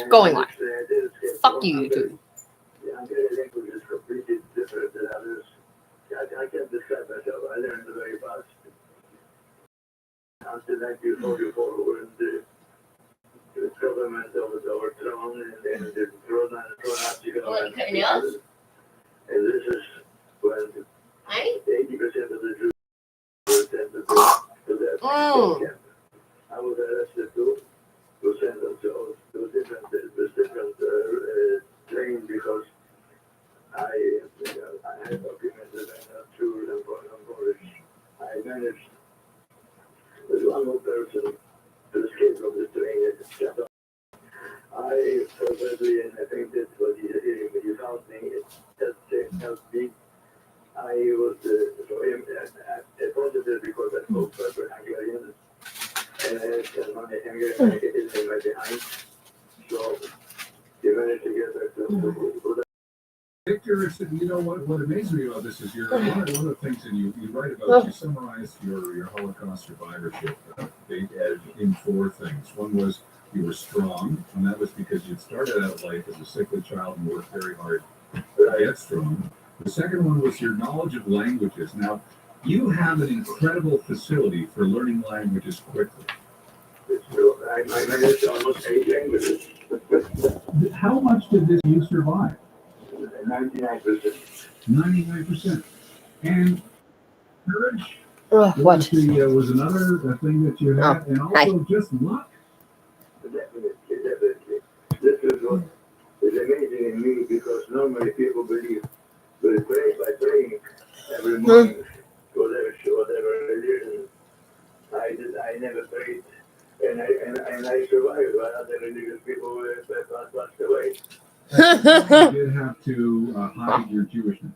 going live. Fuck you, YouTube. The Hungarian language is completely different than others. I can't describe myself. I learned very fast. Until 1944, when the government overthrown and the pro-Nazi government. And this is when 80% of the Jews were sent to that camp. I was arrested too. Was sent to different trains because I had documented I'm not true and Polish. I managed with one more person to escape from the train and shut off. I felt badly and I fainted, but he found me. It helped me. I was positive because I spoke proper Hungarian and I had money Hungarian in my behind. So you managed to get back to Victor, you know what amazes me about this is one of the things that you write about, you summarize your Holocaust survivorship in 4 things. One was you were strong, and that was because you'd started out life as a sickly child and worked very hard to get strong. The second one was your knowledge of languages. Now, you have an incredible facility for learning languages quickly. I managed almost 8 languages. How much did this you survive? 99%. 99%. And courage was another thing that you had, and also just luck. Definitely. This is what is amazing in me because normally people believe they pray by praying every morning, whatever religion. I never prayed, and I survived while other religious people passed away. You did have to hide your Jewishness.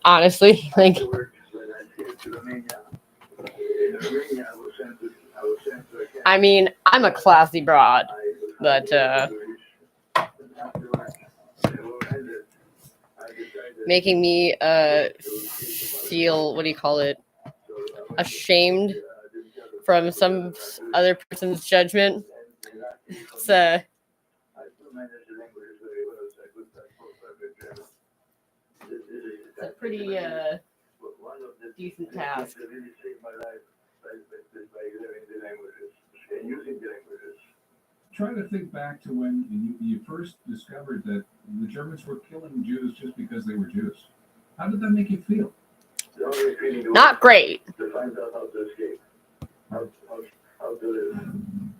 Honestly, like. When I came to Romania, in Romania, I was sent to a camp. I mean, I'm a classy broad, but making me feel, what do you call it, ashamed from some other person's judgment. It's a pretty decent task. Try to think back to when you first discovered that the Germans were killing Jews just because they were Jews. How did that make you feel? Not great. To find out how to escape. How to live.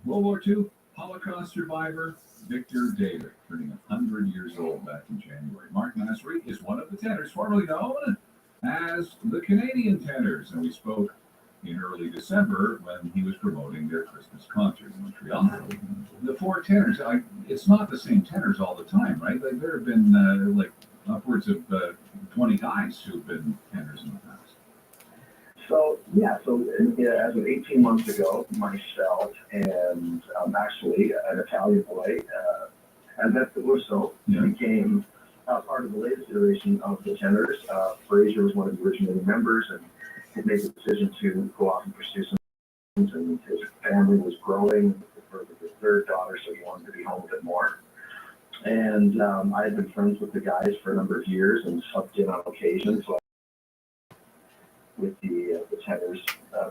World War II, Holocaust survivor Victor David, turning 100 years old back in January. Mark Nasri is one of the tenors, formerly known as the Canadian Tenors, and we spoke in early December when he was promoting their Christmas concert in Montreal. The 4 tenors, it's not the same tenors all the time, right? Like there have been upwards of 20 guys who've been tenors in the past. So as of 18 months ago, myself and actually an Italian boy, Alberto Urso, became part of the latest iteration of the tenors. Fraser was one of the originating members, and he made the decision to go off and pursue some things, and his family was growing for his 3rd daughter, so he wanted to be home a bit more. And I had been friends with the guys for a number of years and subbed in on occasion, so with the tenors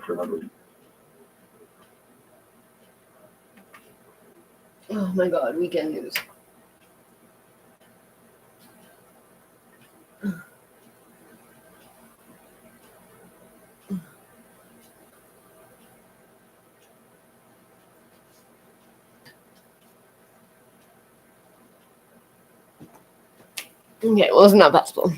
for a number of years. Oh my God, weekend news. Okay, well, it's not possible.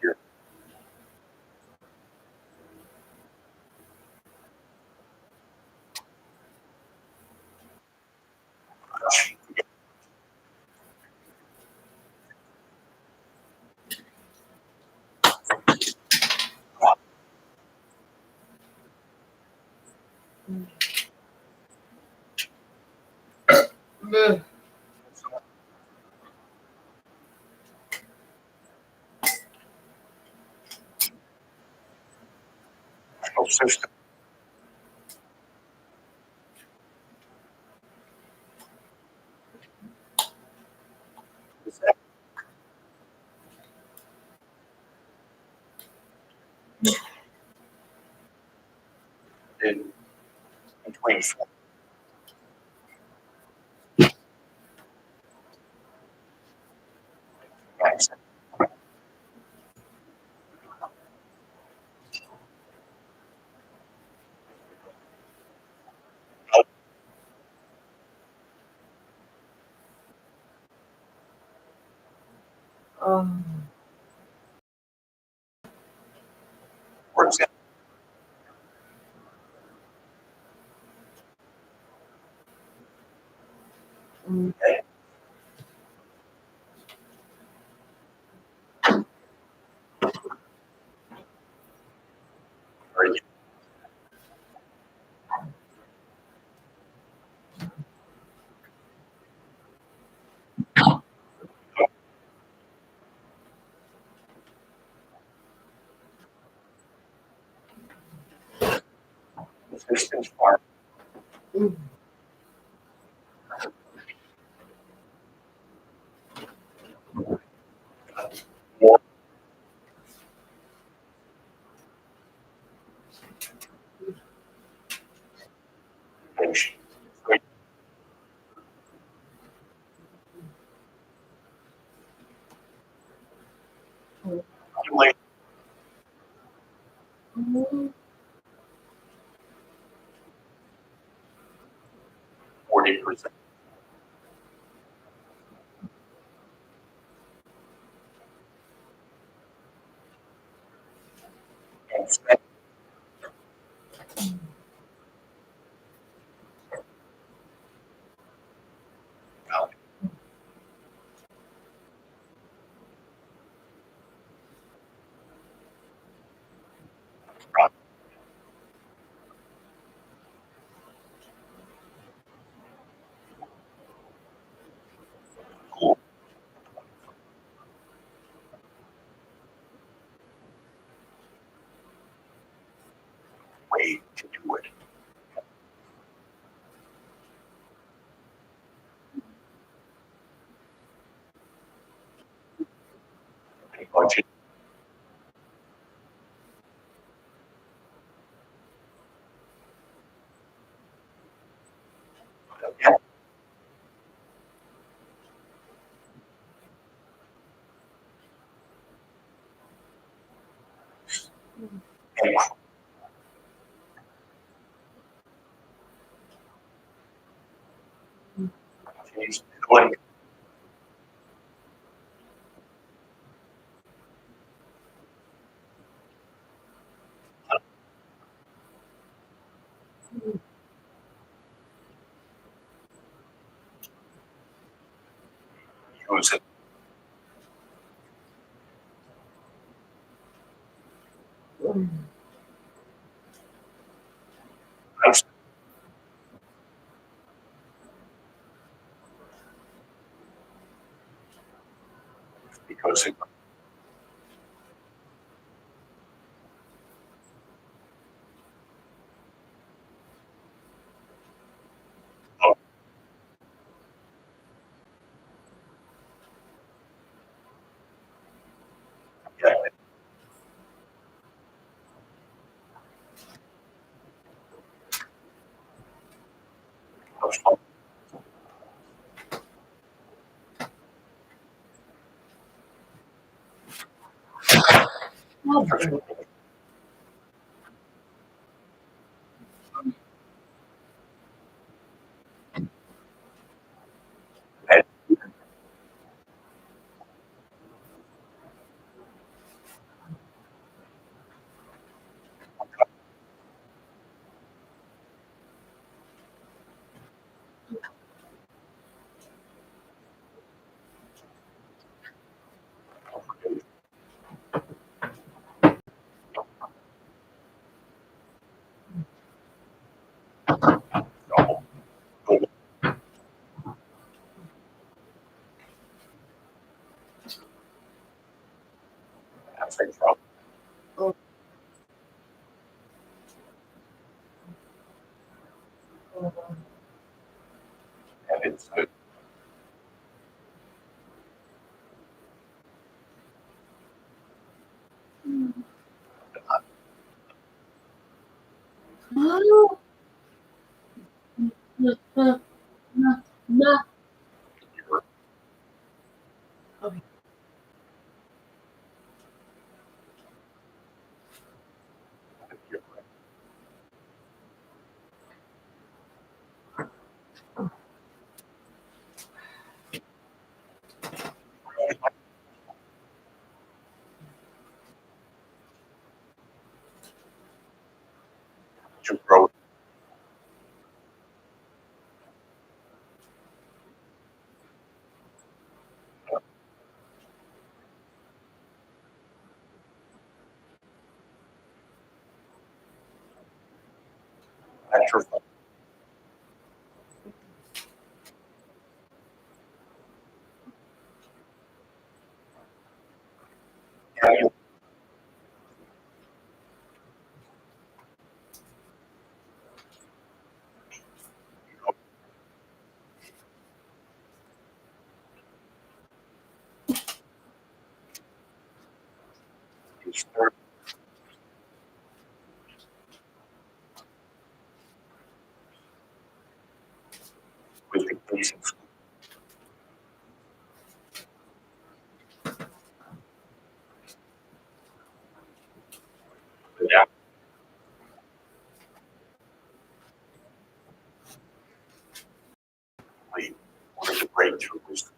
year. Ugh. System. In between Oh. for example, Mm. very systems are Mm. more information. Accumulate Mm. 40%. And spend out cool way to do it. A budget. Yeah, and he's doing use it Mm. nice because it oh, yeah, it was fun. say Trump. And it's good. Oh. No, no, no, no. You're, Okay. you're to grow extra value is third with the patients. Yeah, one of the breakthroughs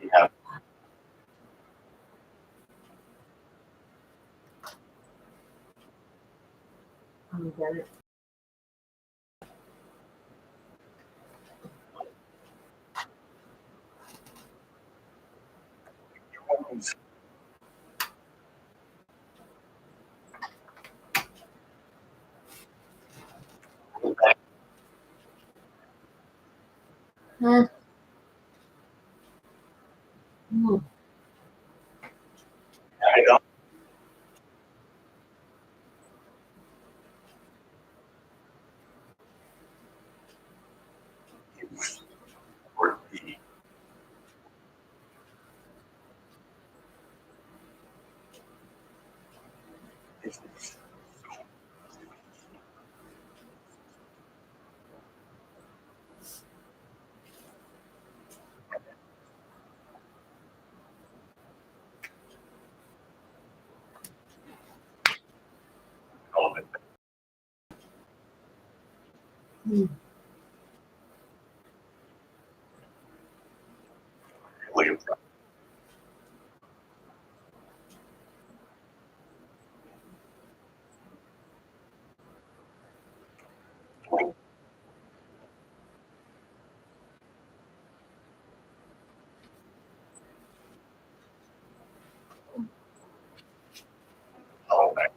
we have Get it. drones that Huh? No. I don't use or the business development Hmm. really impressive. Development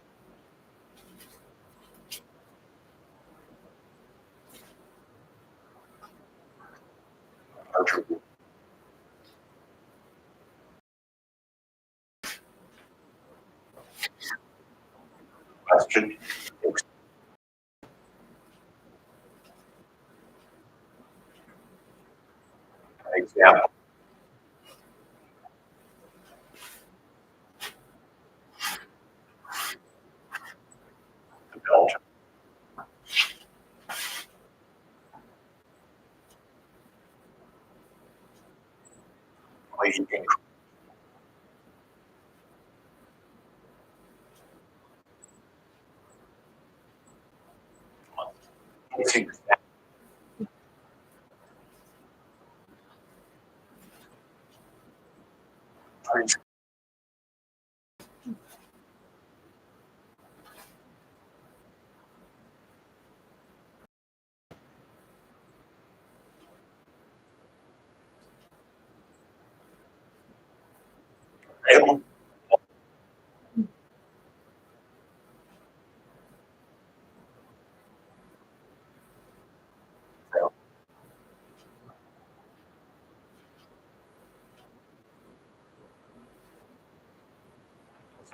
larger question example to Belgium. Increasing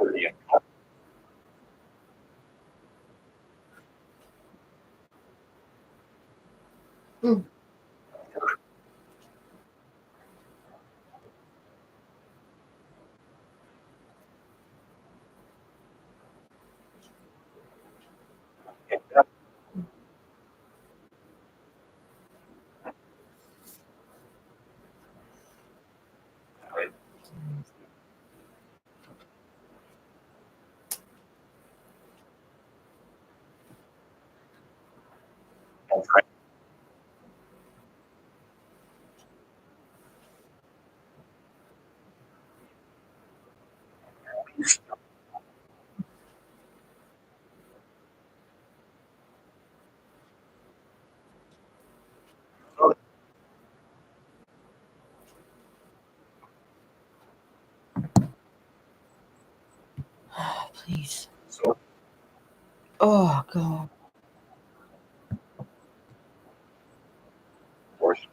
pretty. Mm. Please. So, Oh, God. of course,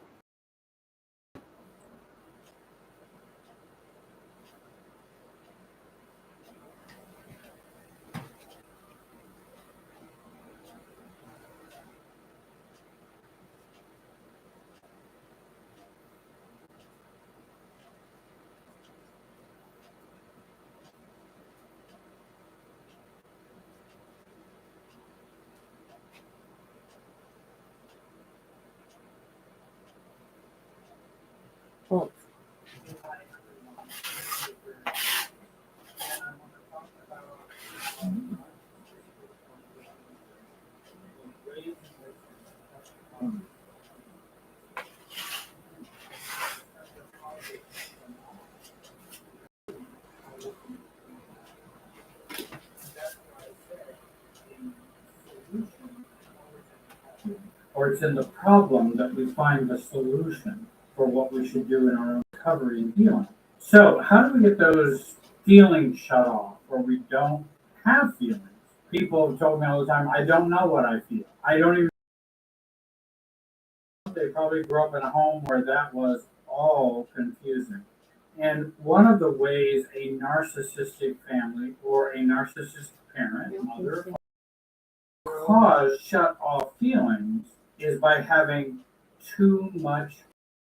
Well, or it's in the problem that we find the solution for what we should do in our own recovery and healing. So, how do we get those feelings shut off, or we don't have feelings? People have told me all the time, I don't know what I feel. I don't even. They probably grew up in a home where that was all confusing. And one of the ways a narcissistic family or a narcissistic parent, mother, cause shut off feelings is by having too much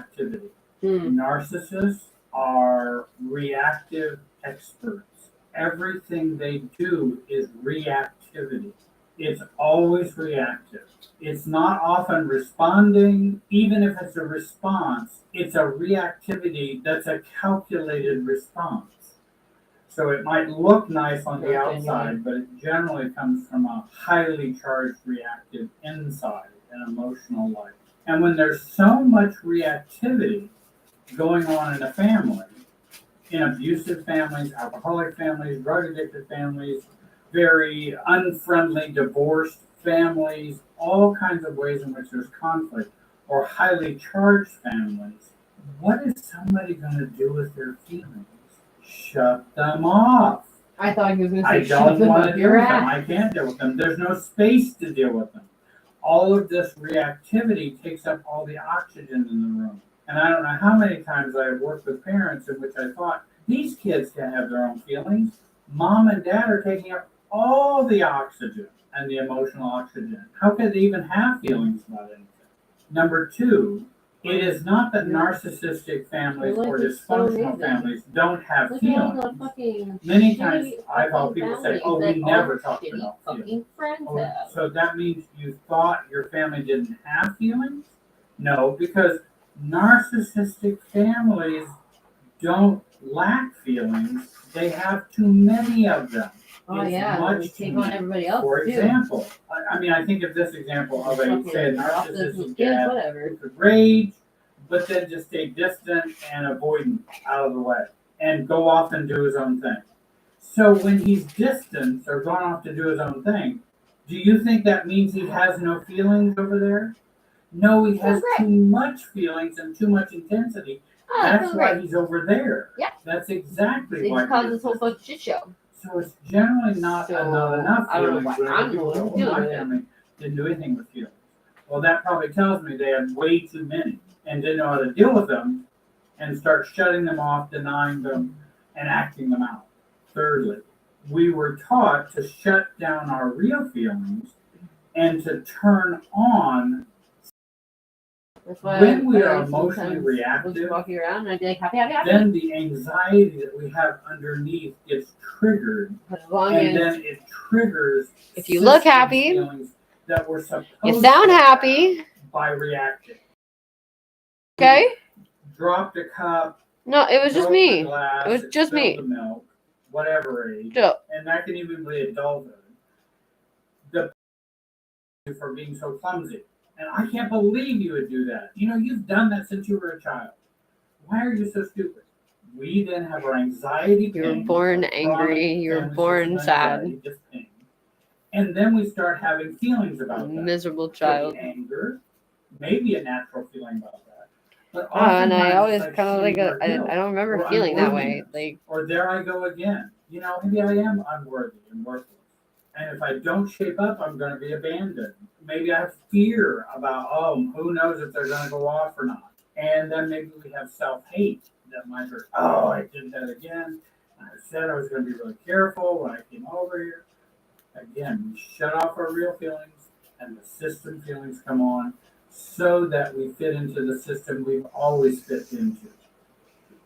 activity. Narcissists are reactive experts. Everything they do is reactivity. It's always reactive. It's not often responding. Even if it's a response, it's a reactivity that's a calculated response. So it might look nice on the outside, but it generally comes from a highly charged reactive inside, an emotional life. And when there's so much reactivity going on in a family, in abusive families, alcoholic families, drug addicted families, very unfriendly divorced families, all kinds of ways in which there's conflict, or highly charged families, what is somebody going to do with their feelings? Shut them off. I thought he was going to I say, don't shove them want to up deal your with them. ass. I can't deal with them. There's no space to deal with them. All of this reactivity takes up all the oxygen in the room. And I don't know how many times I have worked with parents in which I thought, these kids can have their own feelings. Mom and dad are taking up all the oxygen and the emotional oxygen. How could they even have feelings about anything? Number two, it is not that narcissistic families or dysfunctional families don't have Look at all the feelings. fucking Many times shitty I've fucking heard people say, families oh, we that never all talk shitty about feelings. fucking friends Oh, have. so that means you thought your family didn't have feelings? No, because narcissistic families don't lack feelings. They have too many of them. Oh It's yeah, much we too take on many. everybody else For too. example, I mean, I think of this example of a, say, a Drop this narcissistic kid, dad whatever. who could rage, but then just stay distant and avoidant out of the way and go off and do his own thing. So when he's distant or gone off to do his own thing, do you think that means he has no feelings over there? No, he has Correct. too much feelings and too much intensity. Oh, That's why correct. he's over there. Yeah. That's exactly It why. just caused this whole fucking shit show. So it's generally not So, enough I don't know feelings. what I'm People going go, to do my with it." family didn't do anything with feelings. Well, that probably tells me they had way too many and didn't know how to deal with them and start shutting them off, denying them, and acting them out. Thirdly, we were taught to shut down our real feelings and to turn on. That's why When we I are emotionally sometimes was reactive, walking around and I'd be like, happy, happy, happy. then the anxiety that we have underneath gets triggered, But as long and as then it triggers. if you look systems happy, feelings that we're supposed you sound to have happy. by reacting. Okay? Dropped a cup. No, it was just broke me. the glass, It was just spilled me. the milk, whatever age, Joe. and that can even be adulthood. The for being so clumsy. And I can't believe you would do that. You know, you've done that since you were a child. Why are you so stupid? We then have our anxiety. You were pain, born our angry. chronic You were family born system sad. anxiety, just pain. And then we start having feelings about that. Miserable Could child. be anger, maybe a natural feeling about that. But Oh, and I oftentimes always it's kind of like, shame or guilt, I don't remember or feeling that way. unworthiness. Like, Or there I go again. You know, maybe I am unworthy and worthless. And if I don't shape up, I'm going to be abandoned. Maybe I have fear about, who knows if they're going to go off or not. And then maybe we have self-hate that might hurt. Oh, I did that again. I said I was going to be really careful when I came over here. Again, we shut off our real feelings and the system feelings come on so that we fit into the system we've always fit into.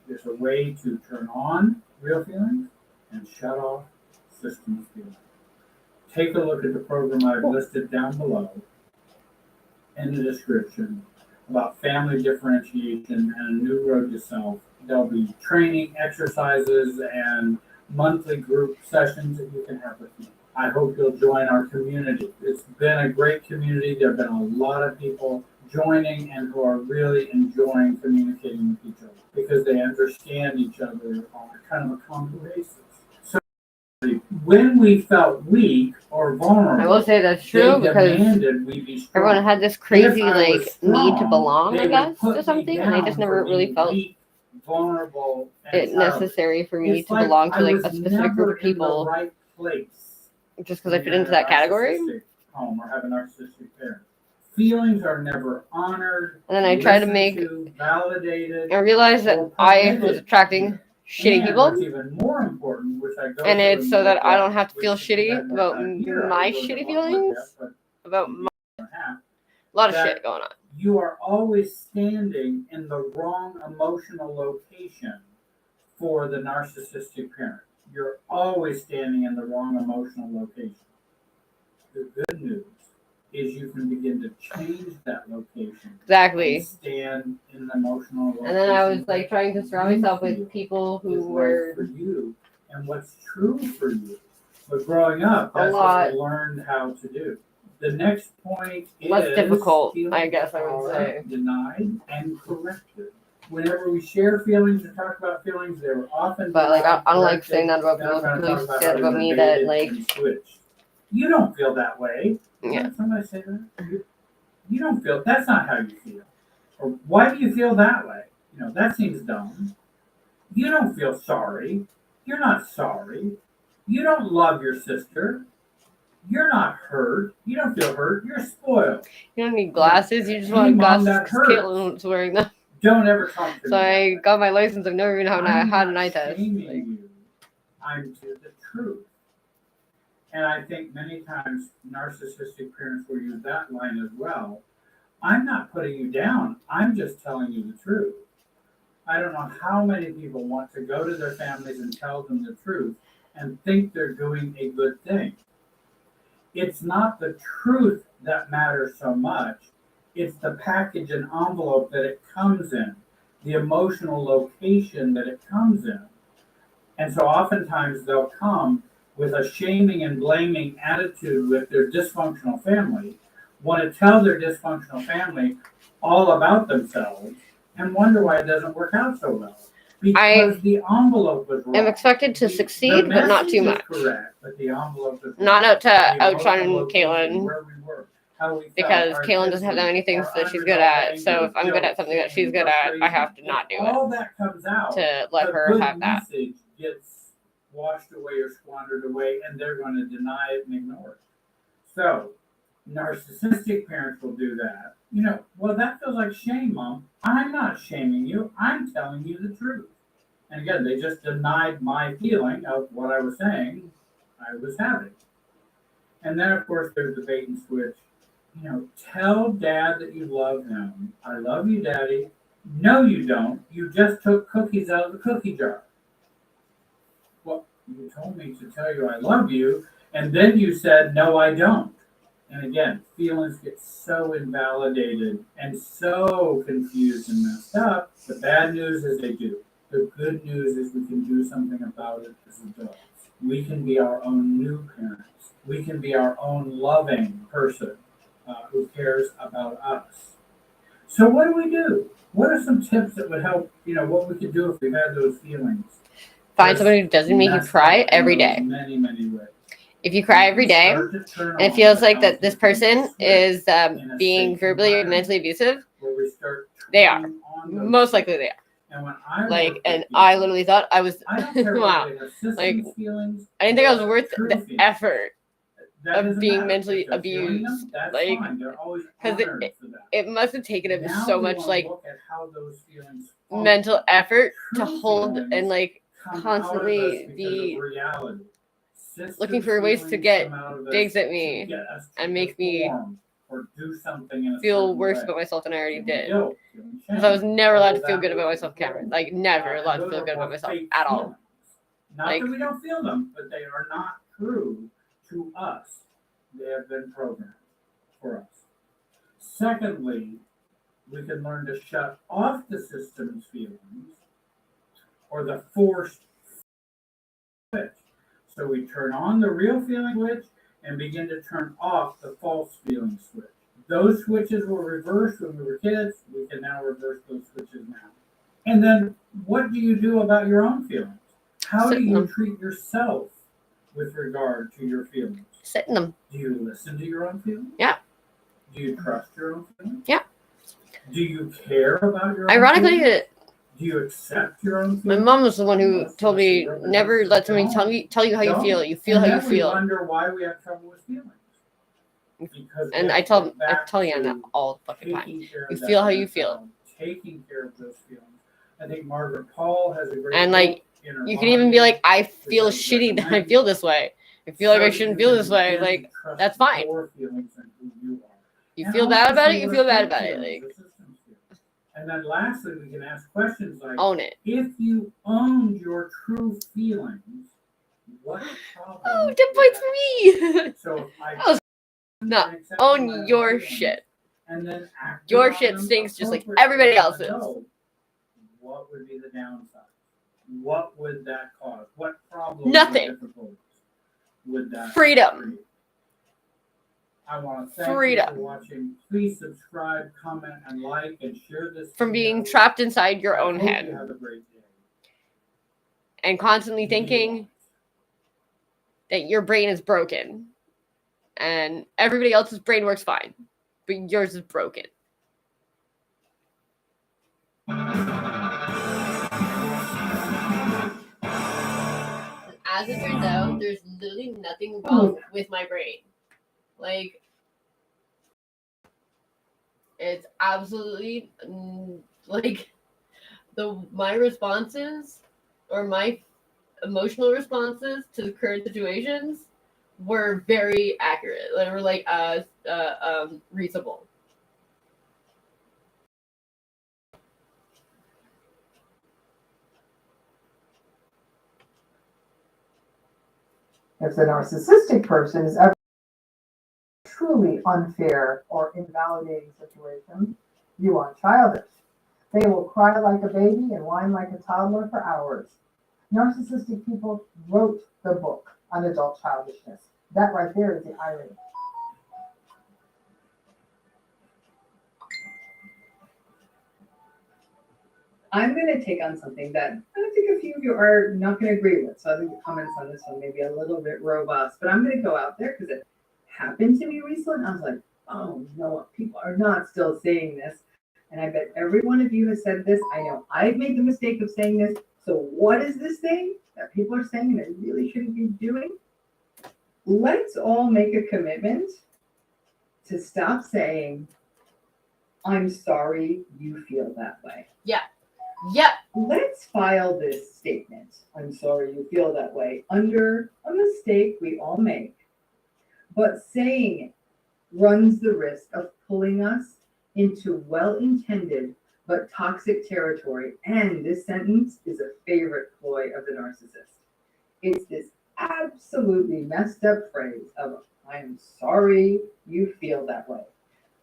There's a way to turn on real feelings and shut off systems feelings. Take a look at the program I've listed down below in the description about family differentiation and a new road to self. There'll be training, exercises, and monthly group sessions that you can have with me. I hope you'll join our community. It's been a great community. There have been a lot of people joining and who are really enjoying communicating with each other because they understand each other on kind of a common basis. So when we felt weak or vulnerable, I will say that's true they because demanded we be strong. everyone had this crazy If I was like need to strong, belong, they I would guess, put to me something, and I down just for never really being felt weak, vulnerable, and it childish. necessary for me It's to like belong to I like was a specific never group of in the people right place. just because I fit into that category. Narcissistic home or have a narcissistic parent. Feelings are never honored. And then I tried to listened make to, validated, and realized that or I permitted. was attracting shitty And people. what's even more important, which I go And through it's in so the that I book, don't have to which feel if you shitty had more about time here, I my would go into shitty a lot more feelings, depth, but about maybe my, a half. a lot of That shit going on. You are always standing in the wrong emotional location for the narcissistic parent. You're always standing in the wrong emotional location. The good news is you can begin to change that location. Exactly. And stand in the emotional location. And then I was like trying to surround myself with people who is right were for you and what's true for you. But growing up, A that's lot. what we learned how to do. The next point less is difficult, feelings I guess I would are say. denied and corrected. Whenever we share feelings or talk about feelings, they were often But like denied, I don't like corrected, saying that about and I'm people gonna because talk say that how about they me were that baited like and switched. You don't feel that way. yeah. Did somebody say that? You don't feel, that's not how you feel. Or why do you feel that way? You know, that seems dumb. You don't feel sorry. You're not sorry. You don't love your sister. You're not hurt. You don't feel hurt. You're spoiled. You don't need glasses, you just Hey, want Mom, glasses that because hurts. Caitlin was wearing them. Don't ever talk to me. So I that way. got my license. I've never even had I'm an eye test. shaming Like, you. I'm to the truth. And I think many times narcissistic parents will use that line as well. I'm not putting you down. I'm just telling you the truth. I don't know how many people want to go to their families and tell them the truth and think they're doing a good thing. It's not the truth that matters so much. It's the package and envelope that it comes in, the emotional location that it comes in. And so oftentimes they'll come with a shaming and blaming attitude with their dysfunctional family, want to tell their dysfunctional family all about themselves, and wonder why it doesn't work out so well. Because the envelope was wrong. I'm expected to succeed, but not too much. Correct, but the envelope is wrong. Not out to The outshine emotional location, Caitlin where we were, how we felt, because our Caitlin doesn't have that many things our that she's good unresolved at. So anger, if I'm good at something that she's good at, I have to not do it all that comes out, to let the her good have that. message gets washed away or squandered away, and they're going to deny it and ignore it. So, narcissistic parents will do that. You know, well, that feels like shame, Mom. I'm not shaming you. I'm telling you the truth. And again, they just denied my feeling of what I was saying I was having. And then, of course, there's the bait and switch. Tell dad that you love him. I love you, daddy. No, you don't. You just took cookies out of the cookie jar. Well, you told me to tell you I love you, and then you said, no, I don't. And again, feelings get so invalidated and so confused and messed up. The bad news is they do. The good news is we can do something about it as adults. We can be our own new parents. We can be our own loving person who cares about us. So what do? What are some tips that would help, what we could do if we've had those feelings? Find someone who doesn't make you Messed cry up in every those day. Many, many ways. If you cry every day, Start to turn and it on feels the like that this healthy person switch is in a being safe verbally or environment mentally abusive, where we start they are. turning on those Most likely they are. And when I Like, work and with I people, literally thought I was, I don't care wow. whether they have systems Like, feelings. I didn't think I was or worth true the feelings. effort That of doesn't being matter. mentally If they're feeling them, abused. that's Like, fine. They're always 'cause honored for that. It must have taken him Now so we much wanna like look at how those feelings function. mental effort to True hold feelings and like come constantly out of us because be of reality. System looking for ways to feelings get come out of us digs at to me get us to and make me perform or do something in a feel certain worse way. about myself than I already Feeling did. guilt, feeling Because I was shame, never allowed all to feel that good about work myself, as well. Cameron. Like never allowed to Those feel are good about all myself fake at all. feelings. Not Like- that we don't feel them, but they are not true to us. They have been programmed for us. Secondly, we can learn to shut off the system's feelings or the forced switch. So we turn on the real feeling switch and begin to turn off the false feeling switch. Those switches were reversed when we were kids. We can now reverse those switches now. And then what do you do about your own feelings? How do you treat yourself with regard to your feelings? Sit in them. Do you listen to your own feelings? Yeah. Do you trust your own feelings? Yeah. Do you care about your own Ironically, feelings? Do you accept your own my feelings? mom was the one who told me never let somebody tell you how you feel. You feel And how you then we feel. wonder why we have trouble with feelings. Because And we I have to tell get back Yana that to all the fucking time. taking care of You that feel how you inner feel. child, taking care of those feelings. I think Margaret Paul has a great And, like, book in her You can even be mind. like, I feel shitty that I feel this way. I feel like I So shouldn't you feel can this way. begin to Like, trust that's fine. your feelings and who you are. you And feel bad about also it, you feel bad respect about it. feelings, Like, the system's feelings. And then lastly, we can ask questions like, own it. if you owned your true feelings, what problem? Oh, would 10 points that for me. So if I That was- No, can accept my own own your feelings shit. and then act Your upon shit them stinks just like appropriately everybody as an else's. adult, what would be the downside? What would that cause? What problems Nothing. or difficulties would that Freedom. create? I want to thank Freedom. you for watching. Please subscribe, comment, and like, and share this From being video. trapped inside your I own hope You head have a great day. and constantly thinking that your brain is broken and everybody else's brain works fine, but yours is broken. As it turns out, there's literally nothing wrong with my brain. Like, it's absolutely like my responses or my emotional responses to the current situations were very accurate. They were like reasonable. If the narcissistic person is ever truly unfair or invalidating situation, you are childish. They will cry like a baby and whine like a toddler for hours. Narcissistic people wrote the book on adult childishness. That right there is the irony. I'm going to take on something that I think a few of you are not going to agree with. So I think the comments on this one may be a little bit robust, but I'm going to go out there because it happened to me recently. I was like, oh no, people are not still saying this. And I bet every one of you has said this. I know I've made the mistake of saying this. So what is this thing that people are saying and they really shouldn't be doing? Let's all make a commitment to stop saying, I'm sorry you feel that way. Yeah. Yep. Let's file this statement. I'm sorry you feel that way under a mistake we all make. But saying it runs the risk of pulling us into well-intended but toxic territory. And this sentence is a favorite ploy of the narcissist. It's this absolutely messed up phrase of, I'm sorry you feel that way.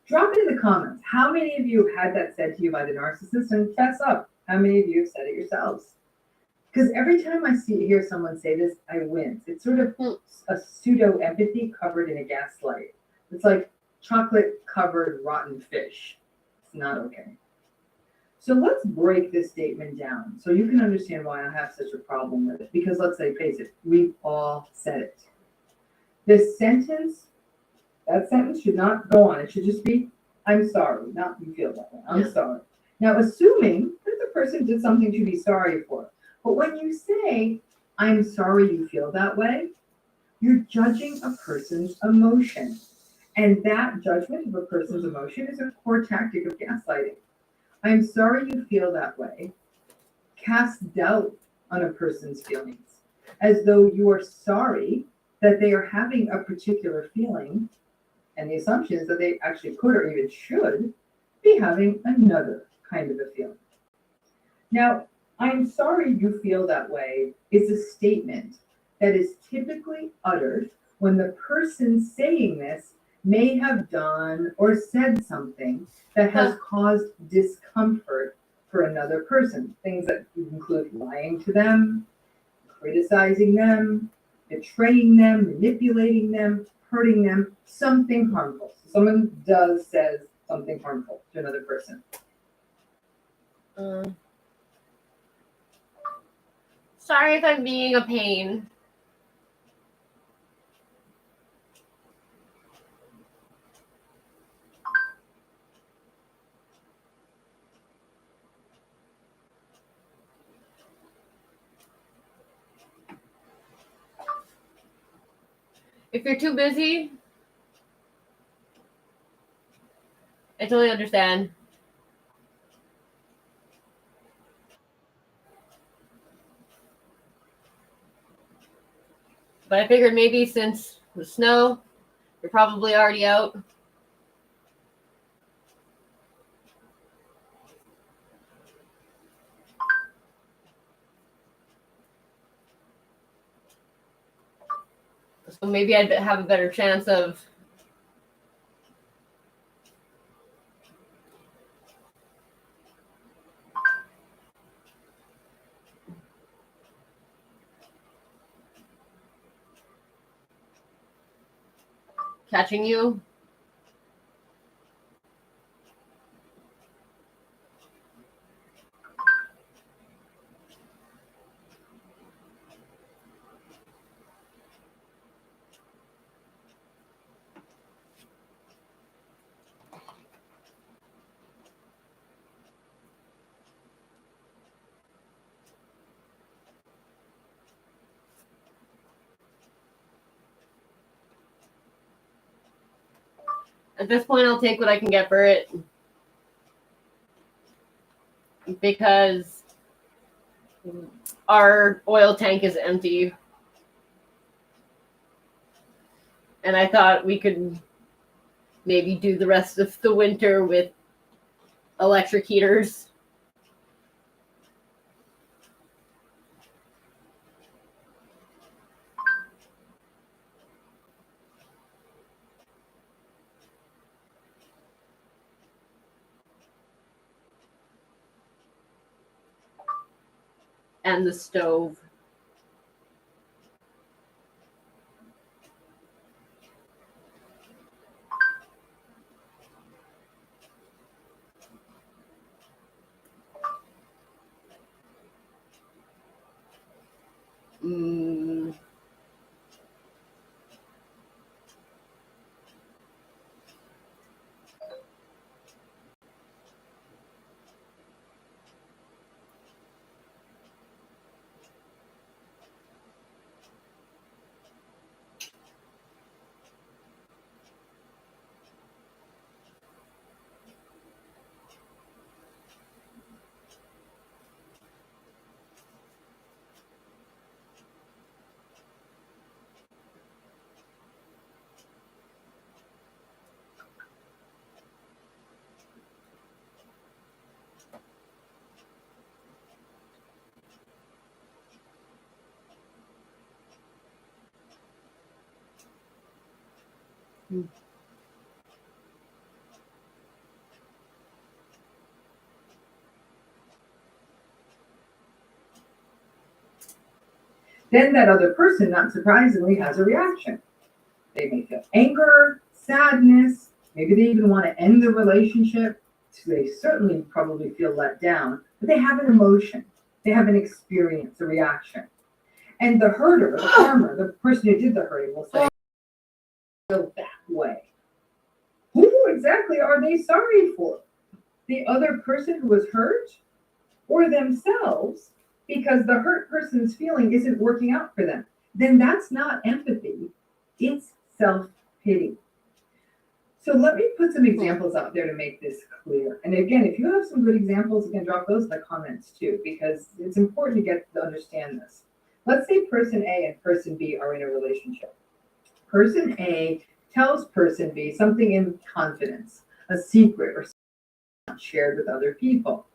Drop it in the comments. How many of you had that said to you by the narcissist? And fess up. How many of you have said it yourselves? Because every time I hear someone say this, I wince. It's sort of a pseudo empathy covered in a gaslight. It's like chocolate covered rotten fish. It's not okay. So let's break this statement down so you can understand why I have such a problem with it. Because let's say, face it, we've all said it. This sentence, that sentence should not go on. It should just be, I'm sorry, not you feel that way. I'm sorry. Now, assuming that the person did something to be sorry for. But when you say, I'm sorry you feel that way, you're judging a person's emotion. And that judgment of a person's emotion is a core tactic of gaslighting. I'm sorry you feel that way casts doubt on a person's feelings, as though you are sorry that they are having a particular feeling, and the assumption is that they actually could or even should be having another kind of a feeling. Now, I'm sorry you feel that way is a statement that is typically uttered when the person saying this may have done or said something that has caused discomfort for another person. Things that include lying to them, criticizing them, betraying them, manipulating them, hurting them, something harmful. So someone says something harmful to another person. Sorry if I'm being a pain. If you're too busy, I totally understand. But I figured maybe since the snow, you're probably already out. So maybe I'd have a better chance of catching you. At this point, I'll take what I can get for it. Because our oil tank is empty. And I thought we could maybe do the rest of the winter with electric heaters. And the stove. Mm. Then that other person, not surprisingly, has a reaction. They may feel anger, sadness, maybe they even want to end the relationship. They certainly probably feel let down, but they have an emotion. They have an experience, a reaction. And the herder, the farmer, the person who did the herding will say, feel that way. Who exactly are they sorry for? The other person who was hurt or themselves because the hurt person's feeling isn't working out for them? Then that's not empathy. It's self-pity. So let me put some examples out there to make this clear. And again, if you have some good examples, you can drop those in the comments too, because it's important to get to understand this. Let's say person A and person B are in a relationship. Person A tells person B something in confidence, a secret or something not shared with other people.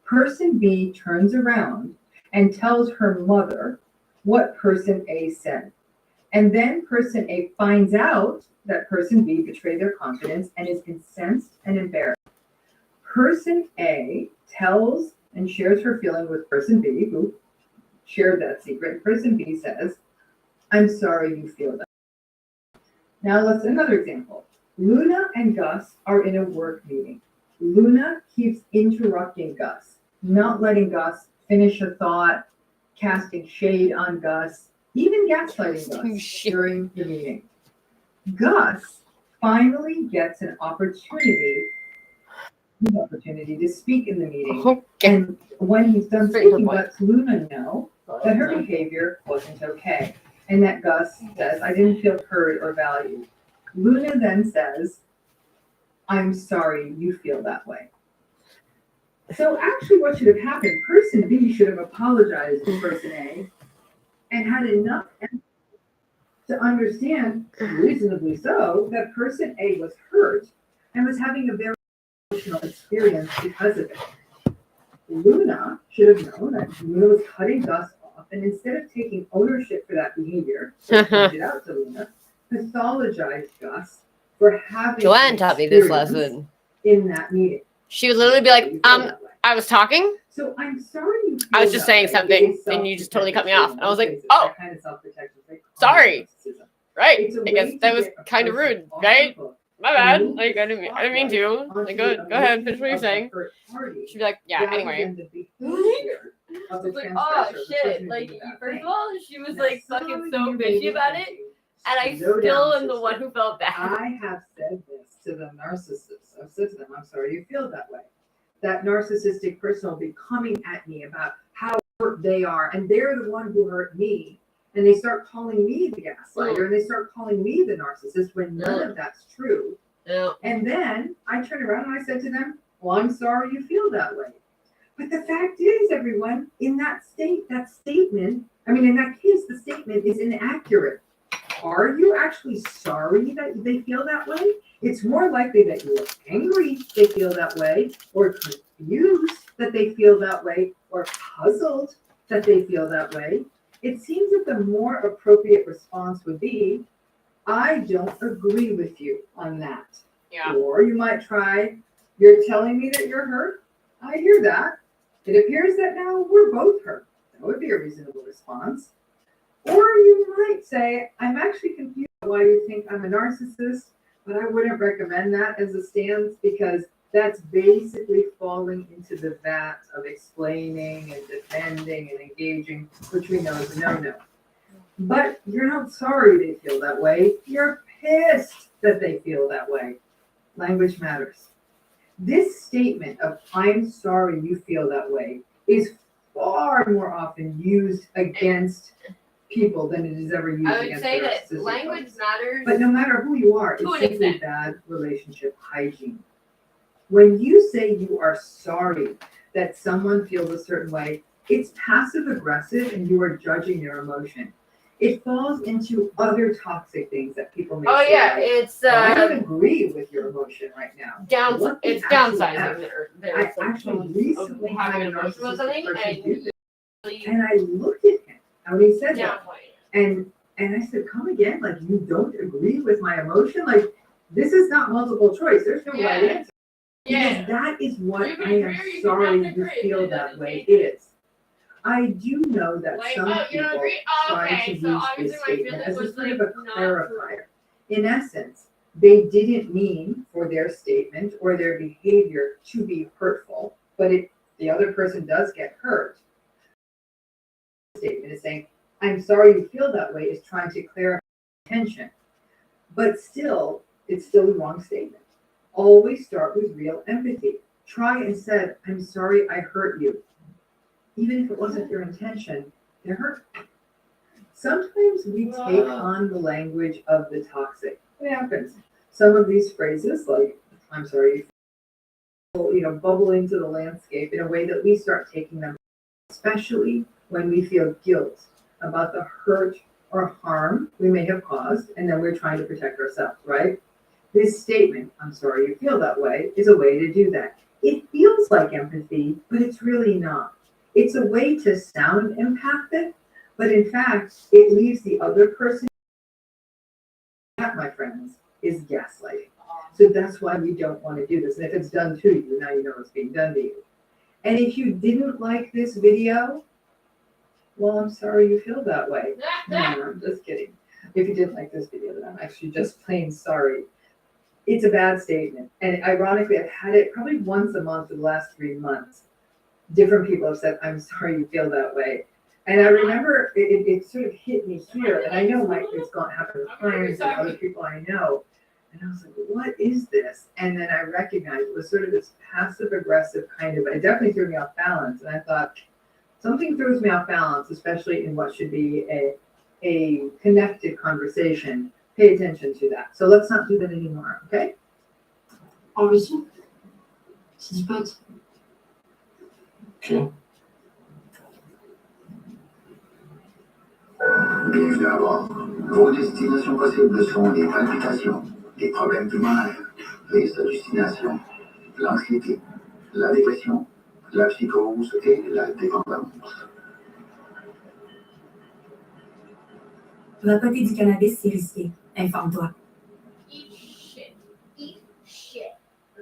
Person B turns around and tells her mother what person A said. And then person A finds out that person B betrayed their confidence and is incensed and embarrassed. Person A tells and shares her feeling with person B, who shared that secret. Person B says, I'm sorry you feel that. Now let's another example. Luna and Gus are in a work meeting. Luna keeps interrupting Gus, not letting Gus finish a thought, casting shade on Gus, even gaslighting Gus during the meeting. Gus finally gets an opportunity to speak in the meeting. Okay. And when he's done Straight to the speaking, point. lets Luna know that her behavior wasn't okay. And that Gus says, I didn't feel heard or valued. Luna then says, I'm sorry you feel that way. So actually what should have happened, person B should have apologized to person A and had enough empathy to understand, reasonably so, that person A was hurt and was having a very emotional experience because of it. Luna should have known that Luna was cutting Gus off, and instead of taking ownership for that behavior, pointed out to Luna, pathologized Gus for having Joanne an taught me this experience lesson. in that meeting. She would literally be like, I was talking. So I'm sorry you feel I was just that saying way. something, It's and you just totally cut me self-protection. off. And I was like, It's oh, that kind of self-protection. It's like sorry. narcissism. right. It's a I way guess to that was get a kind of person rude, off the right? hook My and bad. move Like the I didn't mean to. spotlight Like onto go the ahead, finish what you're victim of the saying. hurt party She'd be like, yeah. rather Anyway. than the behavior of the Like, transgressor, oh the shit! person who Like did that first thing. of all, she was Now, like some fucking of so you may bitchy be about it, thinking, and I "Slow still down, am the one sister. who felt bad. I have said this to the narcissist. I've said to them, I'm sorry you feel that way. That narcissistic person will be coming at me about how hurt they are, and they're the one who hurt me. And they start calling me the gaslighter, and they start calling me the narcissist when none of that's true. No. And then I turned around and I said to them, well, I'm sorry you feel that way. But the fact is, everyone, in that statement, in that case, the statement is inaccurate. Are you actually sorry that they feel that way? It's more likely that you're angry they feel that way, or confused that they feel that way, or puzzled that they feel that way. It seems that the more appropriate response would be, I don't agree with you on that. Yeah. Or you might try, you're telling me that you're hurt? I hear that. It appears that now we're both hurt. That would be a reasonable response. Or you might say, I'm actually confused why you think I'm a narcissist, but I wouldn't recommend that as a stance because that's basically falling into the vat of explaining and defending and engaging, which we know is a no-no. But you're not sorry they feel that way. You're pissed that they feel that way. Language matters. This statement of I'm sorry you feel that way is far more often used against people than it is ever used I would against say their that narcissistic language folks. matters. But no matter who you are, To it's an simply extent. bad relationship hygiene. When you say you are sorry that someone feels a certain way, it's passive aggressive and you are judging their emotion. It falls into other toxic things that people may Oh say. yeah, like, it's I don't agree with your emotion right now. What the it's actual downsizing. F? There's I some actually tones recently of had having a an emotion with something, narcissistic person and do this, really and I looked at him and when he said that, downplaying. and I said, come again, like you don't agree with my emotion? Like This is not multiple choice. There's no right Yeah. answer. Yeah. Because that is what You can I am agree, you can sorry not you agree. feel It that doesn't way change is. I do know that Like, some oh, you people don't agree? Oh, try to okay. use So this obviously my statement feeling as a was sort like of a not clarifier. In essence, they didn't mean for their statement or their behavior to be hurtful, but the other person does get hurt. The statement is saying, I'm sorry you feel that way, is trying to clarify intention. But still, it's still the wrong statement. Always start with real empathy. Try and say, I'm sorry I hurt you. Even if it wasn't your intention, they're hurt. Sometimes we take on the language of the toxic. It happens. Some of these phrases, like, I'm sorry, bubble into the landscape in a way that we start taking them, especially when we feel guilt about the hurt or harm we may have caused, and then we're trying to protect ourselves, right? This statement, I'm sorry you feel that way, is a way to do that. It feels like empathy, but it's really not. It's a way to sound empathic, but in fact, it leaves the other person, that, my friends, is gaslighting. So that's why we don't want to do this. And if it's done to you, now you know it's being done to you. And if you didn't like this video, well, I'm sorry you feel that way. No, I'm just kidding. If you didn't like this video, then I'm actually just plain sorry. It's a bad statement. And ironically, I've had it probably once a month for the last 3 months. Different people have said, I'm sorry you feel that way. And I remember it sort of hit me here. And I know it's going to happen with friends and other people I know. And I was like, what is this? And then I recognized it was sort of this passive aggressive kind of, it definitely threw me off balance. And I thought, something throws me off balance, especially in what should be a connected conversation. Pay attention to that. So let's not do that anymore, okay? Enregistré? Si tu peux. Ok. Bienvenue à bord. Vos destinations possibles sont les palpitations, les problèmes pulmonaires, les hallucinations, l'anxiété, la dépression, la psychose et la dépendance. Vapoter du cannabis, c'est risqué. Informe-toi. Eat shit. Eat shit.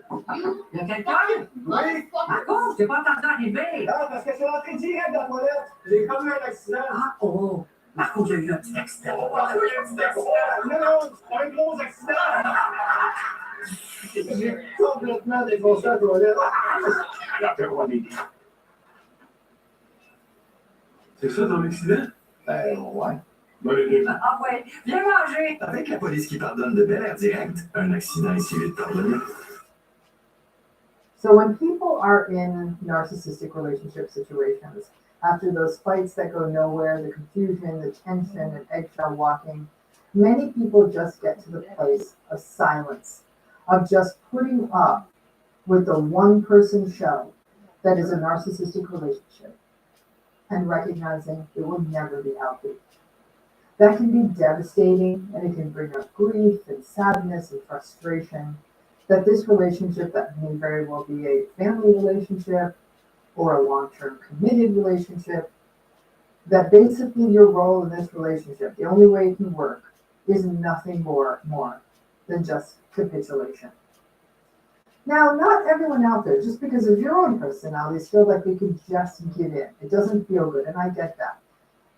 Il y a quelqu'un? Marco, j'ai pas entendu arriver. Non, parce que c'est rentré direct dans la toilette. J'ai comme eu un accident. Ah, oh. Marco, j'ai eu un petit accident. Non, c'est pas un gros accident. J'ai complètement défoncé la toilette. C'est ça ton accident? Ben ouais. Ah ouais, viens manger. Avec la police qui pardonne de bel air direct, un accident est si vite pardonné. So when people are in narcissistic relationship situations, after those fights that go nowhere, the confusion, the tension, and eggshell walking, many people just get to the place of silence, of just putting up with the one-person show that is a narcissistic relationship and recognizing it will never be healthy. That can be devastating, and it can bring up grief and sadness and frustration that this relationship that may very well be a family relationship or a long-term committed relationship, that basically your role in this relationship, the only way it can work, is nothing more than just capitulation. Now, not everyone out there, just because of your own personalities, feel like they can just give in. It doesn't feel good, and I get that.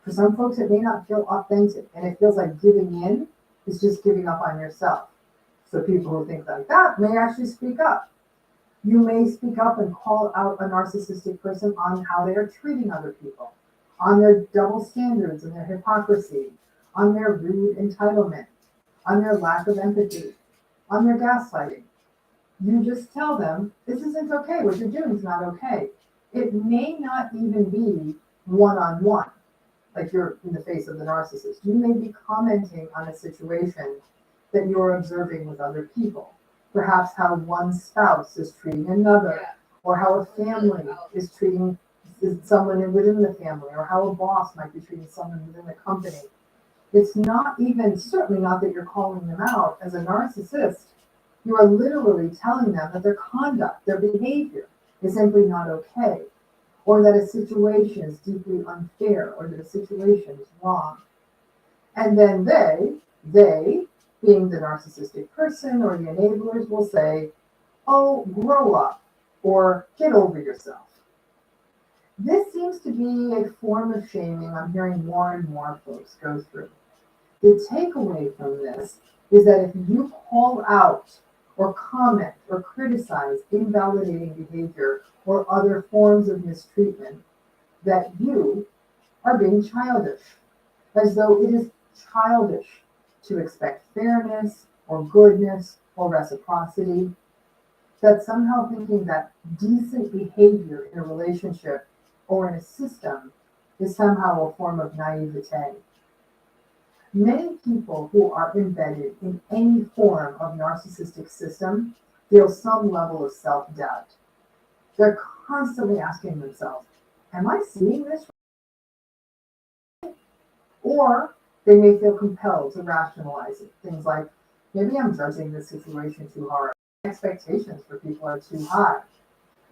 For some folks, it may not feel authentic, and it feels like giving in is just giving up on yourself. So people who think like that may actually speak up. You may speak up and call out a narcissistic person on how they are treating other people, on their double standards and their hypocrisy, on their rude entitlement, on their lack of empathy, on their gaslighting. You just tell them, this isn't okay, what you're doing is not okay. It may not even be one-on-one, like you're in the face of the narcissist. You may be commenting on a situation that you're observing with other people. Perhaps how one spouse is treating another, or how a family is treating someone within the family, or how a boss might be treating someone within the company. It's not even, certainly not that you're calling them out as a narcissist. You are literally telling them that their conduct, their behavior is simply not okay, or that a situation is deeply unfair, or that a situation is wrong. And then they, being the narcissistic person or the enablers, will say, oh, grow up, or get over yourself. This seems to be a form of shaming I'm hearing more and more folks go through. The takeaway from this is that if you call out or comment or criticize invalidating behavior or other forms of mistreatment, that you are being childish, as though it is childish to expect fairness or goodness or reciprocity, that somehow thinking that decent behavior in a relationship or in a system is somehow a form of naivete. Many people who are embedded in any form of narcissistic system feel some level of self-doubt. They're constantly asking themselves, am I seeing this right? Or they may feel compelled to rationalize it. Things like, maybe I'm judging this situation too hard. Expectations for people are too high.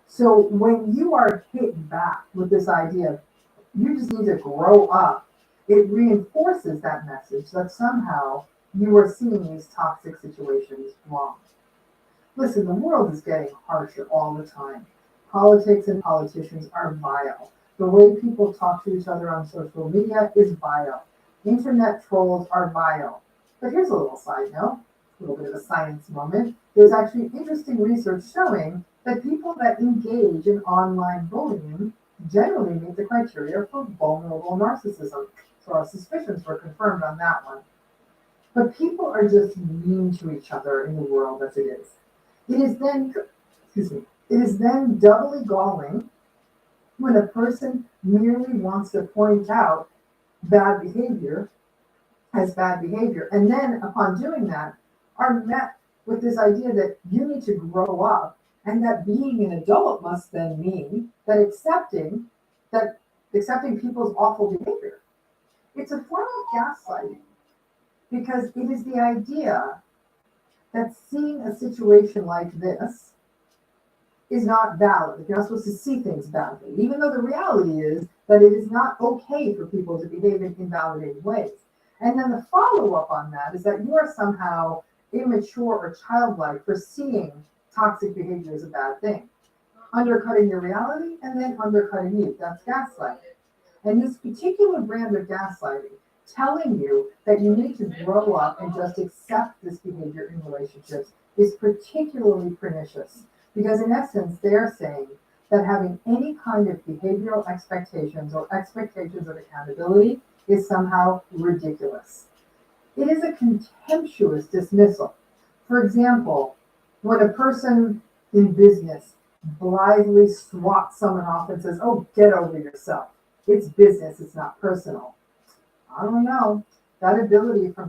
So when you are hit back with this idea of you just need to grow up, it reinforces that message that somehow you are seeing these toxic situations wrong. Listen, the world is getting harsher all the time. Politics and politicians are vile. The way people talk to each other on social media is vile. Internet trolls are vile. But here's a little side note, a little bit of a science moment. There's actually interesting research showing that people that engage in online bullying generally meet the criteria for vulnerable narcissism. So our suspicions were confirmed on that one. But people are just mean to each other in the world as it is. It is then doubly galling when a person merely wants to point out bad behavior as bad behavior, and then upon doing that, are met with this idea that you need to grow up, and that being an adult must then mean that accepting people's awful behavior. It's a form of gaslighting, because it is the idea that seeing a situation like this is not valid. You're not supposed to see things badly, even though the reality is that it is not okay for people to behave in invalidating ways. And then the follow-up on that is that you are somehow immature or childlike for seeing toxic behavior as a bad thing, undercutting your reality and then undercutting you. That's gaslighting. And this particular brand of gaslighting, telling you that you need to grow up and just accept this behavior in relationships, is particularly pernicious. Because in essence, they're saying that having any kind of behavioral expectations or expectations of accountability is somehow ridiculous. It is a contemptuous dismissal. For example, when a person in business blithely swats someone off and says, oh, get over yourself. It's business, it's not personal. I don't know. That ability for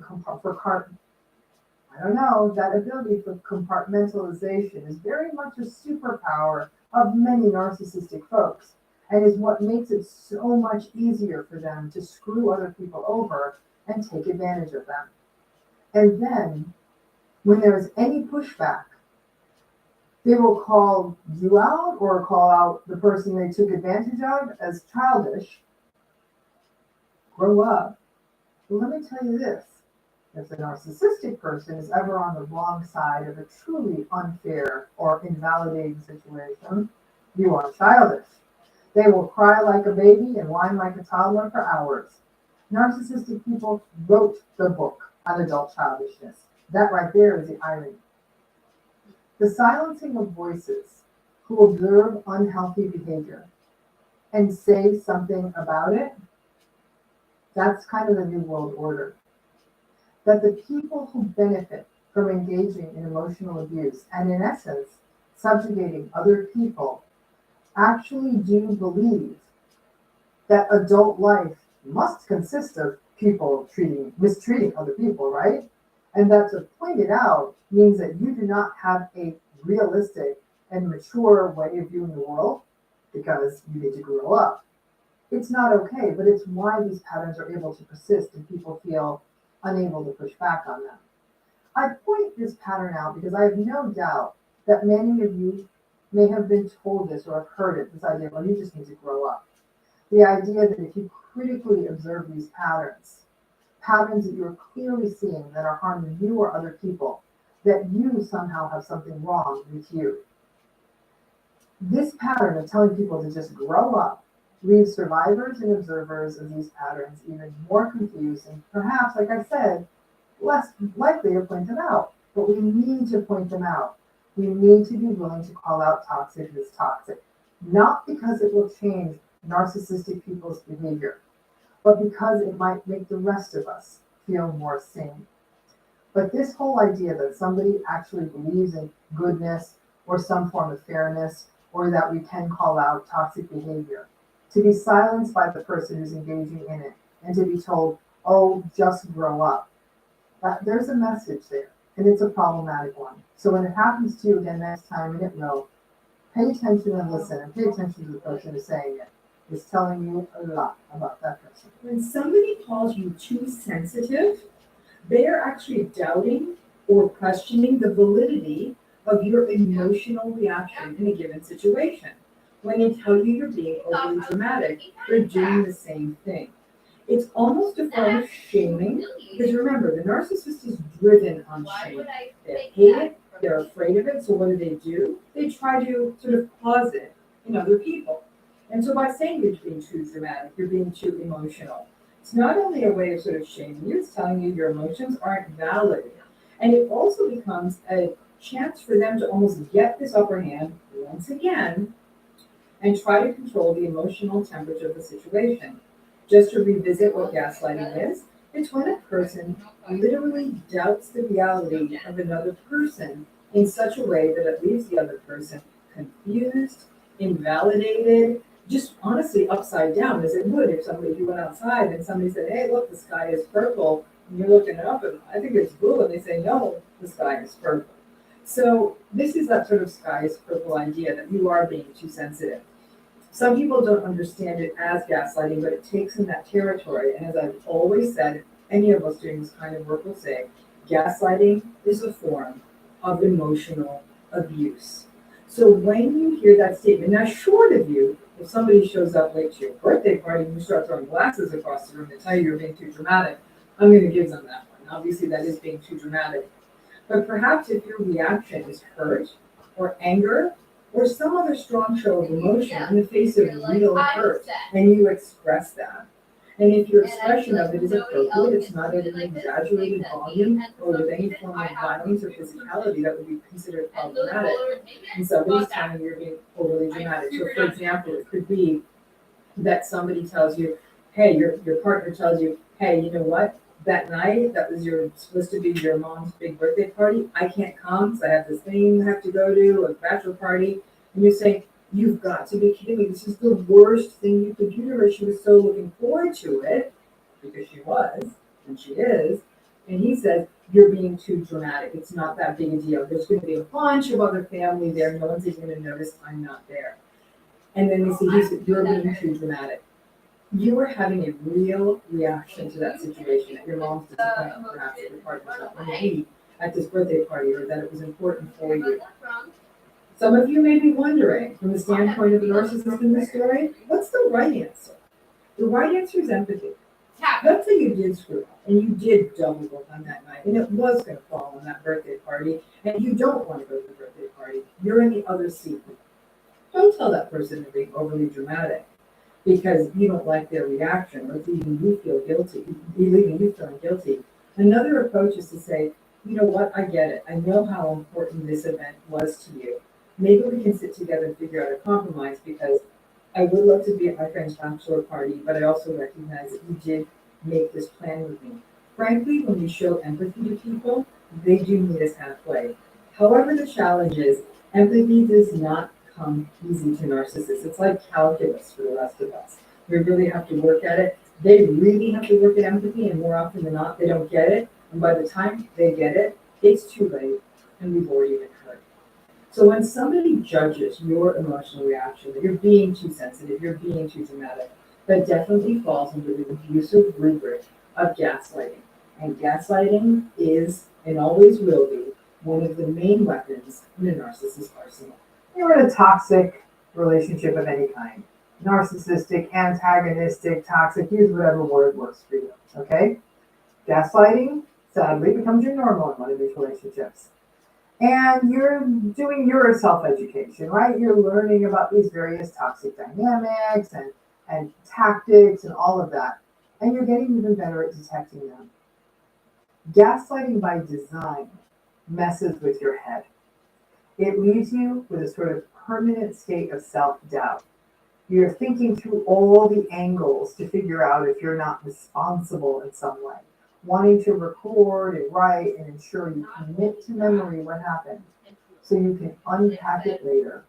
compartmentalization is very much a superpower of many narcissistic folks, and is what makes it so much easier for them to screw other people over and take advantage of them. And then, when there is any pushback, they will call you out or call out the person they took advantage of as childish. Grow up. Well, let me tell you this. If the narcissistic person is ever on the wrong side of a truly unfair or invalidating situation, you are childish. They will cry like a baby and whine like a toddler for hours. Narcissistic people wrote the book on adult childishness. That right there is the irony. The silencing of voices who observe unhealthy behavior and say something about it, that's kind of the New World Order. That the people who benefit from engaging in emotional abuse and in essence subjugating other people actually do believe that adult life must consist of people mistreating other people, right? And that to point it out means that you do not have a realistic and mature way of viewing the world because you need to grow up. It's not okay, but it's why these patterns are able to persist and people feel unable to push back on them. I point this pattern out because I have no doubt that many of you may have been told this or have heard it, this idea, well, you just need to grow up. The idea that if you critically observe these patterns, patterns that you're clearly seeing that are harming you or other people, that you somehow have something wrong with you. This pattern of telling people to just grow up leaves survivors and observers of these patterns even more confused and perhaps, like I said, less likely to point them out. But we need to point them out. We need to be willing to call out toxic as toxic, not because it will change narcissistic people's behavior, but because it might make the rest of us feel more sane. But this whole idea that somebody actually believes in goodness or some form of fairness, or that we can call out toxic behavior, to be silenced by the person who's engaging in it, and to be told, oh, just grow up. There's a message there, and it's a problematic one. So when it happens to you again next time, and it will, pay attention and listen, and pay attention to the person who's saying it. It's telling you a lot about that person. When somebody calls you too sensitive, they are actually doubting or questioning the validity of your emotional reaction in a given situation. When they tell you you're being overly dramatic, they're doing the same thing. It's almost a form of shaming, because remember, the narcissist is driven on shame. They hate it, they're afraid of it, so what do? They try to sort of cause it in other people. And so by saying you're being too dramatic, you're being too emotional, it's not only a way of sort of shaming you, it's telling you your emotions aren't valid. And it also becomes a chance for them to almost get this upper hand once again and try to control the emotional temperature of the situation. Just to revisit what gaslighting is, it's when a person literally doubts the reality of another person in such a way that it leaves the other person confused, invalidated, just honestly upside down, as it would if you went outside and somebody said, hey, look, the sky is purple, and you're looking it up and I think it's blue, and they say, no, the sky is purple. So this is that sort of sky is purple idea that you are being too sensitive. Some people don't understand it as gaslighting, but it takes in that territory. And as I've always said, any of us doing this kind of work will say, gaslighting is a form of emotional abuse. So when you hear that statement, now short of you, if somebody shows up late to your birthday party and you start throwing glasses across the room and tell you you're being too dramatic, I'm going to give them that one. Obviously, that is being too dramatic. But perhaps if your reaction is hurt or anger or some other strong show of emotion in the face of real hurt, and you express that, and if your expression of it is appropriate, it's not at an exaggerated volume or with any form of violence or physicality that would be considered problematic, and somebody's telling you you're being overly dramatic. So for example, it could be that somebody tells you, hey, your partner tells you, hey, you know what? That night, that was supposed to be your mom's big birthday party. I can't come because I have this thing I have to go to, a bachelor party. And you're saying, you've got to be kidding me. This is the worst thing you could do to her. She was so looking forward to it, because she was, and she is. And he says, you're being too dramatic. It's not that big a deal. There's going to be a bunch of other family there. No one's even going to notice I'm not there. And then they say, you're being too dramatic. You were having a real reaction to that situation, at your mom's disappointment, perhaps at your partner's not going to be at this birthday party, or that it was important for you. Some of you may be wondering, from the standpoint of the narcissist in this story, what's the right answer? The right answer is empathy. Let's say you did screw up, and you did double book on that night, and it was going to fall on that birthday party, and you don't want to go to the birthday party. You're in the other seat. Don't tell that person to be overly dramatic, because you don't like their reaction, or it's leaving you feeling guilty. Another approach is to say, you know what, I get it. I know how important this event was to you. Maybe we can sit together and figure out a compromise, because I would love to be at my friend's bachelor party, but I also recognize that you did make this plan with me. Frankly, when we show empathy to people, they do meet us halfway. However, the challenge is, empathy does not come easy to narcissists. It's like calculus for the rest of us. We really have to work at it. They really have to work at empathy, and more often than not, they don't get it. And by the time they get it, it's too late, and we've already been hurt. So when somebody judges your emotional reaction, that you're being too sensitive, you're being too dramatic, that definitely falls under the abusive rubric of gaslighting. And gaslighting is, and always will be, one of the main weapons in a narcissist's arsenal. You're in a toxic relationship of any kind. Narcissistic, antagonistic, toxic, use whatever word works for you, okay? Gaslighting, sadly, becomes your normal in one of these relationships. And you're doing your self-education, right? You're learning about these various toxic dynamics and tactics and all of that. And you're getting even better at detecting them. Gaslighting by design messes with your head. It leaves you with a sort of permanent state of self-doubt. You're thinking through all the angles to figure out if you're not responsible in some way, wanting to record and write and ensure you commit to memory what happened so you can unpack it later,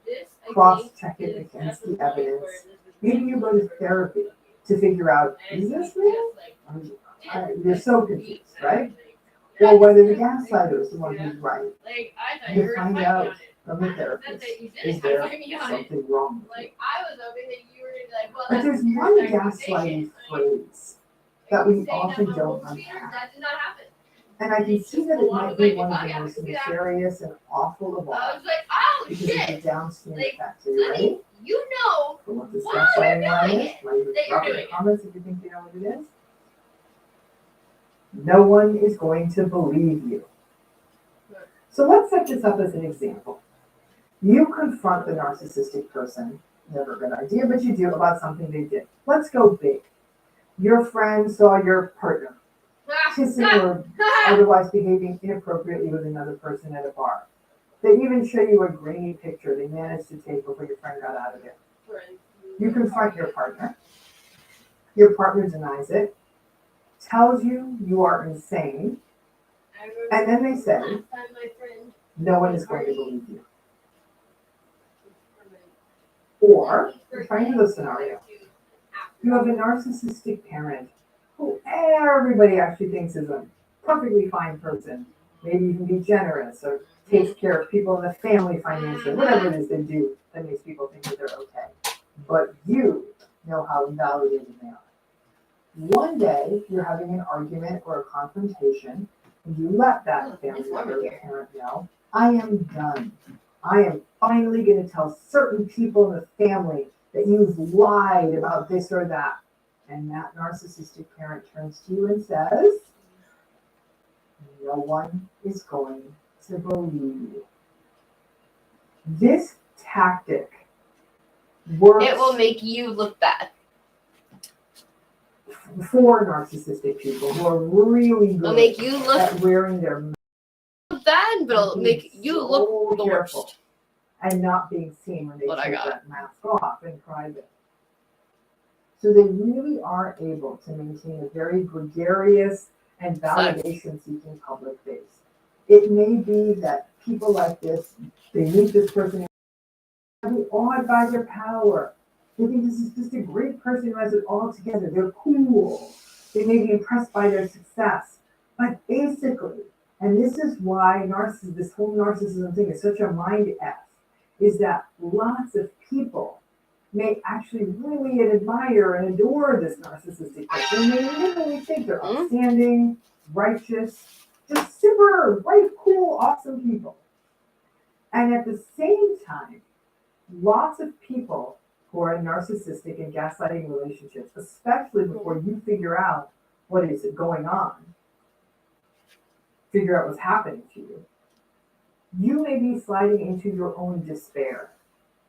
cross-check it against the evidence. Maybe you go to therapy to figure out, is this real? You're so confused, right? Or whether the gaslighter is the one who's right. You find out from the therapist, is there something wrong with you? But there's one gaslighting phrase that we often don't unpack. And I can see that it might be one of the most nefarious and awful of all because of the downstream effects. Are you ready? For what this gaslighting line is? Write it drop it in the comments if you think you know what it is. No one is going to believe you. So let's set this up as an example. You confront the narcissistic person, never a good idea, but you do, about something they did. Let's go big. Your friend saw your partner kissing or otherwise behaving inappropriately with another person at a bar. They even show you a grainy picture they managed to take before your friend got out of it. You confront your partner. Your partner denies it, tells you you are insane, and then they say, no one is going to believe you. Or, try another scenario. You have a narcissistic parent who everybody actually thinks is a perfectly fine person. Maybe you can be generous or takes care of people in the family financially, whatever it is they do that makes people think that they're okay. But you know how invalidated they are. One day, you're having an argument or a confrontation, and you let that family member or parent know, I am done. I am finally going to tell certain people in the family that you've lied about this or that. And that narcissistic parent turns to you and says, no one is going to believe you. This tactic works. It will make you look bad. For narcissistic people who are really It'll good make you look at wearing their bad, but it'll make you look the worst. and not being seen when they What I take got. that mask off in private. So they really are able to maintain a very gregarious and validation-seeking public base. It may be that people like this, they meet this person, and they're awed by their power. They think this is just a great person who has it all together. They're cool. They may be impressed by their success. But basically, and this is why this whole narcissism thing is such a mind F, is that lots of people may actually really admire and adore this narcissistic person. They literally think they're outstanding, righteous, just super, bright, cool, awesome people. And at the same time, lots of people who are in narcissistic and gaslighting relationships, especially before you figure out what is going on, figure out what's happening to you, you may be sliding into your own despair.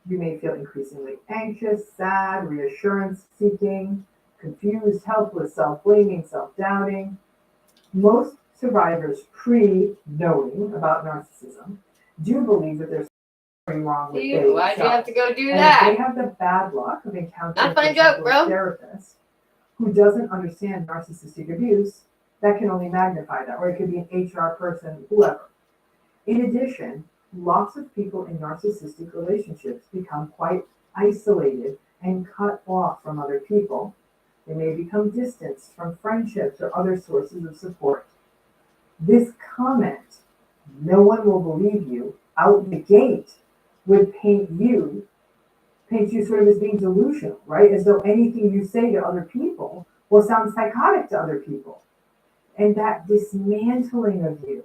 You may feel increasingly anxious, sad, reassurance seeking, confused, helpless, self-blaming, self-doubting. Most survivors pre-knowing about narcissism do believe that there's something wrong with dating. Why'd you have to go do and that? If they have the bad luck of encountering Not funny for example, joke, bro. a therapist who doesn't understand narcissistic abuse, that can only magnify that. Or it could be an HR person, whoever. In addition, lots of people in narcissistic relationships become quite isolated and cut off from other people. They may become distanced from friendships or other sources of support. This comment, no one will believe you, out the gate, would paint you sort of as being delusional, right? As though anything you say to other people will sound psychotic to other people. And that dismantling of you,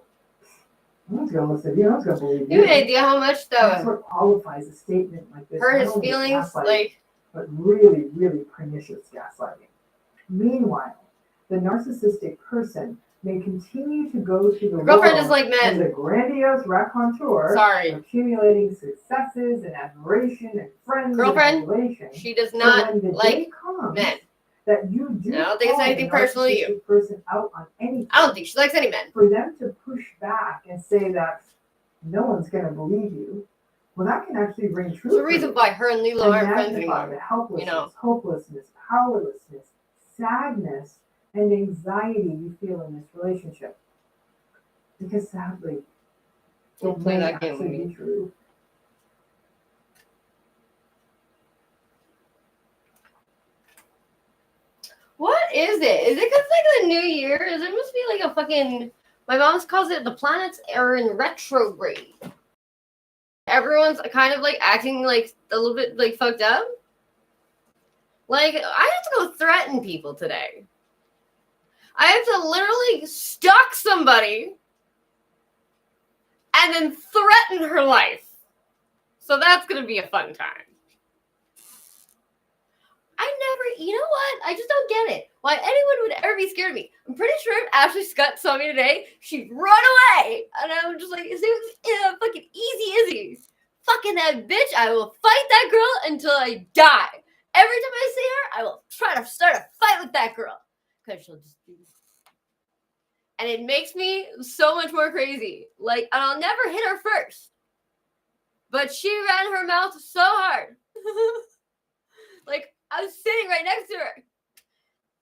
no one's gonna listen to you, no one's gonna believe You you. have an idea how much That's the what qualifies a statement like this. hurt not his only feelings, gaslighting, like but really, really pernicious gaslighting. Meanwhile, the narcissistic person may continue to go through the Girlfriend world is like as men. a grandiose raconteur, Sorry. accumulating successes and admiration and friends Girlfriend, and adulation. She does So not when the like day comes men. that you do I don't think it's call a anything personal to you. narcissistic person out on anything, I don't think she likes any men. for them to push back and say that no one's going to believe you, well, that can actually bring truth. There's a reason why her and Lilo and aren't friends magnify anymore. the helplessness, you know. hopelessness, powerlessness, sadness, and anxiety you feel in this relationship. Because sadly, Don't it play may that game with actually me. be true. What is it? Is it because like the new year? Is it must be like a fucking? My mom calls it the planets are in retrograde. Everyone's kind of like acting like a little bit like fucked up. Like I have to go threaten people today. I have to literally stalk somebody and then threaten her life. So that's gonna be a fun time. You know what? I just don't get it. Why anyone would ever be scared of me. I'm pretty sure if Ashley Scott saw me today, she'd run away. And I'm just like, is it fucking easy? Fucking that bitch. I will fight that girl until I die. Every time I see her, I will try to start a fight with that girl. Because she'll just do this. And it makes me so much more crazy. Like, and I'll never hit her first. But she ran her mouth so hard. Like, I was sitting right next to her.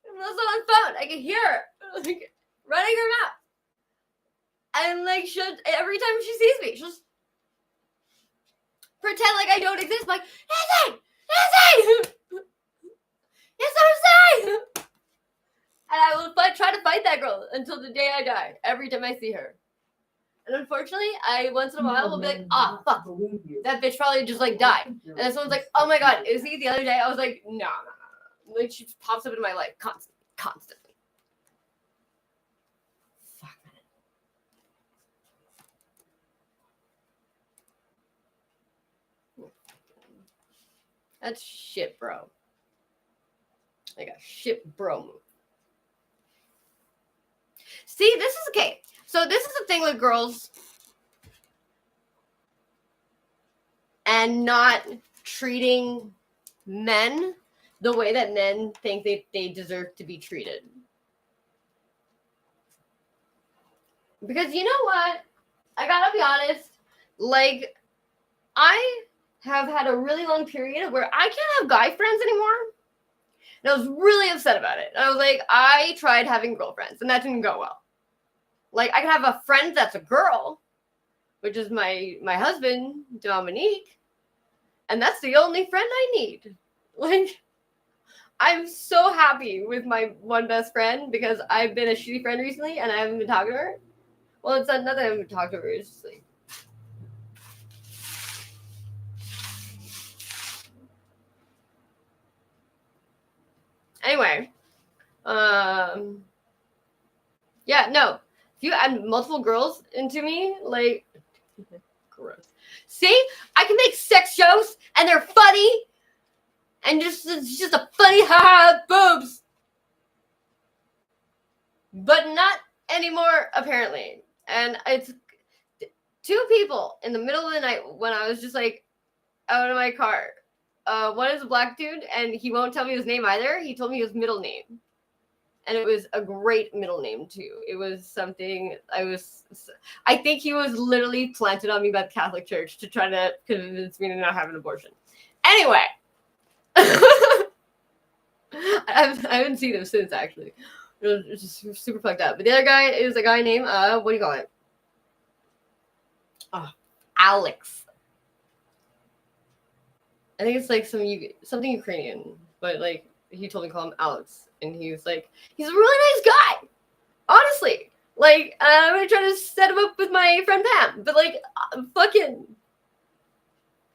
I was on the phone. I could hear her like running her mouth. And like every time she sees me, she'll just pretend like I don't exist. Like, Izzy! Yes, I'm saying! And I will try to fight that girl until the day I die. Every time I see her. And unfortunately, I once in a while will be like, ah, fuck. That bitch probably just like died. And then someone's like, oh my god, is he the other day? I was like, no. Like she pops up into my life constantly. Fuck, man. That's shit, bro. Like a shit bro move. See, this is okay. So this is the thing with girls and not treating men the way that men think they deserve to be treated. Because you know what? I gotta be honest. Like, I have had a really long period where I can't have guy friends anymore. And I was really upset about it. And I was like, I tried having girlfriends and that didn't go well. Like, I can have a friend that's a girl, which is my husband, Dominique. And that's the only friend I need. Like, I'm so happy with my one best friend because I've been a shitty friend recently and I haven't been talking to her. Well, it's not that I haven't talked to her. It's just like... Anyway. Yeah, no. If you add multiple girls into me, like... Gross. See? I can make sex shows and they're funny. And it's just a funny ha boobs. But not anymore, apparently. And it's 2 people in the middle of the night when I was just like out of my car. One is a black dude, and he won't tell me his name either. He told me his middle name. And it was a great middle name, too. It was something I think he was literally planted on me by the Catholic Church to try to convince me to not have an abortion. Anyway. I haven't seen him since, actually. It was just super fucked up. But the other guy is a guy named, what do you call it? Oh, Alex. I think it's like something Ukrainian, but like he told me to call him Alex. And he was like, he's a really nice guy. Honestly. Like, I'm going to try to set him up with my friend Pam. But like, fucking,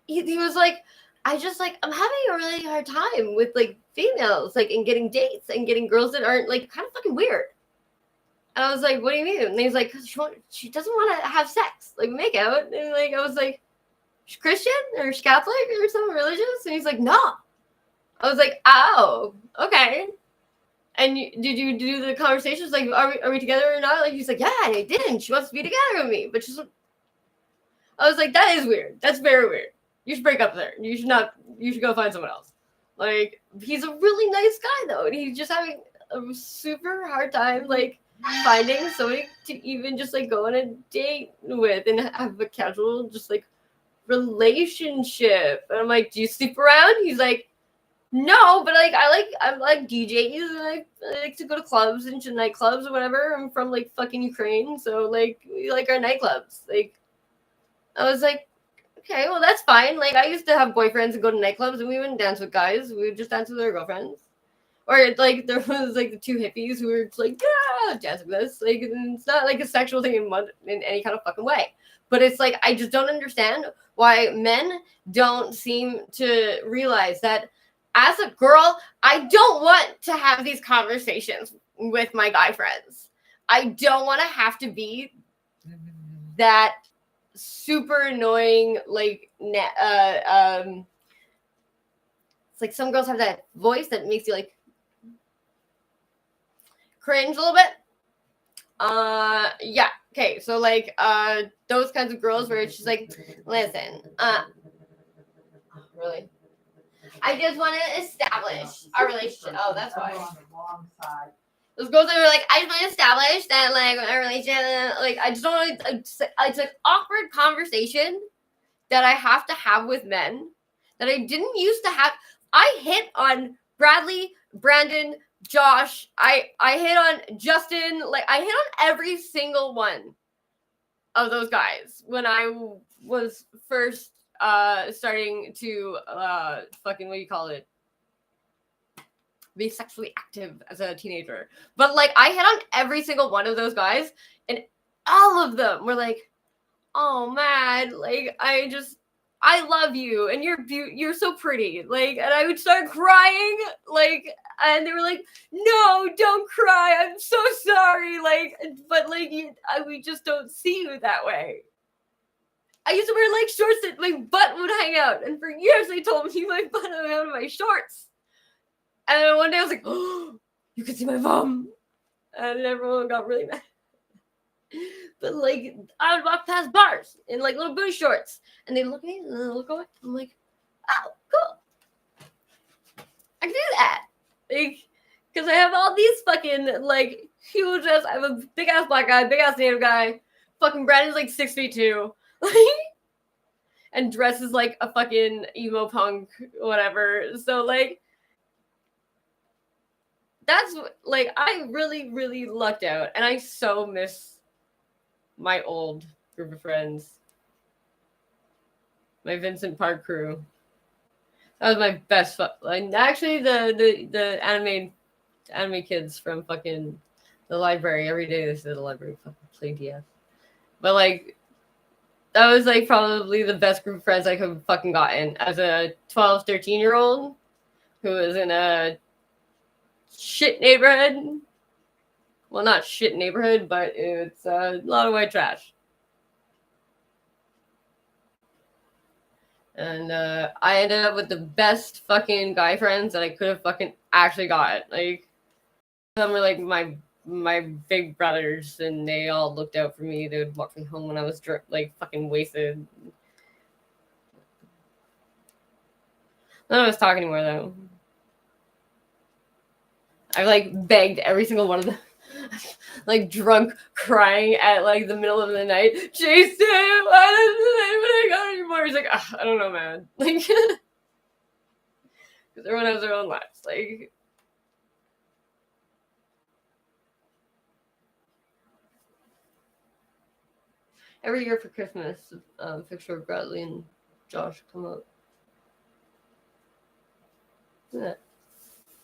he was like, I'm having a really hard time with like females, like, and getting dates and getting girls that aren't like kind of fucking weird. And I was like, what do you mean? And he's like, because she doesn't want to have sex, like make out. And like, I was like, she's Christian or she's Catholic or something religious? And he's like, no. I was like, oh, okay. And did you do the conversations like, are we together or not? Like, he's like, yeah, I didn't. She wants to be together with me, but she's. I was like, that is weird. That's very weird. You should break up there. You should not. You should go find someone else. Like, he's a really nice guy though, and he's just having a super hard time like finding somebody to even just like go on a date with and have a casual just like relationship. And I'm like, do you sleep around? He's like, no, but like I like DJs and I like to go to clubs and to nightclubs or whatever. I'm from like fucking Ukraine, so like we like our nightclubs. Like, I was like, okay, well that's fine. Like, I used to have boyfriends and go to nightclubs and we wouldn't dance with guys. We would just dance with our girlfriends. Or like there was like the two hippies who were just like, yeah, dancing with us. Like, and it's not like a sexual thing in any kind of fucking way. But it's like, I just don't understand why men don't seem to realize that as a girl, I don't want to have these conversations with my guy friends. I don't want to have to be that super annoying, like, it's like some girls have that voice that makes you like cringe a little bit. Yeah. Okay. So like, those kinds of girls where it's just like, listen, really? I just want to establish our relationship. Oh, that's why. On the wrong side. Those girls that were like, I just want to establish that like our relationship, like I just don't want to, it's an awkward conversation that I have to have with men that I didn't used to have. I hit on Bradley, Brandon, Josh. I hit on Justin. Like, I hit on every single one of those guys when I was first starting to fucking, what do you call it, be sexually active as a teenager. But like, I hit on every single one of those guys and all of them were like, oh man, like I love you and you're so pretty. Like, and I would start crying, like, and they were like, no, don't cry, I'm so sorry. Like, but like, we just don't see you that way. I used to wear like shorts that my butt would hang out, and for years they told me my butt would hang out of my shorts. And then one day I was like, oh, you can see my bum. And everyone got really mad. But like, I would walk past bars in like little booty shorts, and they look at me and they look away. I'm like, oh, cool. I can do that. Like, because I have all these fucking like huge ass. I have a big ass black guy, big ass native guy. Fucking Brandon's like 6'2", and dresses like a fucking emo punk, whatever. So like, that's like, I really, really lucked out, and I so miss my old group of friends, my Vincent Park crew. That was my best like, actually the anime kids from fucking the library. Every day they sit at the library fucking play DS. But like, that was like probably the best group of friends I could have fucking gotten as a 12, 13-year-old who was in a shit neighborhood. Well, not shit neighborhood, but it's a lot of white trash. And I ended up with the best fucking guy friends that I could have fucking actually got. Like, some were like my big brothers, and they all looked out for me. They would walk me home when I was like fucking wasted. None of us talk anymore though. I like begged every single one of them. Like drunk, crying at like the middle of the night. Jason, why doesn't anybody go anymore? He's like, I don't know, man. Like, because everyone has their own lives. Like, every year for Christmas, picture of Bradley and Josh come up. Yeah.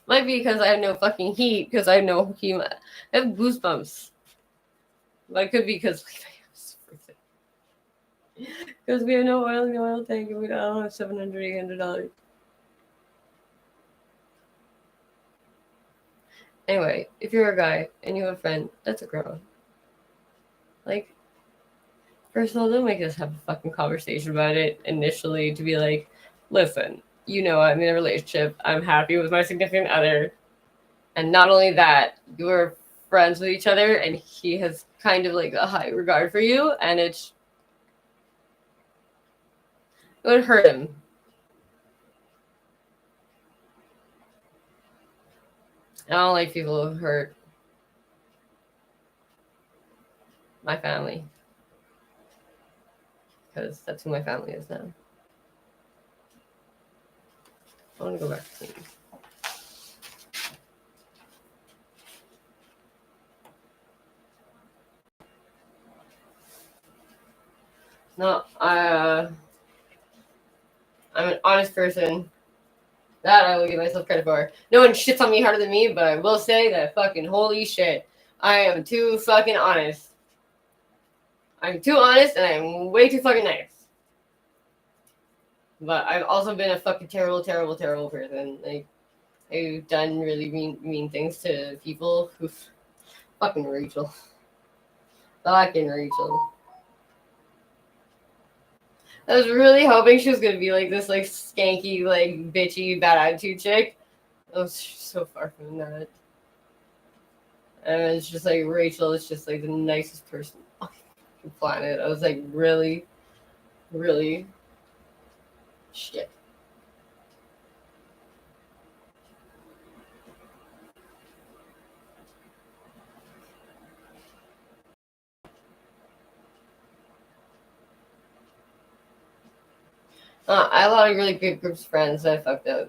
Might be because I have no fucking heat, because I have no heat. I have goosebumps. But it could be because because we have no oil in the oil tank, and we don't have $700, $800. Anyway, if you're a guy and you have a friend, that's a girl. Like, first of all, don't make us have a fucking conversation about it initially to be like, listen, you know, I'm in a relationship. I'm happy with my significant other. And not only that, you were friends with each other, and he has kind of like a high regard for you, and it would hurt him. I don't like people who hurt my family, because that's who my family is now. I want to go back to cleaning. No, I'm an honest person. That I will give myself credit for. No one shits on me harder than me, but I will say that fucking holy shit, I am too fucking honest. I'm too honest, and I'm way too fucking nice. But I've also been a fucking terrible, terrible, terrible person. Like, I've done really mean things to people who fucking Rachel. Fucking Rachel. I was really hoping she was gonna be like this, like skanky, like bitchy, bad attitude chick. I was so far from that. And it's just like Rachel is just like the nicest person on the planet. I was like, really, really, shit. I had a lot of really good groups of friends that I fucked up.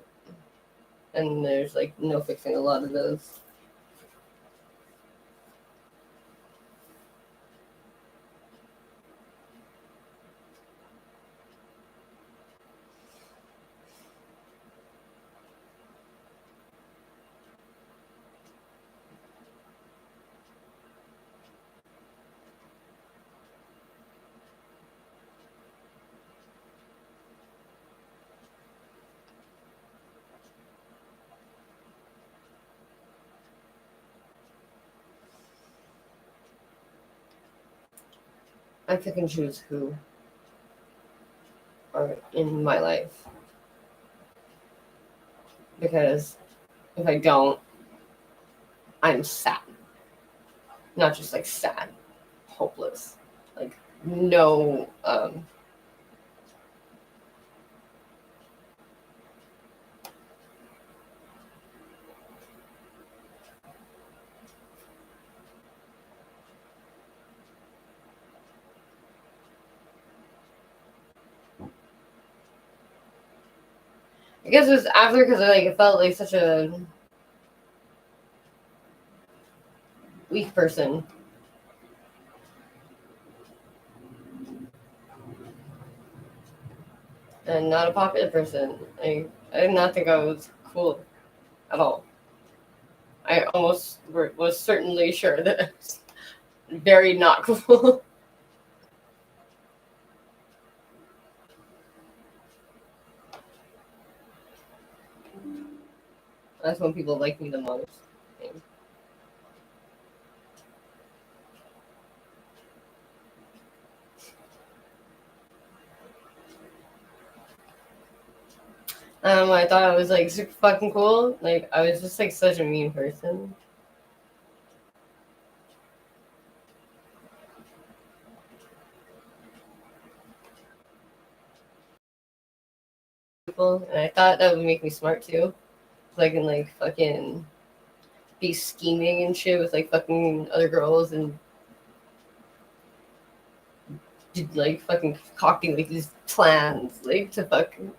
And there's like no fixing a lot of those. I pick and choose who are in my life. Because if I don't, I'm sad. Not just like sad, hopeless. Like no I guess it was after because like it felt like such a weak person. And not a popular person. I did not think I was cool at all. I almost was certainly sure that I was very not cool. That's when people like me the most. I thought I was like super fucking cool. Like I was just like such a mean person. And I thought that would make me smart too. So I can like fucking be scheming and shit with like fucking other girls and like fucking concocting like these plans like to fucking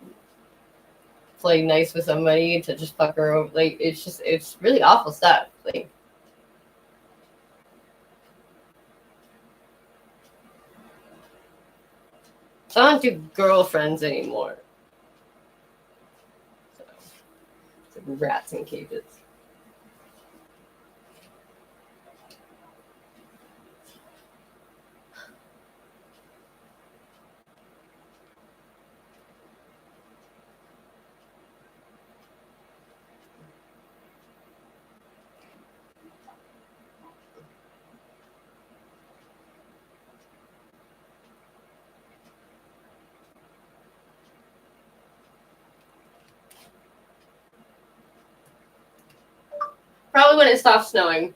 play nice with somebody to just fuck her over. Like it's really awful stuff. Like so I don't do girlfriends anymore. So, it's like rats in cages. Probably when it stops snowing.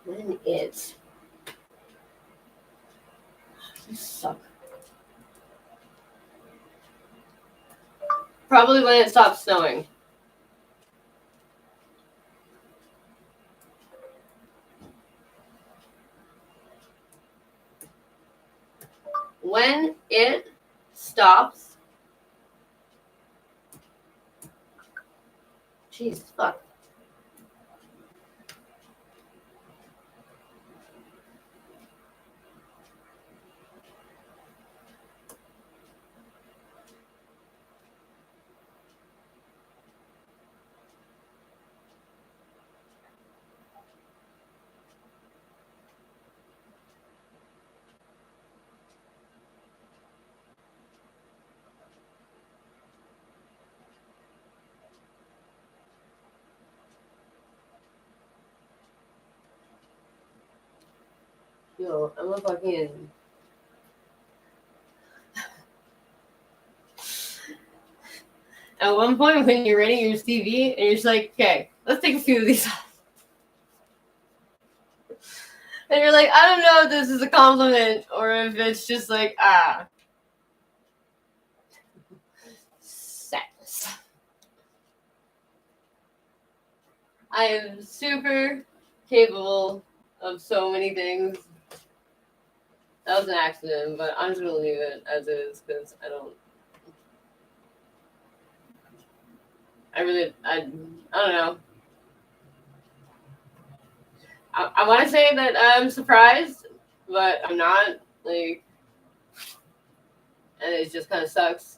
When it. You suck. Probably when it stops snowing. When it stops. Jeez, fuck. Yo, I'm a fucking. At one point, when you're rating your CV, and you're just like, okay, let's take a few of these off. And you're like, I don't know if this is a compliment or if it's just like, sex. I am super capable of so many things. That was an accident, but I'm just gonna leave it as is because I don't know. I want to say that I'm surprised, but I'm not. Like, and it just kind of sucks.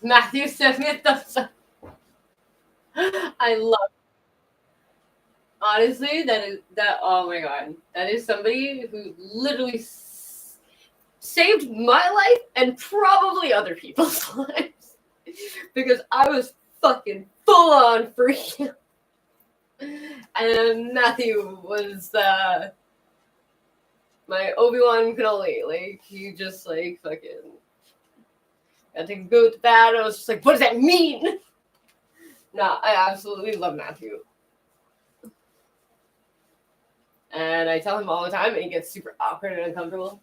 Matthew sent me a thumbs up. I love it. Honestly, oh my god. That is somebody who literally saved my life and probably other people's lives. Because I was fucking full on freaking. And Matthew was my Obi-Wan cannoli. Like, he just like fucking I think go with that. I was just like, what does that mean? No, I absolutely love Matthew. And I tell him all the time, and he gets super awkward and uncomfortable.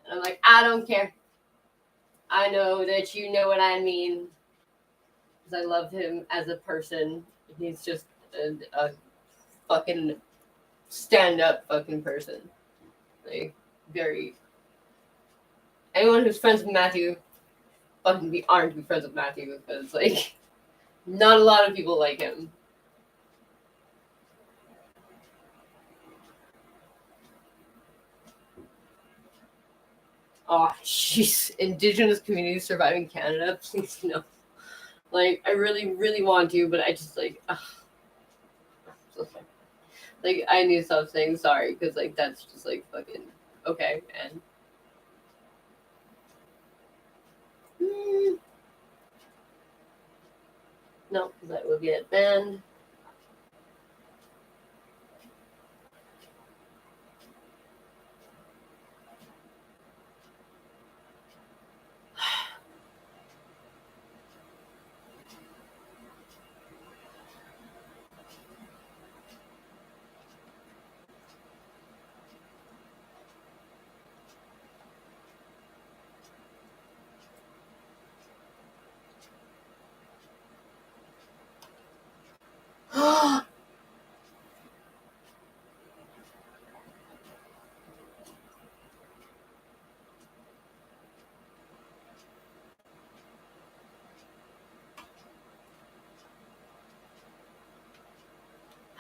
And I'm like, I don't care. I know that you know what I mean. Because I love him as a person. He's just a fucking stand-up fucking person. Like, very... Anyone who's friends with Matthew, fucking be armed to be friends with Matthew. Because, like, not a lot of people like him. Oh, jeez. Indigenous communities surviving Canada, please no. Like, I really, really want to, but I just, like, so sorry. Like, I need to stop saying sorry, because, like, that's just, like, fucking okay, and... No, because that would get banned.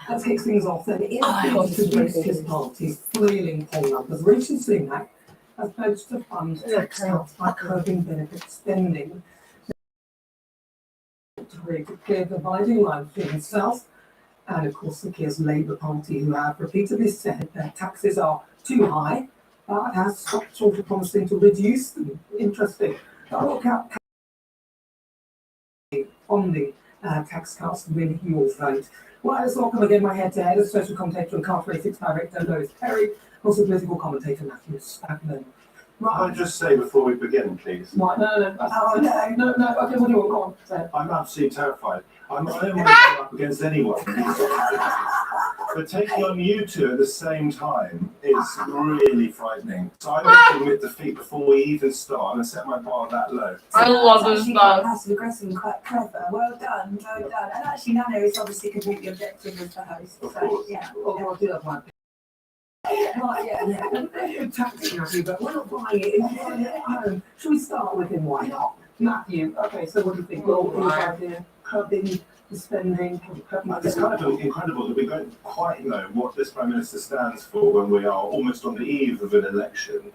That takes things off then. In I hope to this boost is his party's flailing poll numbers, Rishi Sunak has pledged to fund tax cuts by curbing benefit spending to create a clear dividing line between himself and, of course, the Keir's Labour Party, who have repeatedly said their taxes are too high, but has stopped short of promising to reduce them. Interesting. I look at on the tax cuts with your vote. Well, it's not going to get my head to head as social commentator and Car 36 director Lois Perry, also political commentator Matthew Spagman. Can I Right. just say before we begin, please? Right, no. Oh, no. Okay, what do you want? Go on. Say it. I'm absolutely terrified. I don't want to go up against anyone. But taking on you two at the same time is really frightening. So I would admit defeat before we even start and set my bar that low. I love this Actually, stuff. quite passive aggressive and quite clever. Well done. And actually, Nana is obviously completely objective as the host. Of So, course. yeah. Oh, I do have my right, yeah. Taxi, Matthew, but we're not buying it. We're buying it at home. Should we start with him? Why not? Matthew, okay, so what do you think? Well, idea, curbing the spending. It's kind of incredible that we don't quite know what this Prime Minister stands for when we are almost on the eve of an election.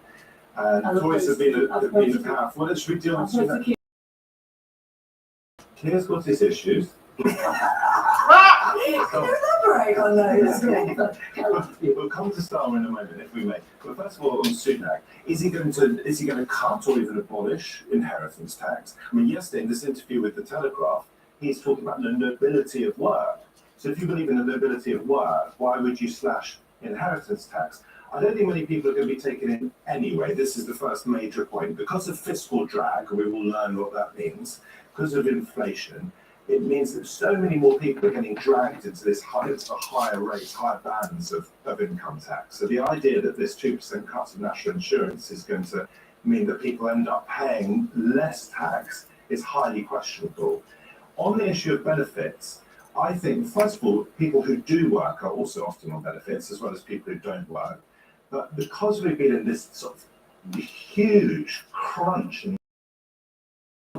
And Tories have been a path. Well, let's deal with that. Here's what his issues. Elaborate on those. We'll come to Starmer in a moment, if we may. But first of all, on Sunak, is he going to cut or even abolish inheritance tax? I mean, yesterday in this interview with the Telegraph, he's talking about the nobility of work. So if you believe in the nobility of work, why would you slash inheritance tax? I don't think many people are going to be taken in anyway. This is the first major point. Because of fiscal drag, we will learn what that means. Because of inflation, it means that so many more people are getting dragged into this higher rates, higher bands of income tax. So the idea that this 2% cut of national insurance is going to mean that people end up paying less tax is highly questionable. On the issue of benefits, I think, first of all, people who do work are also often on benefits, as well as people who don't work. But because we've been in this sort of huge crunch and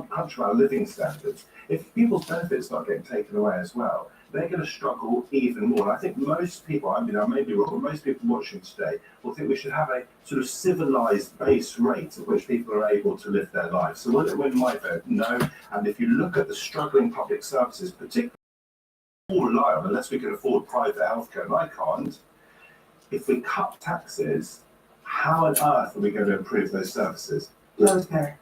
crunch of our living standards, if people's benefits start getting taken away as well, they're going to struggle even more. And I think most people, I mean, I may be wrong, but most people watching today will think we should have a sort of civilized base rate at which people are able to live their lives. So will it win my vote? No. And if you look at the struggling public services, particularly all rely on, unless we can afford private healthcare, and I can't, if we cut taxes, how on earth are we going to improve those services? Okay.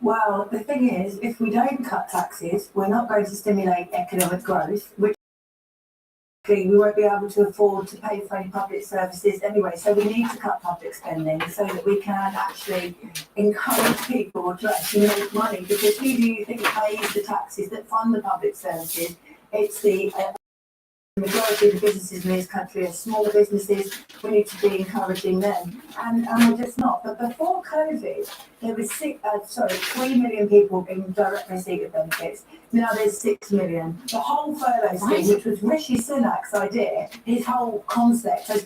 Well, the thing is, if we don't cut taxes, we're not going to stimulate economic growth, which we won't be able to afford to pay for any public services anyway. So we need to cut public spending so that we can actually encourage people to actually make money. Because who do you think pays the taxes that fund the public services? It's the majority of the businesses in this country are smaller businesses. We need to be encouraging them, and we're just not. But before COVID, there was 3 million people in direct receipt of benefits. Now there's 6 million. The whole furlough scheme, which was Rishi Sunak's idea, his whole concept has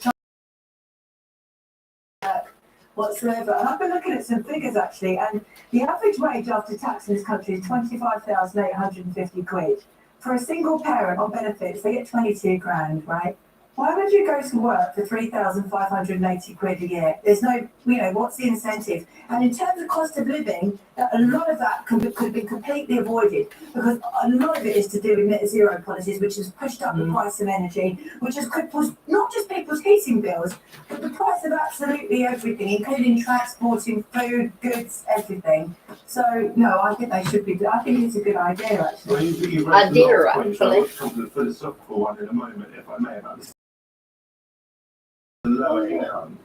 whatsoever. And I've been looking at some figures actually, and the average wage after tax in this country is 25,850 quid. For a single parent on benefits, they get 22 grand, right? Why would you go to work for 3,580 quid a year? There's no, what's the incentive? And in terms of cost of living, a lot of that could have been completely avoided, because a lot of it is to do with net zero policies, which has pushed up the price of energy, which has crippled not just people's heating bills, but the price of absolutely everything, including transporting food, goods, everything. So, no, I think they should be, I think it's a good idea, actually. Well, you raised a lot of points. I want to come to the philosophical one in a moment, if I may, about this lower income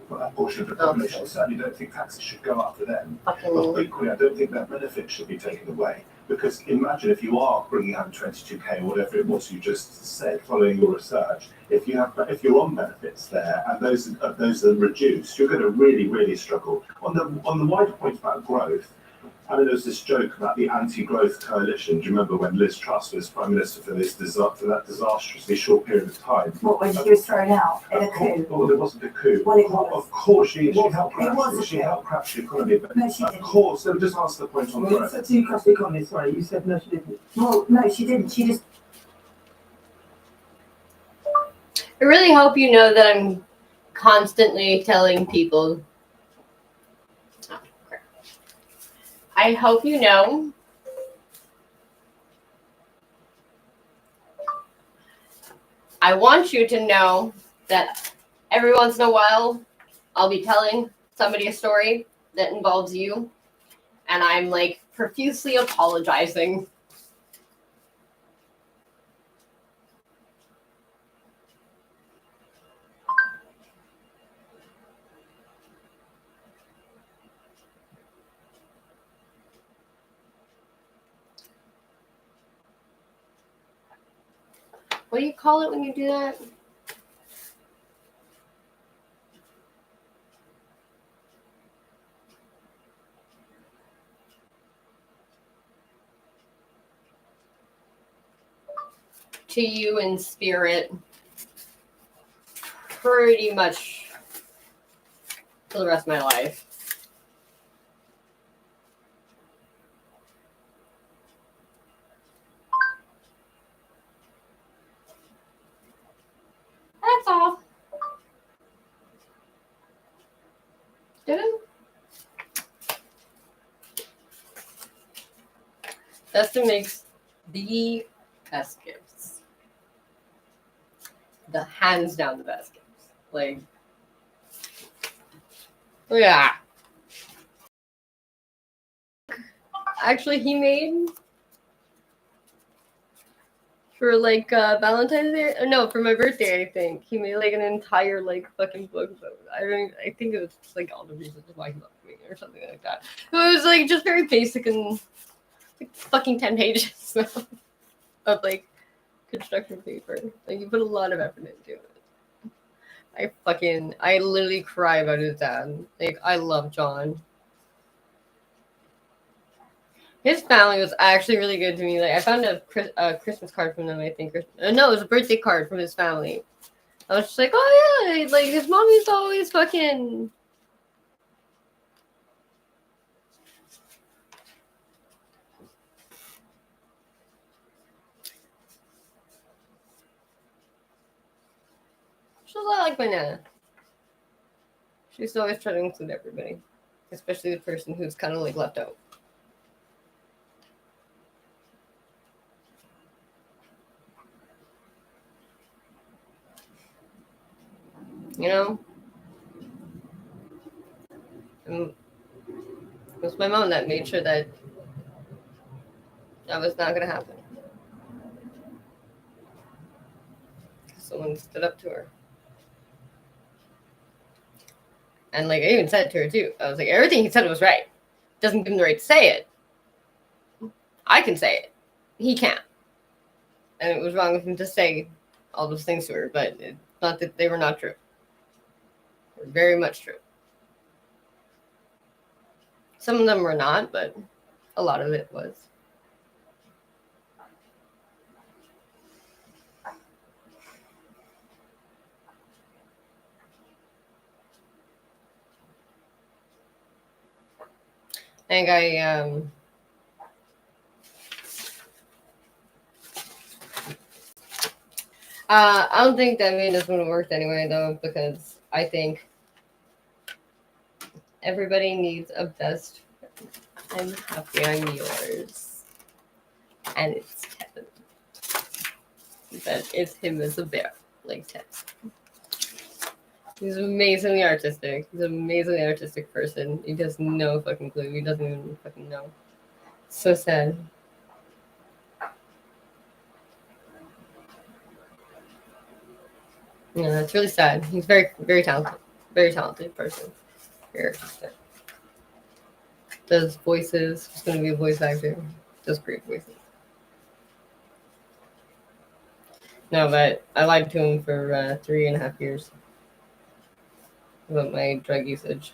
for that portion of the population. I certainly don't think taxes should go up for them. But equally, I don't think that benefit should be taken away. Because imagine if you are bringing home 22k or whatever it was you just said, following your research, if you're on benefits there and those are reduced, you're going to really, really struggle. On the wider point about growth, I mean, there was this joke about the anti-growth coalition. Do you remember when Liz Truss was Prime Minister for that disastrously short period of time? What, when she was thrown out in a coup? Well, there wasn't a coup. Well, it was. Of course, she helped It was a crash. She coup. helped crash the economy. But No, she of didn't. course, so just answer the point on Well, growth. it's a crash the economy, sorry, you said no, she didn't. Well, no, she didn't. She just. I really hope you know that I'm constantly telling people. Oh, crap. I hope you know I want you to know that every once in a while I'll be telling somebody a story that involves you, and I'm like profusely apologizing. What do you call it when you do that? To you in spirit, pretty much for the rest of my life. That's all. Dustin makes the best gifts. The hands down the best gifts. Like, yeah. Actually, he made for like Valentine's Day. No, for my birthday, I think he made like an entire like fucking book. I think it was like all the reasons why he loved me or something like that. It was like just very basic and like fucking 10 pages of like construction paper. Like you put a lot of effort into it. I literally cry about his dad. Like I love John. His family was actually really good to me. Like I found a Christmas card from them. I think. No, it was a birthday card from his family. I was just like, oh yeah, like his mommy's always fucking. She's a lot like my nana. She's always trying to include everybody, especially the person who's kind of like left out. You know? And it was my mom that made sure that was not going to happen. Someone stood up to her. And like I even said to her too. I was like, everything he said was right. Doesn't give him the right to say it. I can say it. He can't. And it was wrong of him to say all those things to her, but it's not that they were not true. They're very much true. Some of them were not, but a lot of it was. I think I don't think that made us would have worked anyway, though, because I think everybody needs a best friend. I'm happy I'm yours. And it's Ted. But it's him as a bear, like Ted. He's amazingly artistic. He's an amazingly artistic person. He has no fucking clue. He doesn't even fucking know. So sad. Yeah, it's really sad. He's very, very talented. Very talented person. Very artistic. Does voices. He's going to be a voice actor. Does great voices. No, but I lied to him for 3.5 years about my drug usage.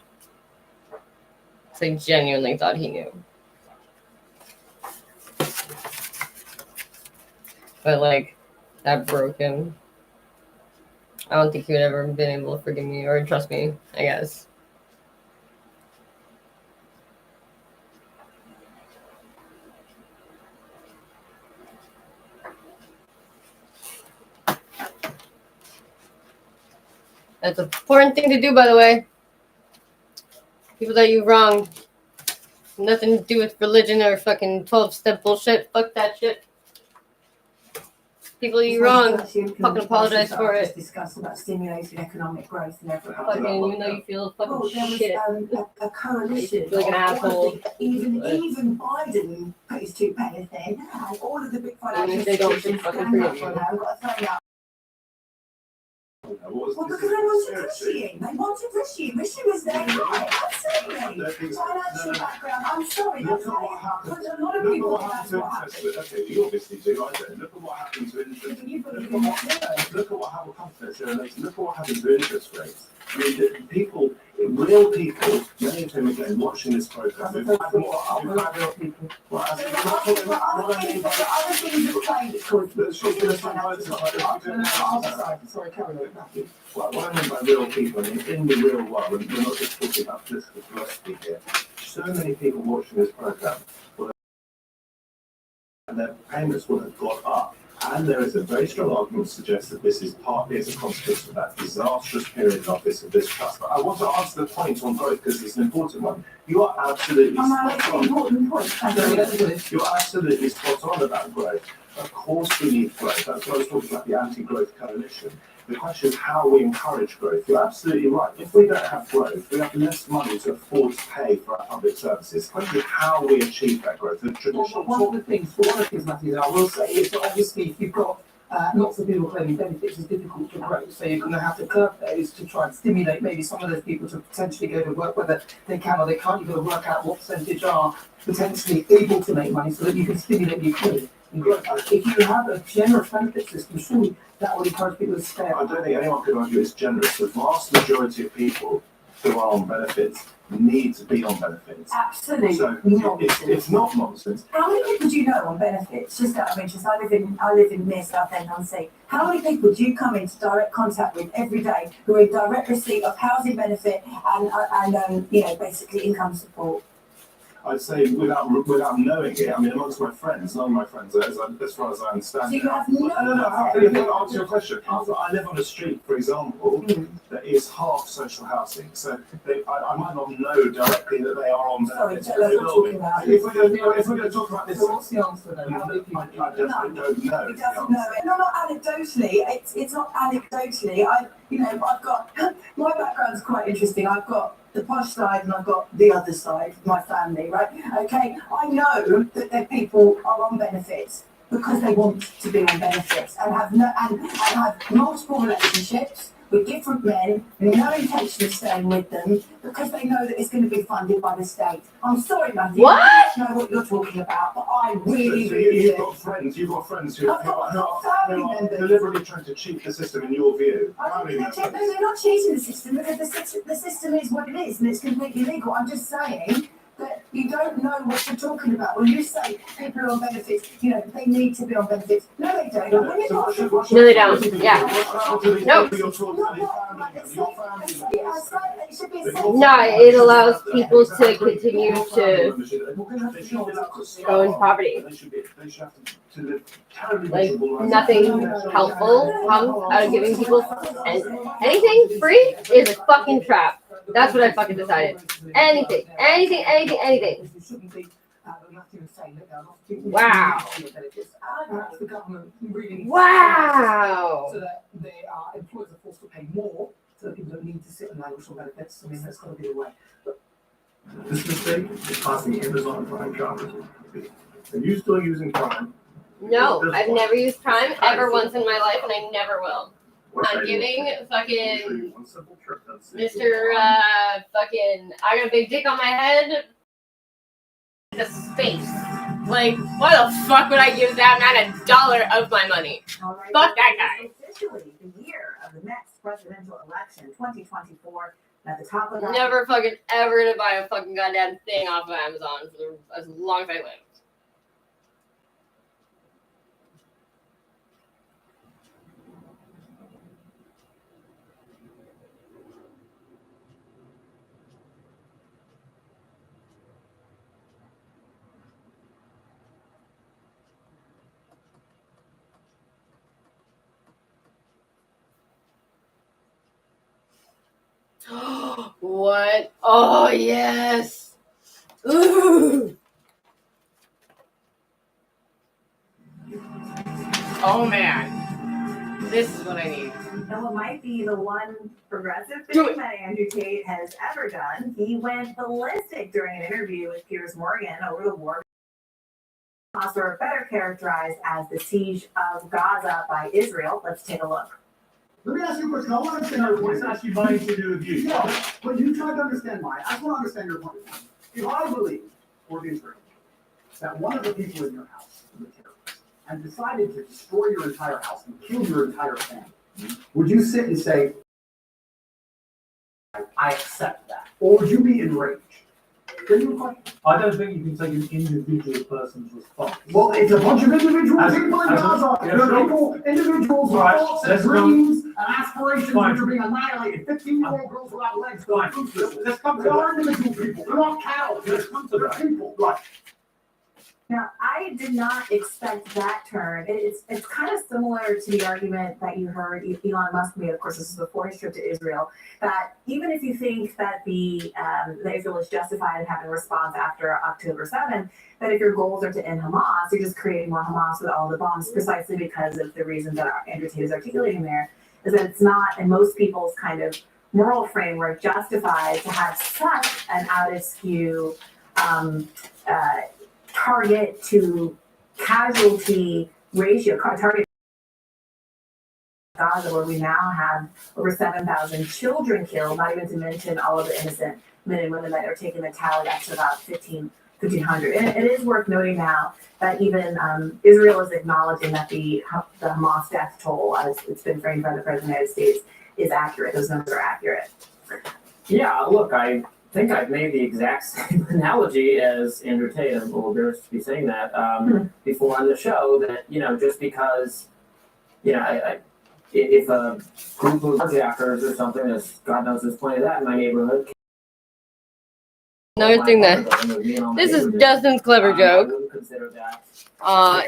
So I genuinely thought he knew. But like, that broke him. I don't think he would ever been able to forgive me or trust me, I guess. That's an important thing to do, by the way. People that you wrong. Nothing to do with religion or fucking 12-step bullshit. Fuck that shit. People you wrong. Fucking apologize for it. Discussed about stimulating economic growth and everything. Fucking, even though you feel fucking Well, there was shit. a coalition. You feel like an of all of asshole. even Biden put his 2 pennies in, and all of the big financial Even if they don't institutions fucking stand up forgive for you. now. Got to throw out. What was Well, this because they wanted conspiracy? Rishi. They wanted Rishi. Rishi was their guy. Absolutely. Financial background. I'm sorry. Look That's at what happened. because a lot of Look at people what think happened that's to what interest. happened. Okay, you obviously do. I don't. Look at what happened to interest. You've got to Look be more at what happened. Look at what happened to interest rates. I mean, people, real people, many of them again watching this program. Who've had Other things that play that cause Sorry, carry on, Matthew. What I mean by real people, I mean, in the real world, and we're not just talking about political philosophy here, so many people watching this program, and their payments will have gone up. And there is a very strong argument to suggest that this is partly as a consequence of that disastrous period in office of this trust. But I want to answer the point on growth because it's an important one. You are absolutely spot on. important point. You're absolutely spot on about growth. Of course we need growth. That's why I was talking about the anti-growth coalition. The question is how we encourage growth. You're absolutely right. If we don't have growth, we have less money to afford to pay for our public services. The question is how we achieve that growth. The traditional One of the things, Matthew, that I will say is that obviously if you've got lots of people claiming benefits, it's difficult to grow. So you're going to have to curb those to try and stimulate maybe some of those people to potentially go to work, whether they can or they can't. You've got to work out what percentage are potentially able to make money so that you can stimulate the economy and grow. If you have a generous benefit system, surely that would encourage people to stay. I don't think anyone could argue it's generous. The vast majority of people who are on benefits need to be on benefits. Absolutely. So nonsense. it's not nonsense. How many people do you know on benefits? Just out of interest, I live in near Southend-on-Sea. How many people do you come into direct contact with every day who are in direct receipt of housing benefit and basically income support? I'd say without knowing it, I mean, amongst my friends, none of my friends, as far as I understand. So you have No, let me answer your question. I live on a street, for example, that is half social housing. So I might not know directly that they are on benefits. Sorry, that's what I'm talking about. If we're going to talk about this, So what's the answer then? How many people? I definitely don't know. It doesn't know it. No, not anecdotally. It's not anecdotally. I've got my background's quite interesting. I've got the posh side and I've got the other side, my family, right? Okay, I know that their people are on benefits because they want to be on benefits and have multiple relationships with different men with no intention of staying with them because they know that it's going to be funded by the state. I'm sorry, Matthew. What? I don't know what you're talking about, but I really, So really you've do. got friends who I've got family are members. deliberately trying to cheat the system in your view. I don't Family think they're, members. they're not cheating the system because the system is what it is and it's completely legal. I'm just saying that you don't know what you're talking about. When you say people are on benefits, they need to be on benefits. No, they don't. No, When so you're what's No, they don't. Yeah. No. No, it allows people to continue to go in poverty. Like, nothing helpful comes out of giving people anything free is a fucking trap. That's what I fucking decided. Anything. Wow. Perhaps the government really Wow. so that employers are forced to pay more so that people don't need to sit on language benefits. I mean, that's got to be the way. This mistake is costing Amazon Prime shoppers. Are you still using Prime? No, I've never used Prime ever once in my life, and I never will. I'm giving fucking Mr. Fucking I got a big dick on my head the space. Like, why the fuck would I give that man $1 of my money? Fuck that guy. Officially, the year of the next presidential election, 2024, at the top of that. Never fucking ever gonna buy a fucking goddamn thing off of Amazon for as long as I live. What? Oh, yes. Ooh. Oh man. This is what I need. Though it might be the one progressive Do thing it. that Andrew Tate has ever done, he went ballistic during an interview with Piers Morgan over the war. Or better characterized as the siege of Gaza by Israel. Let's take a look. Let me ask you a question. I want to understand your point. It's actually mine to do with you. Yeah, but you tried to understand mine. I just want to understand your point. If I believe, or Israel, that one of the people in your house is a terrorist and decided to destroy your entire house and kill your entire family, would you sit and say, I accept that? Or would you be enraged? Then you question. I don't think you can take an individual person's response. Well, it's a bunch of individual As- people in as- Gaza. yeah, There are so- people, individuals with Right, thoughts and let's go- dreams and aspirations Fine. which are being annihilated. 15-year-old girls without legs. Fine. Let's come to They are individual people. They're not cattle. Let's come to They're that. people. Right. Now, I did not expect that turn. It's kind of similar to the argument that you heard Elon Musk made. Of course, this is before his trip to Israel. That even if you think that that Israel is justified in having a response after October 7th, that if your goals are to end Hamas, you're just creating more Hamas with all the bombs, precisely because of the reason that Andrew Tate is articulating there, is that it's not in most people's kind of moral framework justified to have such an out of skew target to casualty ratio, target Gaza, where we now have over 7,000 children killed, not even to mention all of the innocent men and women that are taking the tally up to about 1,500. And it is worth noting now that even Israel is acknowledging that the Hamas death toll, as it's been framed by the President of the United States, is accurate. Those numbers are accurate. Yeah, look, I think I've made the exact same analogy as Andrew Tate. I'm a little embarrassed to be saying that before on the show. That just because if a group of carjackers or something, there's God knows there's plenty of that in my neighborhood. Another thing that this is Justin's clever joke. Consider that.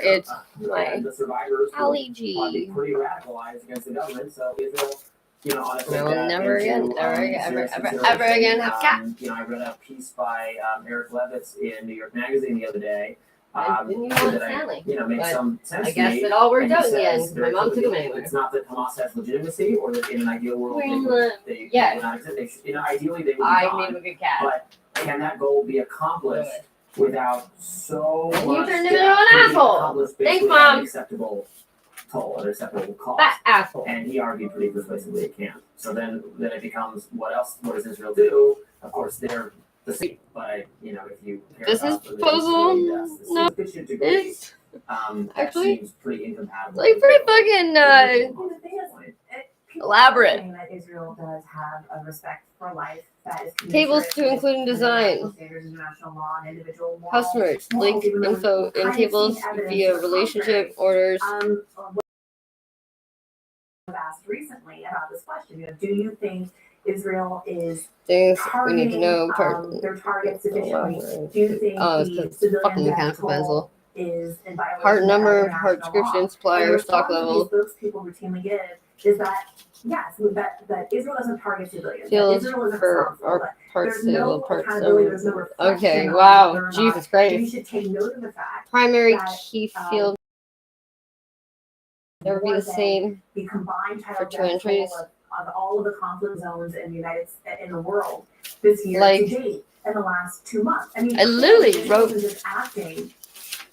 It's And the survivors Ali would G. be pretty radicalized against the government. So Israel, ought to I take will that never into, again, ever serious again have cat. consideration. I read a piece by Eric Levitz in New York Magazine the other day. Didn't you want that Stanley? made But some sense I to guess me. it all worked And he out in the says end. My very mom took him clearly, anywhere. It's not that Hamas has legitimacy, or that in an ideal world they Yes. would not exist. Ideally they would be I gone. made him a good cat. But can that goal be accomplished without so And you much turned him into an death to be asshole. accomplished Thanks, basically at an Mom. acceptable toll, an acceptable cost? Fat asshole. And he argued pretty persuasively it can't. So then it becomes what does Israel do? Of course, they're the same. But if you care This about is the proposal no, degree, is that actually seems pretty incompatible. like pretty fucking The thing is, people elaborate. are saying that Israel does have a respect for life that is Tables commensurate to with include in design. international standards, international law, and individual moral Customers, morals, link even though info we've kind in of tables seen evidence via to the relationship contrary. orders. What I've asked recently about this question, do you think Israel is Things we targeting need to know. their target sufficiently? wow. Do you think Oh, it's the 'cause civilian fucking death mechanical toll pencil. is in violation Part number, of part international law? description, supplier, And the stock response level. that these spokespeople routinely give is that yes, that Israel doesn't target civilians. That Fields Israel isn't for responsible. our That parts there's no table, parts accountability. There's no reflection Okay, on wow, whether or not Jesus we Christ. should take note of the fact Primary that, key field never be more the than same the combined for child two death entries. toll of all of the conflict zones in the world this year Like- to date in the last 2 months. I mean, I literally Israel wrote- isn't just acting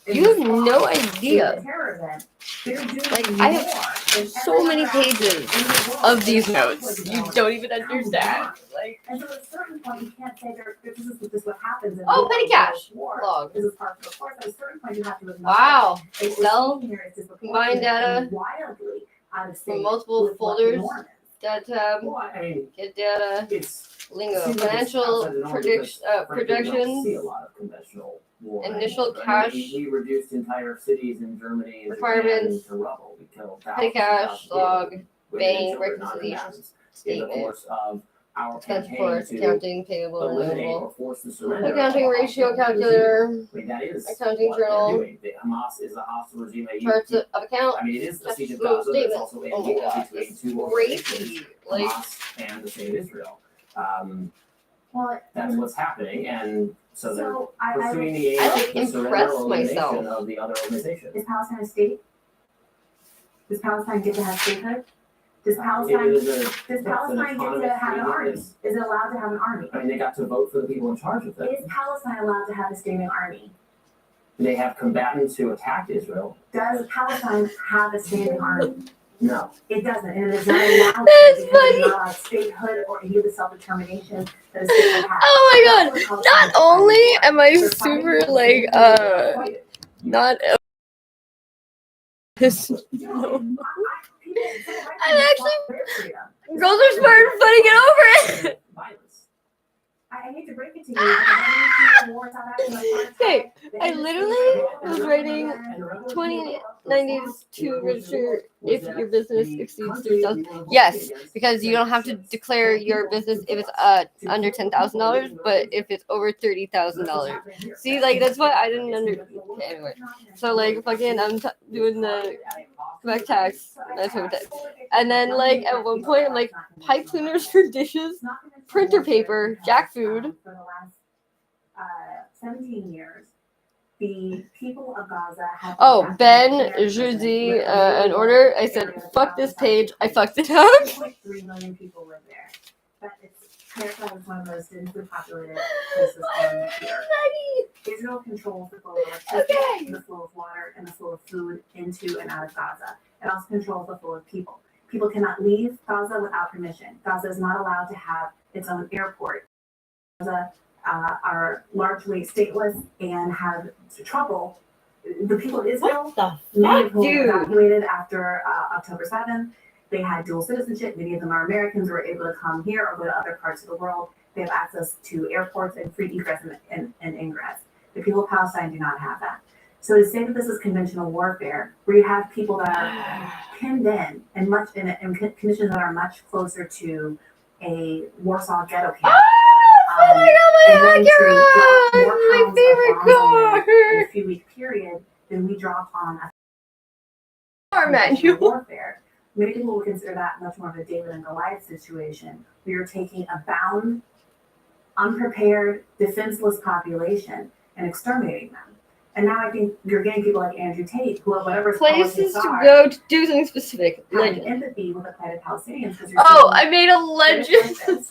in You have response no to idea. a terror event. They're doing Like, more I have than so every many other action pages in the world of these in notes. conflict You zones. don't even understand. Like, And so at a certain point, you can't say this is what happens in oh, war, petty cash war. log. This is part of the course. At a certain point, you have to acknowledge Wow. that what we're Excel, seeing here is disproportionate combined data and wildly out of from sync multiple with what the folders. norm is. Data tab, Well, I mean, get data, it's lingo, seems like it's financial outside the norm because, frankly, we don't see a projections, lot of conventional war initial anymore. I mean, cash we reduced entire cities in Germany and requirements, Japan to rubble. We killed petty thousands cash, of log, women bank, and children, reconciliation non-combatants, in the statement, course of our expense campaign reports, to accounting, payable, eliminate or renewable, force the surrender. accounting of ratio hostile regime. calculator, I mean, that is accounting what they're journal, doing. Hamas is a hostile regime. charts of account, I mean, it is the cash siege of flow Gaza, but it's statement. also a Oh my war god, between it's two organizations, crazy. Like, Hamas and the state of Israel. Well, That's what's happening, and so they're so I pursuing the I aim like of the surrender impress or elimination myself. of the other organization. is Palestine a state? Does Palestine get to have statehood? Does It Palestine is does Palestine get to have an army? Is it allowed to have an army? I mean, they got to vote for the people in charge of them. Is Palestine allowed to have a standing army? They have combatants who attacked Israel. Does Palestine have a standing army? No. It doesn't, and it is not allowed That's to because funny. it's not allowed statehood or any of the self-determination that a state would have. Oh my That's god! what Not Palestine only is am I They're fighting super for the like same thing they're fighting. not this. People- I'm actually- their freedom. Girls are smart and funny. Get over it. Violence. I hate to break it to you, but I don't war, South Africa, Hey, they I just- literally was writing 2090s to register if your business exceeds 30,000. Yes, because you don't have to declare your business if it's under $10,000, but if it's over $30,000. See, like that's why I didn't anyway. So like fucking, I'm doing the Quebec tax, that's what it is. And then like at one point I'm like pipe cleaners for dishes, printer paper, jack food. For the last 17 years, the people of Gaza have. Oh, Ben, Jeudi, an order. I said, fuck this page. I fucked it up. 3 million people live there. But America is one of the most densely populated places on the earth. Israel controls the flow of electricity, the flow of water, and the flow of food into and out of Gaza. It also controls the flow of people. People cannot leave Gaza without permission. Gaza is not allowed to have its own airport. Gaza are largely stateless and have trouble. The people of Israel, many of whom dude? evacuated after October 7th, they had dual citizenship. Many of them are Americans who are able to come here or go to other parts of the world. They have access to airports and free egress and ingress. The people of Palestine do not have that. So to say that this is conventional warfare, where you have people that are pinned in and conditions that are much closer to a Warsaw ghetto camp. Oh my and then to drop god, more my pounds of favorite bombs on them in car. a few-week period than we drop on a Car conventional manual. warfare. Many people would consider that much more of a David and Goliath situation. We are taking a bound, unprepared, defenseless population and exterminating them. And now I think you're getting people like Andrew Tate, who are whatever Places to go to do something specific. having Legend. empathy with the plight of Palestinians. Because you're Oh, seeing I made a legend.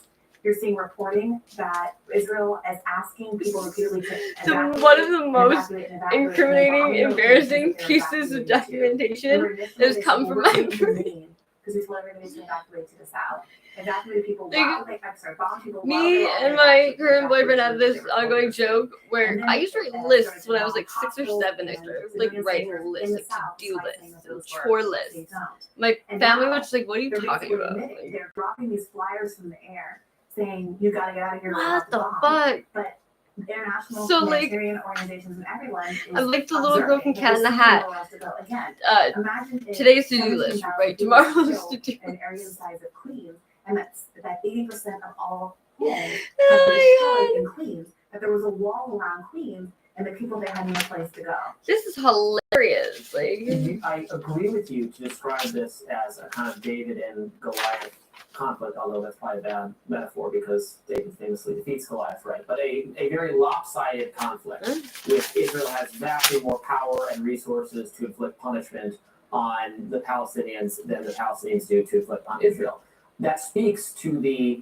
You're seeing reporting that Israel is asking people repeatedly to evacuate. One of the most evacuate, and evacuate, incriminating, and then embarrassing they're pieces of evacuating to. documentation Initially, has they come said, from "Well, my we're taking brain. Maine because we told everybody to evacuate to the south. Evacuated people Like, while they, I'm sorry, bomb people while Me they were and on my evacuation, current boyfriend evacuation have this to their ongoing borders. joke where And then, I used to write lists when I was like 6 or 7. I started like writing lists, like to-do lists and chore lists. My And family now, was just like, "What are you They're talking basically about?" admitting Like, they're dropping these flyers from the air saying you gotta get out of here. what the bomb. fuck? But international So, like, humanitarian organizations and everyone is I'm like the little girl from observing Cat in the that Hat. there's nowhere else to go. Again, Uh, imagine today's to-do list, right? Tomorrow's to-do. an area the size of Queens, and that 80% of all homes have been Oh destroyed in Queens. That there was a wall around Queens, and the people there had no place to go. This is hilarious. Like, I agree with you to describe this as a kind of David and Goliath conflict, although that's probably a bad metaphor because David famously defeats Goliath, right? But a very lopsided conflict with Israel has vastly more power and resources to inflict punishment on the Palestinians than the Palestinians do to inflict on Israel. That speaks to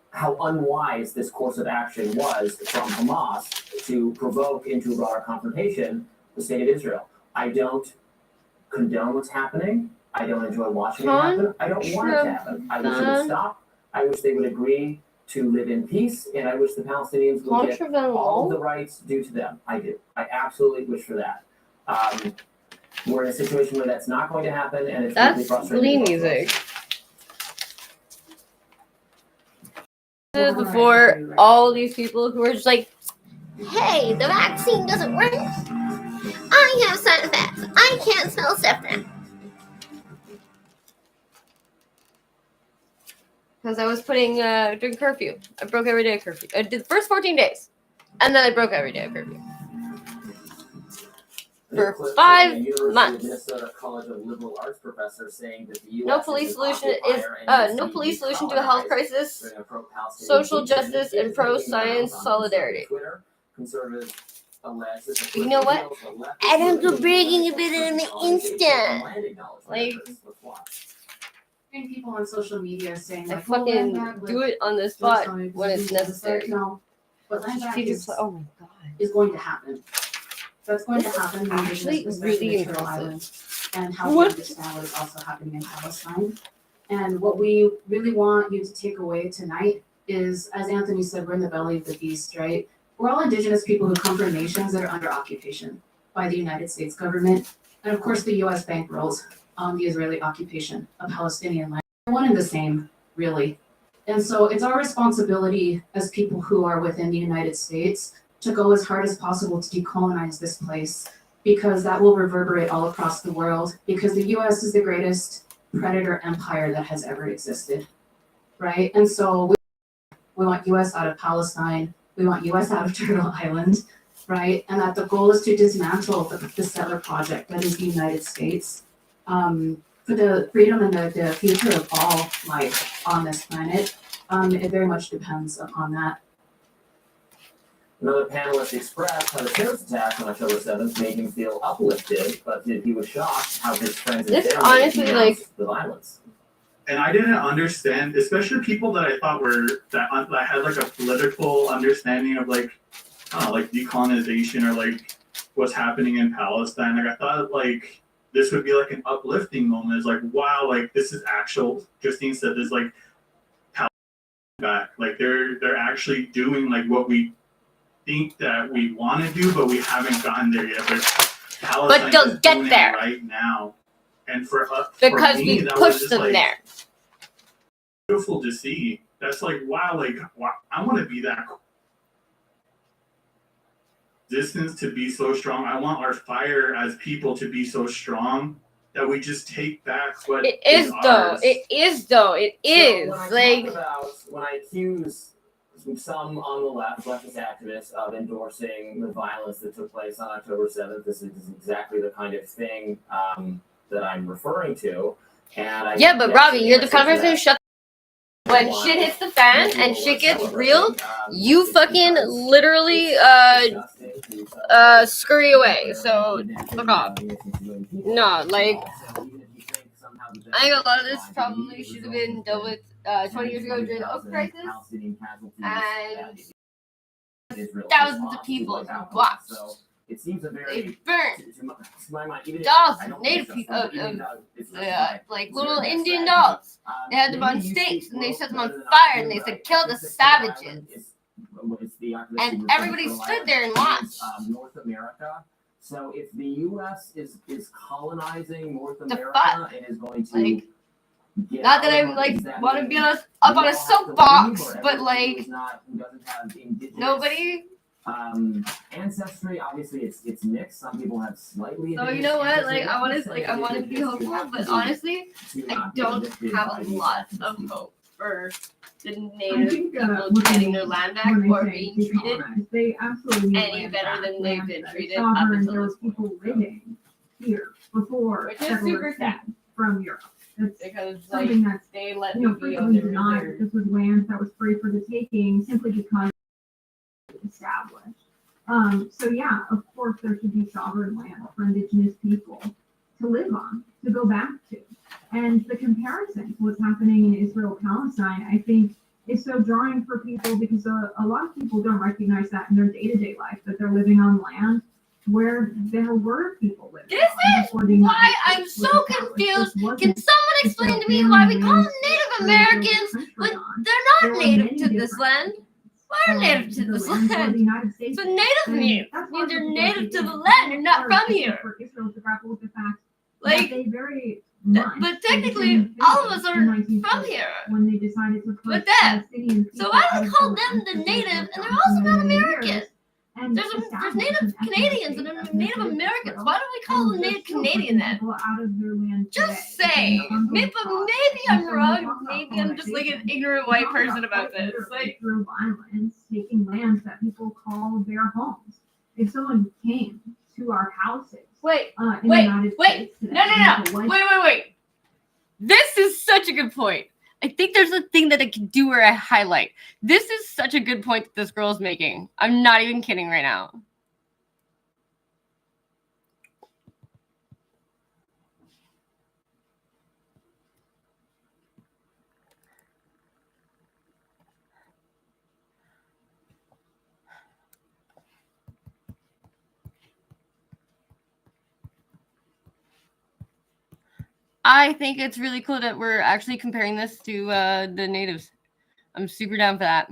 how unwise this course of action was from Hamas to provoke into a broader confrontation the state of Israel. I don't condone what's happening. I don't enjoy watching it happen. I don't want it to happen. I wish it would stop. I wish they would agree to live in peace, and I wish the Palestinians would get all of the rights due to them. I do. I absolutely wish for that. We're in a situation where that's not going to happen, and it's really that's frustrating. Glee music. This is before all these people who are just like, "Hey, the vaccine doesn't work. I have side effects. I can't smell stuff now." Because I was putting during curfew. I broke every day of curfew. I did the first 14 days, and then I broke every day of curfew for 5 months. Minnesota College of Liberal Arts professor saying that the U.S. No police solution is no police solution to a health crisis. Social justice and pro-science solidarity. Twitter, conservatives alleged that You know what? Adam's bragging a bit on the Insta. Like, And people on social media saying I like, "Oh, land back fucking with do it on the spot Jerusalem, when it's necessary. No, but land back She just, is, oh my god. is going to happen. That's going This to is happen. in actually Indigenous, really especially the Turtle impressive. Islands, and how What? this now is also happening in Palestine. And what we really want you to take away tonight is, as Anthony said, we're in the belly of the beast, right? We're all Indigenous people who come from nations that are under occupation by the United States government, and of course the U.S. bankrolls the Israeli occupation of Palestinian land. They're one and the same, really. And so it's our responsibility as people who are within the United States to go as hard as possible to decolonize this place, because that will reverberate all across the world, because the US is the greatest predator empire that has ever existed, right? And so we want US out of Palestine, we want US out of Turtle Island, right? And that the goal is to dismantle the settler project that is the United States, for the freedom and the future of all life on this planet. It very much depends upon that. Another panelist expressed how the terrorist attack on October 7th made him feel uplifted, but he was shocked how his friends and This family honestly, denounced like- the violence. And I didn't understand, especially people that I thought were that had like a political understanding of like, I don't know, like decolonization or like what's happening in Palestine. Like I thought like this would be like an uplifting moment. It's like, wow, like this is actual. Justine said this, like Palestine back. Like they're actually doing like what we think that we want to do, but we haven't gotten there yet. But they'll get there right now. And for us, because for me, we that was pushed just, them like, there. beautiful to see. That's like wow, I want to be that distance to be so strong. I want our fire as people to be so strong that we just take back what It is though. ours. It is though. It is. So Like, when I accuse some on the leftist activists of endorsing the violence that took place on October 7th, this is exactly the kind of thing that I'm referring to. And yeah, but Robbie, you're the kind of person who shuts. When shit hits the fan and shit gets real, you fucking literally scurry away. So fuck off. No, like I think a lot of this probably should have been dealt with 20 years ago during the oil crisis, and thousands of people watched. It seems a They very burnt to my mind, even dolls I of don't native think people, it's like little Indian dolls. They had them on stakes and they set them on fire and they said, "Kill the savages." And everybody stood there and watched. North America. So if the U.S. is colonizing North The America fuck? and is going to Like, get not that I out of like it, does want to mean be up we on all a have to soapbox, leave, or but everybody like who doesn't have indigenous nobody. ancestry? Obviously, it's mixed. Some people have slightly. So you know what? Like I want to be hopeful, but honestly, I don't have a lot of hope for the native people getting their land back or being treated They absolutely need any land better back, than they've land been that is treated up sovereign. until There this were people living here before Which is settlers super sad. came from Europe. It's because like something that's they let me be frequently on denied that this was land that was free for the taking simply because it was established. So yeah, of course there should be sovereign land for indigenous people to live on, to go back to. And the comparison to what's happening in Israel-Palestine, I think, is so jarring for people because a lot of people don't recognize that in their day-to-day life, that they're living on land where there were people living. This is why I'm so confused. Can someone explain to me why we call them Native Americans when they're not native to this land? Why are native to this land? So native means they're native to the land and not from here. For Israel to grapple with the fact Like, that they very but technically, all of us are from here. When they decided to With put them. Palestinian So people why out do we of call the them the land native and for they're also not many American? years, and There's established Native an ethnic Canadians state, and ethnic Native state of Americans. Israel, Why don't we call them and they're Native still Canadian pushing then? people out of their land Just today. saying. Maybe I'm wrong. Maybe I'm just like an ignorant white person about this. Like, through violence, taking lands that people call their homes. If someone came to our houses, wait, in the wait, United wait. States today, No. and people went- Wait. This is such a good point. I think there's a thing that I can do where I highlight. This is such a good point that this girl is making. I'm not even kidding right now. I think it's really cool that we're actually comparing this to the natives. I'm super down for that.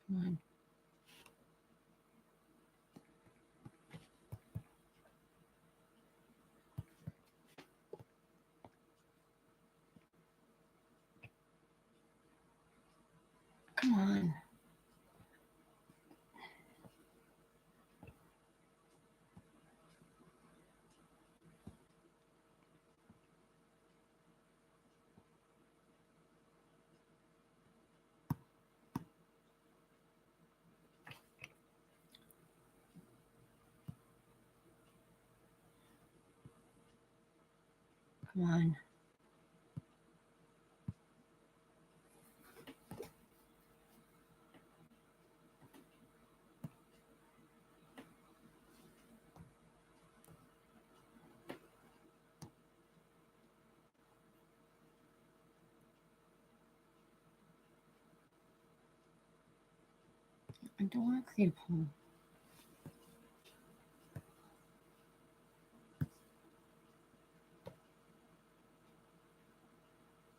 Come on. Come on. Come on. I don't want to create a poll.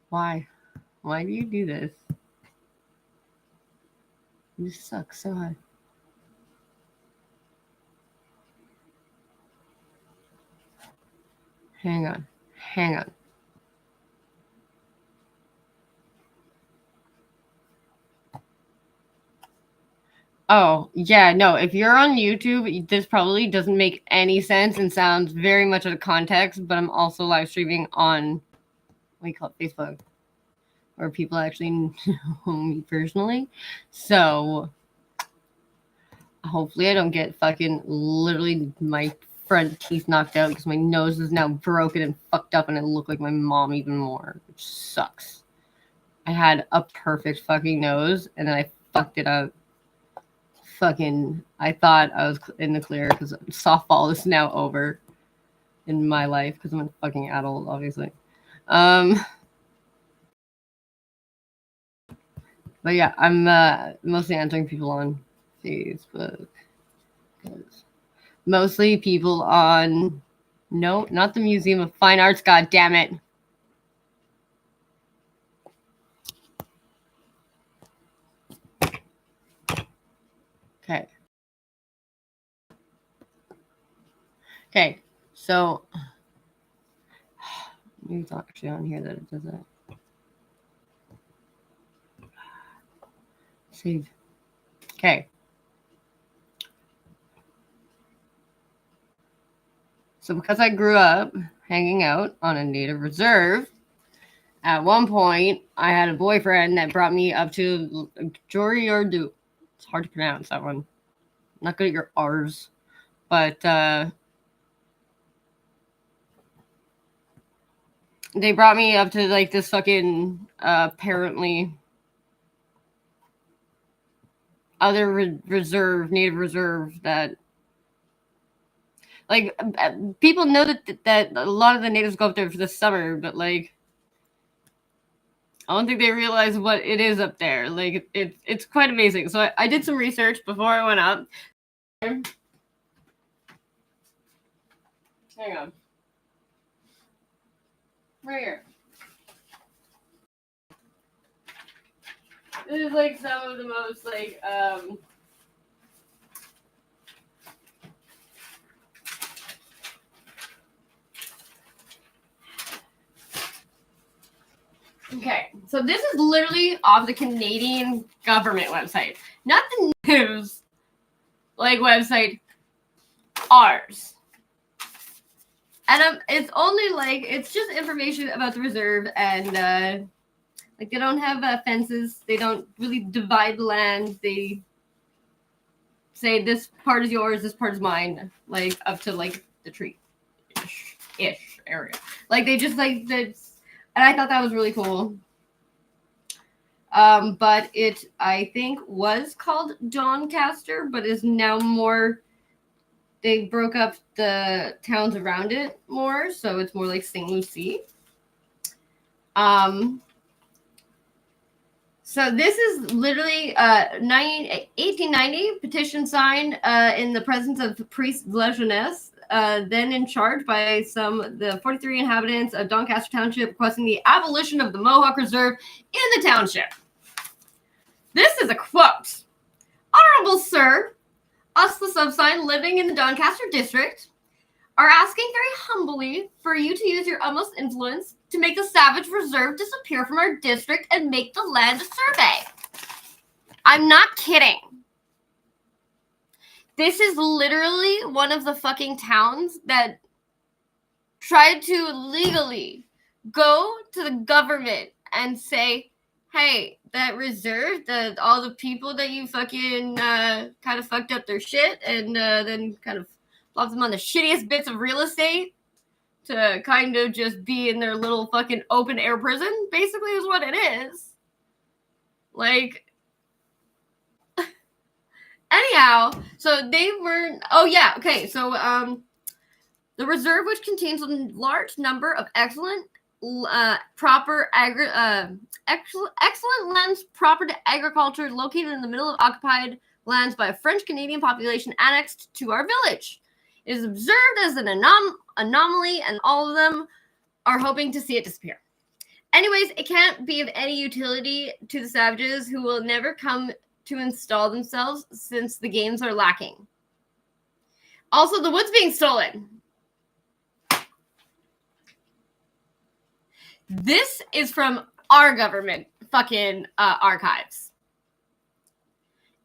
Why? Why do you do this? You suck so hard. Hang on. Hang on. Oh, yeah, no, if you're on YouTube, this probably doesn't make any sense and sounds very much out of context, but I'm also live streaming on, what do you call it, Facebook, where people actually know me personally. So, hopefully I don't get fucking literally my front teeth knocked out because my nose is now broken and fucked up and I look like my mom even more, which sucks. I had a perfect fucking nose and then I fucked it up. I thought I was in the clear because softball is now over in my life because I'm a fucking adult, obviously. But yeah, I'm mostly answering people on Facebook. Mostly people on, no, not the Museum of Fine Arts, god damn it. Okay. Okay, so maybe it's actually on here that it does that. Save. Okay. So because I grew up hanging out on a native reserve, at one point I had a boyfriend that brought me up to Joriordu. It's hard to pronounce that one. I'm not good at your R's, but they brought me up to like this fucking apparently other native reserve that like people know that a lot of the natives go up there for the summer, but like I don't think they realize what it is up there. Like it's quite amazing. So I did some research before I went up. Hang on. Right here. This is like some of the most like okay, so this is literally off the Canadian government website, not the news like website, ours. And it's only like, it's just information about the reserve, and like they don't have fences. They don't really divide the land. They say this part is yours, this part is mine, like up to like the tree ish area. Like they just like that's, and I thought that was really cool. But it, I think, was called Doncaster, but is now more, they broke up the towns around it more, so it's more like St. Lucie. So this is literally 1890 petition signed in the presence of priest La Jeunesse, then in charge by the 43 inhabitants of Doncaster Township, requesting the abolition of the Mohawk Reserve in the township. This is a quote. Honorable Sir, us the subsign living in the Doncaster district are asking very humbly for you to use your utmost influence to make the Savage Reserve disappear from our district and make the land a survey. I'm not kidding. This is literally one of the fucking towns that tried to legally go to the government and say, hey, that reserve, all the people that you fucking kind of fucked up their shit and then kind of lobbed them on the shittiest bits of real estate to kind of just be in their little fucking open air prison, basically is what it is. Like, anyhow, so they were, oh yeah, okay, so the reserve, which contains a large number of excellent lands proper to agriculture, located in the middle of occupied lands by a French-Canadian population annexed to our village. It is observed as an anomaly, and all of them are hoping to see it disappear. Anyways, it can't be of any utility to the savages, who will never come to install themselves since the games are lacking. Also, the wood's being stolen. This is from our government fucking archives.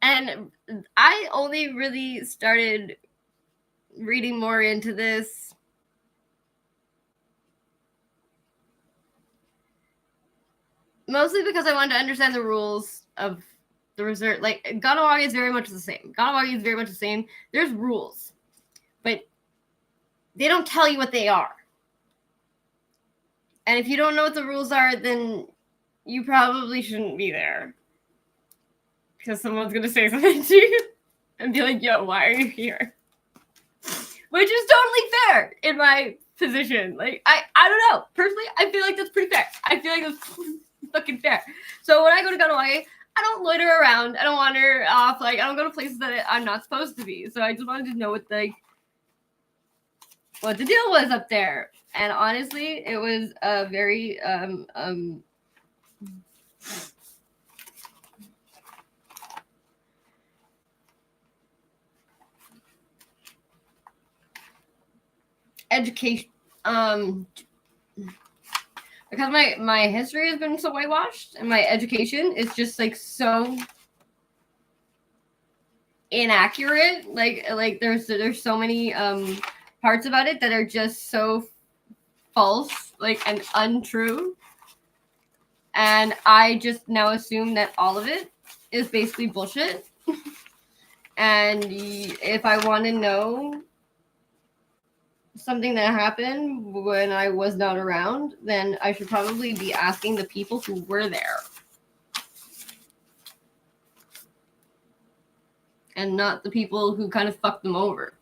And I only really started reading more into this mostly because I wanted to understand the rules of the reserve. Like, Kahnawake is very much the same. There's rules, but they don't tell you what they are. And if you don't know what the rules are, then you probably shouldn't be there, because someone's going to say something to you and be like, yo, why are you here? Which is totally fair in my position. Like, I don't know. Personally, I feel like that's pretty fair. I feel like that's fucking fair. So when I go to Kahnawake, I don't loiter around. I don't wander off. Like, I don't go to places that I'm not supposed to be. So I just wanted to know what the deal was up there. And honestly, it was a very education, because my history has been so whitewashed, and my education is just like so inaccurate. Like there's so many parts about it that are just so false, like, and untrue. And I just now assume that all of it is basically bullshit. And if I want to know something that happened when I was not around, then I should probably be asking the people who were there. And not the people who kind of fucked them over.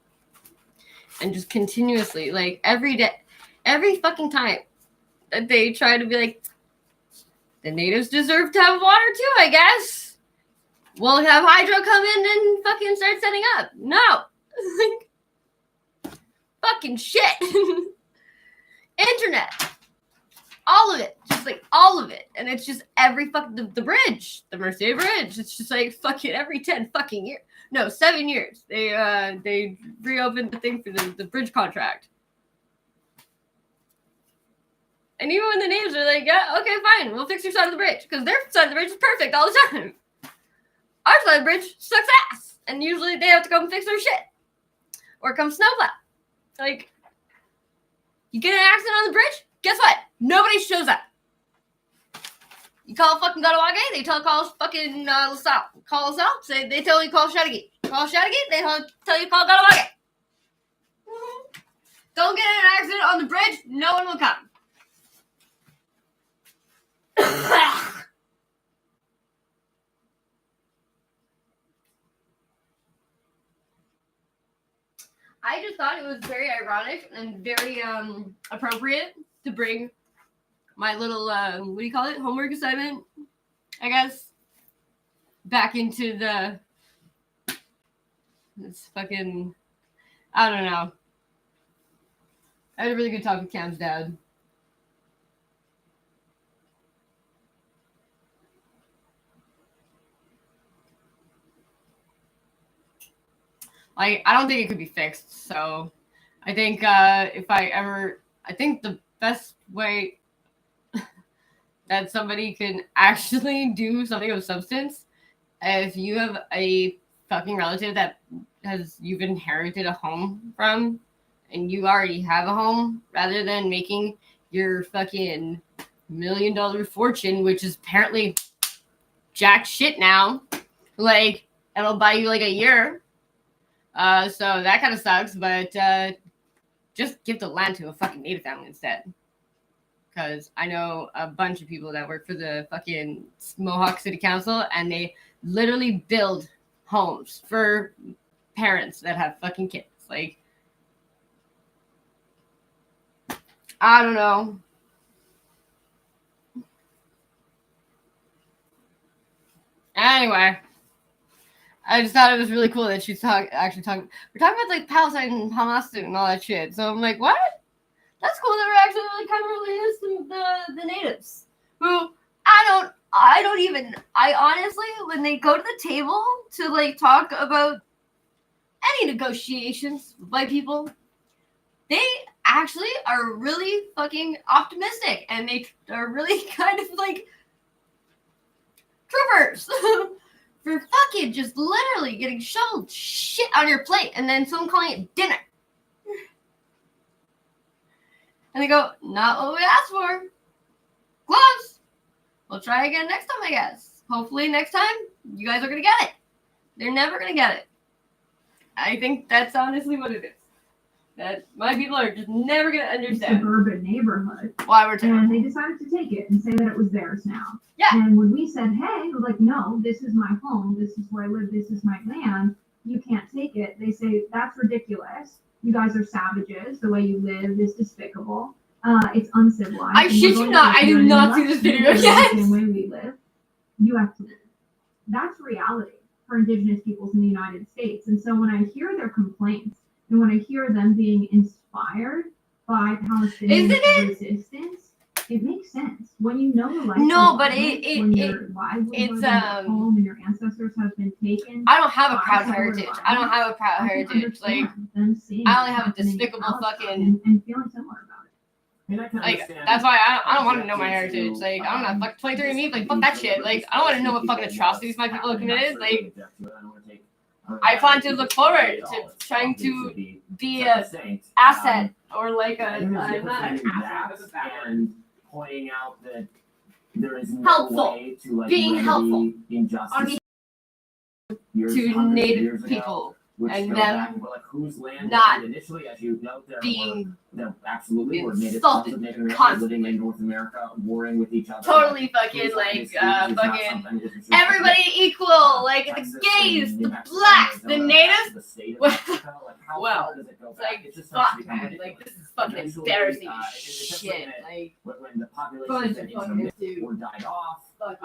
And just continuously, like, every day, every fucking time that they try to be like, the natives deserve to have water too, I guess. We'll have hydro come in and fucking start setting up. No. Fucking shit. Internet. All of it. Just like all of it. And it's just every fucking, the bridge. The Mercier Bridge. It's just like fucking every 10 fucking years. No, 7 years. They reopened the thing for the bridge contract. And even when the natives are like, yeah, okay, fine, we'll fix your side of the bridge. Because their side of the bridge is perfect all the time. Our side of the bridge sucks ass, and usually they have to come fix their shit or come snowplow. Like, you get in an accident on the bridge, guess what? Nobody shows up. You call fucking Galawage, they call fucking LaSalle. Call LaSalle, say they tell you call Chateauguay. Call Chateauguay, they tell you call Galawage. Don't get in an accident on the bridge, no one will come. I just thought it was very ironic and very appropriate to bring my little what do you call it, homework assignment, I guess, back into this fucking, I don't know. I had a really good talk with Cam's dad. I don't think it could be fixed. So I think I think the best way that somebody can actually do something of substance, if you have a fucking relative that you've inherited a home from, and you already have a home, rather than making your fucking $1 million fortune, which is apparently jack shit now, like, it'll buy you like a year. So that kind of sucks, but just give the land to a fucking native family instead. Because I know a bunch of people that work for the fucking Mohawk City Council, and they literally build homes for parents that have fucking kids. Like, I don't know. Anyway. I just thought it was really cool that she's actually talking. We're talking about like Palestine and Hamas and all that shit. So I'm like, what? That's cool that we're actually really kind of related to the natives. Who I honestly, when they go to the table to like talk about any negotiations with white people, they actually are really fucking optimistic, and they are really kind of like troopers. For fucking just literally getting shoveled shit on your plate and then someone calling it dinner. And they go, not what we asked for. Close. We'll try again next time, I guess. Hopefully next time you guys are going to get it. They're never going to get it. I think that's honestly what it is. That my people are just never going to understand. Suburban neighborhood. Why we're terrible. And they decided to take it and say that it was theirs now. Yeah. And when we said, hey, we're like, no, this is my home. This is where I live. This is my land. You can't take it. They say, that's ridiculous. You guys are savages. The way you live is despicable. It's uncivilized. I shit you not. I did not see this video yet. The way we live, you have to live. That's reality for Indigenous peoples in the United States. And so when I hear their complaints, and when I hear them being inspired by Palestinian resistance, it makes sense. When you know the life, your livelihood, your home, and your ancestors have been taken. I don't have a proud heritage. I don't have a proud heritage. Like, I only have a despicable fucking. And feeling similar about it. Like, that's why I don't want to know my heritage. Like, I don't know, fuck 23andMe, like, fuck that shit. Like, I don't want to know what fucking atrocities my people have committed. Like, I plan to look forward to trying to be a asset or like I'm not an asset. And pointing out that there is no helpful. way to like Being helpful injustice to native people and them like whose land not initially, as you note, there absolutely were native insulted of Native Americans living in North America, warring with each other. Totally fucking like fucking everybody equal, like the gays, the blacks, the natives. Well, it's like fuck, man. Like this is fucking embarrassing shit. Like when the population or died off. Like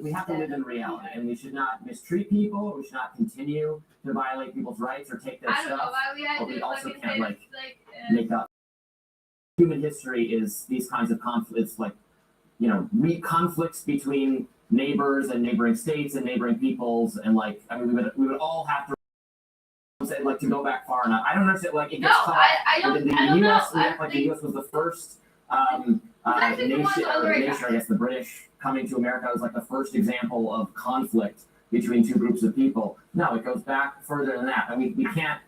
we have to live in reality, and we should not mistreat people. We should not continue to violate people's rights or take their stuff. But we also can't make up. Human history is these kinds of conflicts, like conflicts between neighbors and neighboring states and neighboring peoples, and like I mean, we would all have to say like to go back far enough. I don't understand. Like it gets I don't the U.S. The U.S. was the first nation. I guess the British coming to America was like the first example of conflict between two groups of people. No, it goes back further than that. I mean, we can't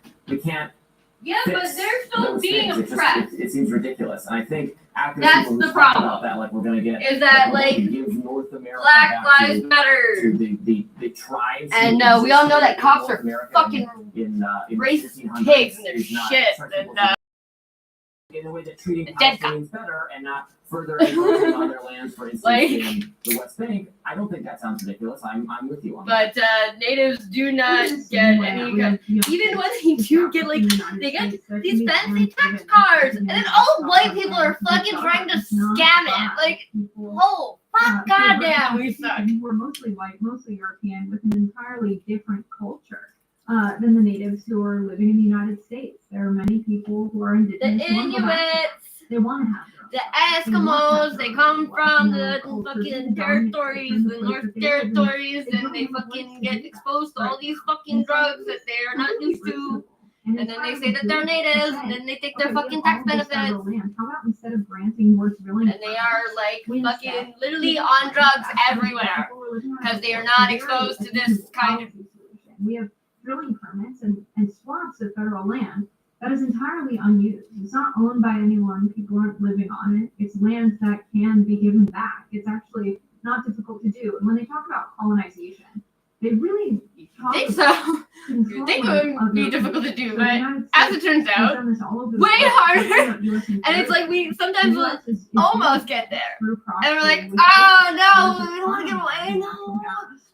Yeah, but fix they're still those being things. oppressed. It seems ridiculous. And I think after That's people who the talk problem. about that, like we're gonna get Is that, we're going to like, give North America Black back Lives to Matter. the tribes. And who we all know that existed in cops North are America fucking in the racist 1500s pigs and their is not shit. such And, people to- in a way that treating dead Palestinians better and not further encroaching on their lands, for instance, Like- in the West Bank. I don't think that sounds ridiculous. I'm with you on that. But natives do not get any kind. Even when they do get like, they get these fancy tax cards, and then all white people are fucking trying to scam it. Like, oh fuck, goddamn, we suck. We're mostly white, mostly European, with an entirely different culture than the natives who are living in the United States. There are many people who are The indigenous. who wanna go back. Inuits, They want to have their own. the Eskimos, they come from the fucking territories, the North Territories, and they fucking get exposed to all these fucking drugs that they are not used to. And then they say that they're natives, and then they take their fucking tax benefits. How about instead of granting more drilling? And they are like fucking literally on drugs everywhere because they are not exposed to this kind of. We have drilling permits and swaths of federal land that is entirely unused. It's not owned by anyone. People aren't living on it. It's land that can be given back. It's actually not difficult to do. And when they talk about colonization, they really talk Think about so? You think it controlling would be other difficult to people. do, So the but United as it States turns has out, done this all over the way world. harder. US And it's like we sometimes will almost get there, and we're like, we oh no, we don't want to get away, no.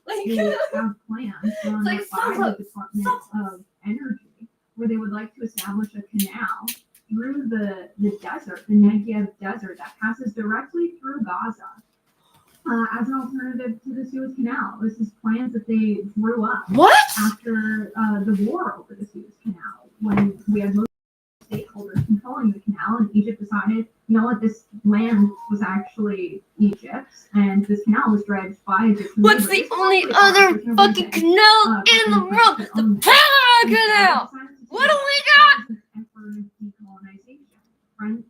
They Like, have plans done like, by so the Department of Energy, where they would like to establish a canal through the desert, the Negev desert that passes directly through Gaza, as an alternative to the Suez Canal. This is plans that they drew up What? after the war over the Suez Canal, when we had most stakeholders controlling the canal, and Egypt decided, you know what, this land was actually Egypt's, and this canal was dredged by Egyptian What's labor. the This only is other actually fine. fucking canal in the world? The Panama Canal. What do we got?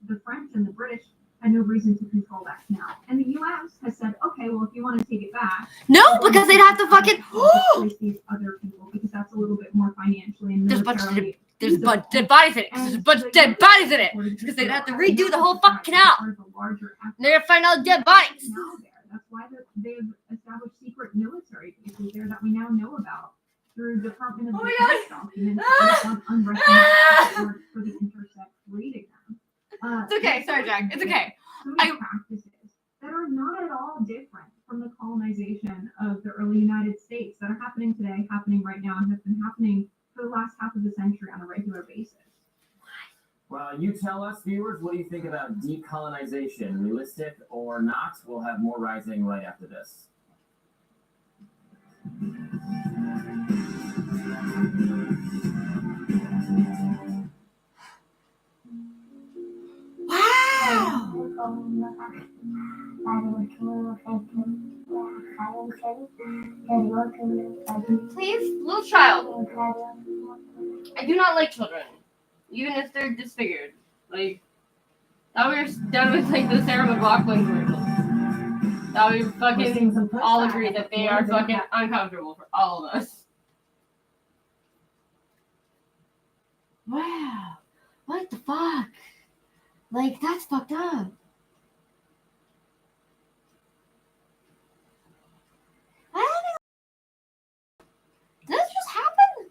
The French and the British had no reason to control that canal, and the U.S. has said, okay, well, if you want to take it back, No, because they'd have to fucking. replace these other people, because that's a little bit more financially and There's a bunch of militarily There's a bunch of dead bodies in it. There's a bunch of dead bodies in it. Because they'd have to redo the whole fucking canal. And they're gonna find all the dead bodies. That's why they've established secret military bases there that we now know about through Department of Oh my Defense God. documents Ah! on unrecognized support for the Intercept reading them. It's okay. Sorry, Jack. It's okay. So many practices that are not at all different from the colonization of the early United States that are happening today, happening right now, and have been happening for the last half of a century on a regular basis. Well, you tell us, viewers, what do you think about decolonization? Realistic or not? We'll have more rising right after this. Wow. Please, little child. I do not like children, even if they're disfigured. Like, that we're done with like the Sarah McLachlan commercials. That we fucking all agree that they are fucking uncomfortable for all of us. Wow. What the fuck? Like, that's fucked up. Did this just happen?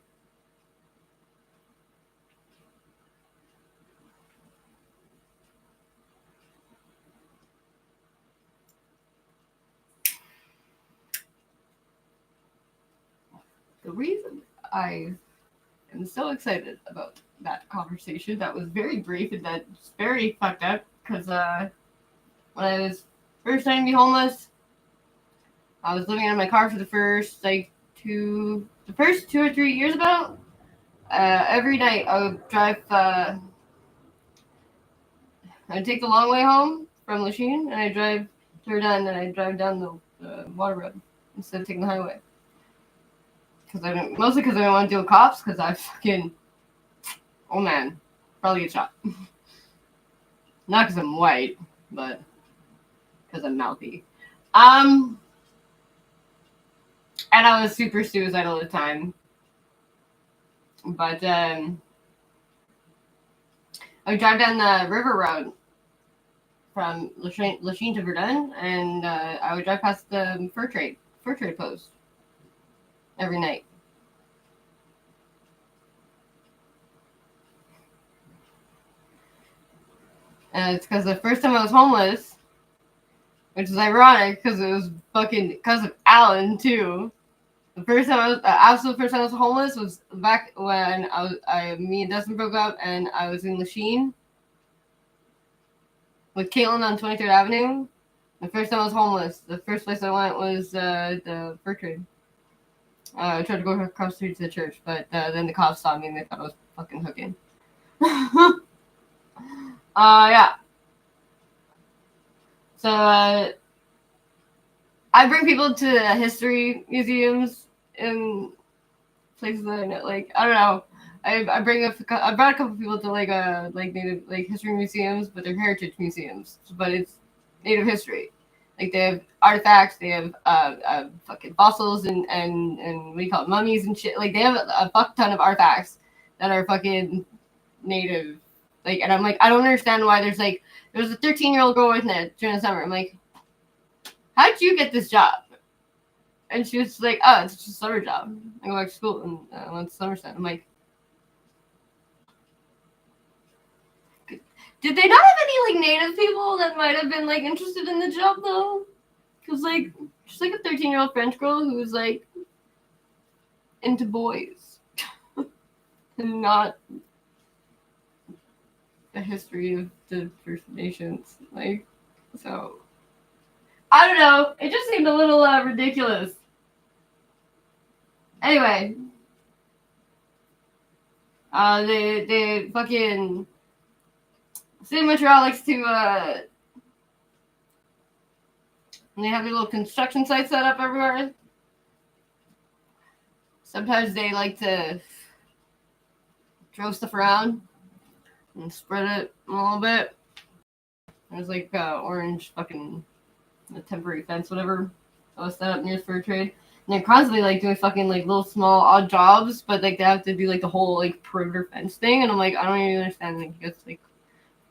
The reason I am so excited about that conversation that was very brief and that's very fucked up because when I was first starting to be homeless, I was living in my car for the first 2 or 3 years about. Every night I would drive. I'd take the long way home from Lachine, and I'd drive to Verdun, and I'd drive down the water road instead of taking the highway. Mostly because I didn't want to deal with cops, because I fucking, oh man, probably get shot. Not because I'm white, but because I'm mouthy. And I was super suicidal at the time. But I would drive down the river road from Lachine to Verdun, and I would drive past the fur trade post every night. And it's because the first time I was homeless, which is ironic because it was fucking because of Alan too. The first time I was absolute first time I was homeless was back when me and Dustin broke up, and I was in Lachine with Caitlin on 23rd Avenue. The first time I was homeless, the first place I went was the fur trade. I tried to go across the street to the church, but then the cops saw me and they thought I was fucking hooking. Yeah. So I bring people to history museums in places that I know. Like, I don't know. I brought a couple people to like native like history museums, but they're heritage museums. But it's native history. Like they have artifacts, they have fucking fossils and what do you call it, mummies and shit. Like they have a fuck ton of artifacts that are fucking native. Like, and I'm like, I don't understand why there's a 13-year-old girl working there during the summer. I'm like, how did you get this job? And she was like, oh, it's just a summer job. I go back to school and I went to Somerset. I'm like, did they not have any like native people that might have been like interested in the job though? Because like, she's like a 13-year-old French girl who was like into boys and not the history of the First Nations. Like, so I don't know. It just seemed a little ridiculous. Anyway, they fucking City of Montreal likes to and they have their little construction sites set up everywhere. Sometimes they like to throw stuff around and spread it a little bit. There's like orange fucking a temporary fence, whatever, that was set up near the fur trade. And they're constantly like doing fucking like little small odd jobs, but like they have to do like the whole like perimeter fence thing. And I'm like, I don't even understand. Like you have to like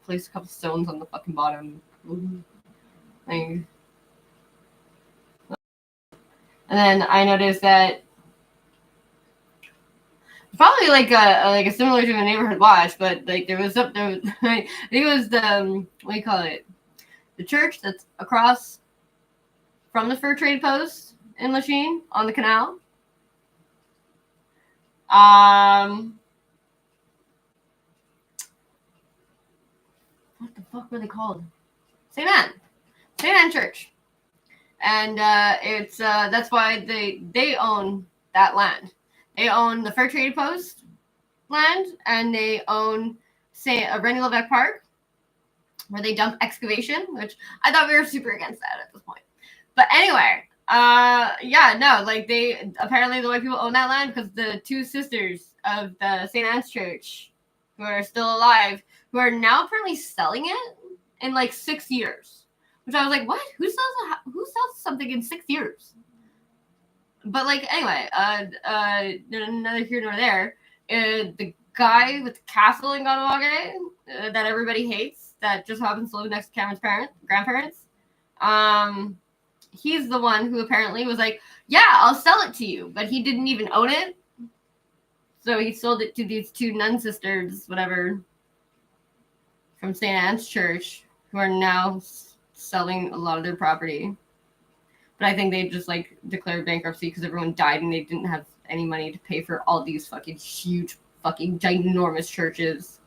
place a couple stones on the fucking bottom. Like, and then I noticed that probably like a similar to a neighborhood watch, but like there was I think it was the what do you call it? The church that's across from the fur trade post in Lachine on the canal. What the fuck were they called? St. Anne Church. And it's that's why they own that land. They own the fur trade post land, and they own René Lévesque Park, where they dump excavation, which I thought we were super against that at this point. But anyway, yeah, no, like they apparently the white people own that land because the two sisters of the St. Anne's Church, who are still alive, who are now apparently selling it in like 6 years. Which I was like, what? Who sells something in 6 years? But like anyway, neither here nor there. The guy with the castle in Ganawage that everybody hates, that just happens to live next to Cameron's grandparents. He's the one who apparently was like, yeah, I'll sell it to you, but he didn't even own it. So he sold it to these two nun sisters, whatever, from St. Anne's Church, who are now selling a lot of their property. But I think they just like declared bankruptcy because everyone died and they didn't have any money to pay for all these fucking huge, fucking ginormous churches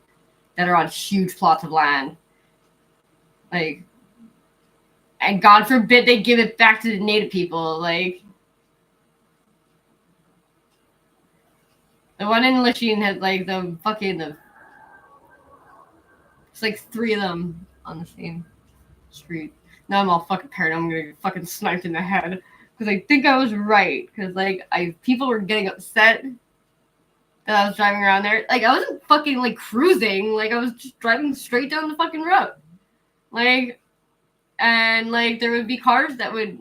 that are on huge plots of land. Like, and God forbid they give it back to the native people. Like, the one in Lachine had like it's like 3 of them on the same street. Now I'm all fucking paranoid. I'm gonna get fucking sniped in the head because I think I was right. Because like people were getting upset that I was driving around there. Like I wasn't fucking like cruising. Like I was just driving straight down the fucking road. Like, and like there would be cars that would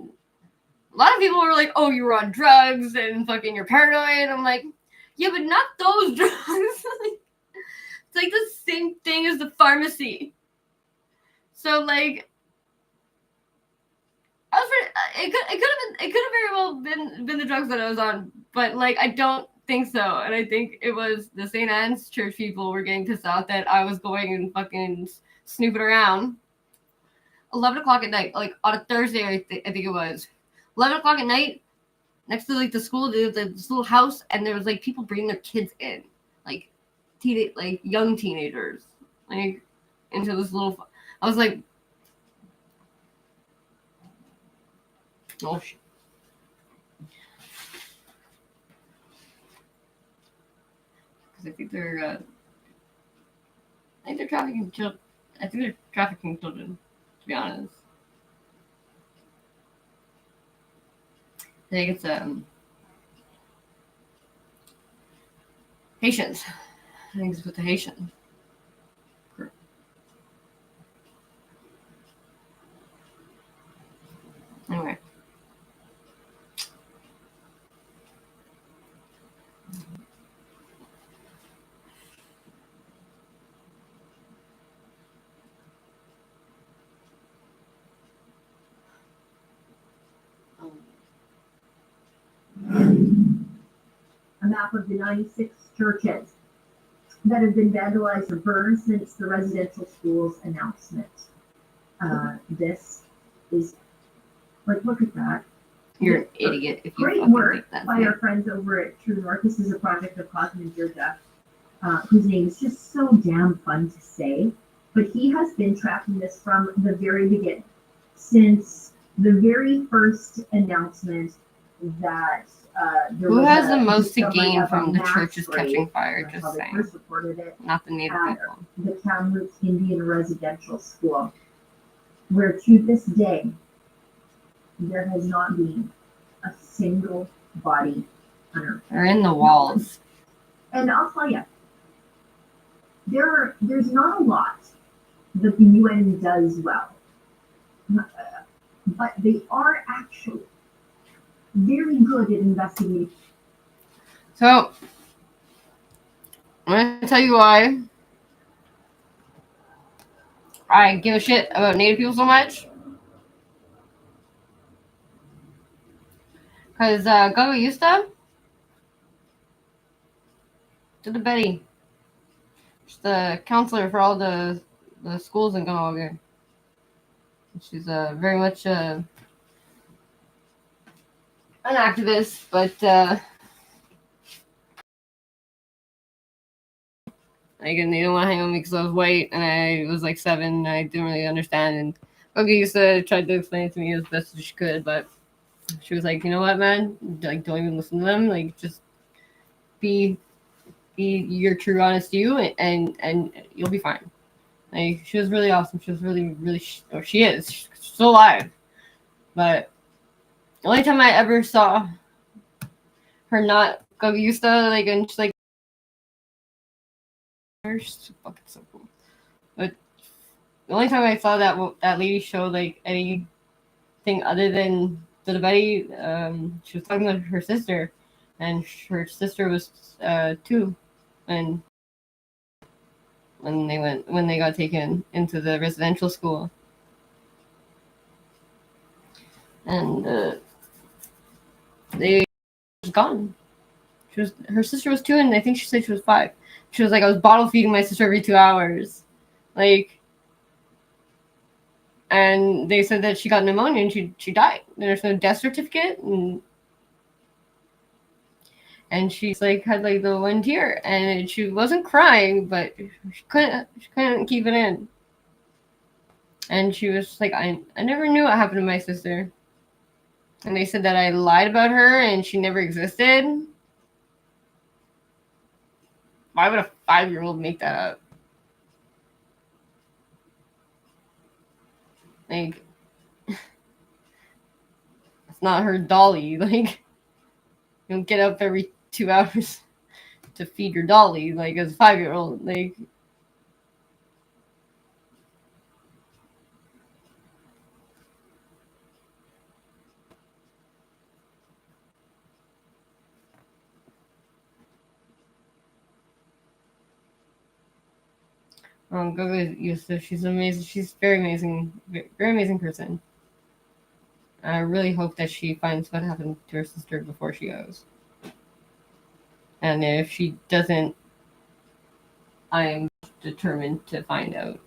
a lot of people were like, oh, you were on drugs and fucking you're paranoid. I'm like, yeah, but not those drugs. It's like the same thing as the pharmacy. So like, I was pretty, it could have very well been the drugs that I was on, but like I don't think so. And I think it was the St. Anne's Church people were getting pissed off that I was going and fucking snooping around. 11 o'clock at night, like on a Thursday, I think it was 11 o'clock at night, next to like the school, this little house, and there was like people bringing their kids in, like young teenagers, like into this little. I was like, oh shit. Because I think they're trafficking children. I think they're trafficking children, to be honest. I think it's Haitians. I think it's with the Haitian group. Anyway. A map of the 96 churches that have been vandalized or burned since the residential school's announcement. This is, like, look at that. You're an idiot if you Great fucking work think that. by our friends over at True North. This is a project of Cosmin Jirja, whose name is just so damn fun to say. But he has been tracking this from the very beginning, since the very first announcement that there Who was has the a most to discovery gain of a from the mass churches grave, catching fire? that's Just how they saying. first reported it, Not the native at people. the Kamloops Indian Residential School, where to this day there has not been a single body unearthed. They're in the walls. And I'll tell you, there's not a lot that the UN does well, but they are actually very good at investigating. So, I'm going to tell you why I give a shit about Native people so much. Because Gaga Yusta to the Betty. She's the counselor for all the schools in Gamawaga. She's very much an activist, but again, they don't want to hang on me because I was white and I was like 7 and I didn't really understand. And Gaga Yusta tried to explain it to me as best as she could, but she was like, you know what, man? Like, don't even listen to them. Like, just be your true, honest you, and you'll be fine. Like, she was really awesome. She was really, she is. She's still alive. But the only time I ever saw her not Gaga Yusta, like, and she's like, she's fucking so cool. But the only time I saw that lady show like anything other than the Betty, she was talking to her sister, and her sister was 2, and when they got taken into the residential school, and they was gone. Her sister was 2, and I think she said she was 5. She was like, I was bottle feeding my sister every 2 hours, like. And they said that she got pneumonia and she died. There's no death certificate, and she's like had like the one tear, and she wasn't crying, but she couldn't keep it in. And she was like, I never knew what happened to my sister. And they said that I lied about her and she never existed. Why would a 5-year-old make that up? Like, it's not her dolly. Like, you don't get up every 2 hours to feed your dolly, like, as a 5-year-old. Like, Gogo Yusuf, she's amazing. She's very amazing, very amazing person. I really hope that she finds what happened to her sister before she goes. And if she doesn't, I am determined to find out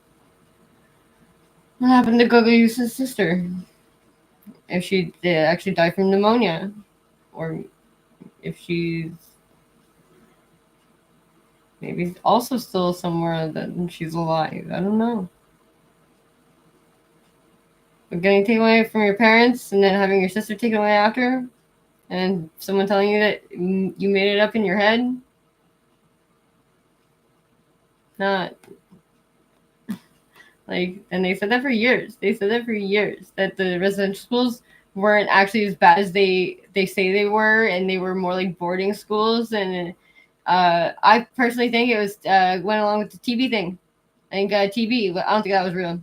what happened to Gogo Yusuf's sister. If she did actually die from pneumonia, or if she's maybe also still somewhere that she's alive. I don't know. But getting taken away from your parents and then having your sister taken away after, and someone telling you that you made it up in your head. Not like, and they said that for years. They said that for years, that the residential schools weren't actually as bad as they say they were, and they were more like boarding schools. And I personally think it was went along with the TB thing. I think TB, but I don't think that was real.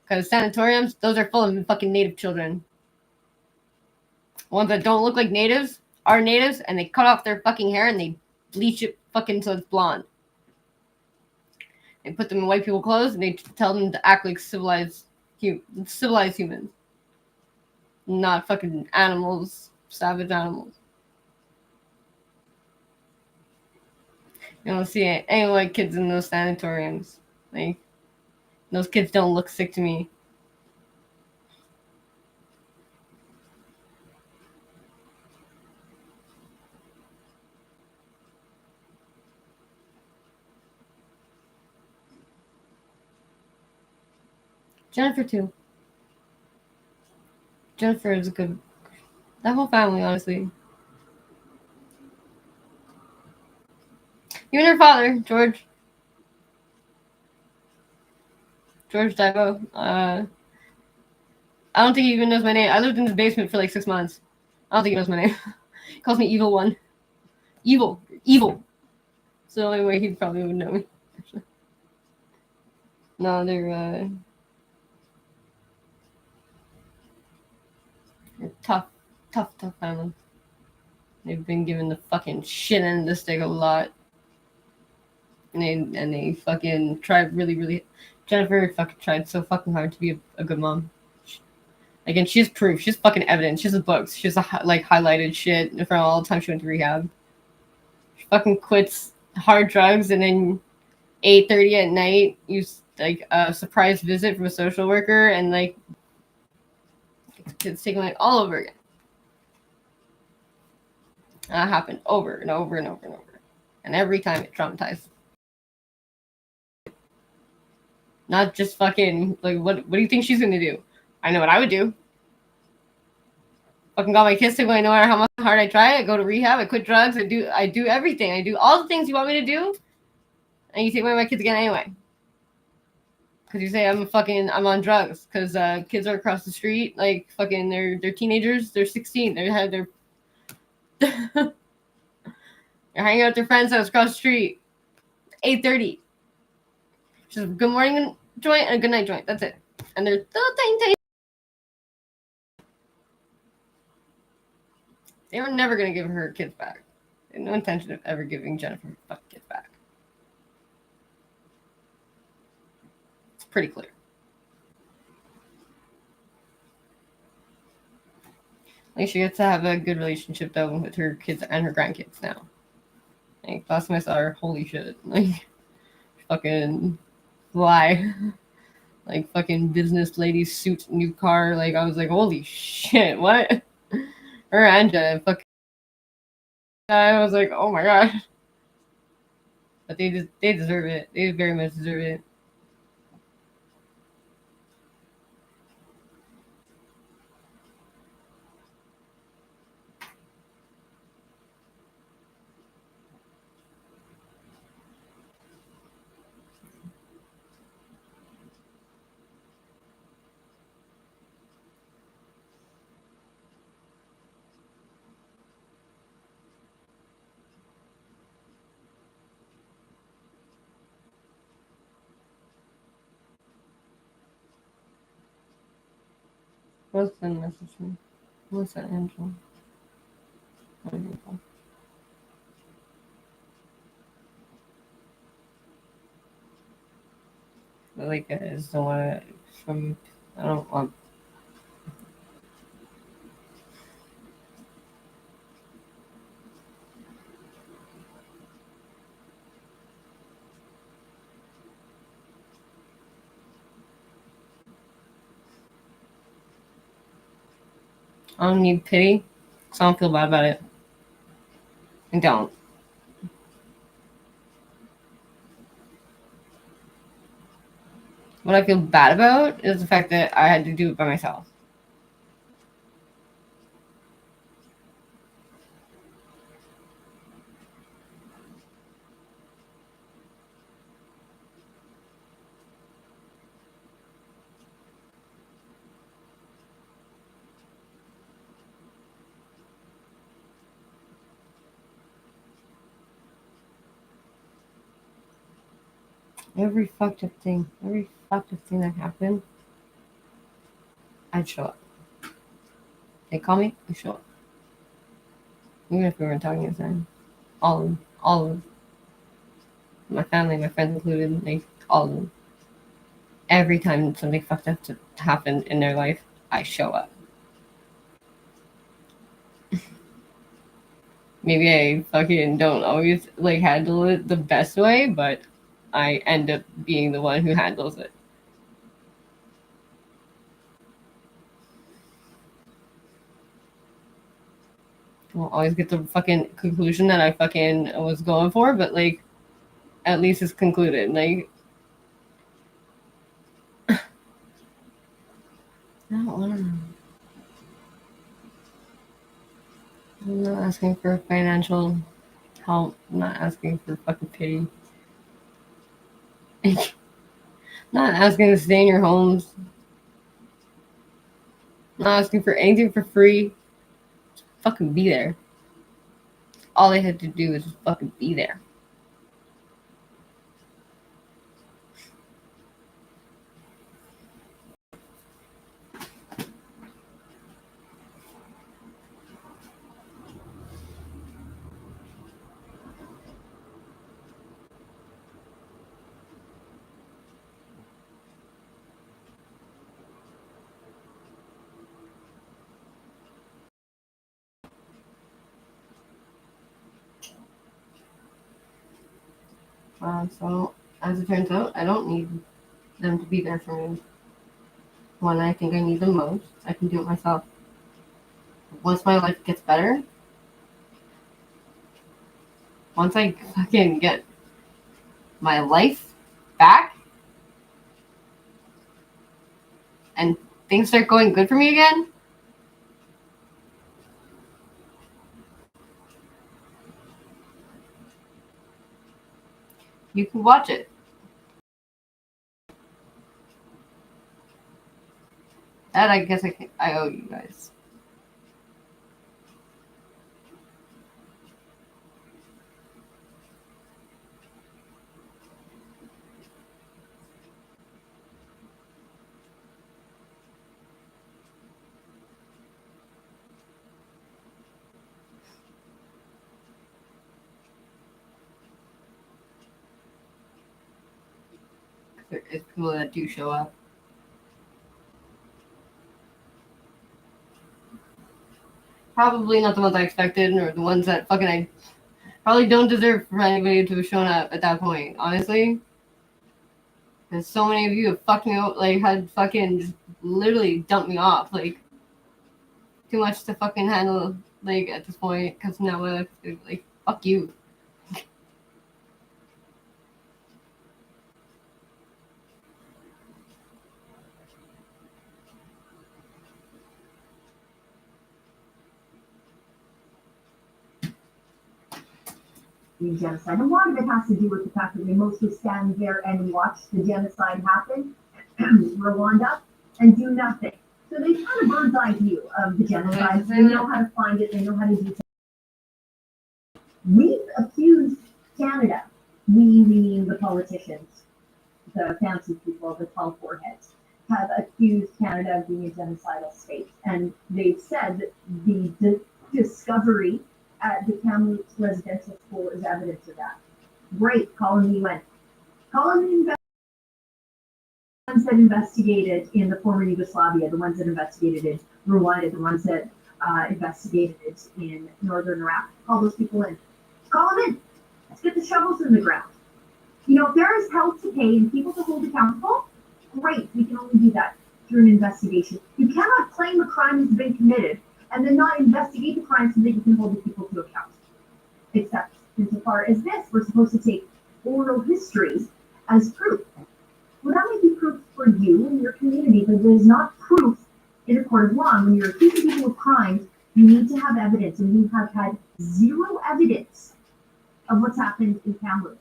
Because sanatoriums, those are full of fucking native children. Ones that don't look like natives are natives, and they cut off their fucking hair and they bleach it fucking so it's blonde. They put them in white people clothes and they tell them to act like civilized humans. Not fucking animals, savage animals. You don't see any white kids in those sanatoriums. Like, those kids don't look sick to me. Jennifer too. Jennifer is a good. That whole family, honestly. Even her father, George Divo. I don't think he even knows my name. I lived in his basement for like 6 months. I don't think he knows my name. He calls me Evil One. Evil. It's the only way he probably would know me. No, they're tough family. They've been given the fucking shit end of the stick a lot. And they fucking tried really. Jennifer fucking tried so fucking hard to be a good mom. Again, she has proof. She has fucking evidence. She has the books. She has like highlighted shit from all the time she went to rehab. She fucking quits hard drugs, and then 8:30 at night, you like a surprise visit from a social worker, and like kids taken like all over again. That happened over and over and over and over, and every time it traumatized. Not just fucking like what do you think she's gonna do? I know what I would do. Fucking got my kids taken away no matter how much hard I try. I go to rehab. I quit drugs. I do everything. I do all the things you want me to do, and you take away my kids again anyway. Because you say I'm on drugs. Because kids are across the street, like fucking they're teenagers. They're 16. They're hanging out with their friends house across the street. 8:30. Just a good morning joint and a good night joint. That's it. And they're little tiny. They were never gonna give her kids back. They had no intention of ever giving Jennifer fucking kids back. It's pretty clear. Like, she gets to have a good relationship though with her kids and her grandkids now. Like, last time I saw her, holy shit. Like, fucking lie. Like, fucking business lady suit, new car. Like, I was like, holy shit, what? Her and Jenna, fucking. I was like, oh my god. But they deserve it. They very much deserve it. What's the message me? What's that, Angela? Like, I just don't want to. I don't want. I don't need pity, so I don't feel bad about it. I don't. What I feel bad about is the fact that I had to do it by myself. Every fucked up thing that happened, I'd show up. They call me, I show up. Even if we weren't talking at the time. All of them. My family, my friends included, like, all of them. Every time something fucked up happened in their life, I show up. Maybe I fucking don't always, like, handle it the best way, but I end up being the one who handles it. Won't always get the fucking conclusion that I fucking was going for, but, like, at least it's concluded. Like, I don't want to. I'm not asking for financial help. I'm not asking for fucking pity. Not asking to stay in your homes. Not asking for anything for free. Just fucking be there. All they had to do is just fucking be there. So, as it turns out, I don't need them to be there for me. When I think I need them most, I can do it myself. Once my life gets better, once I fucking get my life back, and things start going good for me again, you can watch it. That I guess I owe you guys. There is people that do show up. Probably not the ones I expected, or the ones that fucking I probably don't deserve for anybody to have shown up at that point, honestly. Because so many of you have fucked me up, like, had fucking just literally dumped me off, like, too much to fucking handle, like, at this point, because now I like, fuck you. The genocide. A lot of it has to do with the fact that we mostly stand there and watch the genocide happen, Rwanda, and do nothing. So they've had a bird's eye view of the genocide. They know how to find it. They know how to do it. We've accused Canada, we meaning the politicians, the fancy people, the tall foreheads, have accused Canada of being a genocidal state. And they've said that the discovery at the Kamloops residential school is evidence of that. Great, call in the UN. Call in the ones that investigated in the former Yugoslavia, the ones that investigated in Rwanda, the ones that investigated in northern Iraq. Call those people in. Call them in. Let's get the shovels in the ground. You know, if there is help to pay and people to hold accountable, great. We can only do that through an investigation. You cannot claim a crime has been committed and then not investigate the crime so that you can hold the people to account. Except insofar as this, we're supposed to take oral histories as proof. Well, that may be proof for you and your community, but it is not proof in a court of law. When you're accusing people of crimes, you need to have evidence, and we have had zero evidence of what's happened in Kamloops.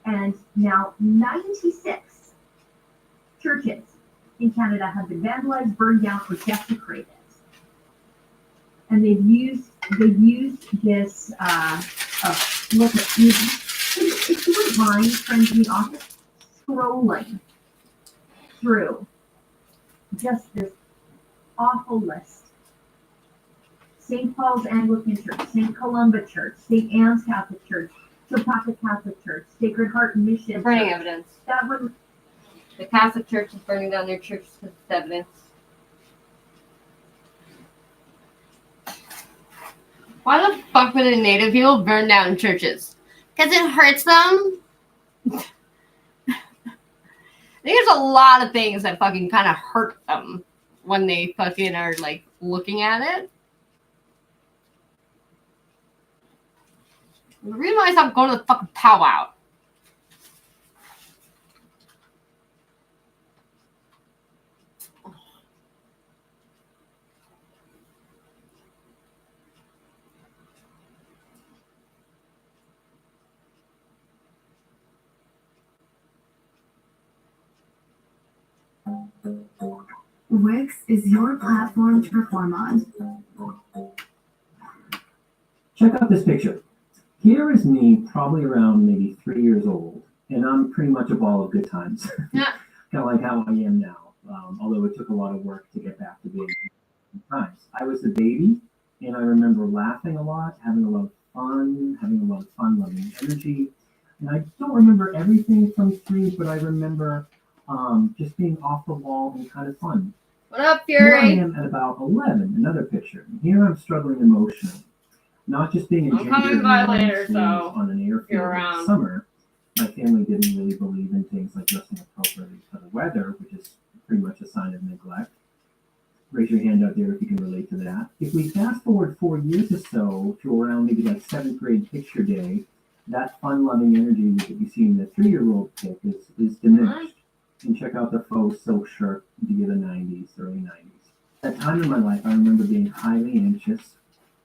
And now 96 churches in Canada have been vandalized, burned down, or desecrated. And they've used this look at you. If you wouldn't mind, friends in the office, scrolling through just this awful list. St. Paul's Anglican Church, St. Columba Church, St. Anne's Catholic Church, Kilpatrick Catholic Church, Sacred Heart Mission. Burning Church. evidence. That one. The Catholic Church is burning down their churches because it's evidence. Why the fuck would the native people burn down churches? Because it hurts them? I think there's a lot of things that fucking kind of hurt them when they fucking are, like, looking at it. The reason why I stopped going to the fucking powwow. Wix is your platform to perform on. Check out this picture. Here is me, probably around maybe 3 years old, and I'm pretty much a ball of good times. Yeah. Kind of like how I am now, although it took a lot of work to get back to being good times. I was a baby, and I remember laughing a lot, having a lot of fun, loving energy. And I don't remember everything from 3, but I remember just being off the wall and kind of fun. What up, Here I Fury? am at about 11, another picture. And here I'm struggling emotionally. Not just being a I'm coming ginger by in long later, sleeves so on an airfield you're in around. the summer. My family didn't really believe in things like dressing appropriately for the weather, which is pretty much a sign of neglect. Raise your hand out there if you can relate to that. If we fast forward 4 years or so to around maybe like 7th grade picture day, that fun-loving energy that you see in the 3-year-old pic is diminished. And check out the faux silk shirt of the 90s, early 90s. At that time in my life, I remember being highly anxious,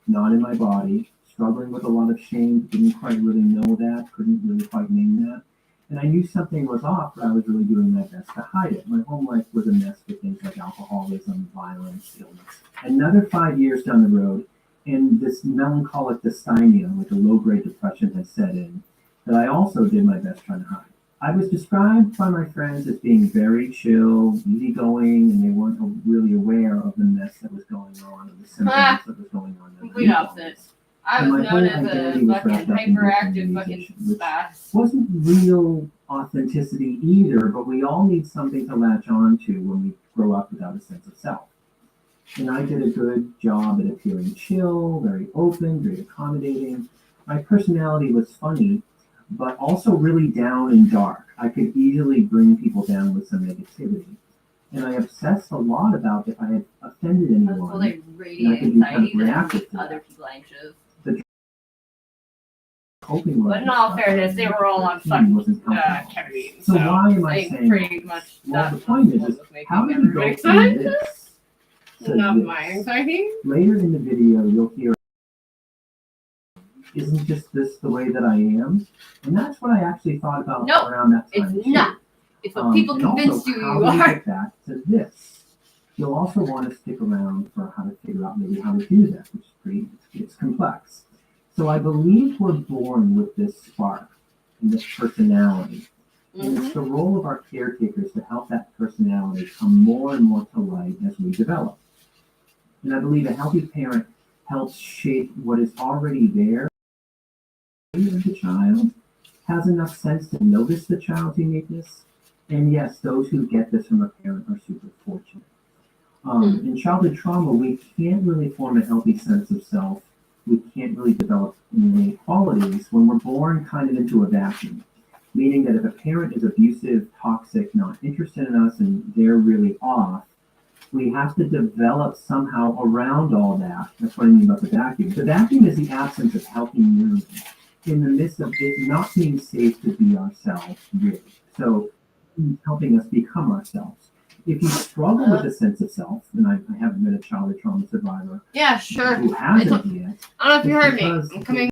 not in my body, struggling with a lot of shame, didn't quite really know that, couldn't really quite name that. And I knew something was off, but I was really doing my best to hide it. My home life was a mess with things like alcoholism, violence, illness. Another 5 years down the road, and this melancholic dysthymia, like a low-grade depression, had set in, that I also did my best trying to hide. I was described by my friends as being very chill, easygoing, and they weren't really aware of the mess that was going on, of the symptoms that was going on. Complete opposite. I was known as a fucking hyperactive fucking spaz. Wasn't real authenticity either, but we all need something to latch on to when we grow up without a sense of self. And I did a good job at appearing chill, very open, very accommodating. My personality was funny, but also really down and dark. I could easily bring people down with some negativity. And I obsessed a lot about if I had offended anyone. Well, they and I radiate could be kind anxiety of that reactive makes to other that. people anxious. Coping But in all fairness, they were all on fucking ketamine. So why am I they saying pretty this? much Well, the point is how do you go everybody from excited? this to Enough this? my anxiety. Later in the video, you'll hear, isn't just this the way that I am? And that's what I actually thought about No, around that time. it's too. not. It's what people And convince also, you how you do we are. get back to this? You'll also want to stick around for how to figure out maybe how to do that, which is it's complex. So I believe we're born with this spark and this personality. And it's the role of our caretakers to help that personality come more and more to light as we develop. And I believe a healthy parent helps shape what is already there in the child, has enough sense to notice the child's uniqueness, And yes, those who get this from a parent are super fortunate. In childhood trauma, we can't really form a healthy sense of self. We can't really develop innate qualities when we're born kind of into a vacuum. Meaning that if a parent is abusive, toxic, not interested in us, and they're really off, we have to develop somehow around all that. That's what I mean about the vacuum. The vacuum is the absence of healthy neurons in the midst of it not being safe to be ourselves, really. So it's helping us become ourselves. If you struggle with a sense of self, and I haven't been a childhood trauma survivor Yeah, sure. who hasn't yet, I don't know if you heard me. because I'm coming.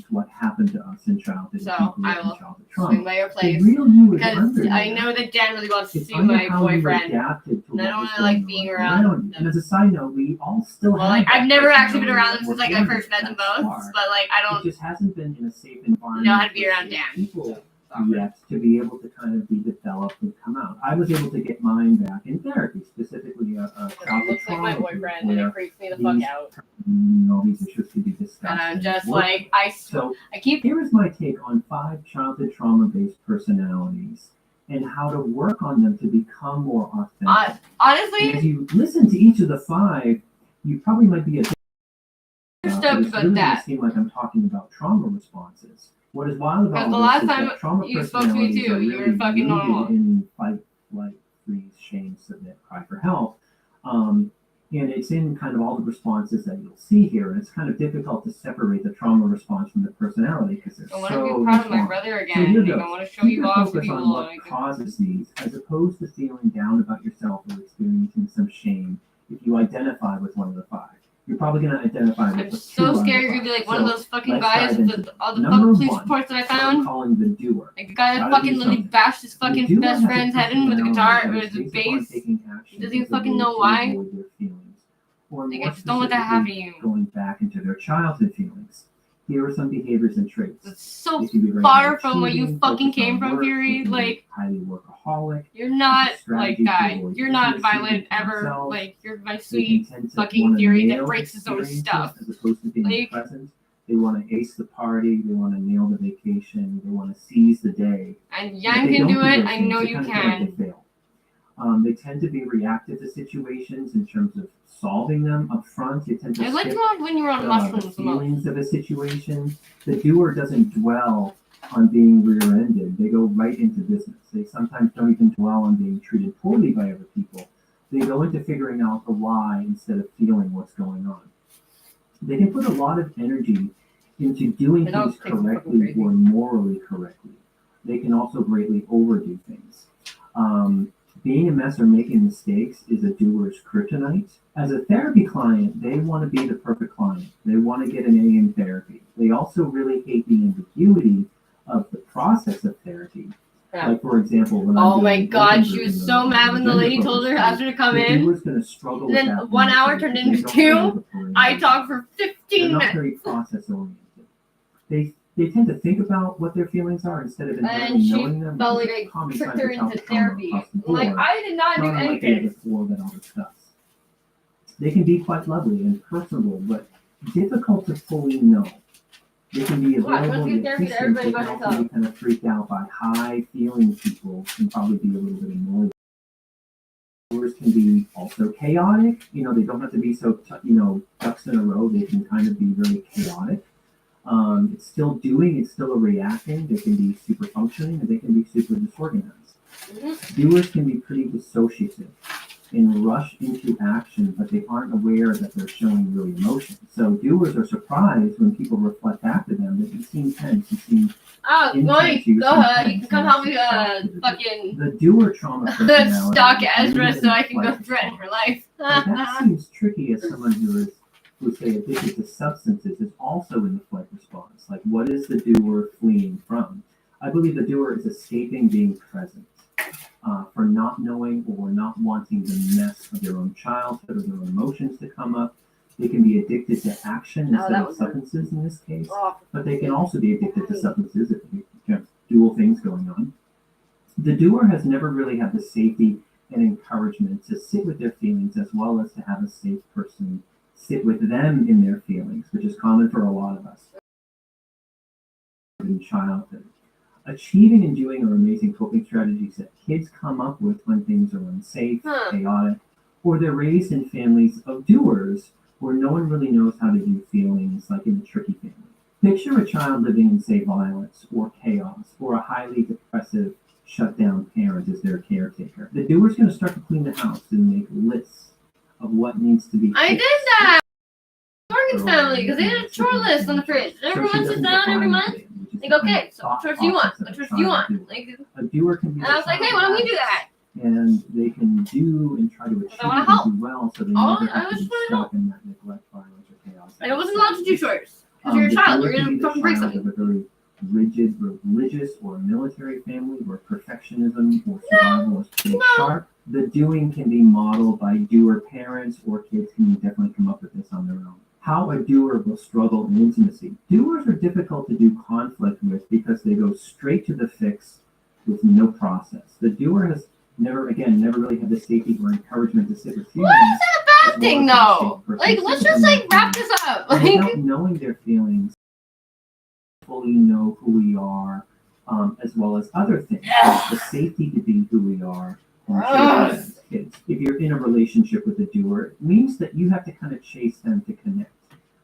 what happened to us in childhood. So people I in will childhood swing trauma. by your The place real you is because under I there. know that Dan really wants to It's see under my how you boyfriend. adapted to And I what don't was really like going being on around you. And as a side note, we all still Well, have like that I've never actually been personality around them that since like we're I born first met them with, both. that's But like I It don't just hasn't been in a safe environment know how to be for around safe Dan. people yet to be able to kind of be developed and come out. I was able to get mine back in therapy, specifically a He childhood looks like my trauma group boyfriend and where it freaks me the fuck these, out. these issues could be discussed. And I'm and just worked like on. I So keep here is my take on 5 childhood trauma-based personalities and how to work on them to become more authentic. honestly, And as you listen to each of the 5, you probably might be a bit stoked but it's about really that. going to seem like I'm talking about trauma responses. What is wild Because about the this last is time that trauma you spoke to me personalities too, are you were really fucking rooted normal. in fight, flight, freeze, shame, submit, cry for help. And it's in kind of all the responses that you'll see here. And it's kind of difficult to separate the trauma response from the personality because they're I want so to be proud of my intertwined. brother So again. here Like, I goes. want to show Keep you your off to focus on people. what Like, causes these, as opposed to feeling down about yourself or experiencing some shame if you identify with one of the 5. You're probably going to identify with I'm the 2 so out of scared the you're gonna 5. be like one of those fucking let's guys dive with into all the number fucking police 1, reports that I what I'm found. calling the doer. Like the guy that Gotta do fucking literally something. bashed his The fucking doer best has a friend's head in with a personality guitar that or is with his based upon bass. taking He action doesn't even as a fucking way know to why. avoid their feelings. Or Like, I more just don't want that to happen to you. going back into their childhood feelings. Here are some behaviors and traits. It's so They can be very far from where you overachieving, fucking focused came on from, work. They Fury. can be Like, highly workaholic. you're not like strategy guy. to avoid You're not intimacy violent with ever. themselves. Like, you're my They can sweet tend to fucking wanna Fury that nail breaks his own experiences stuff. as opposed to being Like, present. They want to ace the party. They want to nail the vacation. They want to seize the day. and If Yang they can don't do it. those I things, know they you kind of feel like can. they fail. They tend to be reactive to situations in terms of solving them up front. They tend to I liked skip when you were on the mushrooms the most. feelings of a situation. The doer doesn't dwell on being rear-ended. They go right into business. They sometimes don't even dwell on being treated poorly by other people. They go into figuring out the why instead of feeling what's going on. They can put a lot of energy into doing And I'll things take some fucking correctly crazy. or morally correctly. They can also greatly overdo things. Being a mess or making mistakes is a doer's kryptonite. As a therapy client, they want to be the perfect client. They want to get an A in therapy. They also really hate the ambiguity of the process of therapy. Yeah. Like, for example, when Oh I'm my doing god, working she group was in so the- mad in when the the lady gender told her focus asked her to come the in. doer's going to struggle And with then that 1 hour because turned they into don't 2. know the I parameters. talked for They're 15 not minutes. very process oriented. They tend to think about what their feelings are instead of And inherently she knowing them. felt which like is a I common tricked sign her of into childhood trauma therapy. across the I'm like, board, I did not do unlike the other anything. 4 that I'll discuss. They can be quite lovely and personable, but difficult to fully know. They can be Wow, available, let's give yet therapy to distant. everybody They but can also herself. be kind of freaked out by high-feeling people and probably be a little bit annoyed. Doers can be also chaotic. They don't have to be so, ducks in a row. They can kind of be really chaotic. It's still doing, it's still a reacting. They can be super functioning and they can be super disorganized. Doers can be pretty dissociative and rush into action, but they aren't aware that they're showing real emotion. So doers are surprised when people reflect back to them that you seem tense, you seem Oh, intense, Lloyd, you go seem ahead. You tense, can come and help it's me, fucking the doer trauma personality stalk is Ezra rooted so in I can go flight threaten her life. but that seems tricky as someone who's say addicted to substances is also in the flight response. Like, what is the doer fleeing from? I believe the doer is escaping being present, for not knowing or not wanting the mess of their own childhood or their own emotions to come up. They can be addicted to action Oh, instead that of was substances in this case, Oh. but they can also be addicted to substances if you have dual things going on. The doer has never really had the safety and encouragement to sit with their feelings as well as to have a safe person sit with them in their feelings, which is common for a lot of us in childhood. Achieving and doing are amazing coping strategies that kids come up with when things are unsafe, Huh. chaotic, or they're raised in families of doers where no one really knows how to do feelings, like in a tricky family. Picture a child living in, say, violence or chaos, or a highly depressive, shut down parent as their caretaker. The doer's going to start to clean the house and make lists of what needs to be I fixed. did that. Morgan's family, because they had a chore list on the fridge. And everyone sits down every month. They go, okay, so what chores do you want? What chores do you want? Like, A doer can be and I was like, hey, why don't we do that? and they can do and try to achieve I wanna and help. do well, so they Oh, never I have to just be wanna stuck in that neglect, violence, or chaos. And I wasn't allowed to do chores. Because you're a The child. doer You're can going be to the fucking break child something. of a very rigid religious or military family where perfectionism or survival is pretty sharp. The doing can be modeled by doer parents, or kids can definitely come up with this on their own. How a doer will struggle in intimacy. Doers are difficult to do conflict with because they go straight to the fix with no process. The doer has never really had the safety or encouragement to sit with feelings. What is that a bad as thing, well as though? a safe person Like, to let's sit just, with them like, wrap this up. and Like, without knowing their feelings, fully know who we are, as well as other things, like the safety to be who we are. And as kids, if you're in a relationship with a doer, it means that you have to kind of chase them to connect.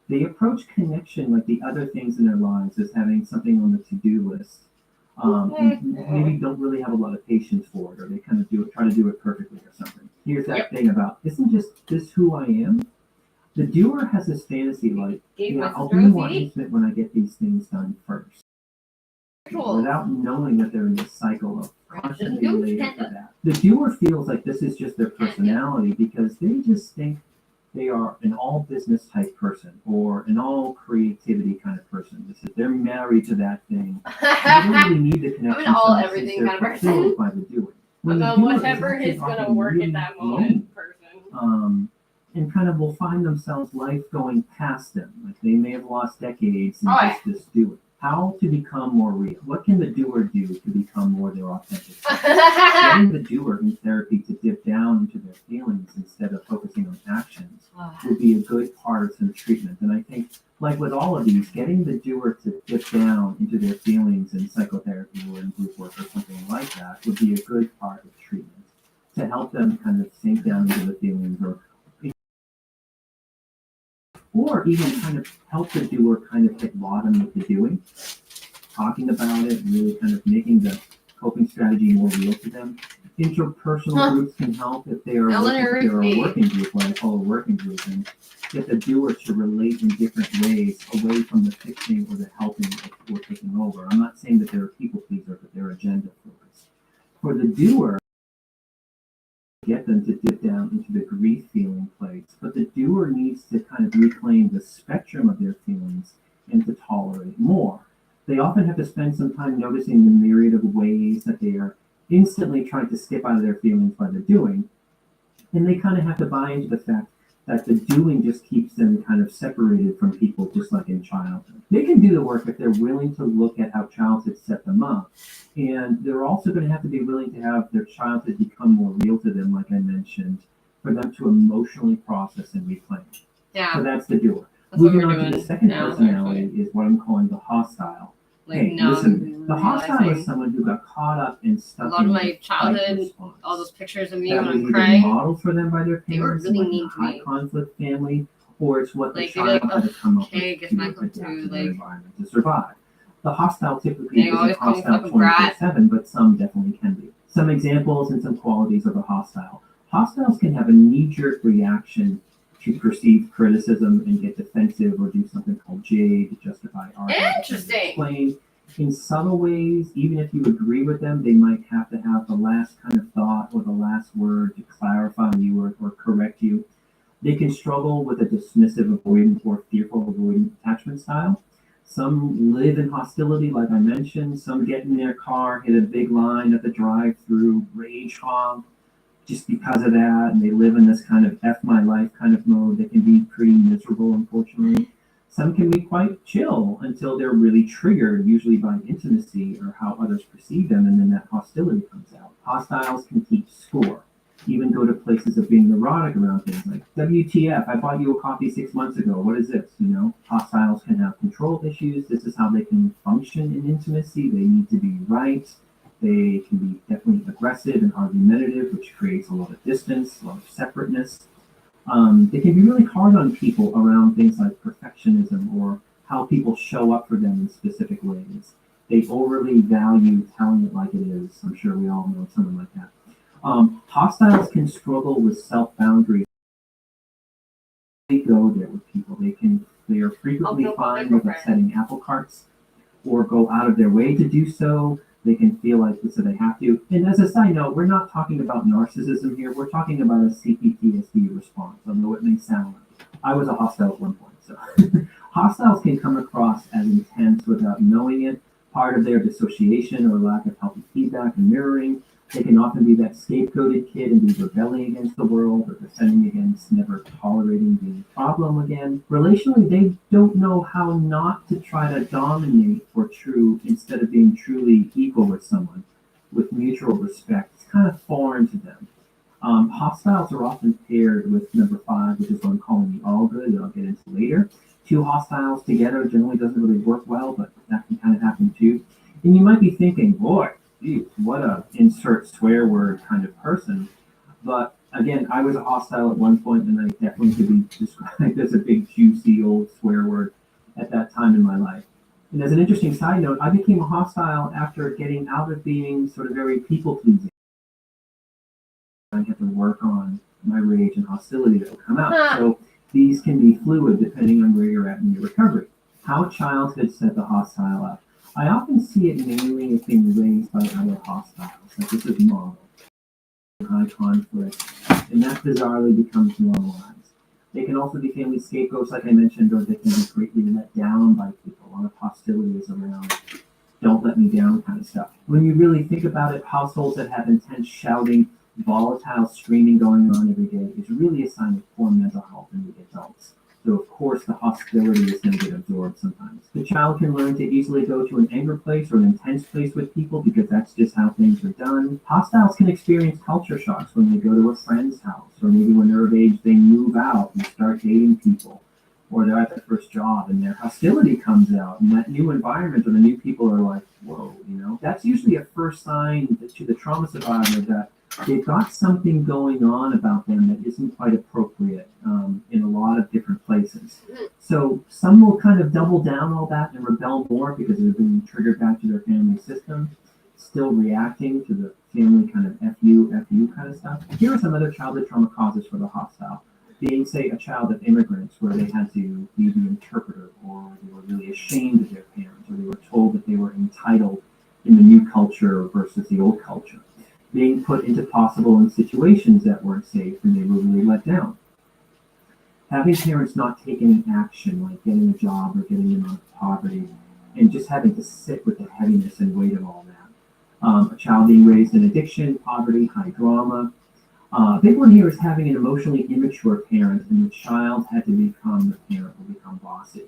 They approach connection like the other things in their lives as having something on the to-do list, and maybe don't really have a lot of patience for it, or they kind of try to do it perfectly or something. Here's that thing about, isn't just this who I am? The doer has this fantasy like, yeah, I'll be more intimate when I get these things done first. Without knowing that they're in this cycle of constantly related to that. The doer feels like this is just their personality because they just think they are an all business type person or an all creativity kind of person. They're married to that thing. They don't really need the connection. I'm an all so much since everything they're kind of fulfilled person. by the doing. I'm the a doer is whatever actually is going to often work really at that lonely, moment person. and kind of will find themselves life going past them. Like they may have lost decades and just do it. How to become more real? What can the doer do to become more their authentic self? Getting the doer in therapy to dip down into their feelings instead of focusing on actions would be a good part of some treatment. And I think, like with all of these, getting the doer to dip down into their feelings in psychotherapy or in group work or something like that would be a good part of treatment to help them kind of sink down into the feelings or even kind of help the doer kind of hit bottom with the doing, talking about it, really kind of making the coping strategy more real to them. Interpersonal groups can help if they are a working group, what I call a working group, and get the doer to relate in different ways away from the fixing or the helping or taking over. I'm not saying that they're a people pleaser, but they're agenda focused. For the doer, get them to dip down into the grief feeling place, but the doer needs to kind of reclaim the spectrum of their feelings and to tolerate more. They often have to spend some time noticing the myriad of ways that they are instantly trying to skip out of their feelings by the doing, and they kind of have to buy into the fact that the doing just keeps them kind of separated from people, just like in childhood. They can do the work if they're willing to look at how childhood set them up. And they're also going to have to be willing to have their childhood become more real to them, like I mentioned, for them to emotionally process and reclaim. Yeah. So that's the doer. That's what Moving we're on to the doing second now, personality is what I'm calling the hostile. Like, Hey, no, listen, the hostile realizing is someone who got caught up and a stuck lot in of the my fight childhood, response. all those pictures of me That when was I'm either crying, modeled for them by their they were parents, really like mean a to high me. conflict family, or it's what the Like, they'd be child like, had to come up okay, with guess to my adapt clue to too, their like, environment to survive. The hostile typically they always isn't call me hostile fucking brat. 24/7, but some definitely can be. Some examples and some qualities of a hostile. Hostiles can have a knee-jerk reaction to perceived criticism and get defensive or do something called jade to justify arguments. Interesting. Explain. In subtle ways, even if you agree with them, they might have to have the last kind of thought or the last word to clarify you or correct you. They can struggle with a dismissive, avoidant, or fearful avoidant attachment style. Some live in hostility, like I mentioned. Some get in their car, hit a big line at the drive-through, rage honk just because of that, and they live in this kind of F my life kind of mode. They can be pretty miserable, unfortunately. Some can be quite chill until they're really triggered, usually by intimacy or how others perceive them, and then that hostility comes out. Hostiles can keep score. even go to places of being neurotic around things like WTF, I bought you a coffee 6 months ago. What is this? You know, hostiles can have control issues. This is how they can function in intimacy. They need to be right. They can be definitely aggressive and argumentative, which creates a lot of distance, a lot of separateness. They can be really hard on people around things like perfectionism or how people show up for them in specific ways. They overly value telling it like it is. I'm sure we all know someone like that. Hostiles can struggle with self-boundaries. They go there with people. They are frequently fine with upsetting apple carts or go out of their way to do so. They can feel like so they have to. And as a side note, we're not talking about narcissism here. We're talking about a CPTSD response, although it may sound like I was a hostile at one point. So hostiles can come across as intense without knowing it, part of their dissociation or lack of healthy feedback and mirroring. They can often be that scapegoated kid and be rebelling against the world or defending against never tolerating being a problem again. Relationally, they don't know how not to try to dominate for true instead of being truly equal with someone with mutual respect. It's kind of foreign to them. Hostiles are often paired with number 5, which is what I'm calling the all good that I'll get into later. 2 hostiles together generally doesn't really work well, but that can kind of happen too. And you might be thinking, boy, geez, what a insert swear word kind of person. But again, I was a hostile at one point, and I definitely could be described as a big, juicy old swear word at that time in my life. And as an interesting side note, I became a hostile after getting out of being sort of very people-pleasing. I had to work on my rage and hostility that would come out. So these can be fluid depending on where you're at in your recovery. How childhood set the hostile up. I often see it mainly as being raised by other hostiles, like this is normal, high conflict, and that bizarrely becomes normalized. They can also be family scapegoats, like I mentioned, or they can be greatly let down by people. A lot of hostility is around don't let me down kind of stuff. When you really think about it, households that have intense shouting, volatile screaming going on every day is really a sign of poor mental health in the adults. So of course the hostility is going to get absorbed sometimes. The child can learn to easily go to an anger place or an intense place with people because that's just how things are done. Hostiles can experience culture shocks when they go to a friend's house, or maybe when they're of age they move out and start dating people, or they're at their first job and their hostility comes out and that new environment or the new people are like, whoa, you know. That's usually a first sign to the trauma survivor that they've got something going on about them that isn't quite appropriate in a lot of different places. So some will kind of double down all that and rebel more because they're being triggered back to their family system, still reacting to the family kind of FU kind of stuff. Here are some other childhood trauma causes for the hostile. Being, say, a child of immigrants where they had to be the interpreter, or they were really ashamed of their parents, or they were told that they were entitled in the new culture versus the old culture. Being put into possible in situations that weren't safe and they were really let down. Having parents not take any action, like getting a job or getting them out of poverty, and just having to sit with the heaviness and weight of all that. A child being raised in addiction, poverty, high drama. A big one here is having an emotionally immature parent, and the child had to become the parent or become bossy.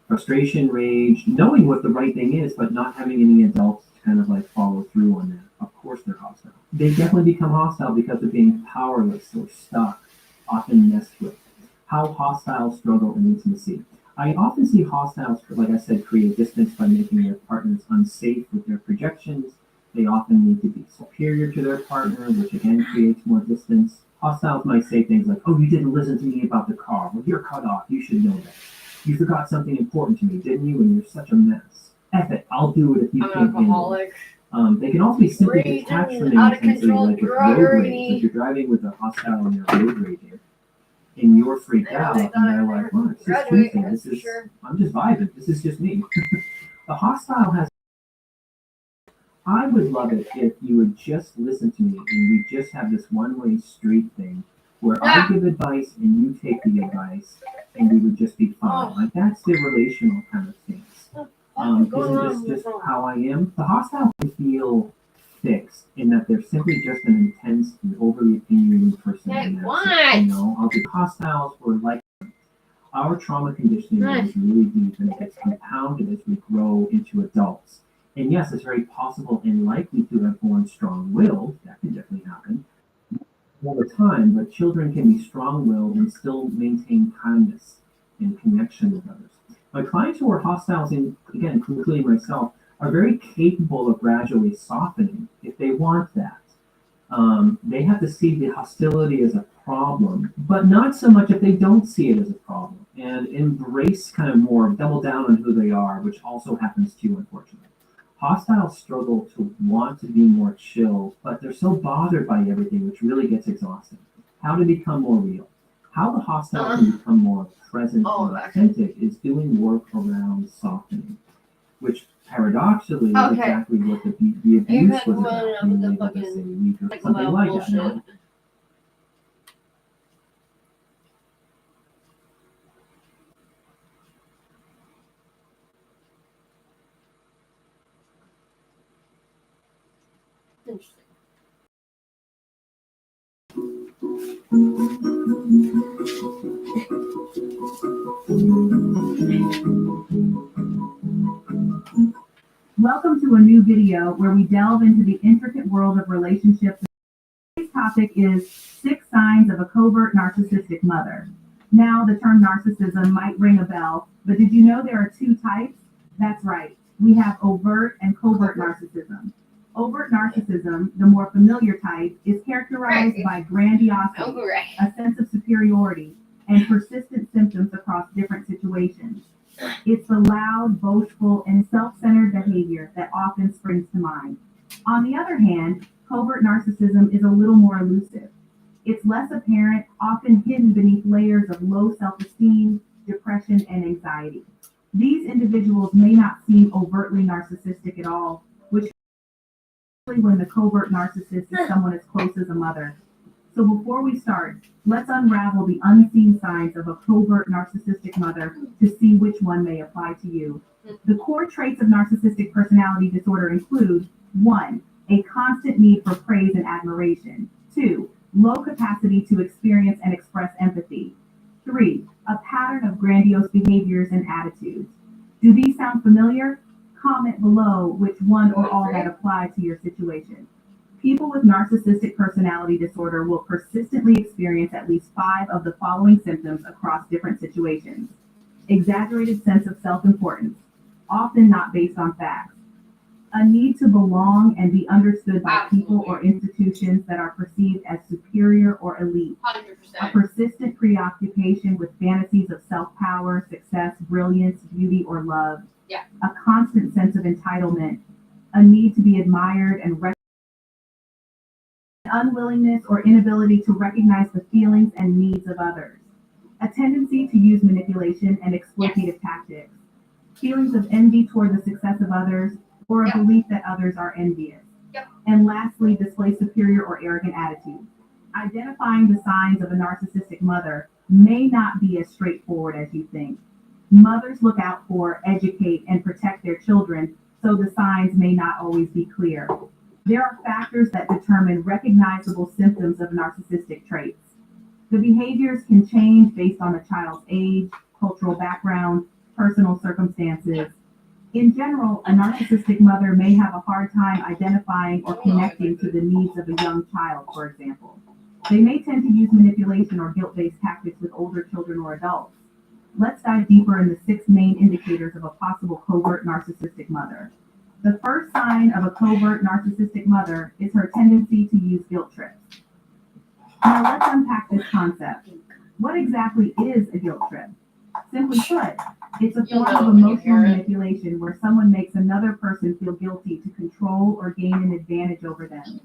Frustration, rage, knowing what the right thing is, but not having any adults to kind of like follow through on that. Of course they're hostile. They definitely become hostile because of being powerless or stuck, often messed with. How hostiles struggle in intimacy. I often see hostiles, like I said, create distance by making their partners unsafe with their projections. They often need to be superior to their partner, which again creates more distance. Hostiles might say things like, oh, you didn't listen to me about the car. Well, you're cut off. You should know that. You forgot something important to me, didn't you? And you're such a mess. F it. I'll do it if you can't handle it. They can also be simply detached from the intensity, like with road rage. If you're driving with a hostile and they're road raging, and you're freaked out, and they're like, well, it's just Tuesday. I'm just vibing. This is just me. The hostile has. I would love it if you would just listen to me and we just have this one-way street thing where I give advice and you take the advice and we would just be fine. Like that's the relational kind of things. Isn't this just how I am? The hostile can feel fixed in that they're simply just an intense and overly opinionated person. You know, I'll be hostiles or like our trauma conditioning is really deep and it gets compounded as we grow into adults. And yes, it's very possible and likely to have born strong-willed. That can definitely happen. all the time, but children can be strong-willed and still maintain kindness and connection with others. My clients who are hostiles, again, including myself, are very capable of gradually softening if they want that. They have to see the hostility as a problem, but not so much if they don't see it as a problem, and embrace kind of more, double down on who they are, which also happens too, unfortunately. Hostiles struggle to want to be more chill, but they're so bothered by everything, which really gets exhausting. How to become more real. How the hostile can become more present and authentic is doing work around softening, which paradoxically is exactly what the abuse was about. Being able to say weak or something like that. No? Interesting. Welcome to a new video where we delve into the intricate world of relationships. Today's topic is 6 signs of a covert narcissistic mother. Now, the term narcissism might ring a bell, but did you know there are 2 types? That's right. We have overt and covert narcissism. Overt narcissism, the more familiar type, is characterized by grandiosity, a sense of superiority, and persistent symptoms across different situations. It's the loud, boastful, and self-centered behavior that often springs to mind. On the other hand, covert narcissism is a little more elusive. It's less apparent, often hidden beneath layers of low self-esteem, depression, and anxiety. These individuals may not seem overtly narcissistic at all, which when the covert narcissist is someone as close as a mother. So before we start, let's unravel the unseen signs of a covert narcissistic mother to see which one may apply to you. The core traits of narcissistic personality disorder include 1, a constant need for praise and admiration. 2, low capacity to experience and express empathy. 3, a pattern of grandiose behaviors and attitudes. Do these sound familiar? Comment below which one or all that apply to your situation. People with narcissistic personality disorder will persistently experience at least 5 of the following symptoms across different situations. Exaggerated sense of self-importance, often not based on facts. A need to belong and be understood by people or institutions that are perceived as superior or elite. 100%. A persistent preoccupation with fantasies of self-power, success, brilliance, beauty, or love. Yeah. A constant sense of entitlement, a need to be admired and unwillingness or inability to recognize the feelings and needs of others. A tendency to use manipulation and exploitative tactics. Feelings of envy toward the success of others, or a belief that others are envious. And lastly, display superior or arrogant attitudes. Identifying the signs of a narcissistic mother may not be as straightforward as you think. Mothers look out for, educate, and protect their children, so the signs may not always be clear. There are factors that determine recognizable symptoms of narcissistic traits. The behaviors can change based on a child's age, cultural background, personal circumstances. In general, a narcissistic mother may have a hard time identifying or connecting to the needs of a young child, for example. They may tend to use manipulation or guilt-based tactics with older children or adults. Let's dive deeper in the 6 main indicators of a possible covert narcissistic mother. The first sign of a covert narcissistic mother is her tendency to use guilt trips. Now let's unpack this concept. What exactly is a guilt trip? Simply put, it's a form of emotional manipulation where someone makes another person feel guilty to control or gain an advantage over them.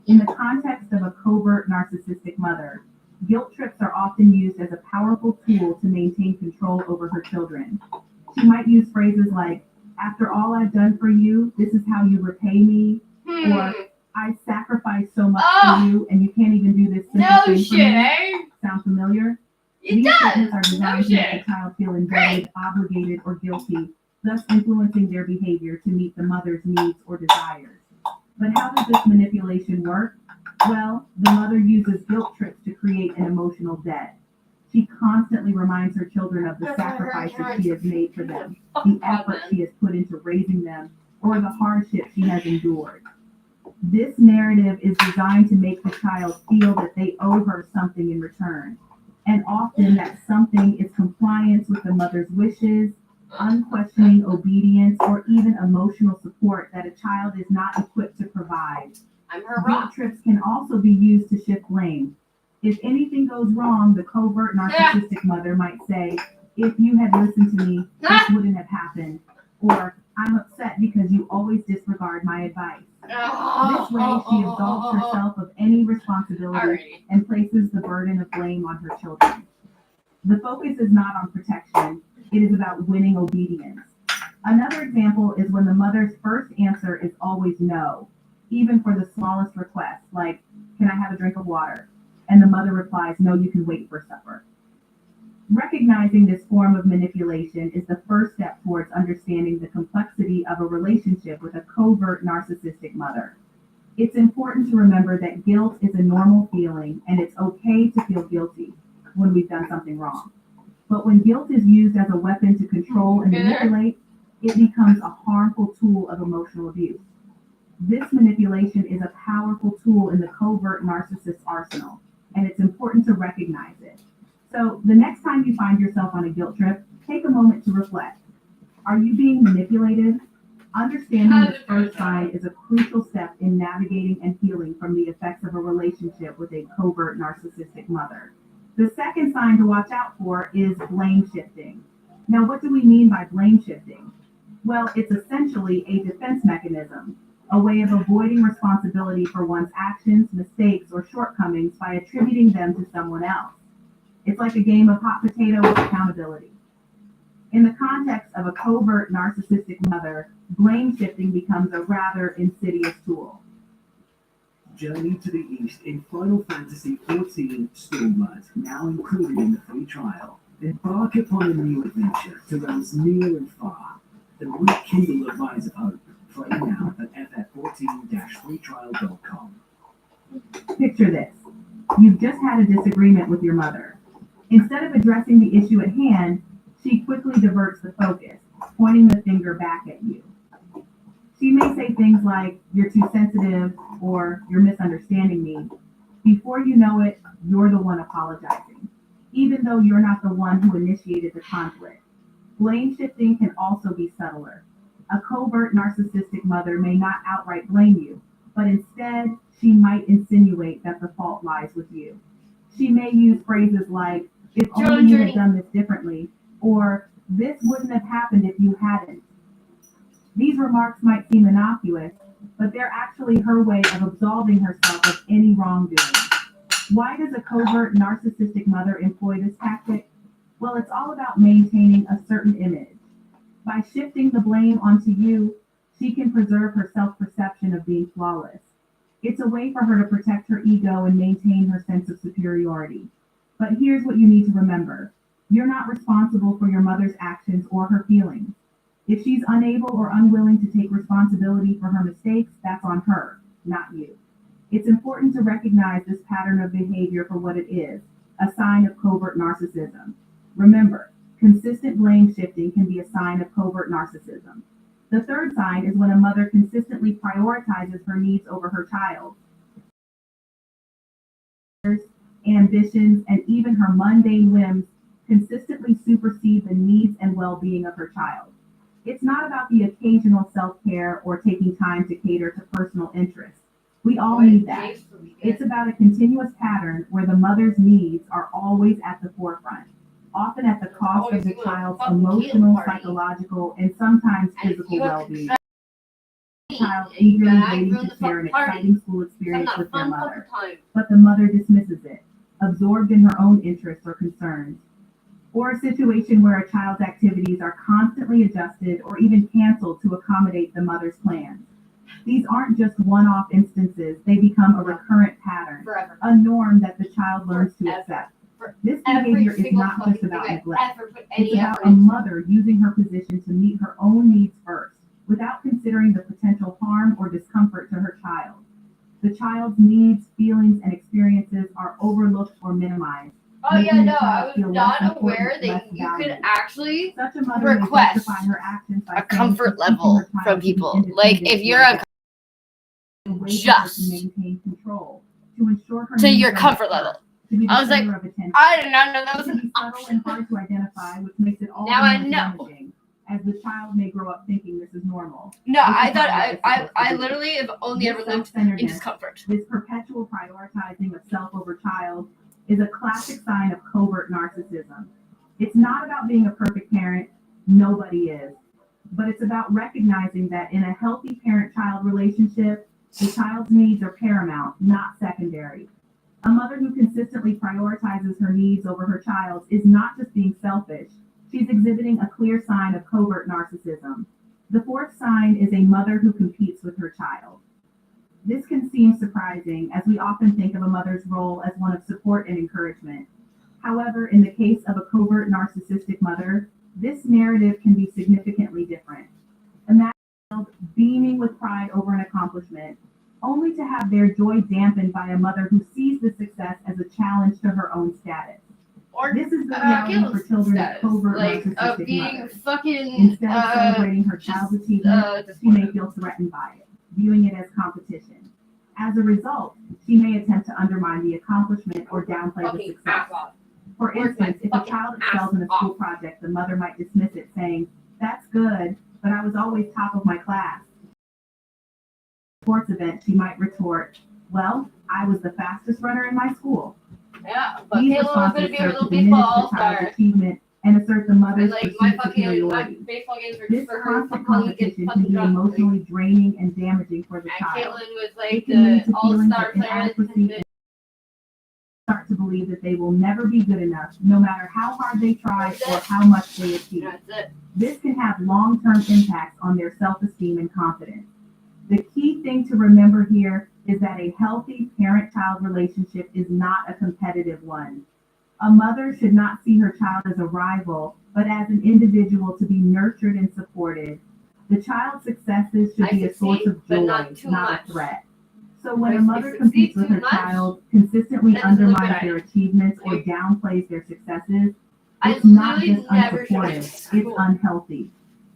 In the context of a covert narcissistic mother, guilt trips are often used as a powerful tool to maintain control over her children. She might use phrases like, "After all I've done for you, this is how you repay me," or "I sacrificed so much for you, and you can't even do this simple thing for me." Sound familiar? These statements are designed to make the child feel indebted, obligated, or guilty, thus influencing their behavior to meet the mother's needs or desires. But how does this manipulation work? Well, the mother uses guilt trips to create an emotional debt. She constantly reminds her children of the sacrifices she has made for them, the effort she has put into raising them, or the hardship she has endured. This narrative is designed to make the child feel that they owe her something in return. And often that something is compliance with the mother's wishes, unquestioning obedience, or even emotional support that a child is not equipped to provide. I'm her Guilt rock. trips can also be used to shift blame. If anything goes wrong, the covert narcissistic mother might say, if you had listened to me, this wouldn't have happened. Or, I'm upset because you always disregard my advice. This way, she absolves herself of any responsibility and places the burden of blame on her children. The focus is not on protection, it is about winning obedience. Another example is when the mother's first answer is always no, even for the smallest request, like, can I have a drink of water? And the mother replies, no, you can wait for supper. Recognizing this form of manipulation is the first step towards understanding the complexity of a relationship with a covert narcissistic mother. It's important to remember that guilt is a normal feeling and it's okay to feel guilty when we've done something wrong. But when guilt is used as a weapon to control and manipulate, it becomes a harmful tool of emotional abuse. This manipulation is a powerful tool in the covert narcissist's arsenal, and it's important to recognize it. So the next time you find yourself on a guilt trip, take a moment to reflect. Are you being manipulated? Understanding this first sign is a crucial step in navigating and healing from the effects of a relationship with a covert narcissistic mother. The second sign to watch out for is blame shifting. Now, what do we mean by blame shifting? Well, it's essentially a defense mechanism, a way of avoiding responsibility for one's actions, mistakes, or shortcomings by attributing them to someone else. It's like a game of hot potato with accountability. In the context of a covert narcissistic mother, blame shifting becomes a rather insidious tool. Journey to the East in Final Fantasy XIV Stormblood, now included in the free trial. Embark upon a new adventure to realms near and far. The rekindle of Rise of Hope. Play now at ff14-freetrial.com. Picture this. You've just had a disagreement with your mother. Instead of addressing the issue at hand, she quickly diverts the focus, pointing the finger back at you. She may say things like, you're too sensitive, or you're misunderstanding me. Before you know it, you're the one apologizing, even though you're not the one who initiated the conflict. Blame shifting can also be subtler. A covert narcissistic mother may not outright blame you, but instead, she might insinuate that the fault lies with you. She may use phrases like, if only you had done this differently, or this wouldn't have happened if you hadn't. These remarks might seem innocuous, but they're actually her way of absolving herself of any wrongdoing. Why does a covert narcissistic mother employ this tactic? Well, it's all about maintaining a certain image. By shifting the blame onto you, she can preserve her self-perception of being flawless. It's a way for her to protect her ego and maintain her sense of superiority. But here's what you need to remember. You're not responsible for your mother's actions or her feelings. If she's unable or unwilling to take responsibility for her mistakes, that's on her, not you. It's important to recognize this pattern of behavior for what it is, a sign of covert narcissism. Remember, consistent blame shifting can be a sign of covert narcissism. The third sign is when a mother consistently prioritizes her needs over her child. Ambitions, and even her mundane whims consistently supersede the needs and well-being of her child. It's not about the occasional self-care or taking time to cater to personal interests. We all need that. It's about a continuous pattern where the mother's needs are always at the forefront, often at the cost of the child's emotional, psychological, and sometimes physical well-being. The child eagerly waiting to share an exciting school experience with their mother, but the mother dismisses it, absorbed in her own interests or concerns. Or a situation where a child's activities are constantly adjusted or even canceled to accommodate the mother's plans. These aren't just one-off instances, they become a recurrent pattern, a norm that the child learns to accept. This behavior is not just about neglect. It's about a mother using her position to meet her own needs first, without considering the potential harm or discomfort to her child. The child's needs, feelings, and experiences are overlooked or minimized. Oh yeah, no, I was not aware that you could actually request a comfort level from people. Like if you're relationship Just to maintain control, to ensure her to needs your are comfort met, level. to be the I was like, center of attention. I did not know that was It can an be subtle and hard to identify, which makes it all Now the I more know. damaging, as the child may grow up thinking this is normal. No, This I is thought how life is I supposed to be. literally have only This ever lived in self-centeredness, discomfort. this perpetual prioritizing of self over child, is a classic sign of covert narcissism. It's not about being a perfect parent, nobody is, but it's about recognizing that in a healthy parent-child relationship, the child's needs are paramount, not secondary. A mother who consistently prioritizes her needs over her child's is not just being selfish, she's exhibiting a clear sign of covert narcissism. The fourth sign is a mother who competes with her child. This can seem surprising, as we often think of a mother's role as one of support and encouragement. However, in the case of a covert narcissistic mother, this narrative can be significantly different. Imagine a child beaming with pride over an accomplishment, only to have their joy dampened by a mother who sees the success as a challenge to her own status. Or This is the reality for children of covert narcissistic being mothers. fucking Instead of celebrating her child's achievement, she may feel threatened by it, viewing it as competition. As a result, she may attempt to undermine the accomplishment or downplay the success. For instance, if a child excels in a school project, the mother might dismiss it, saying, "That's good, but I was always top of my class." Sports event, she might retort, "Well, I was the fastest runner in my school." Yeah, but These Caleb was gonna responses be a serve little to diminish baseball the all-star. child's achievement and assert the mother's Like my perceived fucking superiority. my baseball games were This just for her constant fucking get competition can fucking be drunk. emotionally draining and damaging for the And child. Caitlin was It like can lead the to feelings all-star of player. inadequacy and start to believe that they will never be good enough, no matter how hard they try or how much they achieve. That's it. This can have long-term impacts on their self-esteem and confidence. The key thing to remember here is that a healthy parent-child relationship is not a competitive one. A mother should not see her child as a rival, but as an individual to be nurtured and supported. The child's successes should be a source of but joy, not too not much. a threat. So when a If mother you competes succeed with her too much, child, consistently that doesn't look undermines good. their achievements, or downplays their successes, I it's not literally just never showed unsupportive, up it's to school. unhealthy.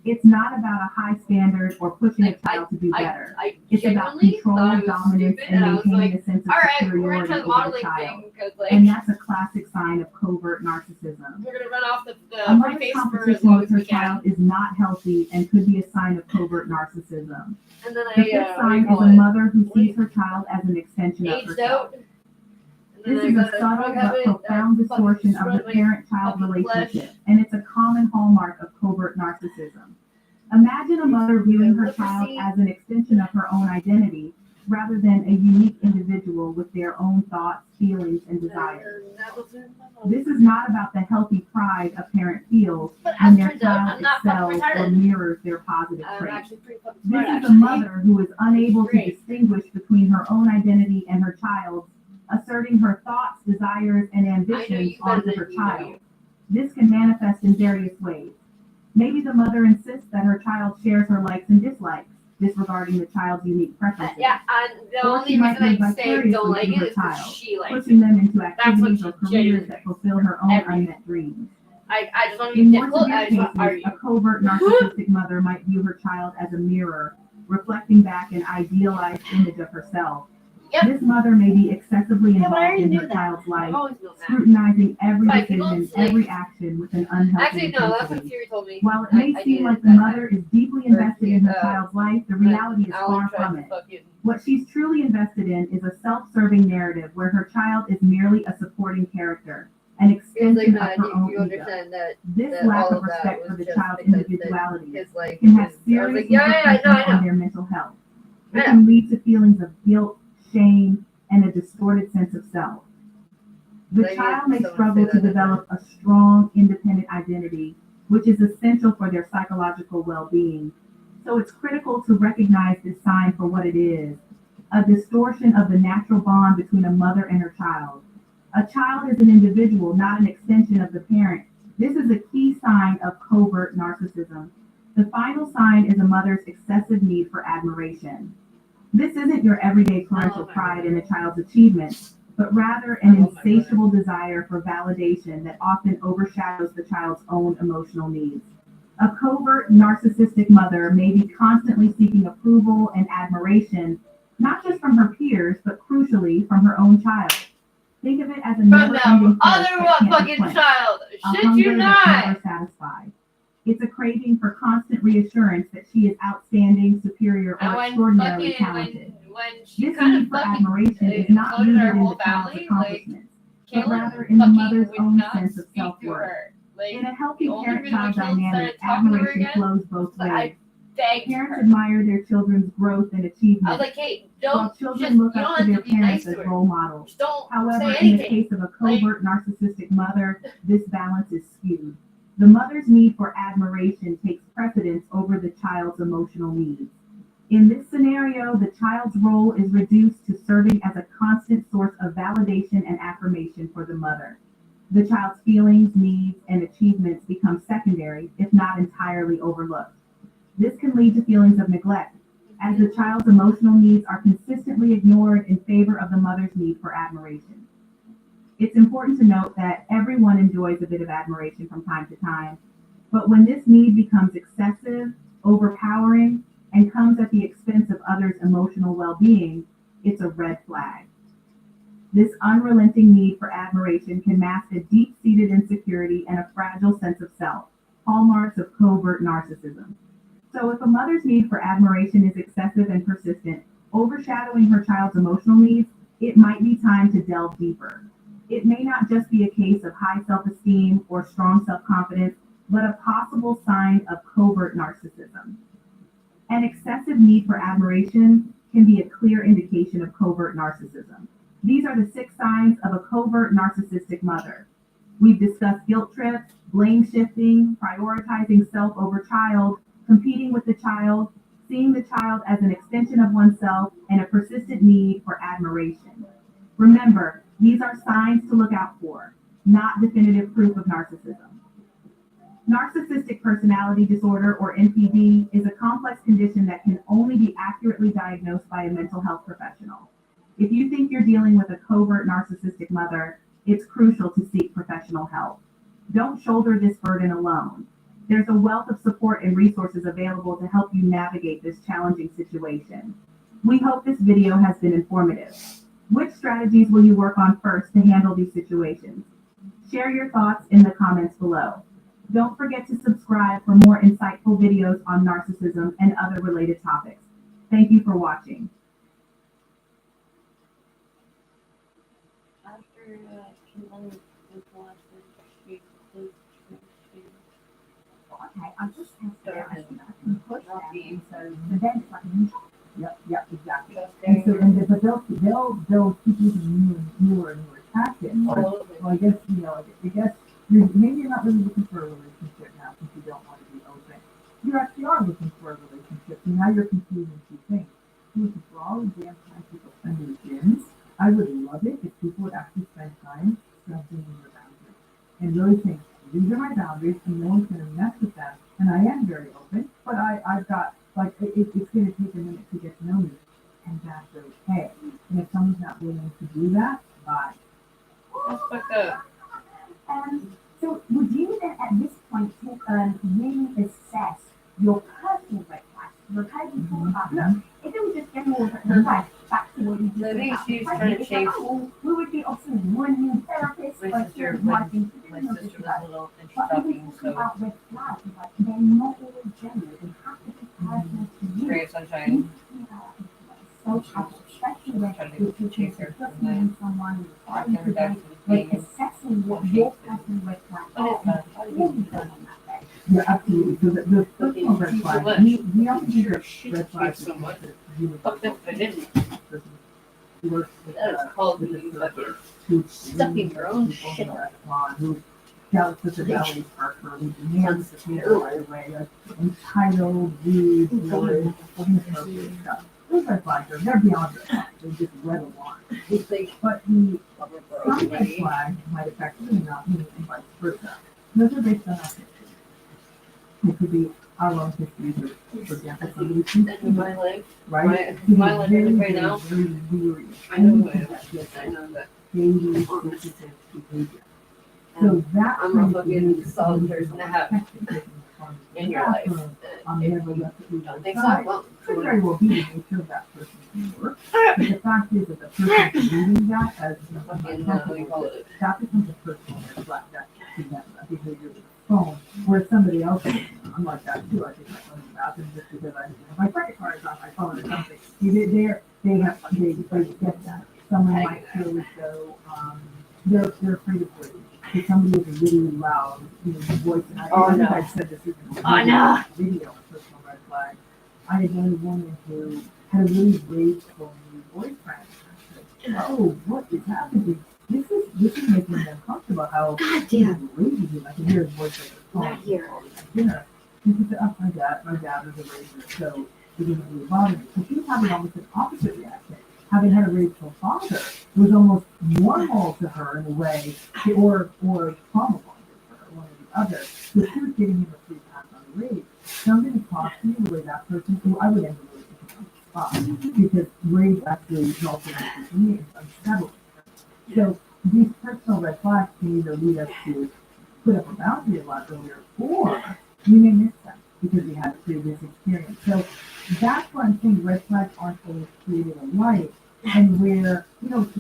It's not about a high standard or pushing a child to do better. It's about control, dominance, and maintaining a sense of all right, we're gonna superiority try the over the modeling child. thing because like And that's a classic sign of covert narcissism. we're gonna run off the A mother's face for as competition long with as her we can. child is not healthy and could be a sign of covert narcissism. And then The fifth sign is a mother who sees her child as an extension of aged herself. out. This is a subtle but profound distortion of the parent-child relationship, and it's a common hallmark of covert narcissism. Imagine a mother viewing her child as an extension of her own identity, rather than a unique individual with their own thoughts, feelings, and desires. This is not about the healthy pride a parent feels But when as their turns out, child I'm not fucking excels or retarded. mirrors their positive I'm traits. actually pretty fucking smart, This is a actually. mother who is unable to Great. distinguish between her own identity and her child's, asserting her thoughts, desires, and ambitions you better onto than her you know child. you. This can manifest in various ways. Maybe the mother insists that her child shares her likes and dislikes, disregarding the child's unique preferences. Yeah, and the Or only she might reason live I say don't like vicariously it through is her because child, she likes pushing it. them into That's what activities or she careers genuinely that fulfill her own unmet dreams. I just want to In be more difficult. severe I just want to cases, argue. a covert narcissistic mother might view her child as a mirror, reflecting back an idealized image of herself. Yep. This mother may be excessively Yeah, but I involved already in knew her that. child's life, I've always known that. scrutinizing every But people decision, sleep. every action with an unhealthy Actually, no, that's what intensity. Siri told me. While it may I seem did like the that mother is deeply invested in her child's life, the reality is Alan far tried from to it. fucking- What she's truly invested in is a self-serving narrative where her child is merely a supporting character, an He was extension like, of man, her own you ego. understand that This that lack all of of that respect was for the just child's because individuality his like can have I was serious like, yeah, I implications know. on their mental health. I It know. can lead to feelings of guilt, shame, and a distorted sense of self. The Like, child may someone say struggle to that, develop a strong, independent identity, which is essential for their psychological well-being. So it's critical to recognize this sign for what it is, a distortion of the natural bond between a mother and her child. A child is an individual, not an extension of the parent. This is a key sign of covert narcissism. The final sign is a mother's excessive need for admiration. This isn't your everyday parental pride in a child's achievements, but rather an insatiable desire for validation that often overshadows the child's own emotional needs. A covert narcissistic mother may be constantly seeking approval and admiration not just from her peers, but crucially from her own child. Think of it as a From never-ending them thirst other that can't be fucking quenched. child. A Shit hunger you that's not. never satisfied. It's a craving for constant reassurance that she is outstanding, superior, And or when extraordinarily fucking talented. when she This kind need of for fucking admiration is not included rooted our in whole the child's family, like accomplishments, but Caitlin rather in the fucking mother's would own not sense of speak to self-worth. her. Like In a healthy the only reason my parent-child children dynamic, started talking to her admiration again, flows both but I ways. begged Parents her. admire their children's growth and I was achievements, like, hey, while don't children just look you up don't to have their to be nice parents to as her. role models. Just don't However, say in the anything. case of a covert narcissistic mother, this balance is skewed. The mother's need for admiration takes precedence over the child's emotional needs. In this scenario, the child's role is reduced to serving as a constant source of validation and affirmation for the mother. The child's feelings, needs, and achievements become secondary, if not entirely overlooked. This can lead to feelings of neglect, as the child's emotional needs are consistently ignored in favor of the mother's need for admiration. It's important to note that everyone enjoys a bit of admiration from time to time, but when this need becomes excessive, overpowering, and comes at the expense of others' emotional well-being, it's a red flag. This unrelenting need for admiration can mask a deep-seated insecurity and a fragile sense of self, hallmarks of covert narcissism. So if a mother's need for admiration is excessive and persistent, overshadowing her child's emotional needs, it might be time to delve deeper. It may not just be a case of high self-esteem or strong self-confidence, but a possible sign of covert narcissism. An excessive need for admiration can be a clear indication of covert narcissism. These are the 6 signs of a covert narcissistic mother. We've discussed guilt trips, blame shifting, prioritizing self over child, competing with the child, seeing the child as an extension of oneself, and a persistent need for admiration. Remember, these are signs to look out for, not definitive proof of narcissism. Narcissistic personality disorder, or NPD, is a complex condition that can only be accurately diagnosed by a mental health professional. If you think you're dealing with a covert narcissistic mother, it's crucial to seek professional help. Don't shoulder this burden alone. There's a wealth of support and resources available to help you navigate this challenging situation. We hope this video has been informative. Which strategies will you work on first to handle these situations? Share your thoughts in the comments below. Don't forget to subscribe for more insightful videos on narcissism and other related topics. Thank you for watching. After Okay, I just have to, I can push that, and so the bed's like, Yep, exactly. And so, but they'll keep using newer and newer tactics. Well, I guess, I guess maybe you're not really looking for a relationship now since you don't want to be open. You actually are looking for a relationship. So now you're confusing 2 things. You're looking for all the damn time people spend in gyms. I would love it if people would actually spend time strengthening their boundaries and really think, these are my boundaries and no one's going to mess with them. And I am very open, but I've got, like, it's going to take a minute to get to know me, and that's okay. And if someone's not willing to do that, bye. That's fucked up. So would you then at this point take really assess your personal red flags? Because I kind of thought about, look, if it was just general red flags, back to what you just I think about she's the trying to president, change. it's like, oh, we would be offering one new therapist, My like sister, here, when Martin, my no sister was disrespect. little and she's But even talking, talking so about red flags, like they're not always general, they have to be personal to you. Ray of Sunshine. So especially when Trying you're to chase her just from meeting someone, you're I've never trying done to anything. like assessing what your personal red flags What is are. that? What have you done on that day? Yeah, absolutely. So the personal red flag, we often think of red flags so much. as Fucked up if I didn't. works with, That is called with being the fucking who stuffing your own people shit. in the restaurant, who shouts at the deli worker, who demands the table right away, like entitled, rude, village, inappropriate stuff. Those red flags they're beyond red flags. They're just red alarm. But the some red flags might affect you and not me, and vice versa. Those are based on our history. It could be our own histories, or, for example, somebody who's In my life, right? my life right now. Very weary. I know who I am. I know that. Daily sensitive behavior. So that I'm kind a of fucking behavior solid is person to have. protected, in your life. Never left the Don't think so? side. Well, Could very well be the nature of that person's work. But the fact is that the person reading that as that becomes a personal reflect that to them, a behavior with the phone, where somebody else is, I'm like that too, I take my phone in the bathroom just because I have my credit card is on my phone or something. They get that. Someone might feel as though, they're afraid of words. If somebody is really loud, voice, and I think I've said this in video, personal red flag. I had known a woman who had a really rageful new boyfriend. I said, oh, what is happening? This is making me uncomfortable. How raging him. I can hear his voice like dinner. And she said, oh, my dad was a rager, so it didn't really bother me. So she was having almost an opposite reaction. Having had a rageful father, it was almost normal to her in a way, or trauma bonded for her, one or the other. So she was giving him a free pass on the rage. Somebody talks to you the way that person, who I would end the relationship on the spot, because rage actually results in me, it's unsettling. So these personal red flags can either lead us to put up a boundary a lot earlier, or you may miss them because you had a previous experience. So that's why I'm saying red flags aren't always created alike. And where,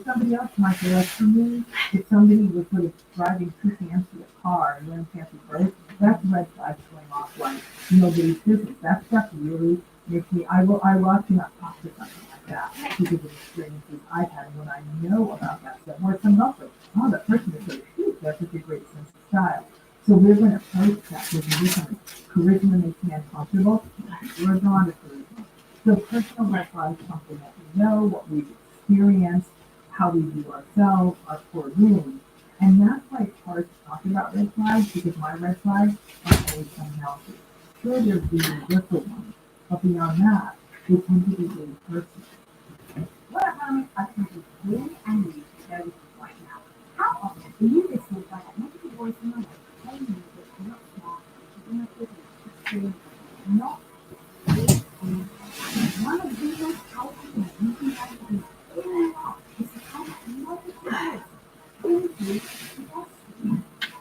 somebody else might say, like for me, if somebody was sort of driving too fancy a car and wearing fancy clothes, that's red flags going off like nobody's business. That stuff really makes me, I will actually not talk to something like that because of experiences I've had when I know about that stuff. Where someone else goes, oh, that person is so cute, that's such a great sense of style. So we're going to approach that with different charisma makes me uncomfortable. We're drawn to charisma. So personal red flags is something that we know, what we've experienced, how we view ourselves, our core wounds. And that's why it's hard to talk about red flags, because my red flags aren't always unhealthy. Sure, there's the universal ones, but beyond that, they tend to be really personal. What I'm actually really angry to share with you right now. How often do you listen to that negative voice in your head telling you that you're not smart, you're not good enough, you're not good, and one of the most powerful things you can actually do in your life is to come up with negative voice into the best.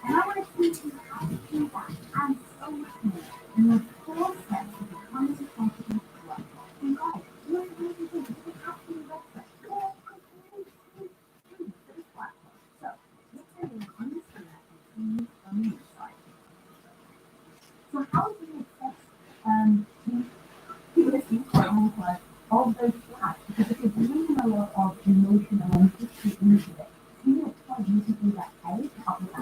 And I want to teach you how to do that and so much more. And the 4 steps to becoming a confident life. And guys, you have to do things to the captain website. So, let's say you understand that you need on your side. So how do you assess people listening to our own class, all those flags? Because if you're bringing a lot of emotional history into it, you know, it's quite easy to do that A, up with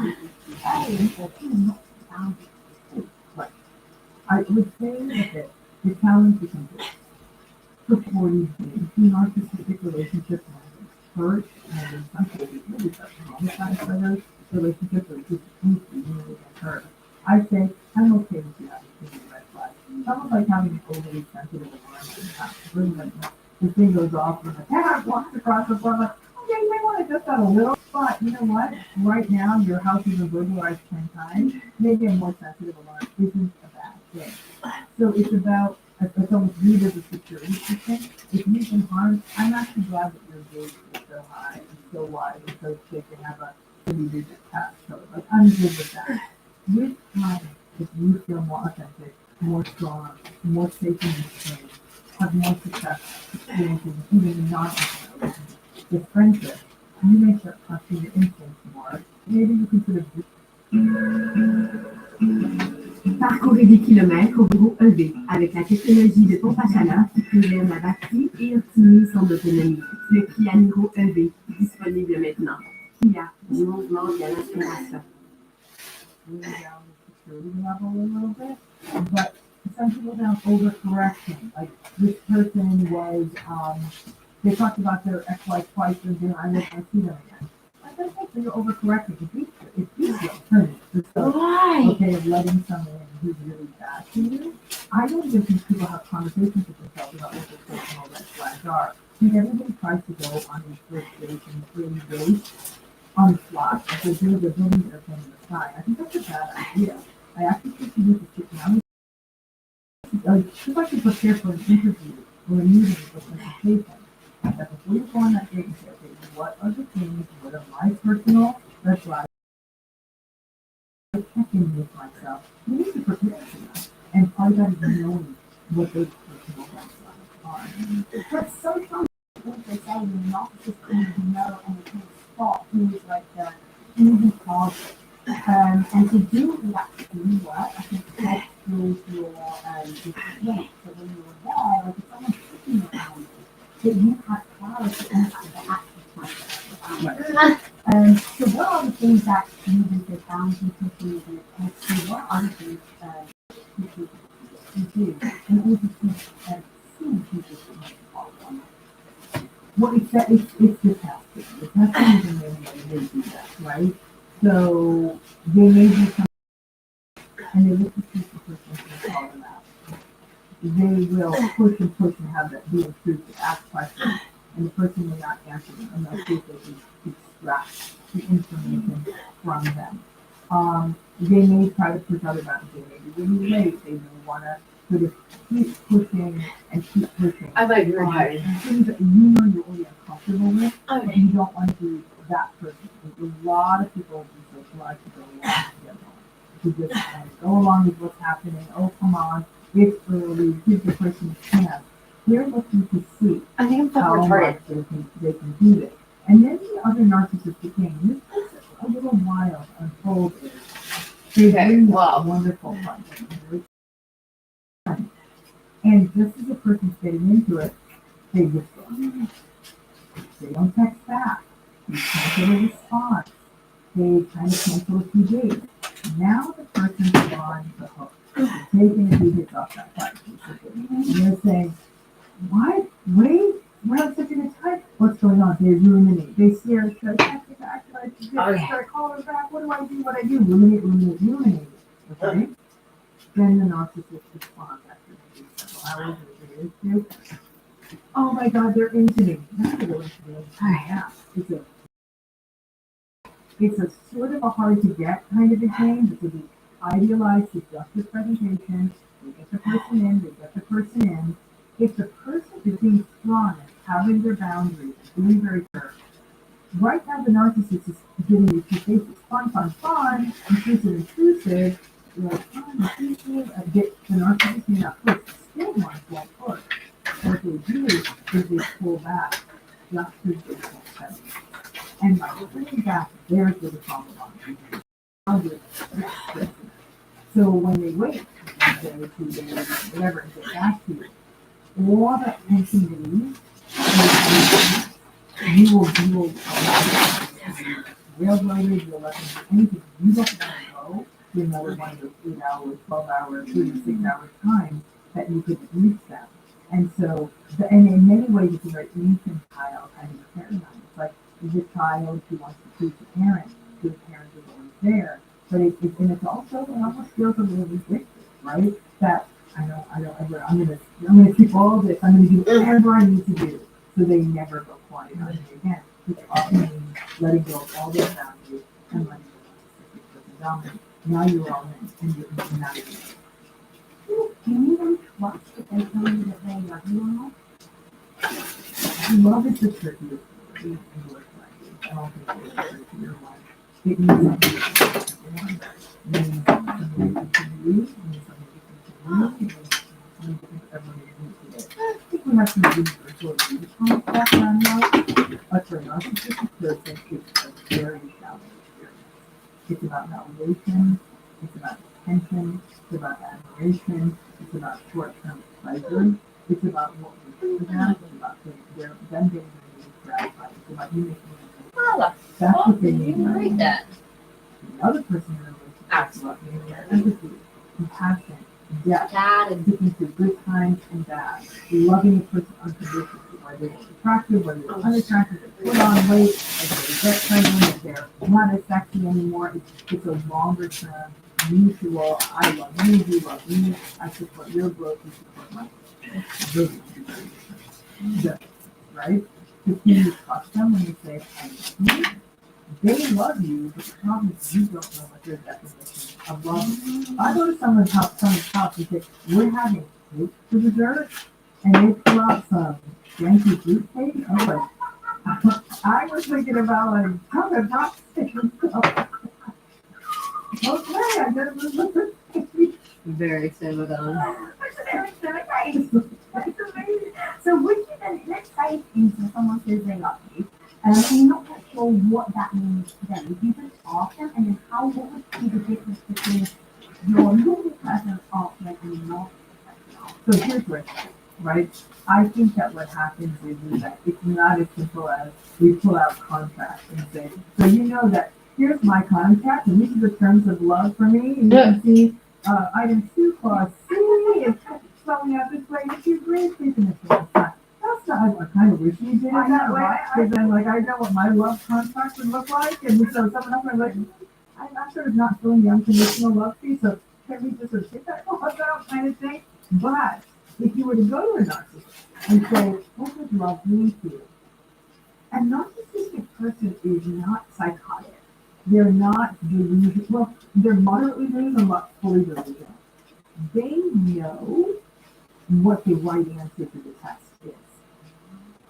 boundaries, or two, not boundaries. Right. I would say that the challenge becomes this. Before you get into narcissistic relationships, hurt, and in some cases, really start traumatized by those relationships, or just really get hurt. I say, I'm okay with you having a red flag. It's almost like having an overly sensitive alarm. The thing goes off, and the cat walks across the floor, like, okay, you may want to just have a little spot. You know what? Right now, your house is burglarized 10 times. Maybe a more sensitive alarm isn't a bad thing. So it's about, it's almost viewed as a security system. If you've been harmed, I'm actually glad that your gauge is so high and so wide and so thick and have a pretty digit patch. So, like, I'm good with that. With time, if you feel more authentic, more strong, more safe in your skin, have more success experiencing even in non-intimate relationships, with friendship, you may start trusting your instincts more. Maybe you can sort of Parcourez des kilomètres au bureau EV avec la technologie de pompe à chaleur qui préserve la batterie et optimise son autonomie. Le Kia Niro EV, disponible maintenant. Kia, du mouvement de l'inspiration. really down the security level a little bit, but some people have overcorrection. Like this person was, they talked about their ex-wife twice and then I never see them again. I said, okay, so you're overcorrecting. If you feel okay of letting someone in who's really bad to you, I don't even think people have conversations with themselves about what their personal red flags are. I think everybody tries to go on these first dates and early dates on the spot, and so they're building their thing on the side. I think that's a bad idea. I actually think you need to sit down. Just like you prepare for an interview or a meeting or presentation, that before you go on that date and say, okay, what are the things, what are my personal red flags to check in with myself. You need to prepare for that. And part of that is knowing what those personal lifestyles are. But sometimes what they say, the narcissist can't know and they can't spot who's like the easy target. And to do what I think helps with your discipline. So when you're there, like if someone's sitting around you, that you have clarity into the action process. So what are the things that you do to boundaries and things and what are the things you do in order to see people to well, it's the testing. The testing is the main way they do that, right? So they may do something and they look to see the person and call them out. They will push and have that be improved to ask questions, and the person may not answer them unless they can extract the information from them. They may try to push other buttons. They may be really late. They may want to sort of keep pushing and keep pushing. I might be retired. Things that you know you're already uncomfortable with, and you don't want to be that person. There's a lot of people who socialize to go along together. Who just kind of go along with what's happening. Oh, come on, it's early. Give the person a chance. They're looking to see I think I'm how fucking retarded. much they can do it. And then the other narcissistic thing, this takes a little while to unfold. They bring this wonderful fun. And just as a person's getting into it, they withdraw. They don't text back. They cancel a response. They kind of cancel a few days. Now the person's on the hook. They're taking a few hits off that fight. And they're saying, what? Wait, we're not such a good time. What's going on? They ruminate. They stare. Should I text it back? Should I do this? Should I call her back? What do I do? What I do? Ruminate. Okay? Then the narcissist responds after maybe several hours or days too. Oh my God, they're into me. That's a real into me. Yeah. It's a sort of a hard to get kind of a thing because it's idealized, suggestive presentation. They get the person in. If the person is being strong and having their boundaries and being very clear, right now the narcissist is giving you two faces. Fun, intrusive. You're like, fun, intrusive. The narcissist may not push. Still wants to push. What they do is they pull back. Just as they pull. And by pulling back, there's where the problem is. So when they wait, 1 day, 2 days, whatever, and get back to you, all that tension release, you will railroaded, you'll let them do anything. You don't let them go to another one of those 8 hours, 12 hours, 36 hours time that you could reach them. And so, and in many ways, it's a very infantile kind of paradigm. It's like, there's a child who wants to please the parent is always there. But it's also, it almost feels a little ridiculous, right? That I'm gonna keep all this, I'm gonna do whatever I need to do, so they never go quiet on me again. Which often means letting go of all their boundaries and letting go of the dominant. Now you're all in, and you're not in. Can you even trust that they tell you that they love you or not? Love is the trickiest word in English language. I don't think it's a trickier one. It means something different. It means something to you, it means something different to me, it means something different to everyone you today. I think we have some universal views on background now, but for a narcissistic person, it's a very shallow experience. It's about validation, it's about attention, it's about admiration, it's about short-term pleasure, it's about what we do for them, it's about them getting gratified, it's about you making them. That's what they need. Read that. The other person in the relationship talks about being empathy, compassion, depth, sticking through good times and bad, loving a person unconditionally, whether they're attractive, whether they're unattractive, they put on weight, whether they get pregnant, if they're not as sexy anymore. It's a longer term, mutual, I love you love me, I support your growth, you support my growth. Right? Because when you trust them, when you say, I love you, they love you, but the problem is you don't know what their definition of love is. I go to someone's house and say, we're having cake for dessert, and they pull out some Yankee fruit cake. I was like, I was thinking about like, how the top Okay, I gotta move. Very Samadon. That's amazing. So would you then, let's say if someone says they love you, and you're not quite sure what that means to them, would you just ask them, and then what would be the difference between your normal person offering and your normal person? So here's what, right? I think that what happens is that it's not as simple as we pull out contracts and say, so you know that here's my contract and these are the terms of love for me. And you can see item 2, clause C, it's spelling out this way. If you agree, please initial. That's not, I kind of wish you did that, right? Because then, like, I know what my love contract would look like, and so someone else might be like, I'm sort of not feeling the unconditional love fee, so can we just sort of take that clause out kind of thing? But if you were to go to a narcissist and say, what does love mean to you? A narcissistic person is not psychotic. They're not delusional. Well, they're moderately delusional, not fully delusional. They know what the right answer to the test is.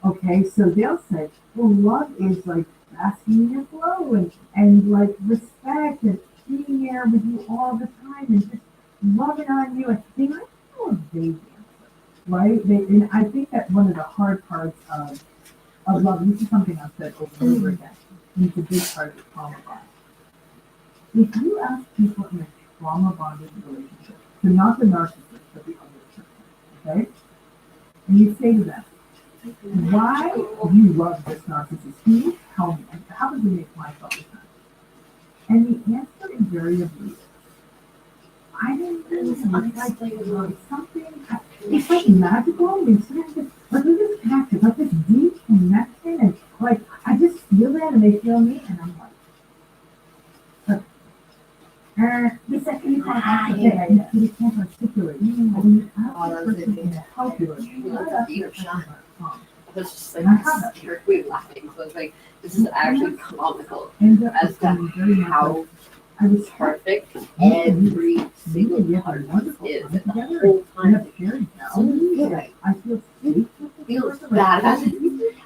Okay, so they'll say, well, love is like basking in your flow and like respect and being there with you all the time and just loving on you. And they might know a vague answer, right? And I think that one of the hard parts of love, this is something I've said over and over again, and it's a big part of the trauma bond. If you ask people in a trauma bonded relationship, so not the narcissist, but the other person, okay? And you say to them, why do you love this narcissist? Can you tell me? How does it make myself happy? And the answer invariably is, I didn't really like something. It's like magical. It's like we're just connected, like this deep connection, and like I just feel it, and they feel me, and I'm like, the second you can't articulate, you can't articulate. When you ask the person to help you, I was just like hysterically laughing. So I was like, this is actually comical as to how perfect every single part is the whole time. So good. I feel safe. Feels bad about it.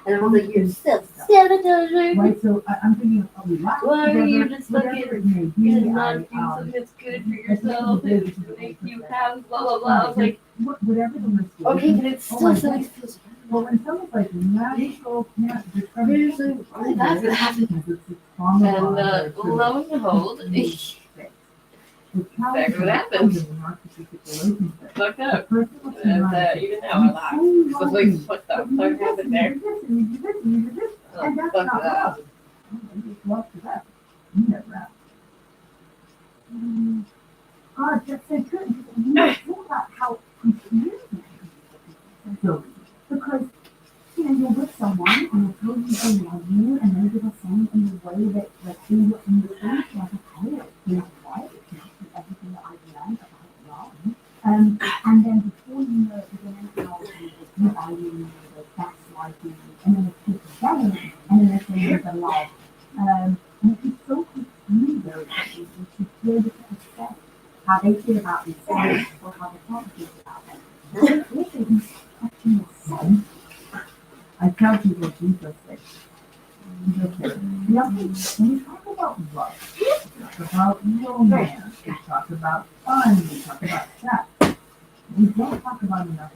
And I was like, you're still sabotaging. Right, so I'm thinking, oh, we laugh Why are together, you just whatever fucking it may be, you're not doing something that's good for yourself and to make you have blah blah blah. I was like, whatever the mistake. okay, but it's still something feels. Well, when someone's like magical, can't Usually that's what happens. And lo and behold, that's what happens. Fucked up. And even now I laugh. So it's like, what the fuck happened there? And that's Fuck not that. love. Love to that. You never have. God, that's so good. You think about how confusing so, because you're with someone and they tell you they love you and they do the same in the way that they do in the face, like okay, you know what? It's not everything that I've learned about love. And then before you know it, you're going to you value the best liking, and then it's just together, and then it's really the love. And it's just so confusing though, that you feel different aspects, how they feel about themselves or how they can't feel about them. I tell people Jesus said, okay, yeah, when we talk about love, we talk about romance, we talk about fun, we talk about sex, we don't talk about enough.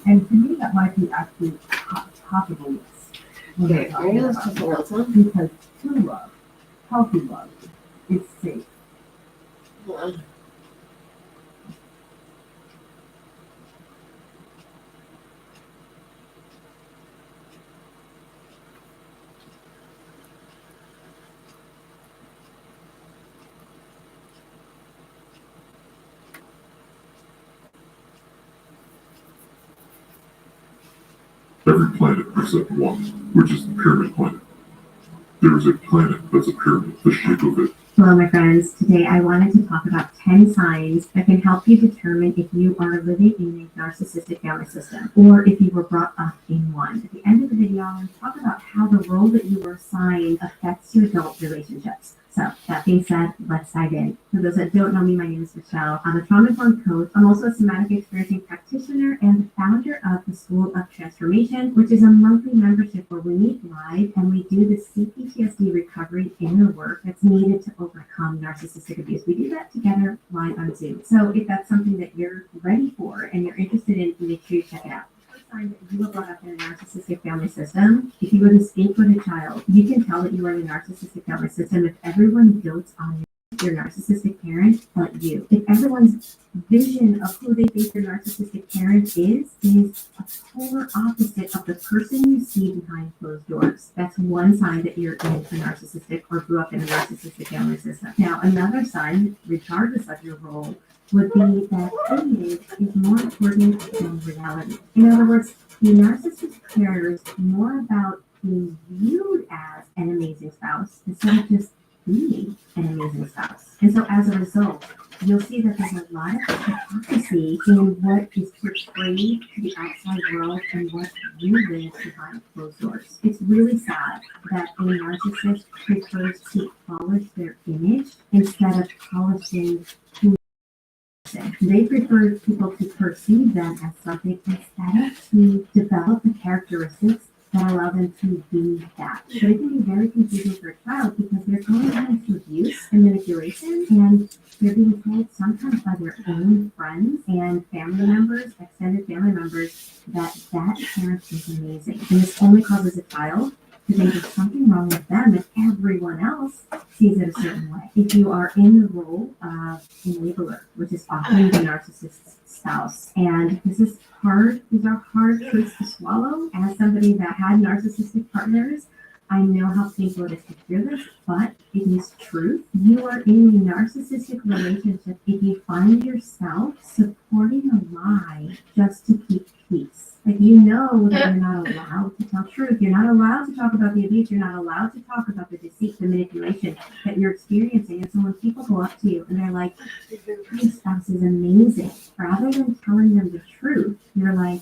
And to me, that might be actually top of the list. Okay, are you guys talking about some? Because true love, healthy love, it's safe. Yeah. Every planet except one, which is the pyramid planet. There is a planet that's a pyramid, the shape of it. Hello, my friends. Today I wanted to talk about 10 signs that can help you determine if you are living in a narcissistic family system or if you were brought up in one. At the end of the video, I'm going to talk about how the role that you were assigned affects your adult relationships. So that being said, let's dive in. For those that don't know me, my name is Michelle. I'm a trauma-informed coach. I'm also a somatic experiencing practitioner and the founder of the School of Transformation, which is a monthly membership where we meet live and we do the CPTSD recovery inner work that's needed to overcome narcissistic abuse. We do that together live on Zoom. So if that's something that you're ready for and you're interested in, make sure you check it out. Sign that you were brought up in a narcissistic family system. If you were the scapegoated child, you can tell that you are in a narcissistic family system if everyone builds on your narcissistic parent but you. If everyone's vision of who they think your narcissistic parent is a polar opposite of the person you see behind closed doors. That's one sign that you're in a narcissistic or grew up in a narcissistic family system. Now, another sign, regardless of your role, would be that image is more important than reality. In other words, the narcissist cares more about being viewed as an amazing spouse instead of just being an amazing spouse. And so as a result, you'll see that there's a lot of hypocrisy in what is portrayed to the outside world and what you live behind closed doors. It's really sad that a narcissist prefers to polish their image instead of polishing who they prefer people to perceive them as something instead of to develop the characteristics that allow them to be that. So it can be very confusing for a child because they're going into abuse and manipulation, and they're being told sometimes by their own friends and family members, extended family members, that parent is amazing. And this only causes a child to think there's something wrong with them if everyone else sees it a certain way. If you are in the role of enabler, which is often the narcissist's spouse, and these are hard truths to swallow. As somebody that had narcissistic partners, I know how painful it is to hear this, but it is truth. You are in a narcissistic relationship if you find yourself supporting a lie just to keep peace. Like, you know that you're not allowed to tell truth. You're not allowed to talk about the abuse. You're not allowed to talk about the deceit, the manipulation that you're experiencing. And so when people go up to you and they're like, your spouse is amazing, rather than telling them the truth, you're like,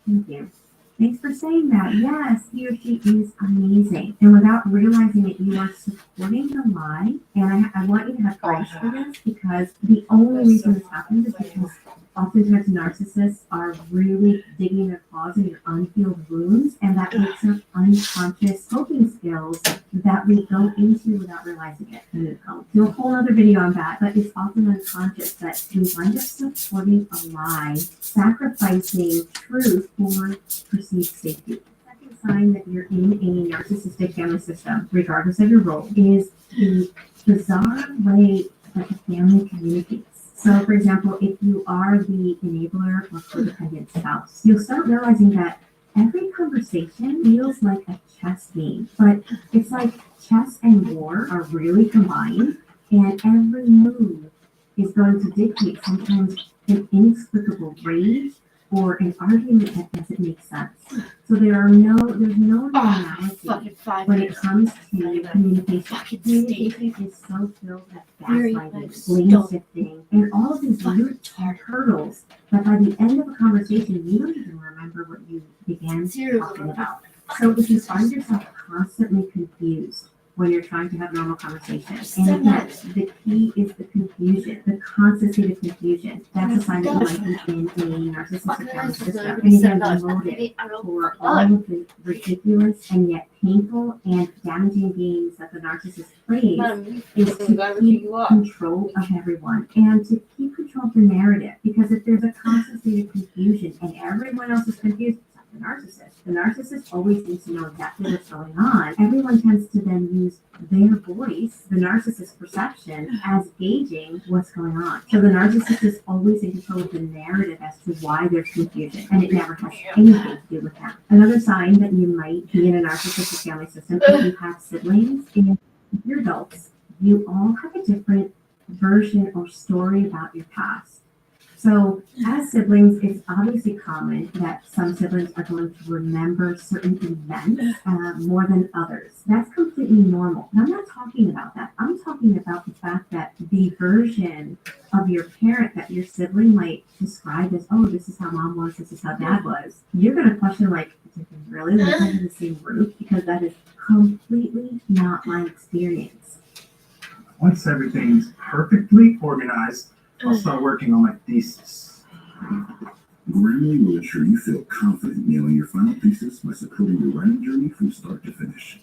thank you. Thanks for saying that. Yes, he or she is amazing. And without realizing that you are supporting the lie, and I want you to have grace for this, because the only reason this happens is because oftentimes narcissists are really digging their claws in your unhealed wounds, and that makes up unconscious coping skills that we go into without realizing it. And I'll do a whole other video on that, but it's often unconscious that we wind up supporting a lie, sacrificing truth for perceived safety. The second sign that you're in a narcissistic family system, regardless of your role, is the bizarre way that the family communicates. So, for example, if you are the enabler or codependent spouse, you'll start realizing that every conversation feels like a chess game, but it's like chess and war are really combined, and every move is going to dictate sometimes an inexplicable rage or an argument that doesn't make sense. So there's no normality when it comes to communication. Communication is so filled with gaslighting, blame shifting, and all of these weird hurdles that by the end of a conversation, you don't even remember what you began talking about. So if you find yourself constantly confused when you're trying to have normal conversations, and again, the key is the confusion, the constant state of confusion. That's a sign that you might be in a narcissistic family system. And again, the motive for all of the ridiculous and yet painful and damaging games that the narcissist plays is to keep control of everyone and to keep control of the narrative. Because if there's a constant state of confusion and everyone else is confused, the narcissist always needs to know exactly what's going on. Everyone tends to then use their voice, the narcissist's perception, as gauging what's going on. So the narcissist is always in control of the narrative as to why there's confusion, and it never has anything to do with them. Another sign that you might be in a narcissistic family system is you have siblings, and if you're adults, you all have a different version or story about your past. So as siblings, it's obviously common that some siblings are going to remember certain events more than others. That's completely normal. And I'm not talking about that. I'm talking about the fact that the version of your parent that your sibling might describe as, oh, this is how mom was, this is how dad was. You're going to question, like, did we really live under the same roof? Because that is completely not my experience. once everything's perfectly organized, I'll start working on my thesis. Grammarly will ensure you feel confident nailing your final thesis by supporting your writing journey from start to finish.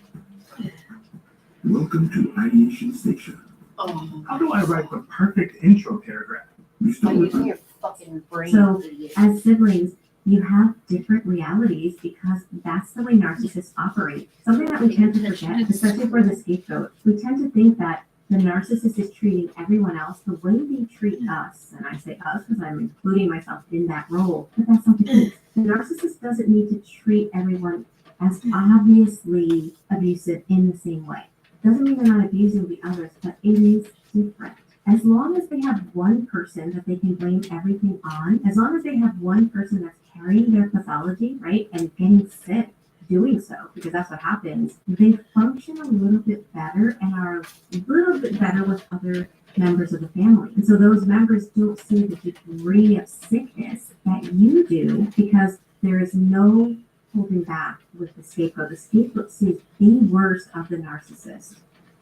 Welcome to Ideation Station. How do I write the perfect intro paragraph? You start with Using your fucking brain. So, as siblings, you have different realities because that's the way narcissists operate. Something that we tend to forget, especially for the scapegoat, we tend to think that the narcissist is treating everyone else the way they treat us. And I say us because I'm including myself in that role, but that's not the case. The narcissist doesn't need to treat everyone as obviously abusive in the same way. Doesn't mean they're not abusing the others, but it is different. As long as they have one person that they can blame everything on, as long as they have one person that's carrying their pathology, right, and getting sick doing so, because that's what happens, they function a little bit better and are a little bit better with other members of the family. And so those members don't see the degree of sickness that you do because there is no holding back with the scapegoat. The scapegoat sees the worst of the narcissist.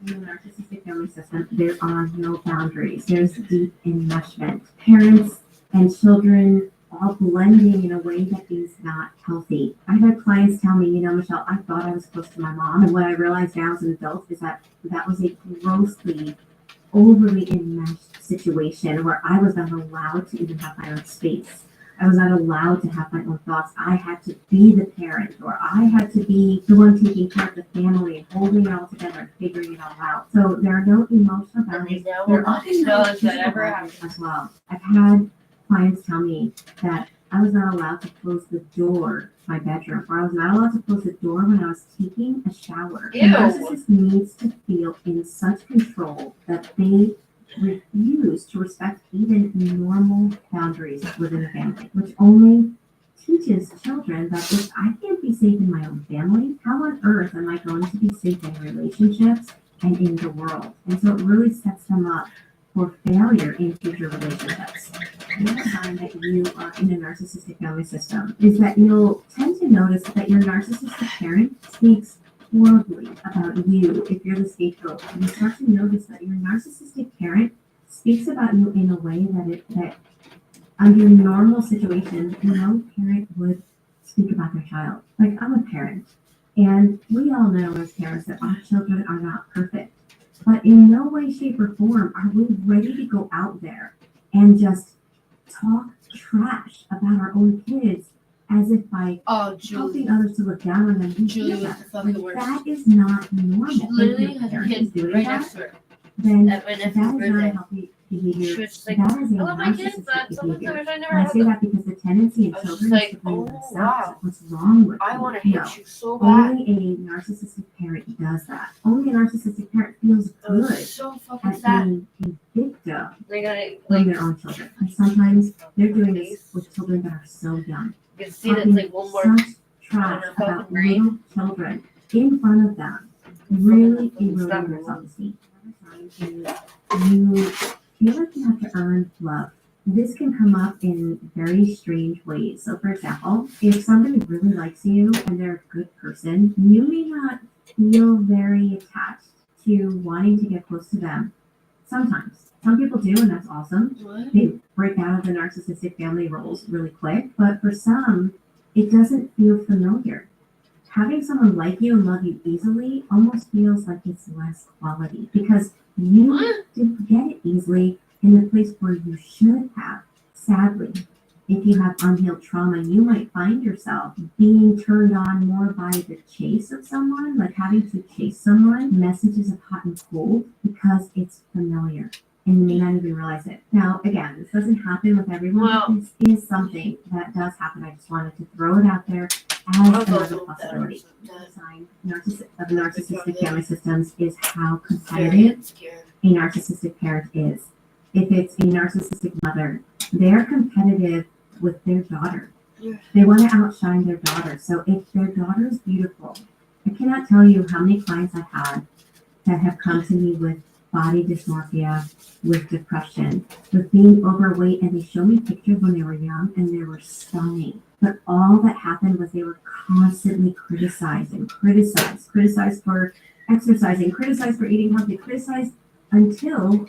In the narcissistic family system, there are no boundaries. There's deep enmeshment. Parents and children all blending in a way that is not healthy. I've had clients tell me, Michelle, I thought I was close to my mom. And what I realized now as an adult is that that was a grossly, overly enmeshed situation where I was not allowed to even have my own space. I was not allowed to have my own thoughts. I had to be the parent, or I had to be the one taking care of the family and holding it all together and figuring it all out. So there are no emotional boundaries. There are no physical boundaries as well. I've had clients tell me that I was not allowed to close the door to my bedroom, or I was not allowed to close the door when I was taking a shower. Ew. The narcissist needs to feel in such control that they refuse to respect even normal boundaries within a family, which only teaches children that if I can't be safe in my own family, how on earth am I going to be safe in relationships and in the world? And so it really sets them up for failure in future relationships. Another sign that you are in a narcissistic family system is that you'll tend to notice that your narcissistic parent speaks horribly about you if you're the scapegoat. And you start to notice that your narcissistic parent speaks about you in a way that under normal situations, no parent would speak about their child. Like, I'm a parent, and we all know as parents that our children are not perfect. But in no way, shape, or form are we ready to go out there and just talk trash about our own kids as if by helping others to look down on them. Julie was the fucking worst. That is not normal. She literally If your has a parent is kid doing right that, next to her. then At my that is nephew's not birthday. a healthy behavior. She was just like, That is a I love my kids, narcissistic but someone behavior. wish I never And I had say them. that because the tendency in I was just children is like, to blame oh, themselves. wow. What's wrong with I you? want to hit No. you so bad. Only a narcissistic parent does that. Only a narcissistic parent feels That was good so fucking at sad. being a victim They gotta, of like, their own children. And sometimes they're doing this with children that are so young. you can see that it's like one more Such trash in their about fucking brain. little children in front of them, really fucking eroding stop. their self-esteem. Another sign is you feel like you have to earn love. This can come up in very strange ways. So, for example, if somebody really likes you and they're a good person, you may not feel very attached to wanting to get close to them. Sometimes. Some people do, and that's awesome. What? They break out of the narcissistic family roles really quick, but for some, it doesn't feel familiar. Having someone like you and love you easily almost feels like it's less quality because you didn't get it easily in the place where you should have. Sadly, if you have unhealed trauma, you might find yourself being turned on more by the chase of someone, like having to chase someone, messages of hot and cold, because it's familiar. And you may not even realize it. Now, again, this doesn't happen with everyone, but this is something that does happen. I just wanted to throw it out there as another possibility. Another sign of narcissistic family systems is how competitive a narcissistic parent is. If it's a narcissistic mother, they're competitive with their daughter. They want to outshine their daughter. So if their daughter is beautiful, I cannot tell you how many clients I've had that have come to me with body dysmorphia, with depression, with being overweight, and they show me pictures when they were young and they were stunning. But all that happened was they were constantly criticized for exercising, criticized for eating healthy, criticized until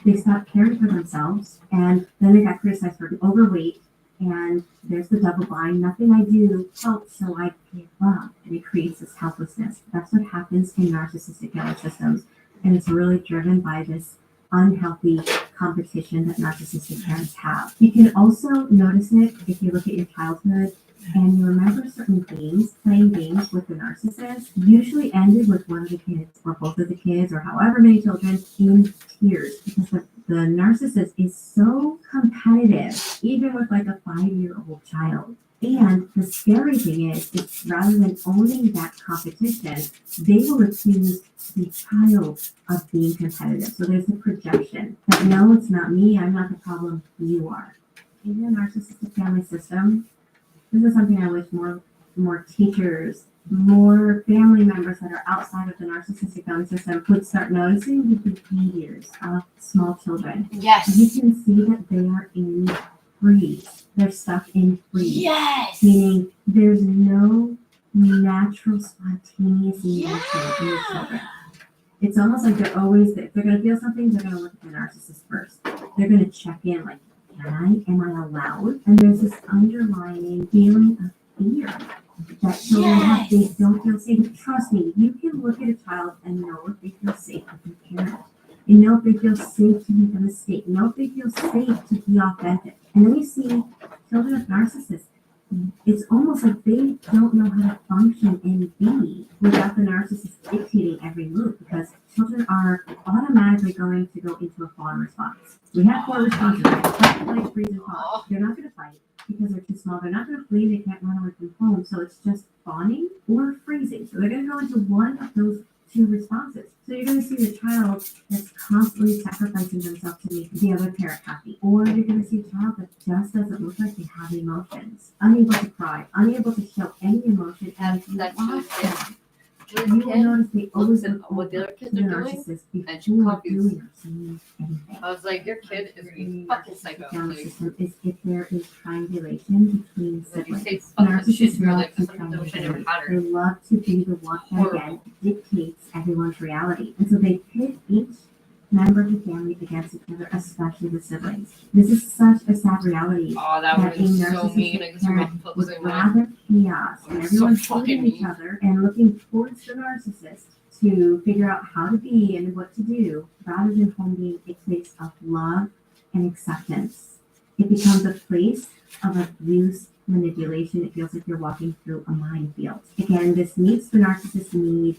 they stopped caring for themselves, and then they got criticized for being overweight, and there's the double bind. Nothing I do helps, so I give up, and it creates this helplessness. That's what happens in narcissistic family systems, and it's really driven by this unhealthy competition that narcissistic parents have. You can also notice it if you look at your childhood and you remember certain games, playing games with the narcissist usually ended with one of the kids or both of the kids or however many children in tears, because the narcissist is so competitive, even with like a 5-year-old child. And the scary thing is rather than owning that competition, they will accuse the child of being competitive. So there's a projection that no, it's not me, I'm not the problem, you are. In the narcissistic family system, this is something I wish more teachers, more family members that are outside of the narcissistic family system would start noticing the behaviors of small children. Yes. You can see that they are in freeze. They're stuck in freeze. Yes. Meaning there's no natural spontaneous emotion in the children. It's almost like they're always, if they're going to feel something, they're going to look at the narcissist first. They're going to check in like, am I allowed? And there's this underlying feeling of fear that children have. They don't feel safe. Trust me, you can look at a child and know if they feel safe with their parent. You know if they feel safe to make a mistake. You know if they feel safe to be authentic. And then you see children of narcissists. It's almost like they don't know how to function and be without the narcissist dictating every move, because children are automatically going to go into a fawn response. We have 4 responses: fight, flight, freeze, and fawn. They're not going to fight because they're too small. They're not going to flee. They can't run away from home. So it's just fawning or freezing. So they're going to go into one of those 2 responses. So you're going to see the child that's constantly sacrificing themselves to make the other parent happy. Or you're going to see a child that just doesn't look like they have emotions, unable to cry, unable to show any emotion. And That's you will notice they always look at what the other kids to the are doing, narcissist and she before copies. doing or saying anything. I was like, your kid is a fucking psycho. Family Like, system is if there is triangulation between when you siblings. say fucking shit, Narcissists you're love like, to I wish I never triangulate. had They her. love to be the one that again dictates everyone's reality. And so they pit each member of the family against each other, especially the siblings. This is such a sad reality. Oh, that that was a so mean. I narcissistic guess you're parent about to put would this in rather chaos and everyone so fucking hating each mean. other and looking towards the narcissist to figure out how to be and what to do, rather than home being a place of love and acceptance. It becomes a place of abuse, manipulation. It feels like you're walking through a minefield. Again, this meets the narcissist's need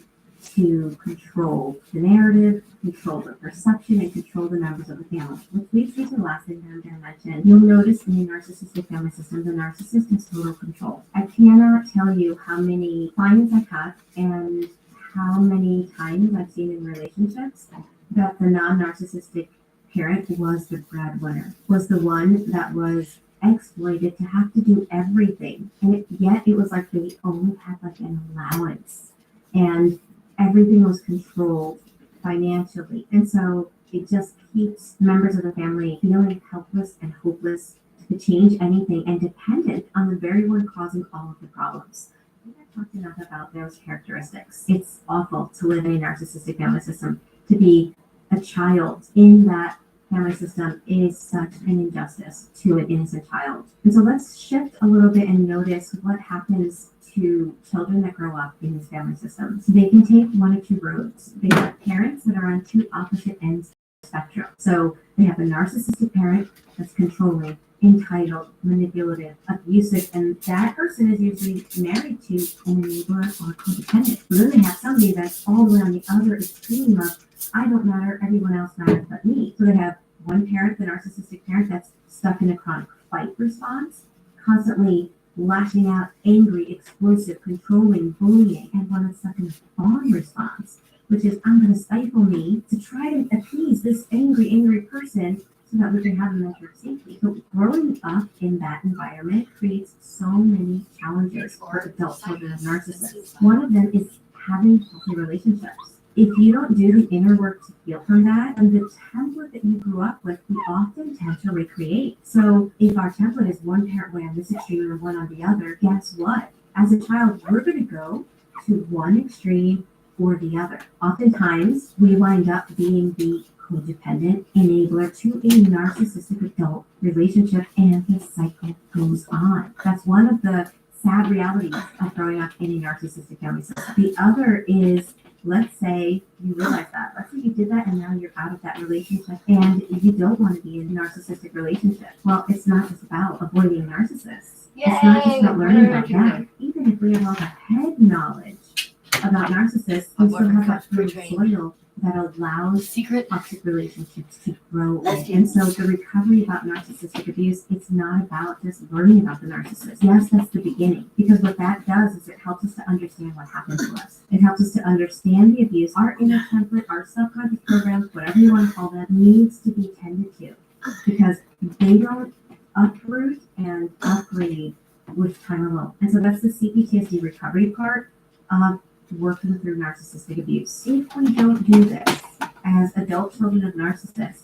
to control the narrative, control the perception, and control the members of the family. Which leads me to the last thing that I'm going to mention. You'll notice in a narcissistic family system, the narcissist has total control. I cannot tell you how many clients I've had and how many times I've seen in relationships that the non-narcissistic parent was the breadwinner, was the one that was exploited to have to do everything. And yet it was like they only had like an allowance and everything was controlled financially. And so it just keeps members of the family feeling helpless and hopeless to change anything and dependent on the very one causing all of the problems. I think I've talked enough about those characteristics. It's awful to live in a narcissistic family system. To be a child in that family system is such an injustice to an innocent child. And so let's shift a little bit and notice what happens to children that grow up in these family systems. They can take one of 2 roads. They have parents that are on 2 opposite ends of the spectrum. So they have a narcissistic parent that's controlling, entitled, manipulative, abusive, and that person is usually married to an enabler or codependent. So then they have somebody that's all the way on the other extreme of, I don't matter, everyone else matters but me. So they have one parent, the narcissistic parent, that's stuck in a chronic fight response, constantly lashing out, angry, explosive, controlling, bullying, and one that's stuck in a fawn response, which is, I'm going to stifle me to try to appease this angry person so that we can have a measure of safety. So growing up in that environment creates so many challenges for adult children of narcissists. One of them is having healthy relationships. If you don't do the inner work to heal from that, and the template that you grew up with, we often tend to recreate. So if our template is one parent way on this extreme and one on the other, guess what? As a child, we're going to go to one extreme or the other. Oftentimes, we wind up being the codependent enabler to a narcissistic adult relationship, and the cycle goes on. That's one of the sad realities of growing up in a narcissistic family system. The other is, let's say you realize that. Let's say you did that and now you're out of that relationship and you don't want to be in a narcissistic relationship. Well, it's not just about avoiding narcissists. It's not just about learning about them. Even if we have all the head knowledge about narcissists, we still have that fertile soil that allows toxic relationships to grow. And so the recovery about narcissistic abuse, it's not about just learning about the narcissist. Yes, that's the beginning. Because what that does is it helps us to understand what happened to us. It helps us to understand the abuse. Our inner template, our subconscious programs, whatever you want to call them, needs to be tended to. Because they don't uproot and upgrade with time alone. And so that's the CPTSD recovery part of working through narcissistic abuse. If we don't do this as adult children of narcissists,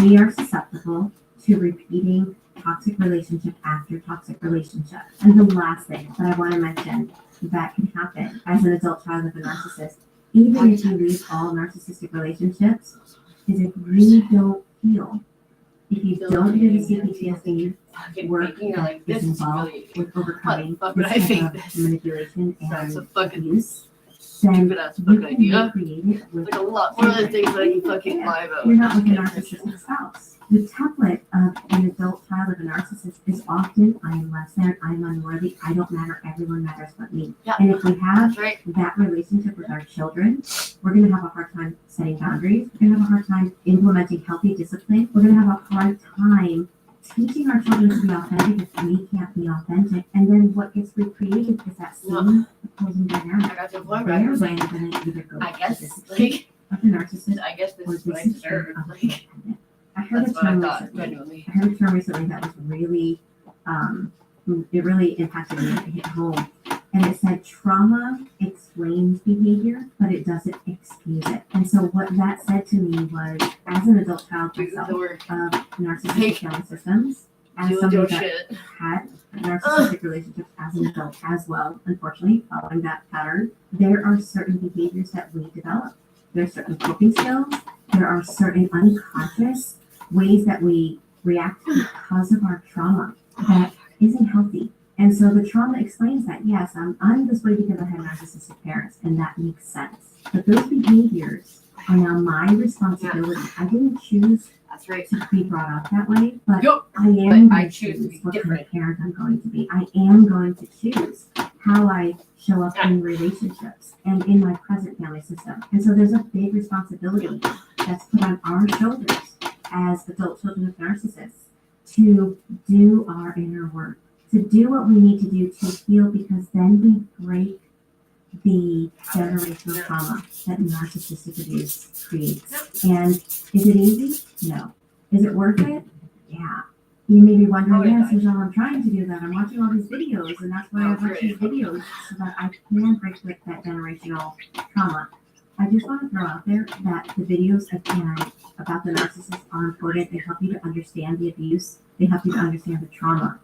we are susceptible to repeating toxic relationship after toxic relationship. And the last thing that I want to mention that can happen as an adult child of a narcissist, even if you leave all narcissistic relationships, is if you don't heal. If you don't do the CPTSD work that is involved with overcoming this type of manipulation and abuse, then you can recreate it with a lot more than things that I can fucking lie about. You're not with a narcissistic spouse. The template of an adult child of a narcissist is often, I am less than, I am unworthy, I don't matter, everyone matters but me. Yeah, and if we have right. that relationship with our children, we're going to have a hard time setting boundaries. We're going to have a hard time implementing healthy discipline. We're going to have a hard time teaching our children to be authentic if we can't be authentic. And then what gets recreated is that same opposing dynamic. I got to a point They're where I was going like, to either go I guess, like, of the narcissist, I guess this or is what I discipline deserve. of the Like, codependent. I heard that's a what I term thought, recently. genuinely. I heard a term recently that was really, it really impacted me. It hit home. And it said trauma explains behavior, but it doesn't excuse it. And so what that said to me was, as an adult child myself of narcissistic family systems, as somebody that had narcissistic relationships as an adult as well, unfortunately, following that pattern, there are certain behaviors that we develop. There are certain coping skills. There are certain unconscious ways that we react to because of our trauma that isn't healthy. And so the trauma explains that, yes, I'm this way because I had narcissistic parents, and that makes sense. But those behaviors are now my responsibility. I didn't choose to be brought up that way, but I am going to choose what kind of parent I'm going to be. I am going to choose how I show up in relationships and in my present family system. And so there's a big responsibility that's put on our shoulders as adult children of narcissists to do our inner work, to do what we need to do to heal, because then we break the generational trauma that narcissistic abuse creates. And is it easy? No. Is it worth it? Yeah. You may be wondering, yes, Michelle, I'm trying to do that. I'm watching all these videos, and that's why I watch these videos, so that I can break with that generational trauma. I just want to throw out there that the videos, again, about the narcissist are important. They help you to understand the abuse. They help you to understand the trauma.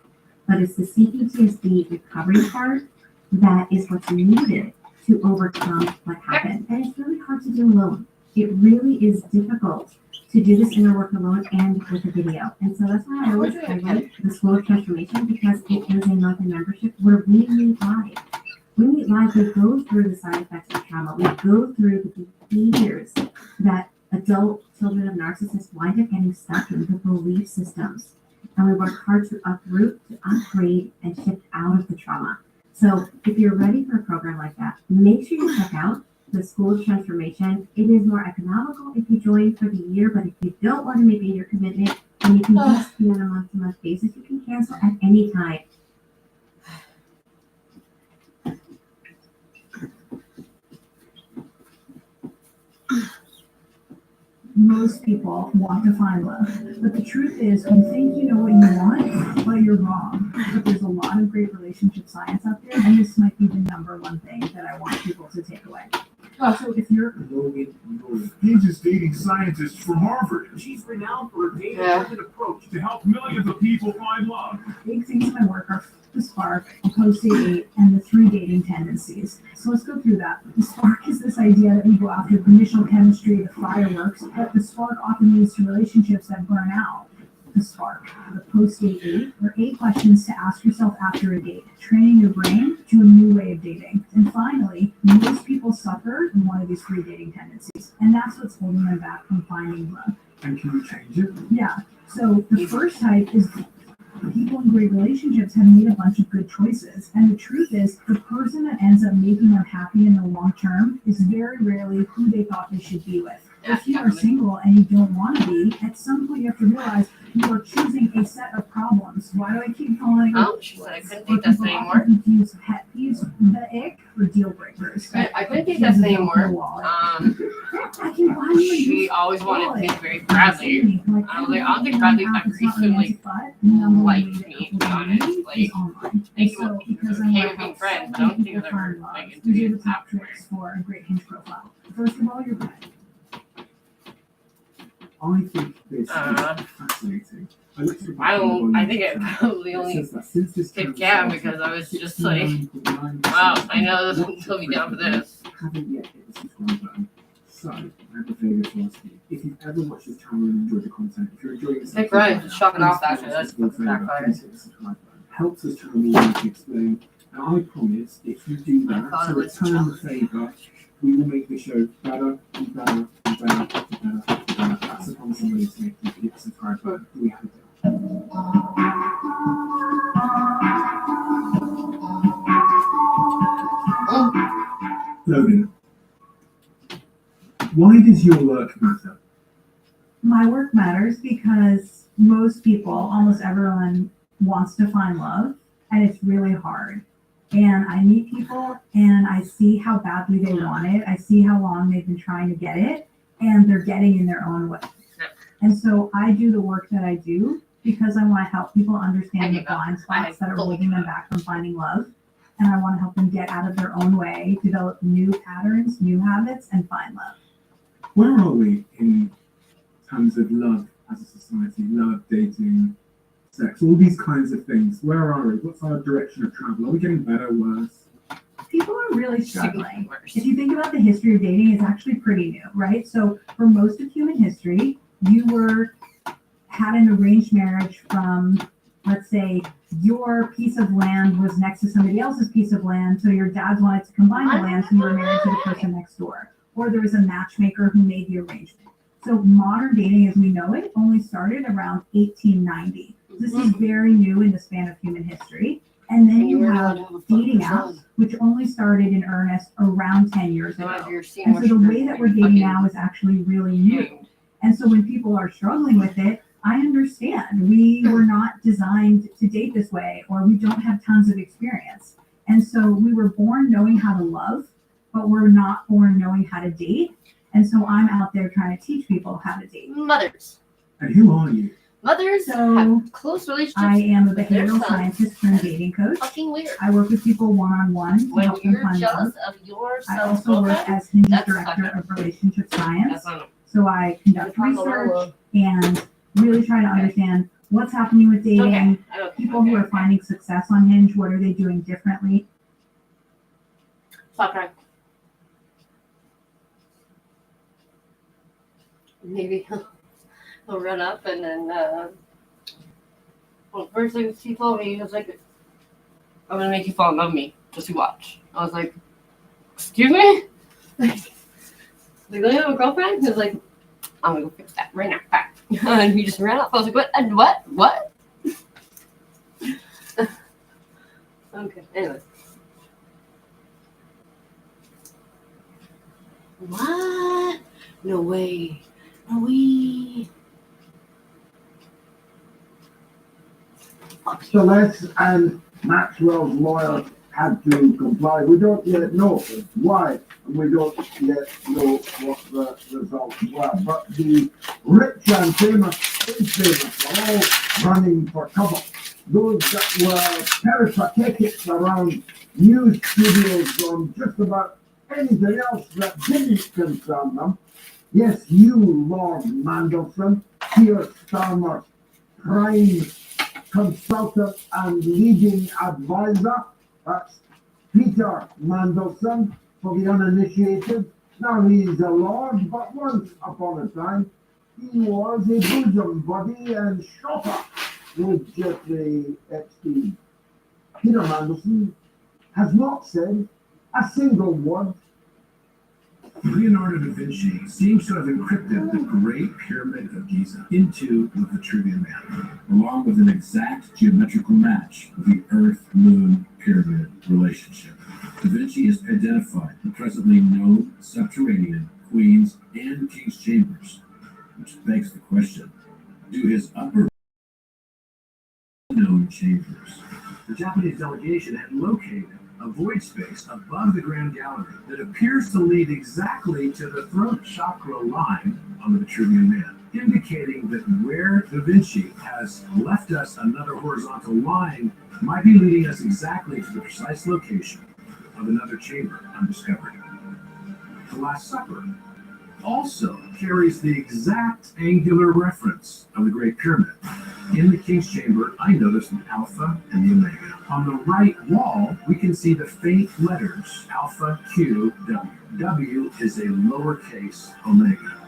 But it's the CPTSD recovery part that is what's needed to overcome what happened. And it's really hard to do alone. It really is difficult to do this inner work alone and with a video. And so that's why I always highlight the School of Transformation, because it is a monthly membership where we meet live. We meet live, we go through the side effects of trauma. We go through the behaviors that adult children of narcissists wind up getting stuck in, the belief systems. And we work hard to uproot, to upgrade, and shift out of the trauma. So if you're ready for a program like that, make sure you check out the School of Transformation. It is more economical if you join for the year, but if you don't want to make a year commitment, then you can just be on a month-to-month basis. You can cancel at any time. Most people want to find love, but the truth is you think you know what you want, but you're wrong. But there's a lot of great relationship science out there, and this might be the number one thing that I want people to take away. So if you're Logan Rose. He's a dating scientist from Harvard. She's renowned for her data-driven approach to help millions of people find love. big things in my work are the spark, the post-date, and the 3 dating tendencies. So let's go through that. The spark is this idea that we go after the initial chemistry, the fireworks, but the spark often leads to relationships that burn out. The spark, the post-date 8, or 8 questions to ask yourself after a date, training your brain to a new way of dating. And finally, most people suffer in one of these 3 dating tendencies, and that's what's holding them back from finding love. And can you change it? Yeah. So the first type is people in great relationships have made a bunch of good choices. And the truth is, the person that ends up making them happy in the long term is very rarely who they thought they should be with. If you are single and you don't want to be, at some point you have to realize you are choosing a set of problems. Why do I keep calling it? Oh, she said I couldn't take this anymore. Confuse pet peeves, the ick, or deal breakers. I couldn't take this anymore. I can buy you a She always wanted to be very Bradley. I was like, I don't think Bradley's that recently liked me, to be honest. Like, thank you, because okay with being friends, but I don't think they're ever like into These are it the top afterwards. tricks for a great Hinge profile. First of all, your pet. I think this is fascinating. I think it probably only picked Cam because I was just like, wow, I know this will put me down for this. Haven't yet hit the subscribe button. So, I have a favor to ask you. If you've ever watched this channel and enjoyed the content, if you're enjoying this, Hey, Brian, just shocking off actually. That's backfired. Helps us to more to explain. And I promise, if you do that, to return the favor, we will make the show better and better and better and better and better. That's the promise I'm willing to make. You hit the subscribe button. Do we have it? Logan, why does your work matter? My work matters because most people, almost everyone, wants to find love, and it's really hard. And I meet people and I see how badly they want it. I see how long they've been trying to get it, and they're getting in their own way. And so I do the work that I do because I want to help people understand the blind spots that are holding them back from finding love. And I want to help them get out of their own way, develop new patterns, new habits, and find love. Where are we in terms of love as a society? Love, dating, sex, all these kinds of things. Where are we? What's our direction of travel? Are we getting better, worse? People are really struggling. If you think about the history of dating, it's actually pretty new, right? So for most of human history, you had an arranged marriage from, let's say, your piece of land was next to somebody else's piece of land, so your dads wanted to combine the land, so you were married to the person next door. Or there was a matchmaker who made the arrangement. So modern dating as we know it only started around 1890. This is very new in the span of human history. And then you have dating apps, which only started in earnest around 10 years ago. And so the way that we're dating now is actually really new. And so when people are struggling with it, I understand. We were not designed to date this way, or we don't have tons of experience. And so we were born knowing how to love, but we're not born knowing how to date. And so I'm out there trying to teach people how to date. Mothers. And who are you? Mothers have close relationships. I am a with their behavioral sons. scientist turned dating coach. Fucking weird. I work with people one-on-one to When help them you're find jealous love. of your I son's also work girlfriend, as Hinge's that's director not of relationship science. That's not So I conduct You're talking research and really try to understand what's happening with dating, Okay. people who are finding success on Hinge, what are they doing differently. Stop crying. Maybe he'll run up and then, well, first thing he told me, he was like, I'm gonna make you fall in love with me. Just you watch. I was like, excuse me? Like, don't you have a girlfriend? He was like, I'm gonna go fix that right now. Back. And he just ran off. I was like, what? And what? What? Okay, anyway. What? No way. No way. Celeste and Maxwell's lawyer had to comply. We don't yet know why, and we don't yet know what the results were. But the rich and famous, are all running for cover. Those that were peripatetics around news studios on just about anything else that didn't concern them. Yes, you, Lord Mandelson, Keir Starmer's prime consultant and leading advisor. That's Peter Mandelson, for the uninitiated. Now he's a lord, but once upon a time, he was a bosom buddy and shopper with Jeffrey Epstein. Peter Mandelson has not said a single word. Leonardo da Vinci seems to have encrypted the Great Pyramid of Giza into the Vitruvian Man, along with an exact geometrical match of the Earth-Moon pyramid relationship. Da Vinci has identified the presently known subterranean queens and king's chambers, which begs the question, do his upper known chambers? The Japanese delegation had located a void space above the Grand Gallery that appears to lead exactly to the throat chakra line on the Vitruvian Man, indicating that where Da Vinci has left us another horizontal line might be leading us exactly to the precise location of another chamber undiscovered. The Last Supper also carries the exact angular reference of the Great Pyramid. In the King's Chamber, I noticed an alpha and the omega. On the right wall, we can see the faint letters alpha, Q, W. W is a lowercase omega.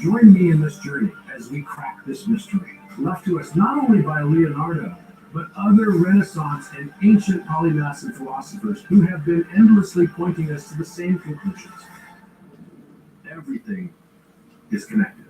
Join me in this journey as we crack this mystery, left to us not only by Leonardo, but other Renaissance and ancient polymaths and philosophers who have been endlessly pointing us to the same conclusions. Everything is connected.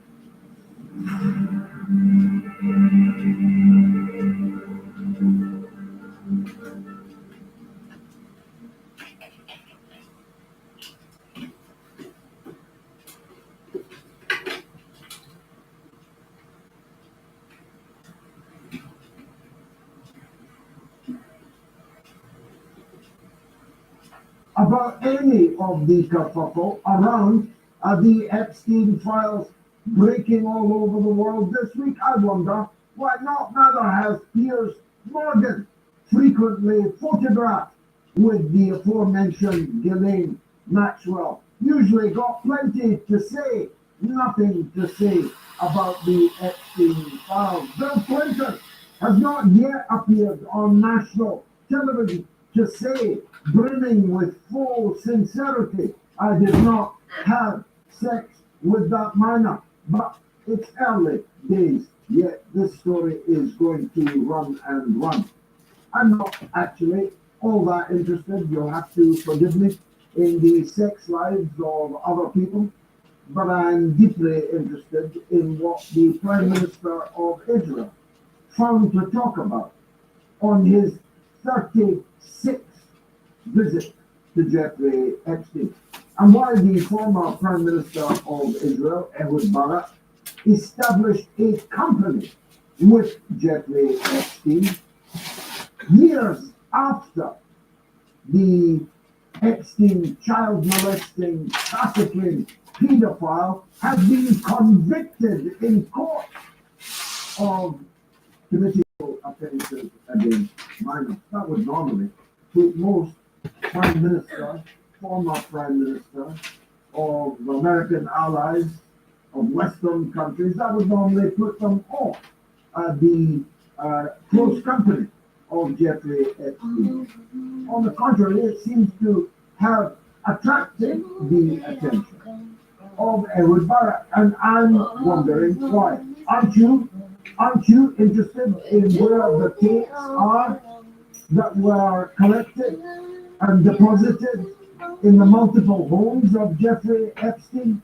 About any of the kerfuffle around the Epstein files breaking all over the world this week, I wonder why neither has Piers Morgan, frequently photographed with the aforementioned Ghislaine Maxwell. Usually got plenty to say, nothing to say about the Epstein files. Bill Clinton has not yet appeared on national television to say, brimming with full sincerity, I did not have sex with that minor. But it's early days, yet this story is going to run and run. I'm not actually all that interested, you'll have to forgive me, in the sex lives of other people, but I'm deeply interested in what the Prime Minister of Israel found to talk about on his 36th visit to Jeffrey Epstein, and why the former Prime Minister of Israel, Ehud Barak, established a company with Jeffrey Epstein years after the Epstein child molesting, trafficking pedophile had been convicted in court of committing offences against minors. That would normally put most prime ministers, former prime ministers of American allies, of Western countries, that would normally put them off the close company of Jeffrey Epstein. On the contrary, it seems to have attracted the attention of Ehud Barak, and I'm wondering why. Aren't you interested in where the tapes are that were collected and deposited in the multiple homes of Jeffrey Epstein,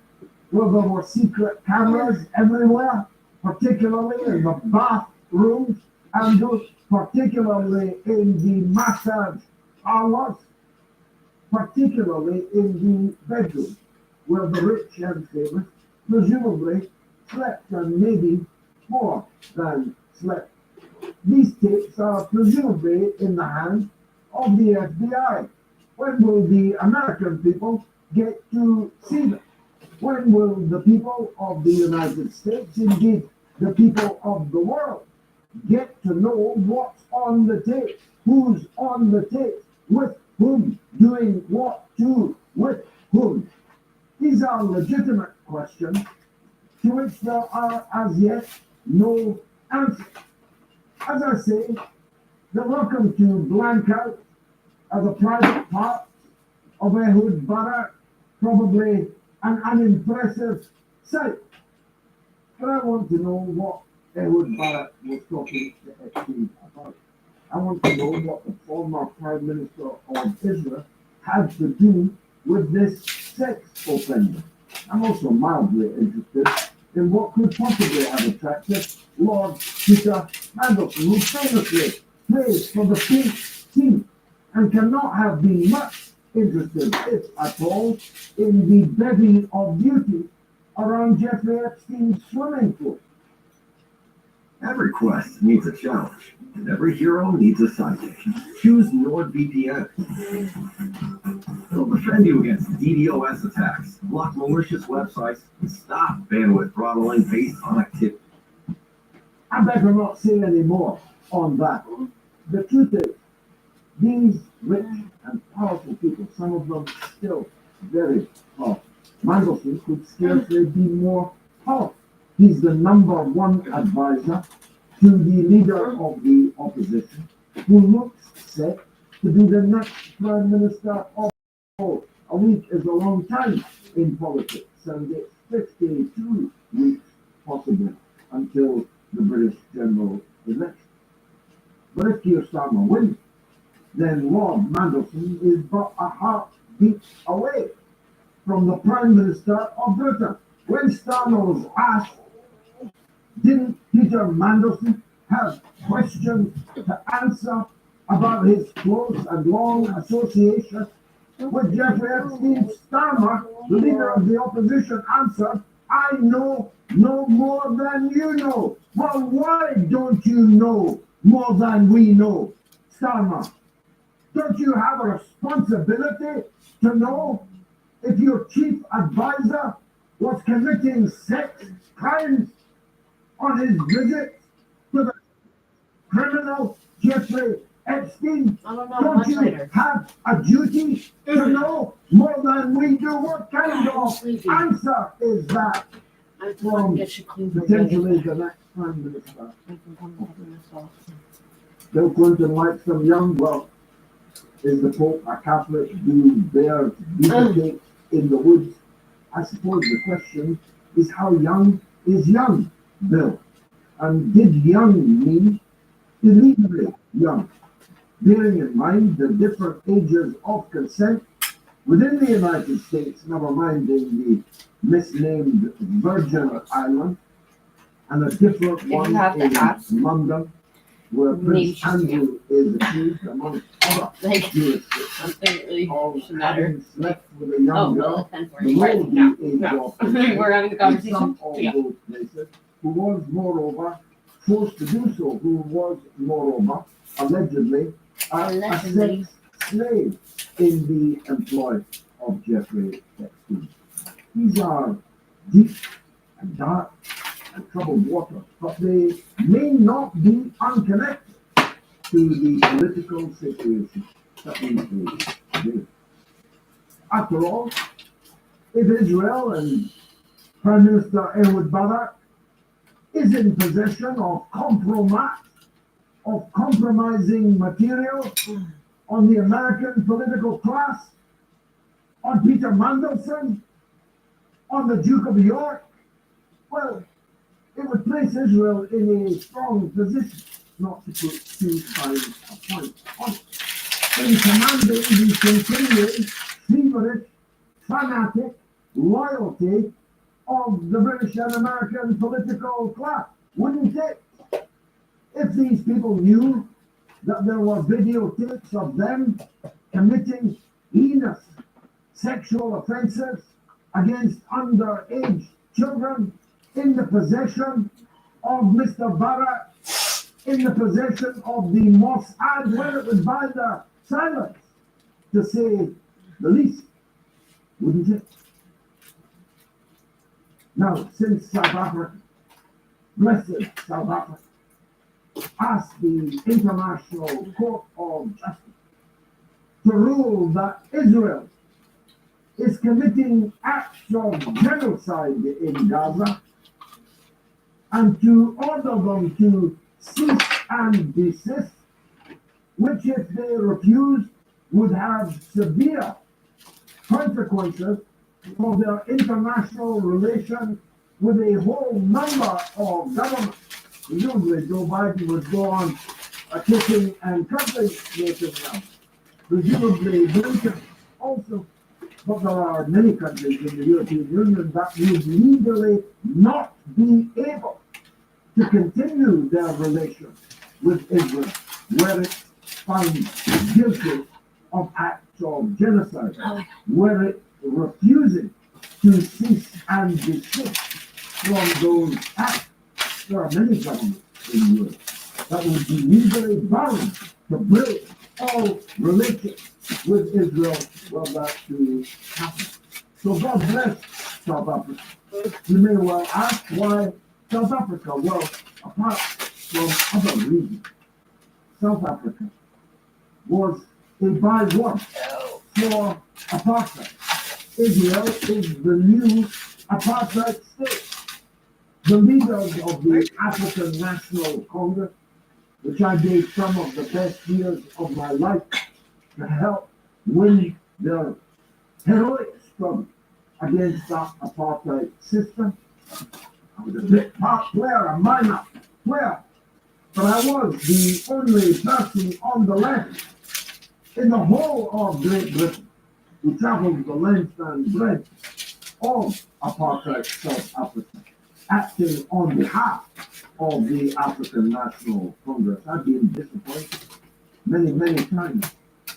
where there were secret cameras everywhere, particularly in the bathrooms and particularly in the massage parlors, particularly in the bedrooms, where the rich and famous presumably slept, and maybe more than slept. These tapes are presumably in the hands of the FBI. When will the American people get to see them? When will the people of the United States, indeed the people of the world, get to know what's on the tape, who's on the tape, with whom, doing what to with whom? These are legitimate questions to which there are as yet no answers. As I say, they're welcome to blank out as a private part of Ehud Barak, probably an unimpressive sight. But I want to know what Ehud Barak was talking to Epstein about. I want to know what the former Prime Minister of Israel had to do with this sex offender. I'm also mildly interested in what could possibly have attracted Lord Peter Mandelson, who famously plays for the pink team and cannot have been much interested, if at all, in the bevy of beauty around Jeffrey Epstein's swimming pool. Every quest needs a challenge, and every hero needs a sidekick. Choose NordVPN. It'll defend you against DDoS attacks, block malicious websites, and stop bandwidth throttling based on activity. I better not say any more on that. The truth is, these rich and powerful people, some of them still very powerful. Mandelson could scarcely be more powerful. He's the number one advisor to the leader of the opposition, who looks set to be the next Prime Minister of all. A week is a long time in politics, and it's 52 weeks possibly until the British general election. But if Keir Starmer wins, then Lord Mandelson is but a heartbeat away from the Prime Minister of Britain. When Starmer was asked, didn't Peter Mandelson have questions to answer about his close and long association with Jeffrey Epstein? Starmer, the leader of the opposition, answered, I know no more than you know. Well, why don't you know more than we know, Starmer? Don't you have a responsibility to know if your chief advisor was committing sex crimes on his visit to the criminal Jeffrey Epstein? Don't you have a duty to know more than we do? What kind of answer is that from potentially the next Prime Minister? Bill Clinton likes them young. Well, is the Pope a Catholic? Do bears beaver cakes in the woods? I suppose the question is, how young is young, Bill? And did young mean illegally young? Bearing in mind the different ages of consent within the United States, never mind in the misnamed Virgin Islands, and a different one in London, where Prince Andrew is accused, among other jurisdictions, of having slept with a young girl below the age of consent. We're having a conversation. In some of those places, who was moreover forced to do so, who was moreover allegedly a sex slave in the employ of Jeffrey Epstein. These are deep and dark and troubled waters, but they may not be unconnected to the political situation that we face today. After all, if Israel and Prime Minister Ehud Barak is in possession of compromising material on the American political class, on Peter Mandelson, on the Duke of York, well, it would place Israel in a strong position, not to put too fine a point on it, in commanding the continuing feverish, fanatic loyalty of the British and American political class, wouldn't it? If these people knew that there were videotapes of them committing heinous sexual offenses against underage children in the possession of Mr. Barak, in the possession of the Mossad, well, it would buy their silence, to say the least, wouldn't it? Now, since South Africa, blessed South Africa, asked the International Court of Justice to rule that Israel is committing acts of genocide in Gaza and to order them to cease and desist, which if they refuse would have severe consequences for their international relations with a whole number of governments. Presumably Joe Biden would go on kicking and cutting Netanyahu. Presumably Blinken also. But there are many countries in the European Union that would legally not be able to continue their relations with Israel, where it's found guilty of acts of genocide, where it refusing to cease and desist from those acts. There are many governments in Europe that would be legally bound to break all relations with Israel were that to happen. So God bless South Africa. You may well ask why South Africa. Well, apart from other reasons, South Africa was a byword for apartheid. Israel is the new apartheid state. The leaders of the African National Congress, which I gave some of the best years of my life to help win their heroic struggle against that apartheid system. I was a big part player, a minor player, but I was the only person on the left in the whole of Great Britain who traveled the length and breadth of apartheid South Africa, acting on behalf of the African National Congress. I've been disappointed many, many times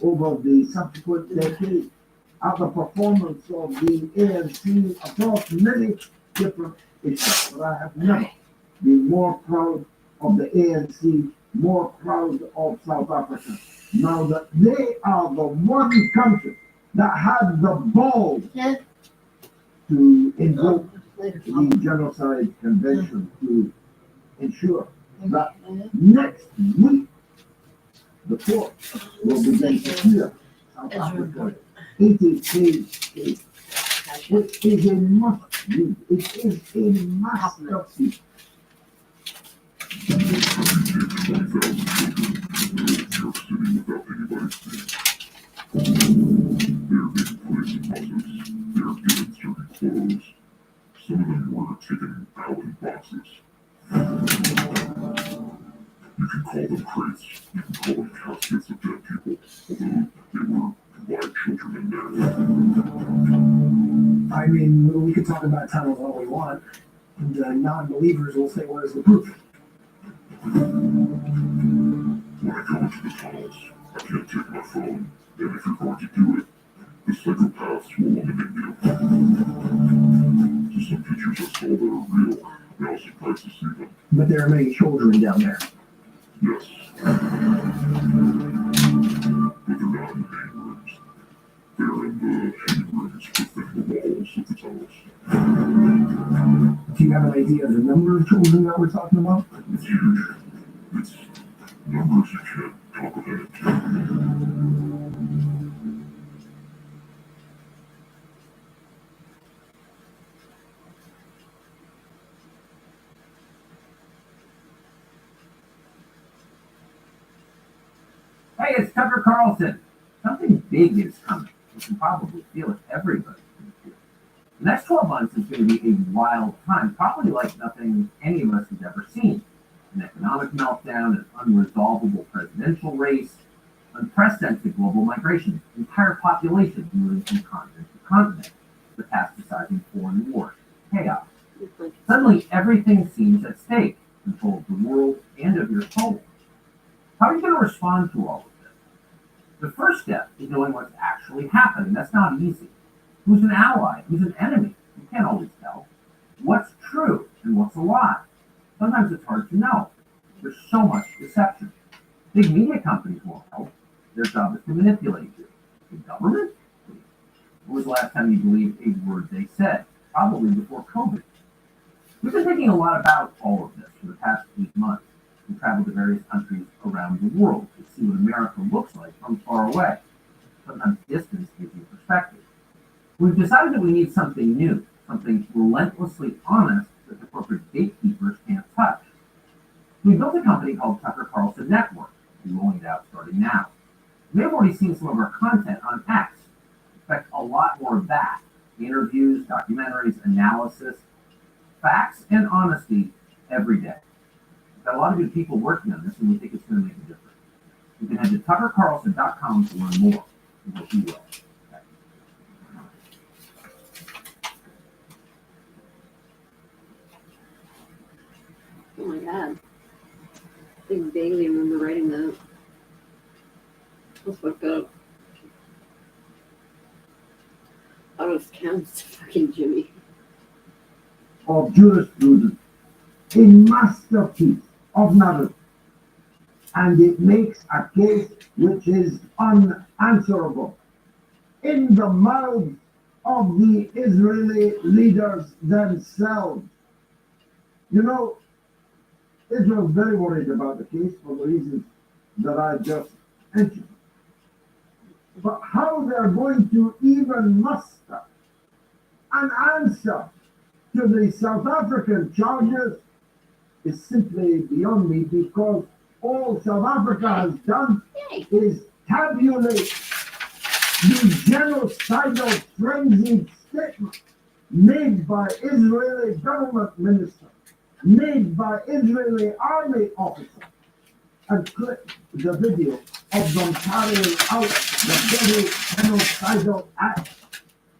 over the subsequent decades at the performance of the ANC across many different issues. But I have never been more proud of the ANC, more proud of South Africa. Now that they are the one country that had the balls to invoke the Genocide Convention to ensure that next week the court will begin to hear South Africa 80K case, which is a must read. It is a masterpiece. Some of them were taken out in boxes. You can call them crates, you can call them caskets of dead people, although they were white children and men. I mean, we could talk about tunnels all we want, and non-believers will say, where's the proof? When I go into the tunnels, I can't take my phone, and if you're going to do it, the psychopaths will eliminate you. So some pictures I saw that are real, and I was surprised to see them. But there are many children down there. Yes. But they're not in the hang rooms. They're in the hang rooms within the walls of the tunnels. Do you have an idea of the number of children that we're talking about? It's huge. It's numbers you can't comprehend. Hey, it's Tucker Carlson. Something big is coming. You can probably feel it. Everybody can feel it. The next 12 months is going to be a wild time, probably like nothing any of us has ever seen. An economic meltdown, an unresolvable presidential race, unprecedented global migration, entire populations moving from continent to continent, metastasizing foreign wars, chaos. Suddenly, everything seems at stake, control of the world and of your soul. How are you going to respond to all of this? The first step is knowing what's actually happening. That's not easy. Who's an ally? Who's an enemy? You can't always tell. What's true and what's a lie? Sometimes it's hard to know. There's so much deception. Big media companies won't help. Their job is to manipulate you. The government? When was the last time you believed a word they said? Probably before COVID. We've been thinking a lot about all of this for the past 8 months. We travel to various countries around the world to see what America looks like from far away. Sometimes distance gives you perspective. We've decided that we need something new, something relentlessly honest that the corporate gatekeepers can't touch. We built a company called Tucker Carlson Network. We're rolling it out starting now. You may have already seen some of our content on X. Expect a lot more of that. Interviews, documentaries, analysis, facts, and honesty every day. We've got a lot of good people working on this, and we think it's going to make a difference. You can head to tuckercarlson.com to learn more. We hope you will. Oh my god. I vaguely remember writing that. That's fucked up. I was counts to fucking Jimmy. Of jurisprudence, a masterpiece of narrative, and it makes a case which is unanswerable in the mouths of the Israeli leaders themselves. You know, Israel's very worried about the case for the reasons that I just mentioned. But how they're going to even muster an answer to the South African charges is simply beyond me, because all South Africa has done is tabulate the genocidal frenzied statement made by Israeli government ministers, made by Israeli army officers, and clip the video of them carrying out the very genocidal act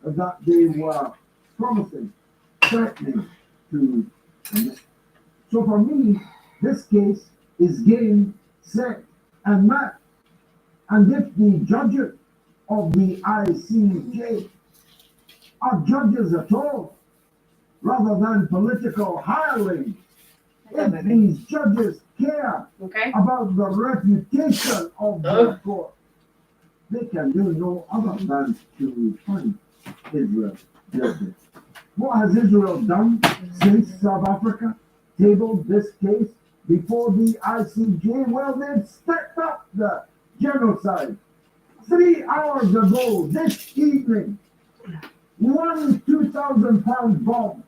that they were promising, threatening to commit. So for me, this case is game, set, and match. And if the judges of the ICJ are judges at all, rather than political hirelings, if these judges care about the reputation of the court, they can do no other than to punish Israel guilty. What has Israel done since South Africa tabled this case before the ICJ? Well, they've stepped up the genocide. 3 hours ago, this evening, one 2,000-pound bomb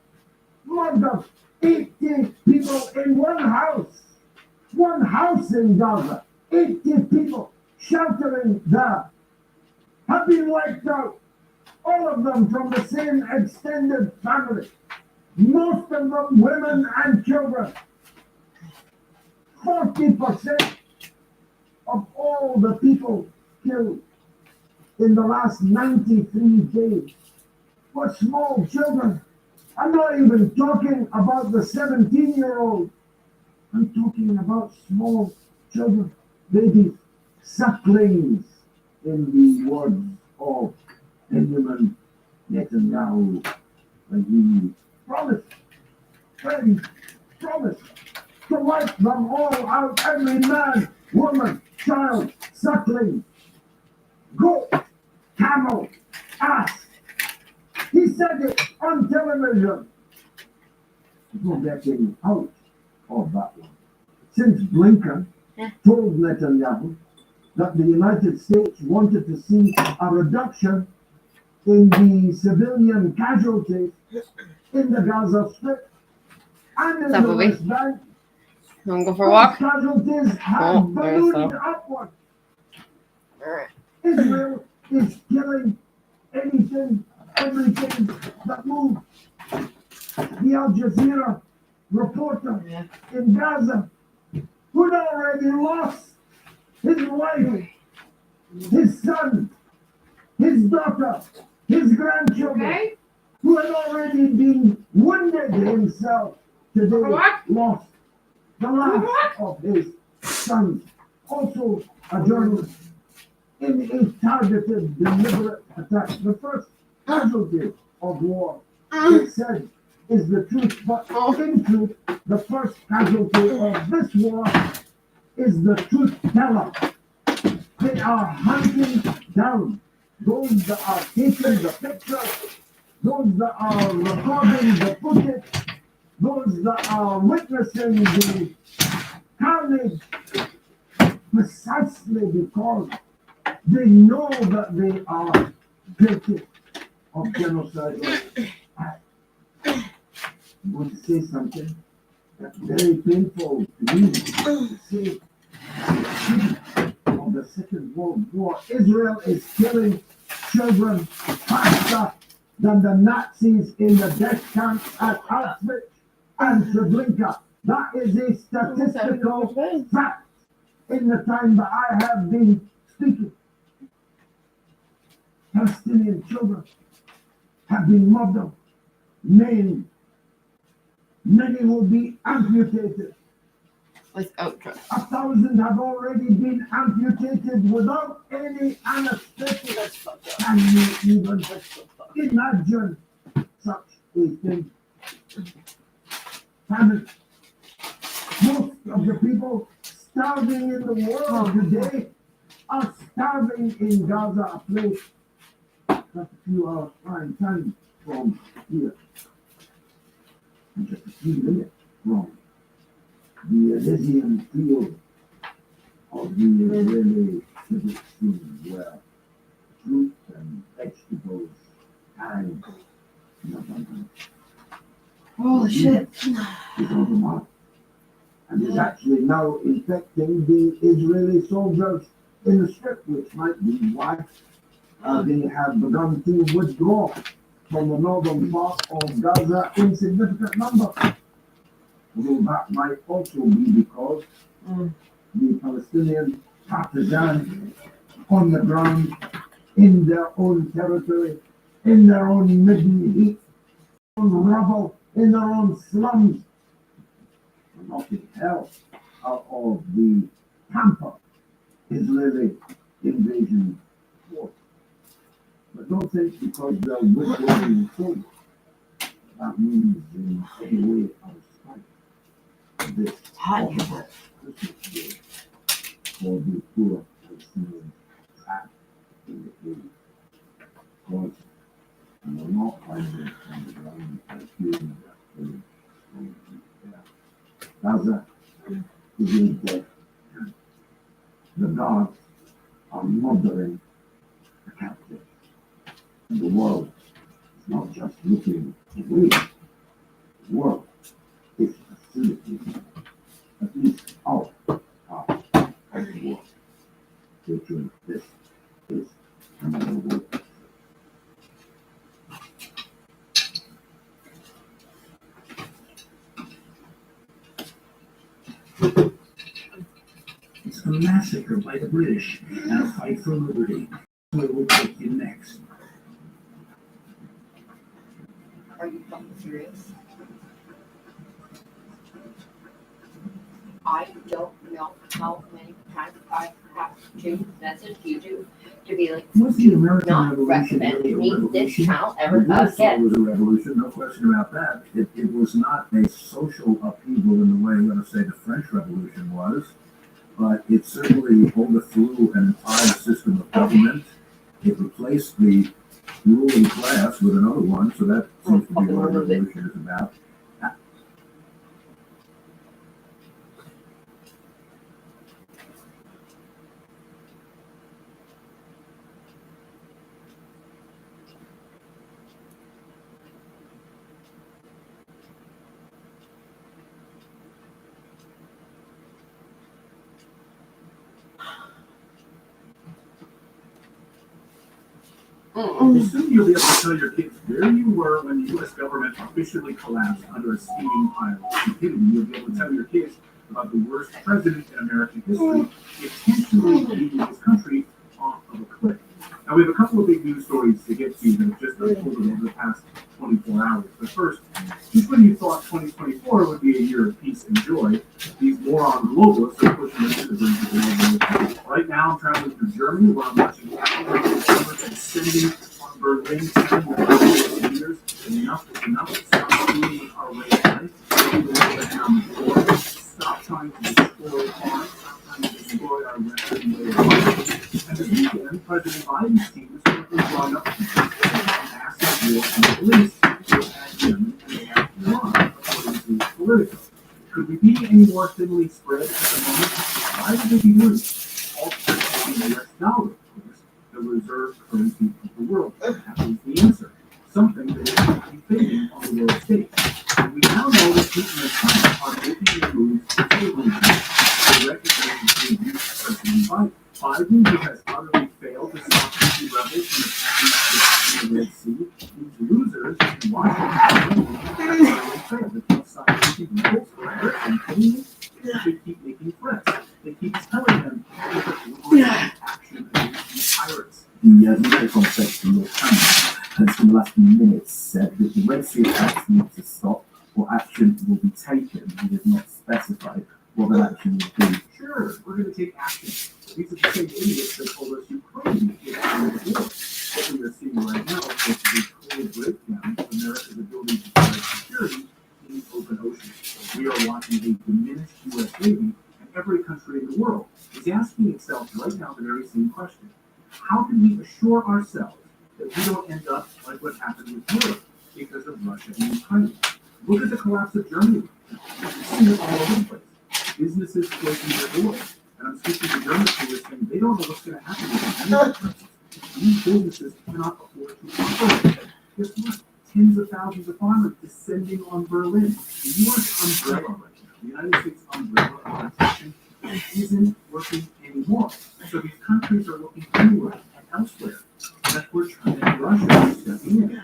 murdered 80 people in one house in Gaza. 80 people sheltering there have been wiped out. All of them from the same extended family. Most of them women and children. 40% of all the people killed in the last 93 days were small children. I'm not even talking about the 17-year-old. I'm talking about small children, babies, sucklings, in the words of Benjamin Netanyahu, when he promised to wipe them all out, every man, woman, child, suckling, goat, camel, ass. He said it on television. No getting out of that one. Since Blinken told Netanyahu that the United States wanted to see a reduction in the civilian casualties in the Gaza Strip and in the West Bank, wanna go for a walk? casualties have ballooned upward. Israel is killing anything, everything that moves. The Al Jazeera reporter in Gaza, who'd already lost his wife, his son, his daughter, his grandchildren, who had already been wounded himself, today lost the last of his sons, also a journalist, in a targeted, deliberate attack. The first casualty of war, it said, is the truth, but in truth, the first casualty of this war is the truth teller. They are hunting down those that are taking the pictures, those that are recording the footage, those that are witnessing the carnage, precisely because they know that they are guilty of genocidal act. I want to say something that's very painful to me to say. Of the Second World War, Israel is killing children faster than the Nazis in the death camps at Auschwitz and Treblinka. That is a statistical fact in the time that I have been speaking. Palestinian children have been murdered, maimed. Many will be amputated. Without drugs. 1,000 have already been amputated without any anesthesia. Can you even imagine such a thing? Famine. Most of the people starving in the world today are starving in Gaza, a place just a few hours flying time from here. And just a few minutes from the Elysian field of the Israeli civic scene where fruits and vegetables hang in abundance. Holy shit. Is on the mark and is actually now infecting the Israeli soldiers in the strip, which might be why they have begun to withdraw from the northern part of Gaza in significant numbers. Although that might also be because the Palestinian partisans on the ground, in their own territory, in their own midden heat, in their own rubble, in their own slums, are knocking hell out of the hamper Israeli invasion force. But don't think because they're withdrawing soldiers, that means in any way out of spite. This horrible Christmas day for the poor Palestinians trapped in the cave. Because we will not find them on the ground and feeling that village going to there. Gaza is in death. The gods are murdering the captives. And the world is not just looking away. The world is facilitating at least our part of the world. Which this is another way. It's a massacre by the British and a fight for liberty. Where we'll take you next. Are you fucking serious? I don't know how many times I have to message YouTube to be like, Was the American not Revolution recommend really a me this revolution? channel ever It was again. a revolution, no question about that. It was not a social upheaval in the way, let us say, the French Revolution was, but it certainly overthrew an entire system of government. It replaced the ruling class with another one, so that seems to be what a revolution is about. Soon you'll be able to tell your kids where you were when the U.S. government officially collapsed under a steaming pile of stupidity. You'll be able to tell your kids about the worst president in American history intentionally leading his country off of a cliff. Now, we have a couple of big news stories to get to that have just unfolded over the past 24 hours. But first, just when you thought 2024 would be a year of peace and joy, these moron globalists are pushing us to the brink of global. Right now, I'm traveling through Germany, where I'm watching descending on Berlin, telling the leaders enough is enough. Stop stealing our way of life. Stop trying to destroy our, stop trying to destroy our Western way of life. And this weekend, President Biden's team is currently drawing up massive war on the police to attack Germany and attack Iran, according to Politico. Could we be any more thinly spread at the moment? Why would they be worried? All the US dollar, of course, the reserve currency of the world. That was the answer. something that is fading on the world stage. And we now know that Putin and China are making the moves to the region to recognize the abuse of President Biden. Biden, who has utterly failed to stop Houthi rebels from attacking the Red Sea, these losers in Washington failed. They keep signing Houthi rebels, pirates, and enemies. They keep making threats. They keep telling them that action against these pirates. The military complex in North Canada has in the last few minutes said that the Red Sea attacks need to stop or action will be taken. It is not specified what that action will be. Sure, we're going to take action. These are the same idiots that told us Ukraine is out of the war. What we are seeing right now is a total breakdown of America's ability to provide security in the open ocean. We are watching a diminished U.S. Navy, and every country in the world is asking itself right now the very same question. How can we assure ourselves that we don't end up like what happened with Europe because of Russia and Ukraine? Look at the collapse of Germany. We've seen it all over the place. Businesses closing their doors. And I'm speaking to Germans who are saying they don't know what's going to happen with the energy crisis. These businesses cannot afford to operate. Guess what? Tens of thousands of farmers descending on Berlin. The U.S. umbrella right now, the United States umbrella of protection, isn't working anymore. So these countries are looking inward and elsewhere. That's where China and Russia are stepping in,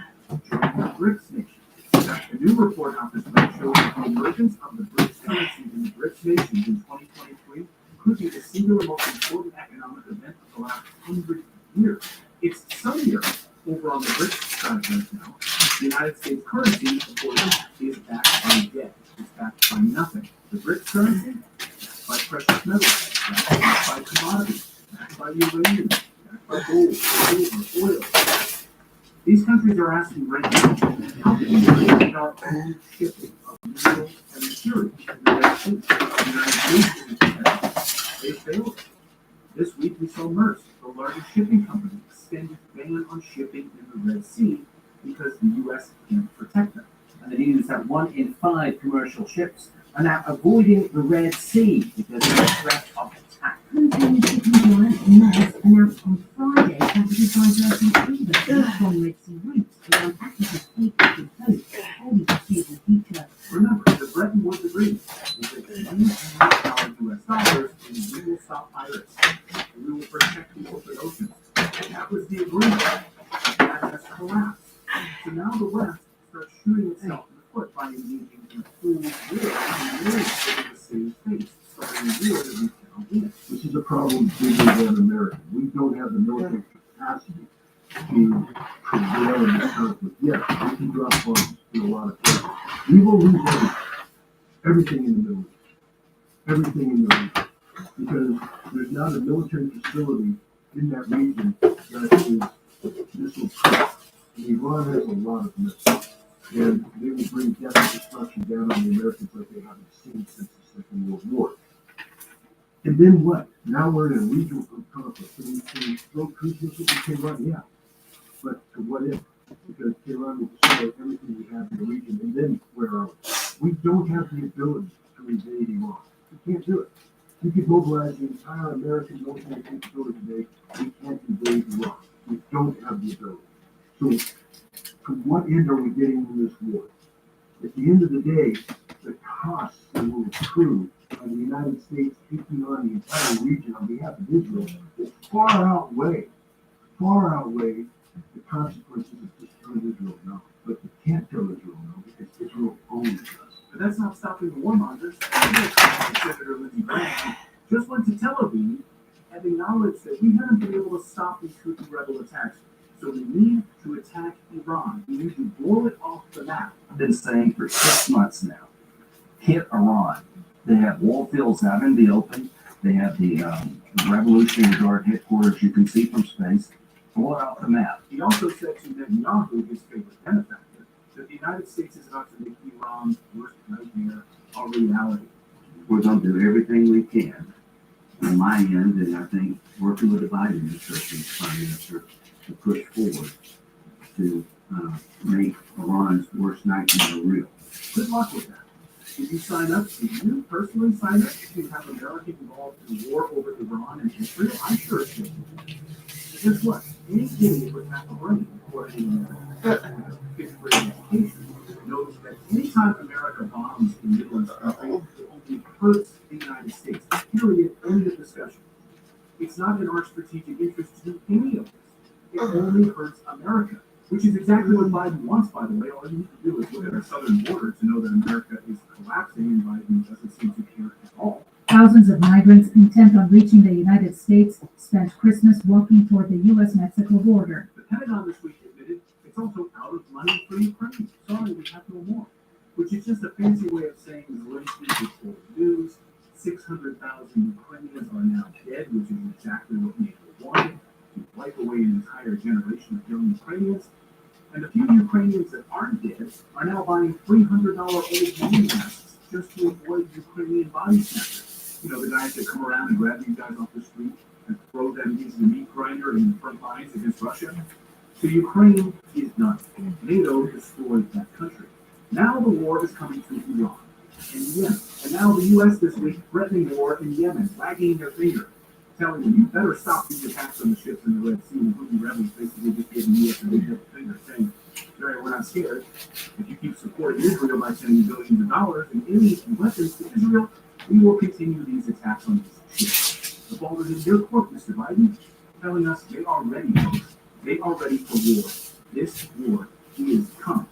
joining the BRICS nations. A new report out this week shows that the emergence of the BRICS currency in the BRICS nations in 2023 could be the singular most important economic event of the last 100 years. It's sunnier over on the BRICS side right now. The United States currency, of course, is backed by debt. It's backed by nothing. The BRICS currency, backed by precious metals, backed by commodities, backed by uranium, backed by gold, silver, oil. These countries are asking right now, how can we regulate our own shipping of minerals and materials in the United States? The United States, they failed. This week we saw Maersk, the largest shipping company, extend its ban on shipping in the Red Sea because the U.S. can't protect them. And the news that 1 in 5 commercial ships are now avoiding the Red Sea because of the threat of attack. Container shipping giant Maersk announced on Friday that it is diverting even from Red Sea routes around Africa's Cape Coast coast, according to cable feature. Remember, the Bretton Woods Agreement is that we use our U.S. dollars and we will stop pirates. And we will protect the open oceans. That was the agreement. That has collapsed. So now the West starts shooting itself in the foot by engaging in a full war and really over the same space, starting a war that we cannot win. This is a problem bigger than America. We don't have the military capacity to prevail in this conflict. Yes, we can drop bombs in a lot of places. We will lose everything in the Middle East. Everything in the region. Because there's not a military facility in that region that is missile-proof. And Iran has a lot of missiles. And they will bring death and destruction down on the Americans like they haven't seen since the Second World War. And then what? Now we're in a regional conflict. So we can throw cruise missiles at Tehran, yeah. But to what end? Because Tehran will destroy everything we have in the region. And then where are we? We don't have the ability to invade Iran. We can't do it. We could mobilize the entire American military capability today. We can't invade Iran. We don't have the ability. So to what end are we getting in this war? At the end of the day, the costs that will accrue by the United States taking on the entire region on behalf of Israel will far outweigh the consequences of just telling Israel no. But you can't tell Israel no because Israel owns us. But that's not stopping the warmongers. Senator Lindsey Graham just went to Tel Aviv and acknowledged that we haven't been able to stop these Houthi rebel attacks. So we need to attack Iran. We need to blow it off the map. I've been saying for 6 months now, hit Iran. They have war fields out in the open. They have the Revolutionary Guard headquarters you can see from space. Blow it off the map. He also said to Netanyahu, his favorite benefactor, that the United States is about to make Iran's worst nightmare a reality. We're going to do everything we can on my end, and I think working with the Biden administration, Prime Minister, to push forward to make Iran's worst nightmare real. Good luck with that. Did you sign up? Did you personally sign up to have America involved in the war over Iran and Israel? I'm sure it did. Guess what? Any idiot would have a brain, according to America. Anytime America bombs a Middle East country, it only hurts the United States. Period. End of discussion. It's not in our strategic interest to do any of this. It only hurts America, which is exactly what Biden wants, by the way. All you need to do is look at our southern border to know that America is collapsing, and Biden doesn't seem to care at all. Thousands of migrants intent on reaching the United States spent Christmas walking toward the U.S.-Mexico border. The Pentagon this week admitted it's also out of money for Ukraine. Sorry, we have no more. Which is just a fancy way of saying Zelensky is old news. 600,000 Ukrainians are now dead, which is exactly what NATO wanted, to wipe away an entire generation of young Ukrainians. And the few Ukrainians that aren't dead are now buying $300 old money masks just to avoid Ukrainian body snatchers. You know, the guys that come around and grab you guys off the street and throw them into the meat grinder in the front lines against Russia. So Ukraine is done. NATO destroyed that country. Now the war is coming to Iran and Yemen. And now the U.S. this week threatening war in Yemen, wagging their finger, telling them, you better stop these attacks on the ships in the Red Sea. And Houthi rebels basically just giving the U.S. a big middle finger, saying, we're not scared. If you keep supporting Israel by sending billions of dollars and aid and weapons to Israel, we will continue these attacks on these ships. The ball is in your court, Mr. Biden, telling us they are ready, folks. They are ready for war. This war is coming.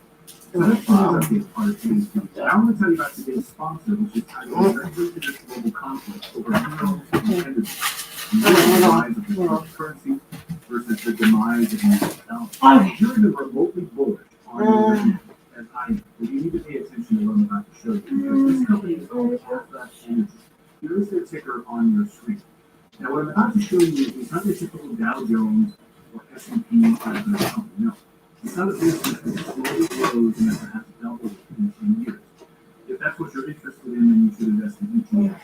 So that's the update part of today's video. Now I'm going to tell you about today's sponsor, which is tied directly to this global conflict over minerals and energy. The demise of the world currency versus the demise of the dollar. If you're even remotely bullish on your business, as I am, you need to pay attention to what I'm about to show you. Because this company is called Alpha Energy. Here is their ticker on your screen. Now, what I'm about to show you is not your typical Dow Jones or S&P 500 company. No. It's not a business that slowly grows and that has doubled in 10 years. If that's what you're interested in, then you should invest in ETFs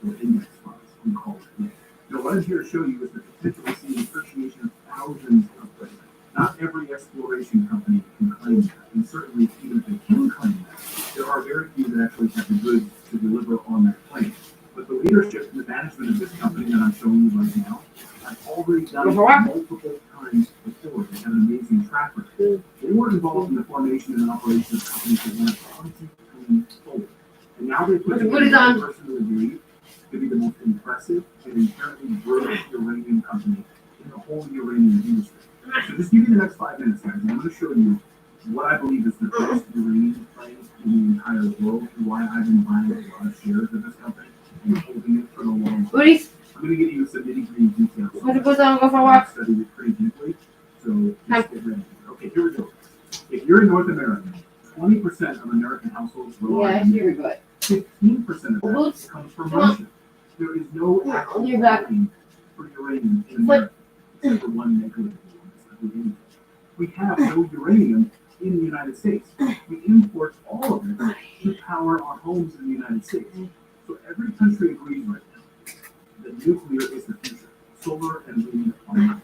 or index funds. We call it. Now, what I'm here to show you is the potential to see an appreciation of thousands of them. Not every exploration company can claim that, and certainly even if they can claim that, there are very few that actually have the goods to deliver on that claim. But the leadership and the management of this company that I'm showing you right now have already done it multiple times before. They have an amazing track record. They were involved in the formation and operation of companies that went 23-fold. And now they put together a person who agreed to be the most impressive and inherently brilliant uranium company in the whole uranium industry. So just give me the next 5 minutes, guys. I'm going to show you what I believe is the best uranium play in the entire world and why I've been buying a lot of shares of this company and holding it for the long term. I'm going to give you some nitty-gritty details. I've studied it pretty deeply, so just get ready. Okay, here we go. If you're in North America, 20% of American households rely on 15% of that comes from Russia. There is no actual value for uranium in America, except for one negligible one. We have no uranium in the United States. We import all of it to power our homes in the United States. So every country agrees right now that nuclear is the future. Solar and wind are not.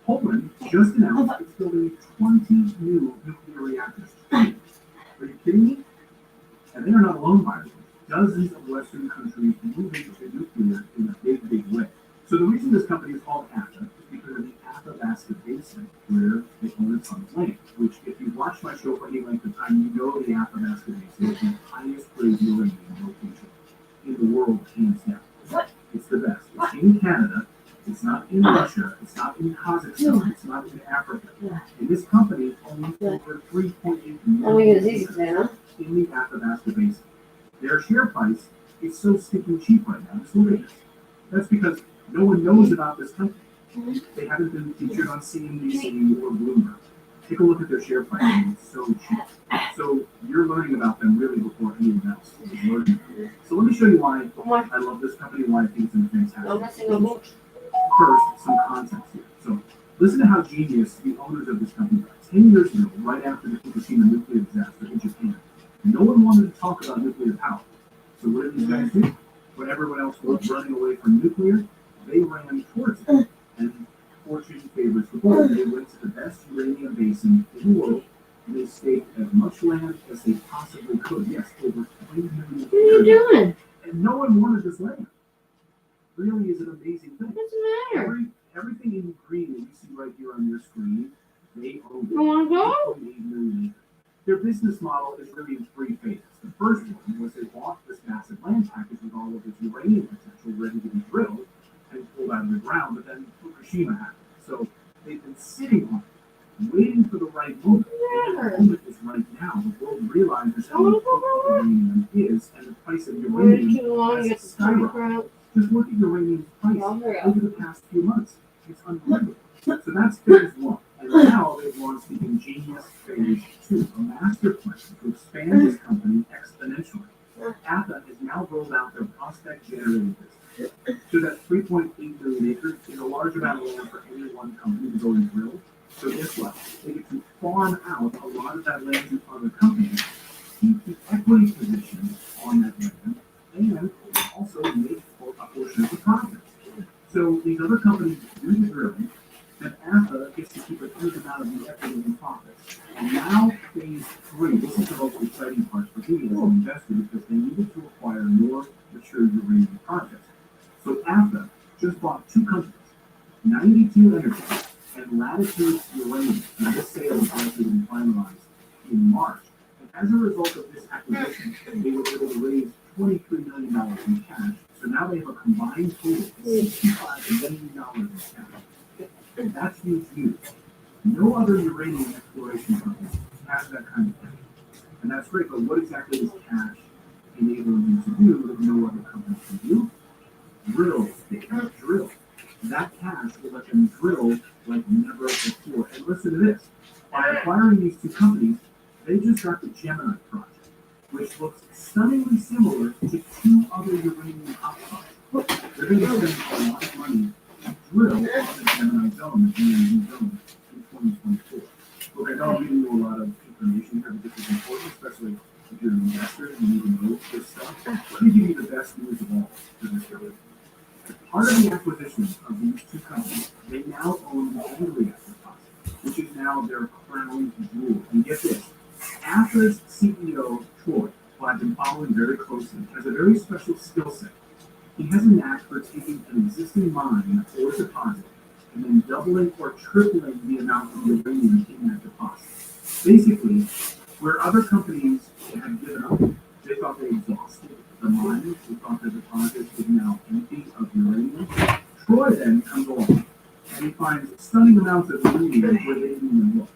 Poland just announced it's building 20 new nuclear reactors. Are you kidding me? And they are not alone, by the way. Dozens of Western countries moving to nuclear in a big, big way. So the reason this company is called ATTA is because of the Athabasca Basin, where they own a ton of land. Which, if you've watched my show for any length of time, you know the Athabasca Basin is the highest grade uranium location in the world, hands down. It's the best. It's in Canada. It's not in Russia. It's not in Kazakhstan. It's not in Africa. And this company owns over 3.8 million acres in the Athabasca Basin. Their share price is so stinking cheap right now. Just look at this. That's because no one knows about this company. They haven't been featured on CNBC or Bloomberg. Take a look at their share price. It's so cheap. So you're learning about them really before anyone else is learning. So let me show you why I love this company and why I think it's a fantastic company. First, some context here. So listen to how genius the owners of this company are. 10 years ago, right after the Fukushima nuclear disaster in Japan, no one wanted to talk about nuclear power. So what did these guys do? When everyone else was running away from nuclear, they ran towards it. And fortune favors the bold. They went to the best uranium basin in the world, and they staked as much land as they possibly could. Yes, over 3 million acres. What are you doing? And no one wanted this land. Really is an amazing thing. What's the matter? Everything in green that you see right here on your screen, they own it. You wanna go? 8 million acres. Their business model is really in three phases. The first one was they bought this massive land package with all of its uranium potential ready to be drilled and pulled out of the ground, but then Fukushima happened. So they've been sitting on it, waiting for the right moment. And the moment is right now. The world realizes how important uranium is, and the price of uranium has skyrocketed. Just look at uranium's price over the past few months. It's unbelievable. So that's phase one. And now they've launched the ingenious phase two, a master plan to expand this company exponentially. APA has now rolled out their prospect generating business. So that 3.8 million acres is a large amount of land for any one company to go and drill. So guess what? They get to farm out a lot of that land to other companies, keep the equity position on that land, and also make a portion of the profit. So these other companies do the drilling, and APA gets to keep a huge amount of the equity and profits. And now phase three, this is the most exciting part for me as an investor because they needed to acquire more mature uranium projects. So APA just bought two companies, 92 Energy and Latitude Uranium. Now this sale is likely to be finalized in March. And as a result of this acquisition, they were able to raise $23 million in cash. So now they have a combined total of $65 million in cash. And that's huge news. No other uranium exploration company has that kind of cash. And that's great, but what exactly does cash enable you to do that no other company can do? Drill. They can't drill. That cash will let them drill like never before. And listen to this. By acquiring these two companies, they just got the Gemini project, which looks stunningly similar to two other uranium hotspots. They're going to spend a lot of money to drill on the Gemini zone, the GMZ zone, in 2024. Look, I know I'm giving you a lot of information here, but this is important, especially if you're an investor and you need to know this stuff. Let me give you the best news of all for this area. Part of the acquisition of these two companies, they now own the Andreas deposit, which is now their crown jewel. And get this, APA's CEO, Troy, who I've been following very closely, has a very special skill set. He has a knack for taking an existing mine or deposit and then doubling or tripling the amount of uranium in that deposit. Basically, where other companies had given up, they thought they exhausted the mines, they thought the deposit was now empty of uranium. Troy then comes along and he finds stunning amounts of uranium where they didn't even look.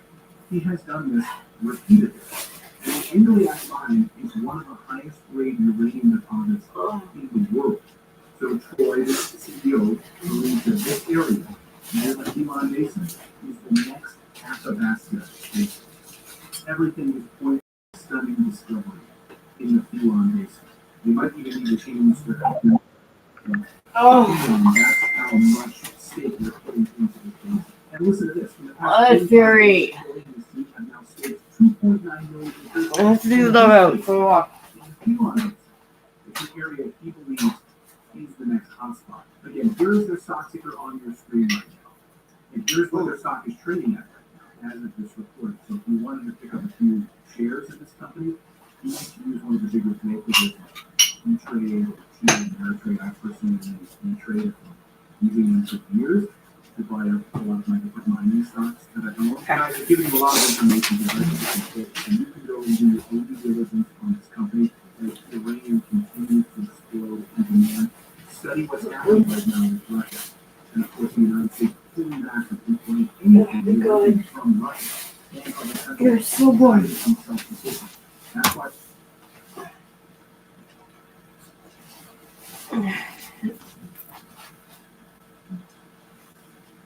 He has done this repeatedly. And the Andreas mine is one of the highest grade uranium deposits in the world. So Troy, the CEO, believes that this area, near the Huron Basin, is the next Athabasca Basin. Everything is pointing to stunning discovery in the Huron Basin. We might even need to change the that's how much stake we're putting into this basin. And listen to this. In the past very. have now staked 2.9 million acres. Let's do the road. Huron, it's an area he believes is the next hotspot. Again, here's their stock ticker on your screen right now. And here's what their stock is trading at right now, as of this report. So if you wanted to pick up a few shares of this company, you need to use one of the bigger brokerages like E-Trade or Ameritrade. I personally use E-Trade. Using them for years to buy up a lot of my different mining stocks that I own. And I'm giving you a lot of information here. And you can go and do your own due diligence on this company as uranium continues to explode in demand. Study what's happening right now with Russia. And of course, the United States pulling back from importing anything from Russia. And other countries. You're so bored. That's why.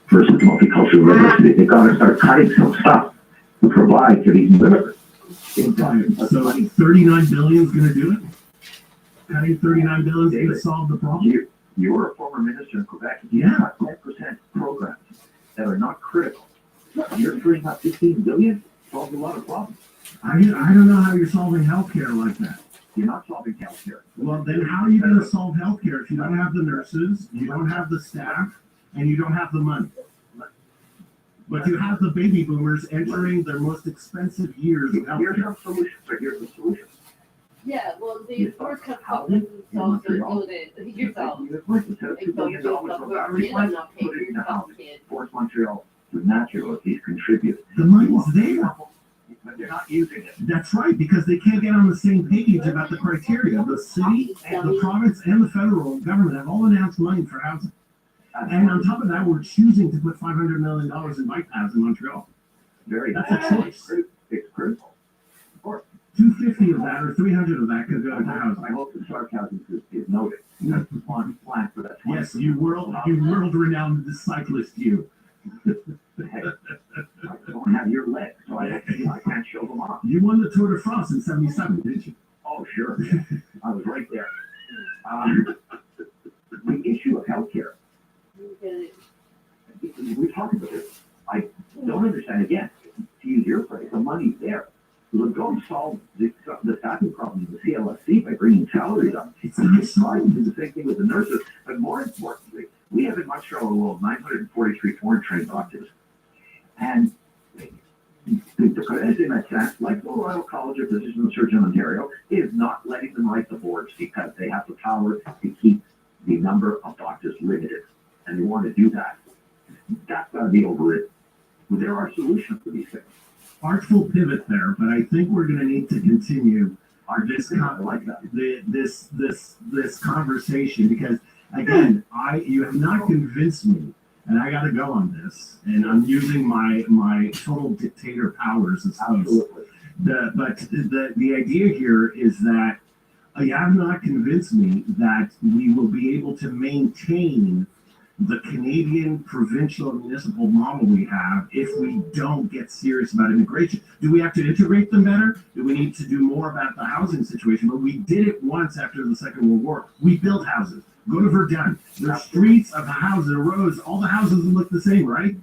Versus multicultural university, they gotta start cutting some stuff to provide for these immigrants. So 39 billion is gonna do it? Cutting 39 billion is gonna solve the problem? You were a former minister in Quebec. Yeah. 10% programs that are not critical. You're freeing up 15 billion, solves a lot of problems. I don't know how you're solving healthcare like that. You're not solving healthcare. Well, then how are you gonna solve healthcare if you don't have the nurses, you don't have the staff, and you don't have the money? But you have the baby boomers entering their most expensive years of Here's healthcare. some solutions, but here's the solution. Yeah, well, the first cup doesn't solve it yourself. Instead of $2 billion of battery plants, put it in the house. Force Montreal to naturalities contribute. The money's there. But they're not using it. That's right, because they can't get on the same page about the criteria. The city, the province, and the federal government have all announced money for housing. And on top of that, we're choosing to put $500 million in bike paths in Montreal. That's a choice. It's critical. 250 of that or 300 of that could go to housing. I hope the sarcasm is noted. You have to plan for that. Yes, you world-renowned cyclist, you. Hey, I don't have your legs, so I can't show them off. You won the Tour de France in '77, didn't you? Oh, sure. I was right there. The issue of healthcare. We talked about this. I don't understand, again, to use your phrase, the money's there. We'll go solve the staffing problem of the CLSC by bringing salaries up. It's trying to do the same thing with the nurses, but more importantly, we have in Montreal alone 943 foreign trained doctors. And the Collège des Médecins, like the Royal College of Physicians and Surgeons in Ontario, is not letting them write the boards because they have the power to keep the number of doctors limited. And they want to do that. That's got to be overridden. There are solutions to these things. Artful pivot there, but I think we're going to need to continue this conversation because again, you have not convinced me, and I got to go on this, and I'm using my total dictator powers as host. The idea here is that you have not convinced me that we will be able to maintain the Canadian provincial and municipal model we have if we don't get serious about immigration. Do we have to integrate them better? Do we need to do more about the housing situation? But we did it once after the Second World War. We built houses. Go to Verdun. The streets of the houses, the roads, all the houses look the same, right?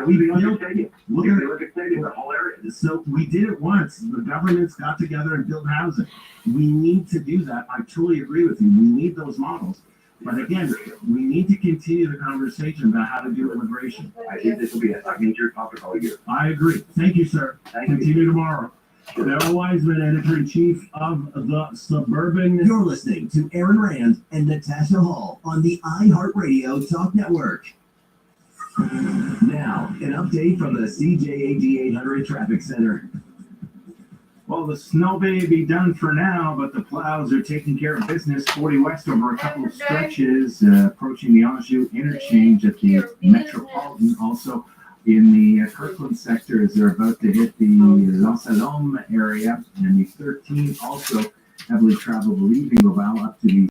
We built. Look at the whole area. So we did it once. The governments got together and built housing. We need to do that. I totally agree with you. We need those models. But again, we need to continue the conversation about how to do immigration. I think this will be a major topic all year. I agree. Thank you, sir. Continue tomorrow. Darrell Wiseman, Editor-in-Chief of the Suburban. You're listening to Aaron Rand and Natasha Hall on the iHeartRadio Talk Network. Now, an update from the CJAD 800 Traffic Center. Well, the snow may be done for now, but the plows are taking care of business. 40 West over a couple of stretches, approaching the Anjou interchange at the Metropolitan. Also in the Kirkland sector as they're about to hit the L'Anselme area. And the 13 also heavily traveled leaving Laval up to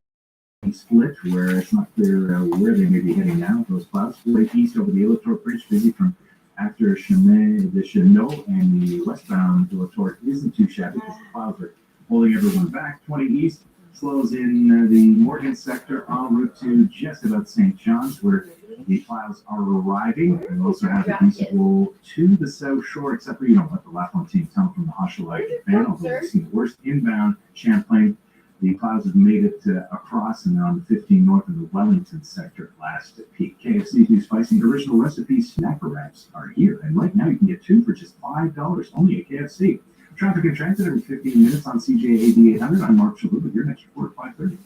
the split, where it's not clear where they may be heading now. Those plows straight east over the Illitor Bridge, busy from after Chemin de Chenot, and the westbound Illitor isn't too shabby because the clouds are holding everyone back. 20 east slows in the Morgan sector en route to just about St. John's, where the clouds are arriving. And also have the visible to the south shore, except for, the LaFontaine tunnel from the Hochelaga fan, although we've seen the worst inbound Champlain. The clouds have made it across and on the 15 north of the Wellington sector last peak. KFC's new spicy original recipe snapper wraps are here. And right now you can get 2 for just $5 only at KFC. Traffic and transit every 15 minutes on CJAD 800. I'm Mark Shalhoub with your next report at 5:30.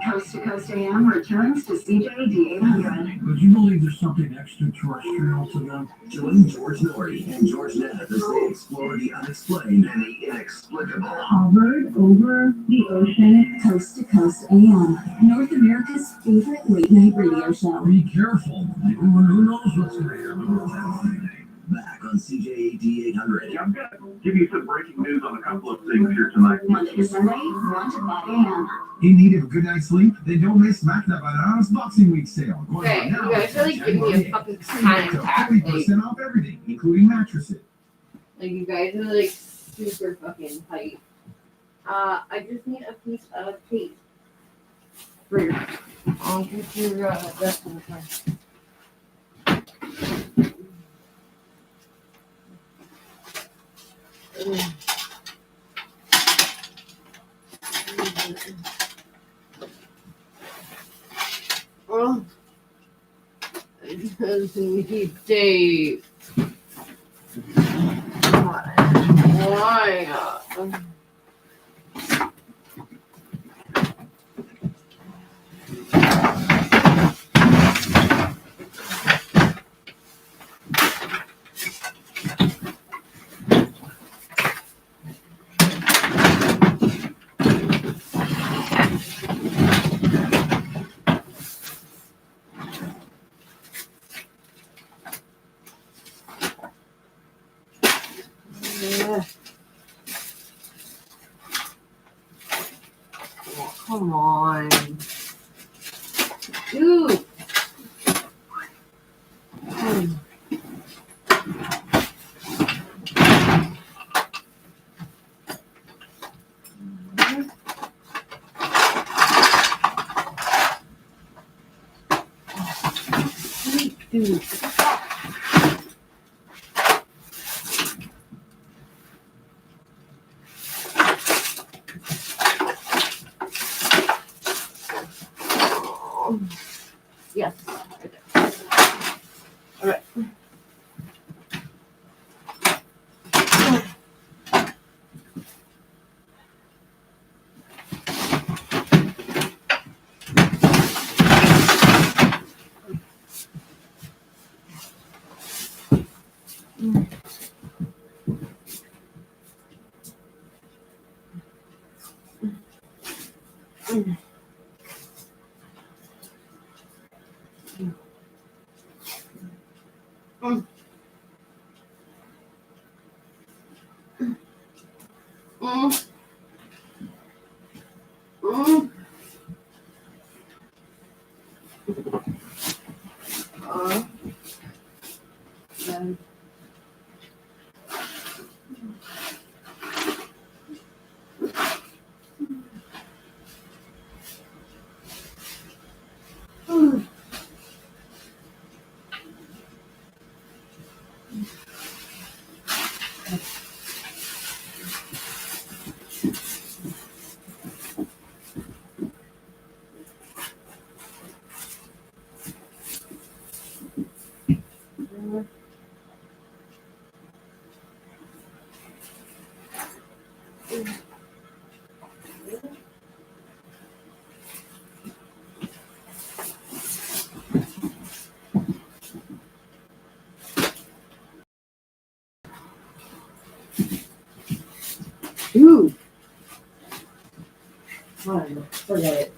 Coast to Coast AM returns to CJAD 800. Would you believe there's something extraterrestrial to them? Join George Norrie and George Neff as they explore the unexplained and the inexplicable. Hovered over the ocean. Coast to Coast AM, North America's favorite late night radio show. Be careful. Who knows what's going to happen? Back on CJAD 800. I'm going to give you some breaking news on a couple of things here tonight. Monday to Sunday, 1 to 5 a.m. In need of a good night's sleep? Then don't miss Magna Banana's Boxing Week sale. Going Okay, on you now. guys are like giving me a fucking panic attack. 40% off everything, including mattresses. Like, you guys are like super fucking tight. I just need a piece of tape for your, I'll get your rest of the time. Oh, I just need tape. Why? Dude. Yes. All right. Ooh. Fine, forget it.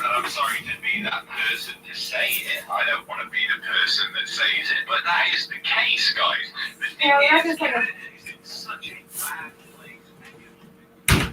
And I'm sorry to be that person to say it. I don't want to be the person that says it, but that is the case, guys. The thing Yeah, we have is, to take a- Canada is in such a bad place.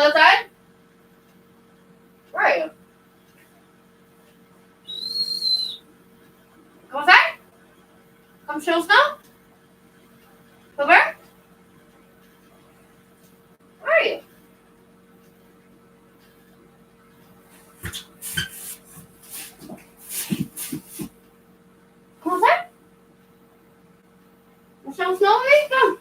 Go outside? Where are you? Come outside? Come show snow? Come where? Where are you? Come outside? You show snow with me? Come.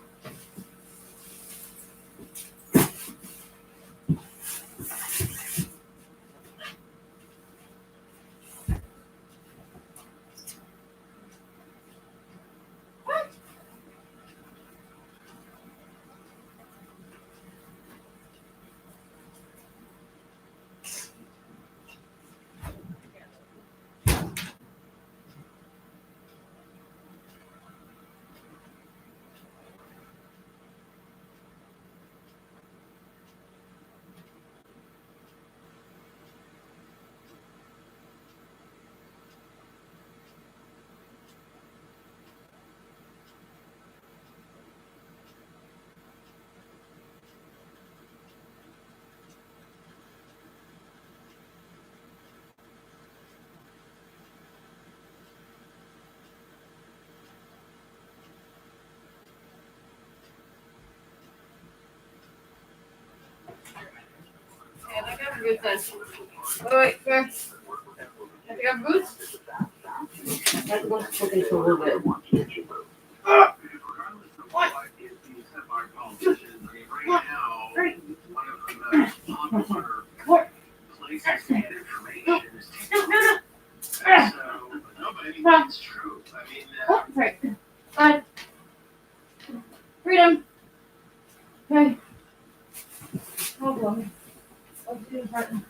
Yeah, I got boots then. Wait, where? I got boots? That one's looking for a little bit. What? Right. What? No. Oh, sorry. Freedom. Okay. Hold on. Let's do the button.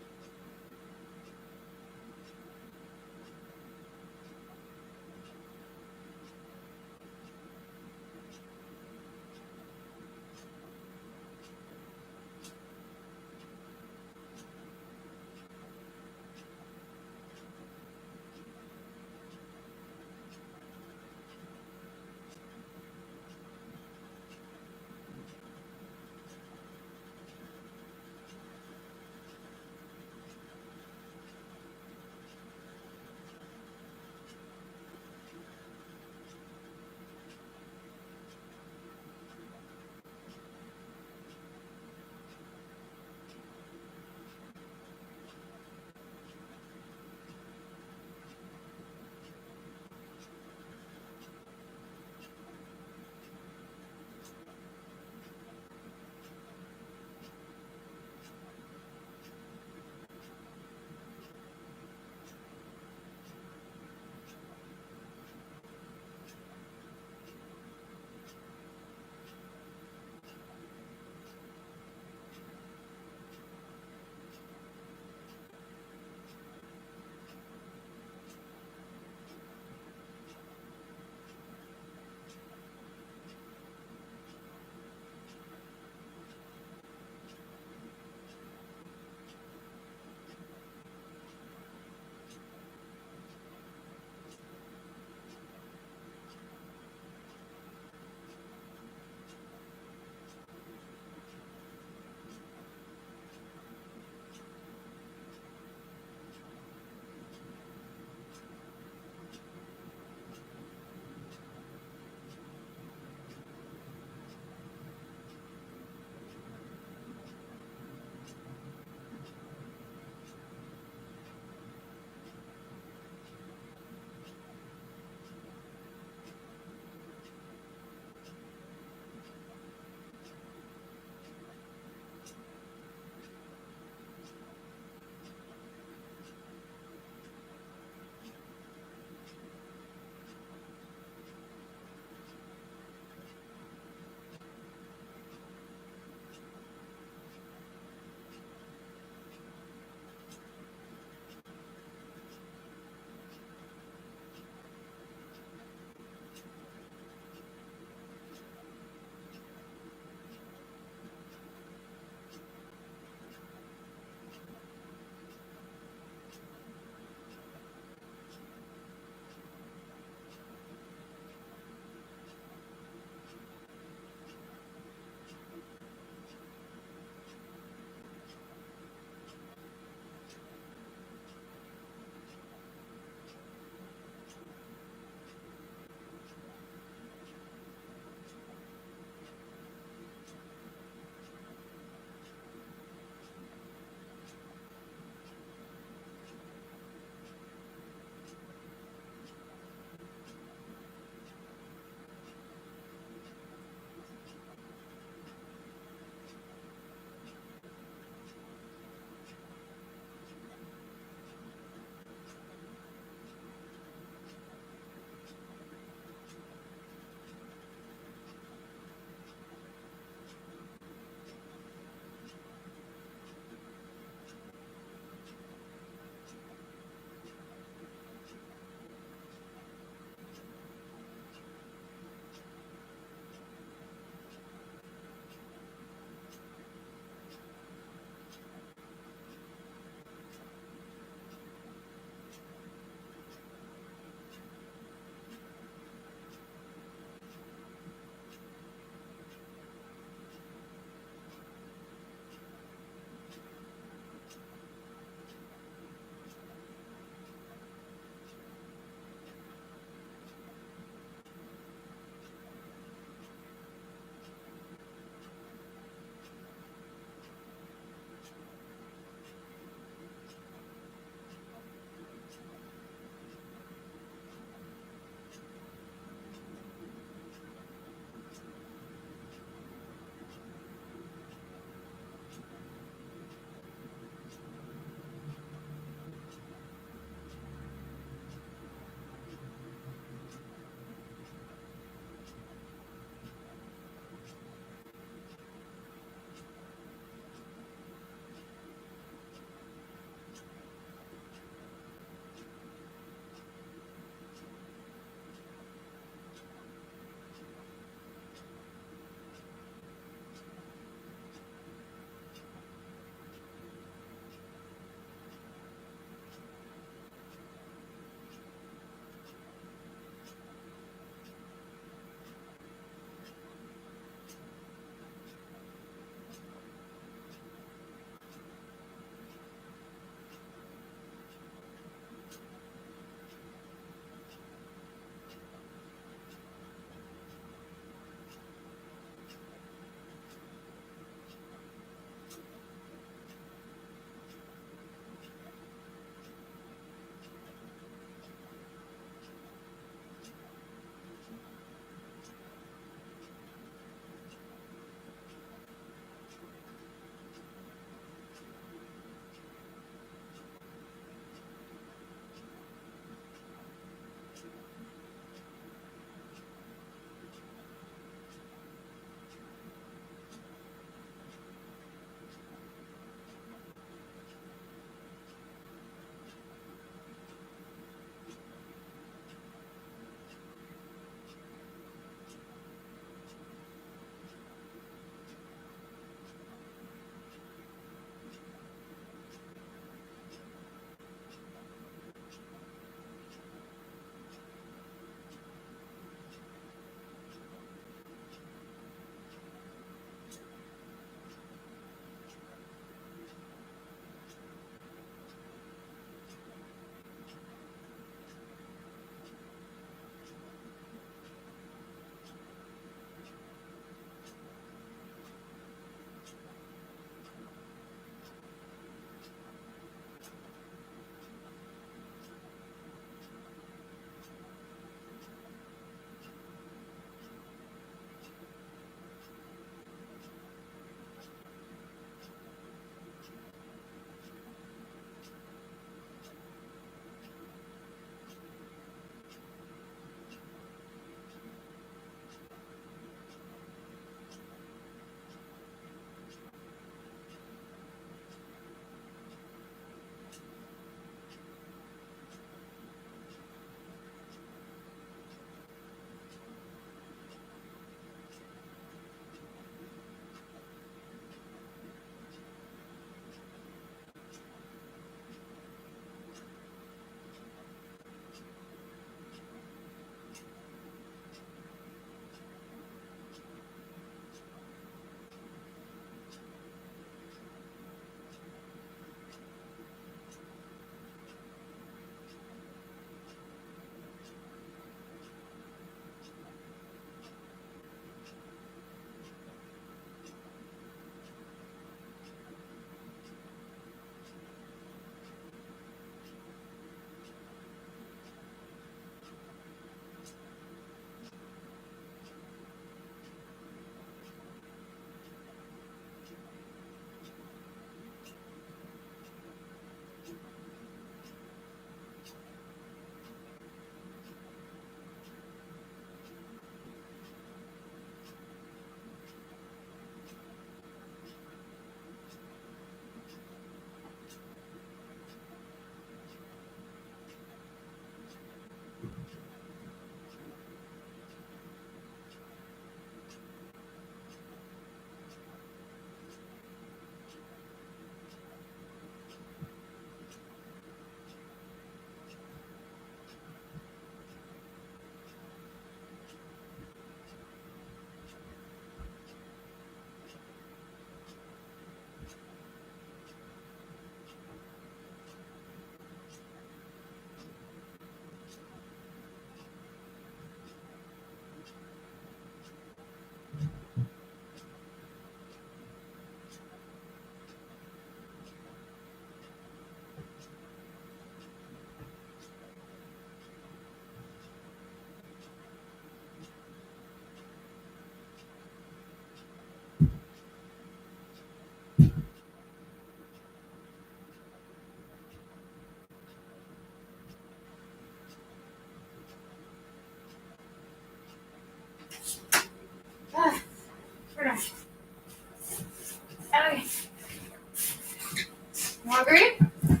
hungry? I'm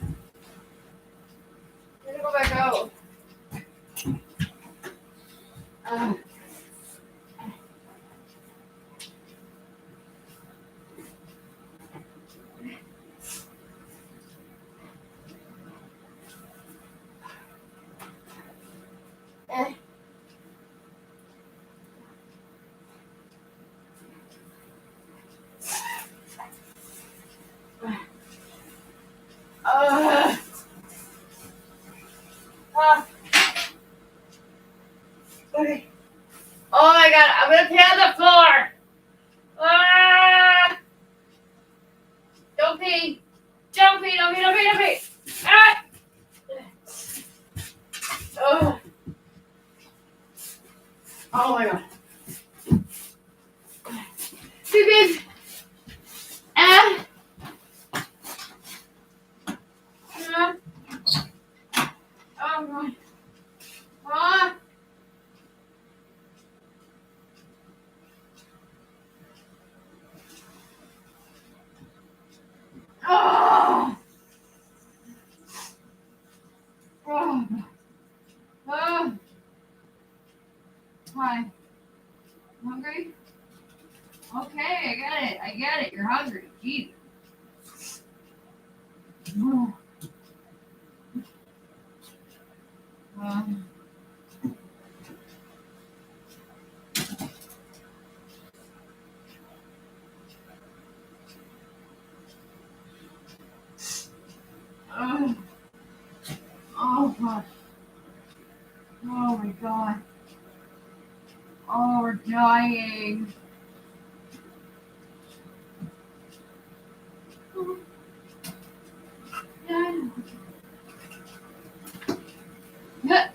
gonna go back out. Okay. Oh my god, I'm gonna pee on the floor. Don't pee. Don't pee, don't pee, don't pee, don't pee. Oh. Oh my god. Two babe. Oh my. Oh. Oh. Oh. Hi. Hungry? Okay, I get it. I get it. You're hungry. Jesus. Oh. Oh gosh. Oh my god. Oh, we're dying. Yeah.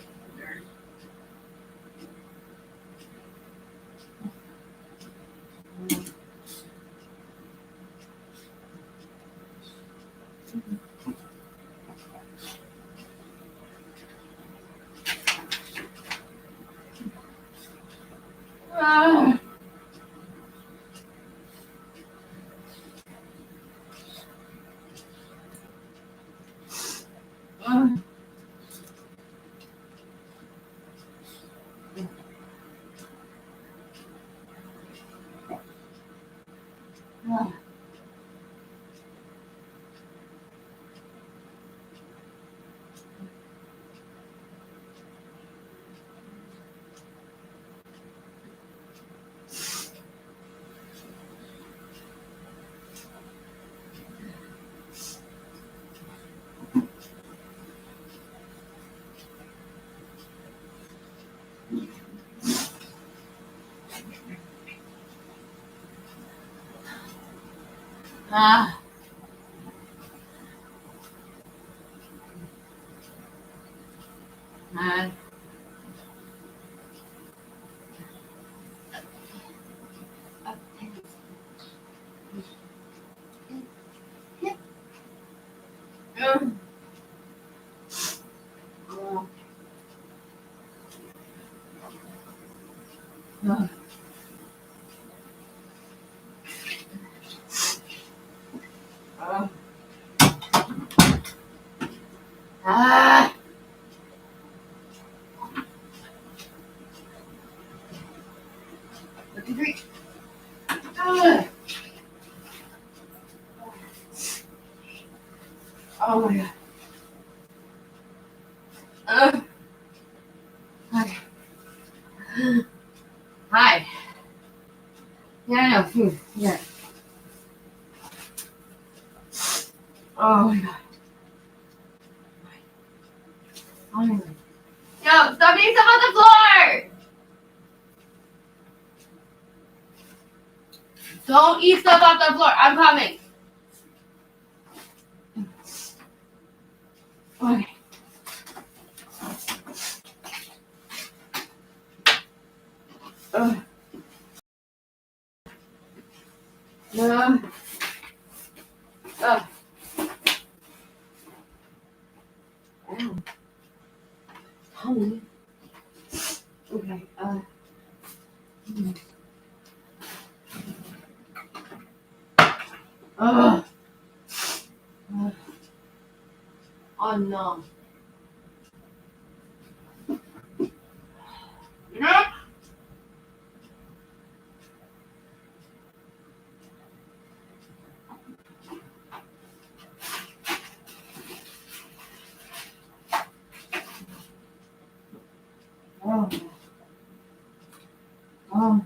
Look at three. Oh my god. Okay. Hi. Yeah, I know. Food. Yeah. Oh my god. Oh my god. Yo, stop eating stuff on the floor! Don't eat stuff off the floor. I'm coming. Okay. No. Ow. Honey. Okay. no. Oh. Oh.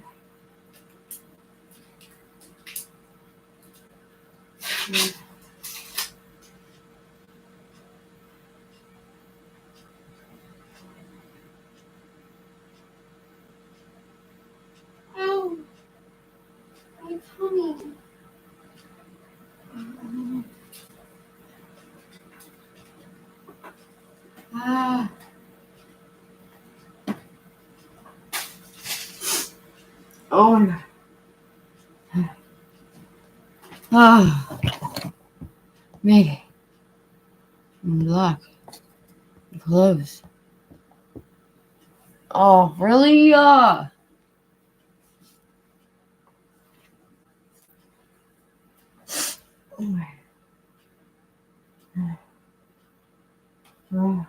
Oh, my tummy. Ah. Oh my God. Ah. Maggie. Look. Close. Oh, really? Oh my. Oh.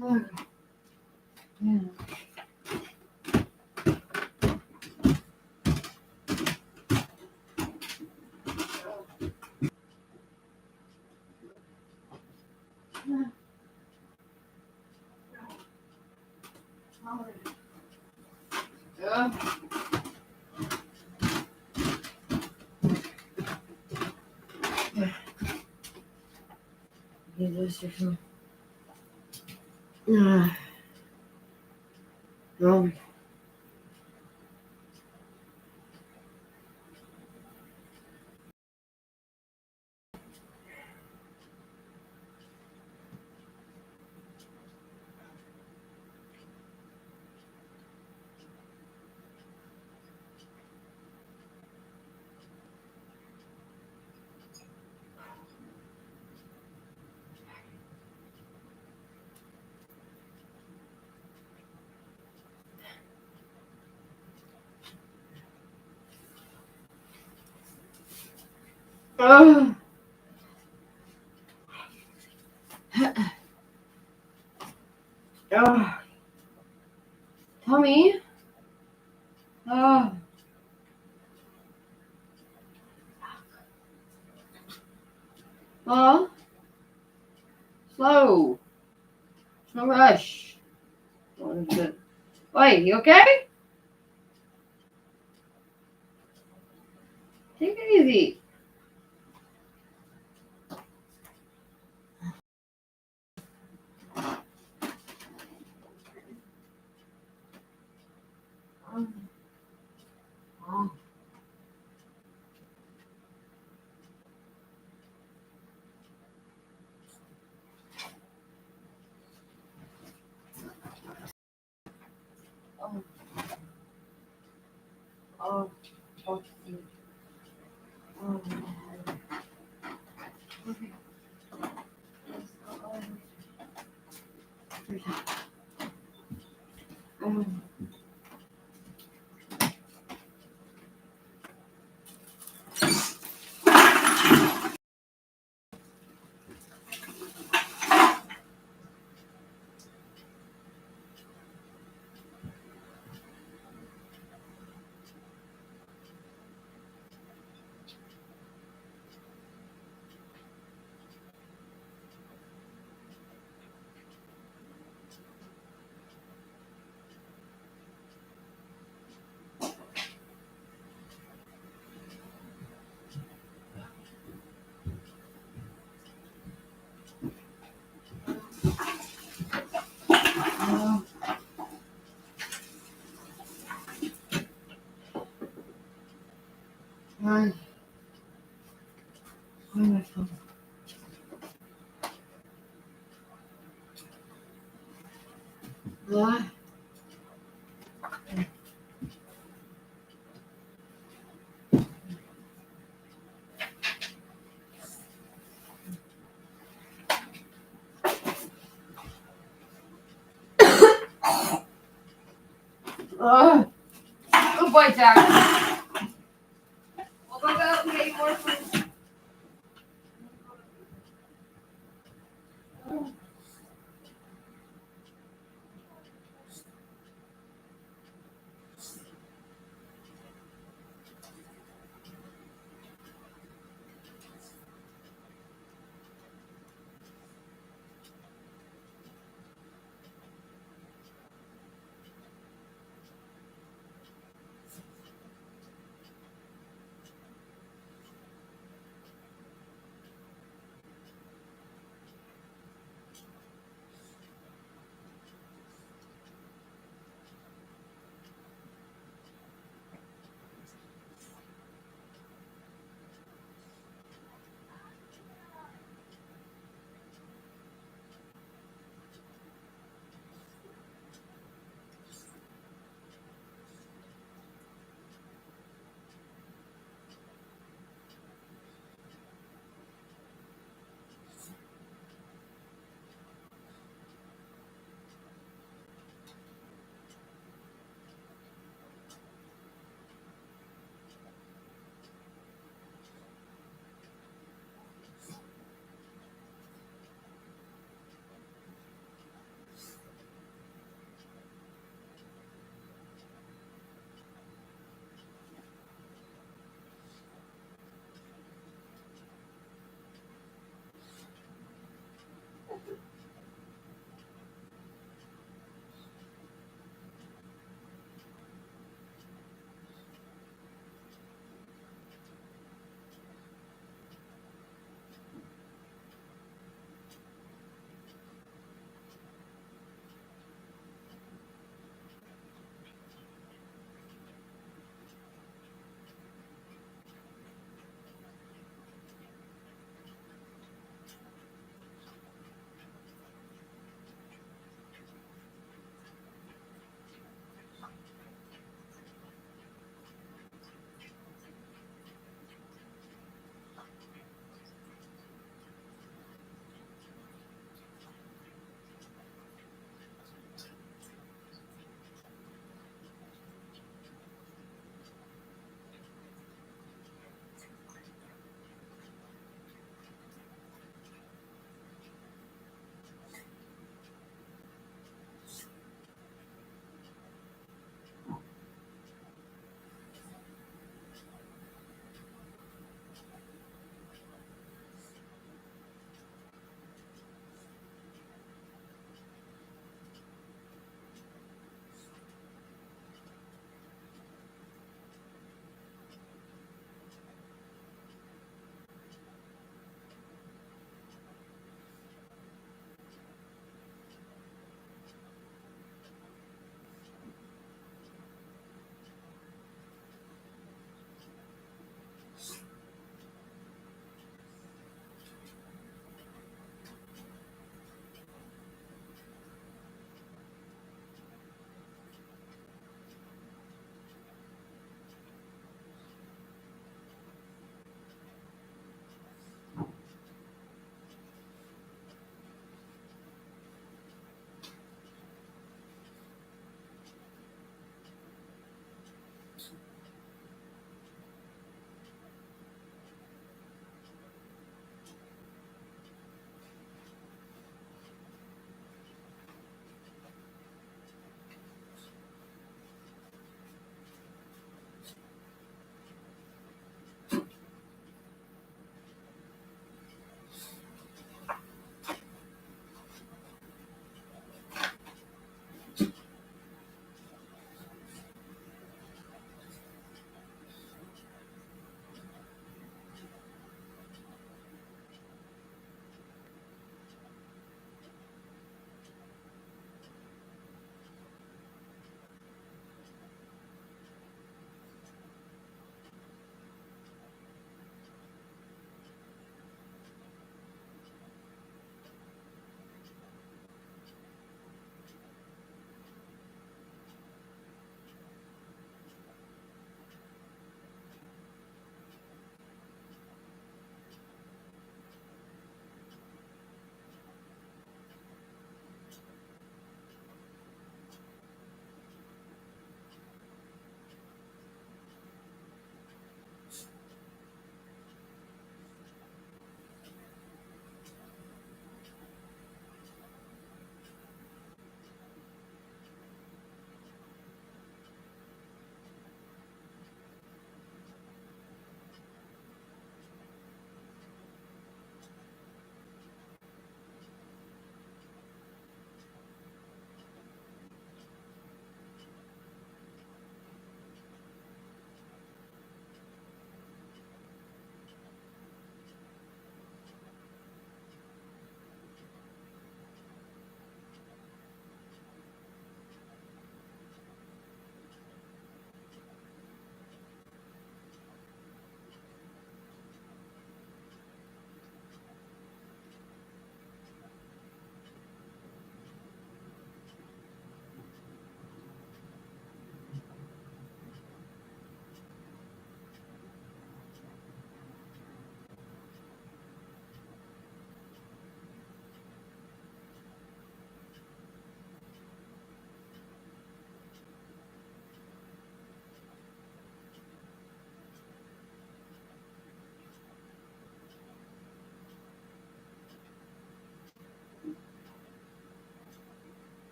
Oh. Yeah. No. Oh. Oh. Tummy. Oh. Oh. Slow. No rush. Wait, you okay? Take it easy. Oh. Oh. Oh. Oh. Oh. Okay. Oh. Hi. Hi, my phone. What? Good boy, Jack. We'll go out and get you more food.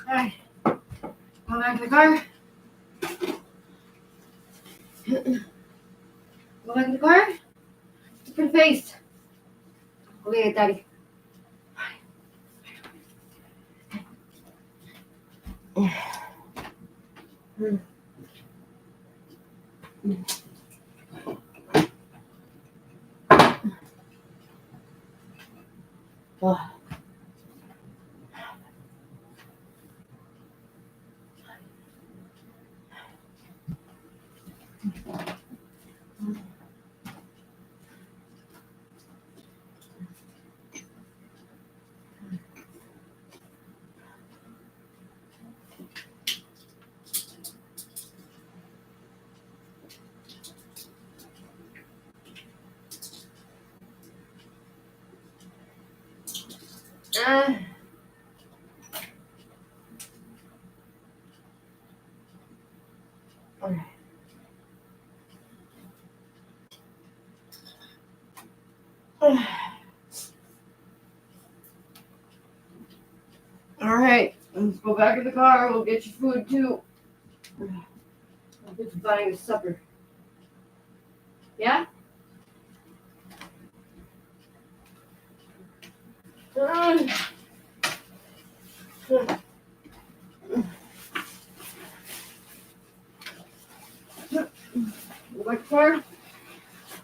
Alright. Go back to the car. Go back to the car. Different face. Go get it, Daddy. Oh. Alright. Alright, let's go back in the car. We'll get you food too. I'll get you buying supper. Yeah? Go back to the car.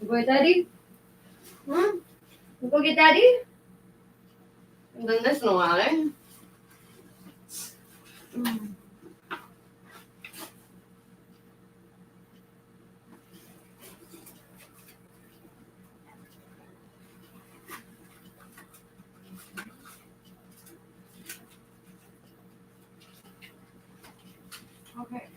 Go get Daddy. Go get Daddy. Haven't done this in a while, eh? Okay.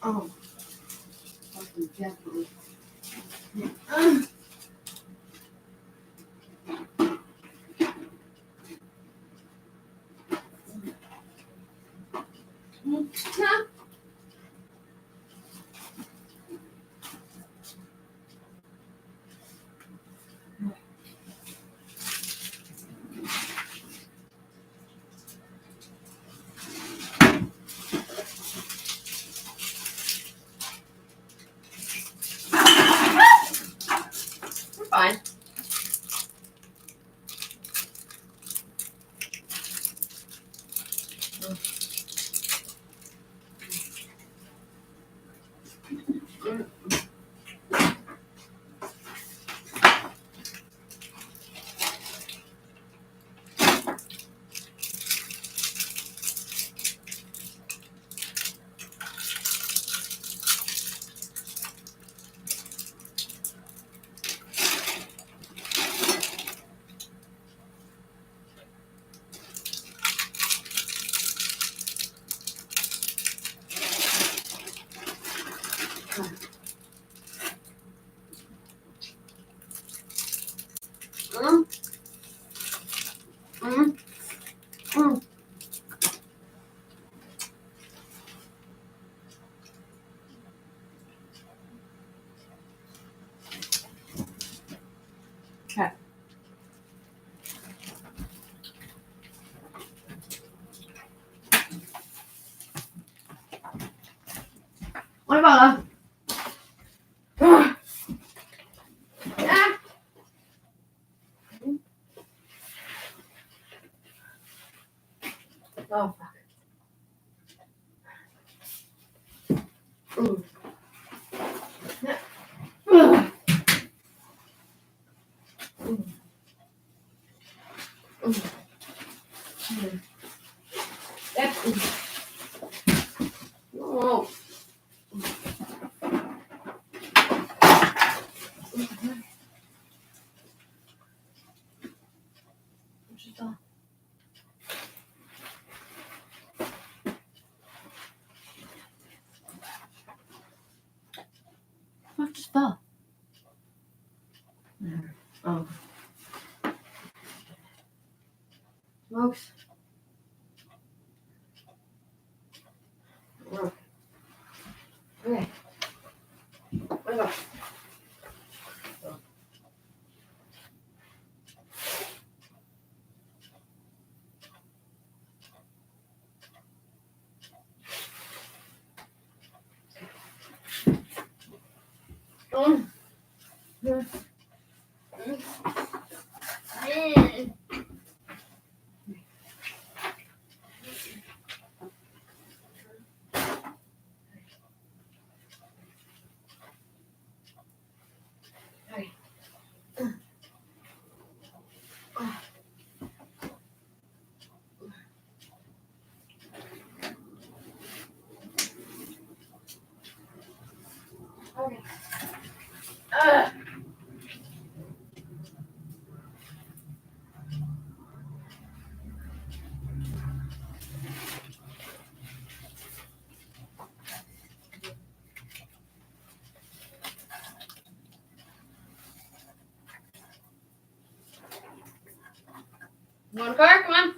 Oh, fucking definitely. Mm. Mm. Mm. Okay. What about ah. Oh fuck. Mm. Ugh. Mm. Mm. Mm. Yep. Oh. Just fuck just fell. Oh. Smokes. Oh. Okay. What about? Mm. Mm. Mm. Okay. Okay. One car, come on.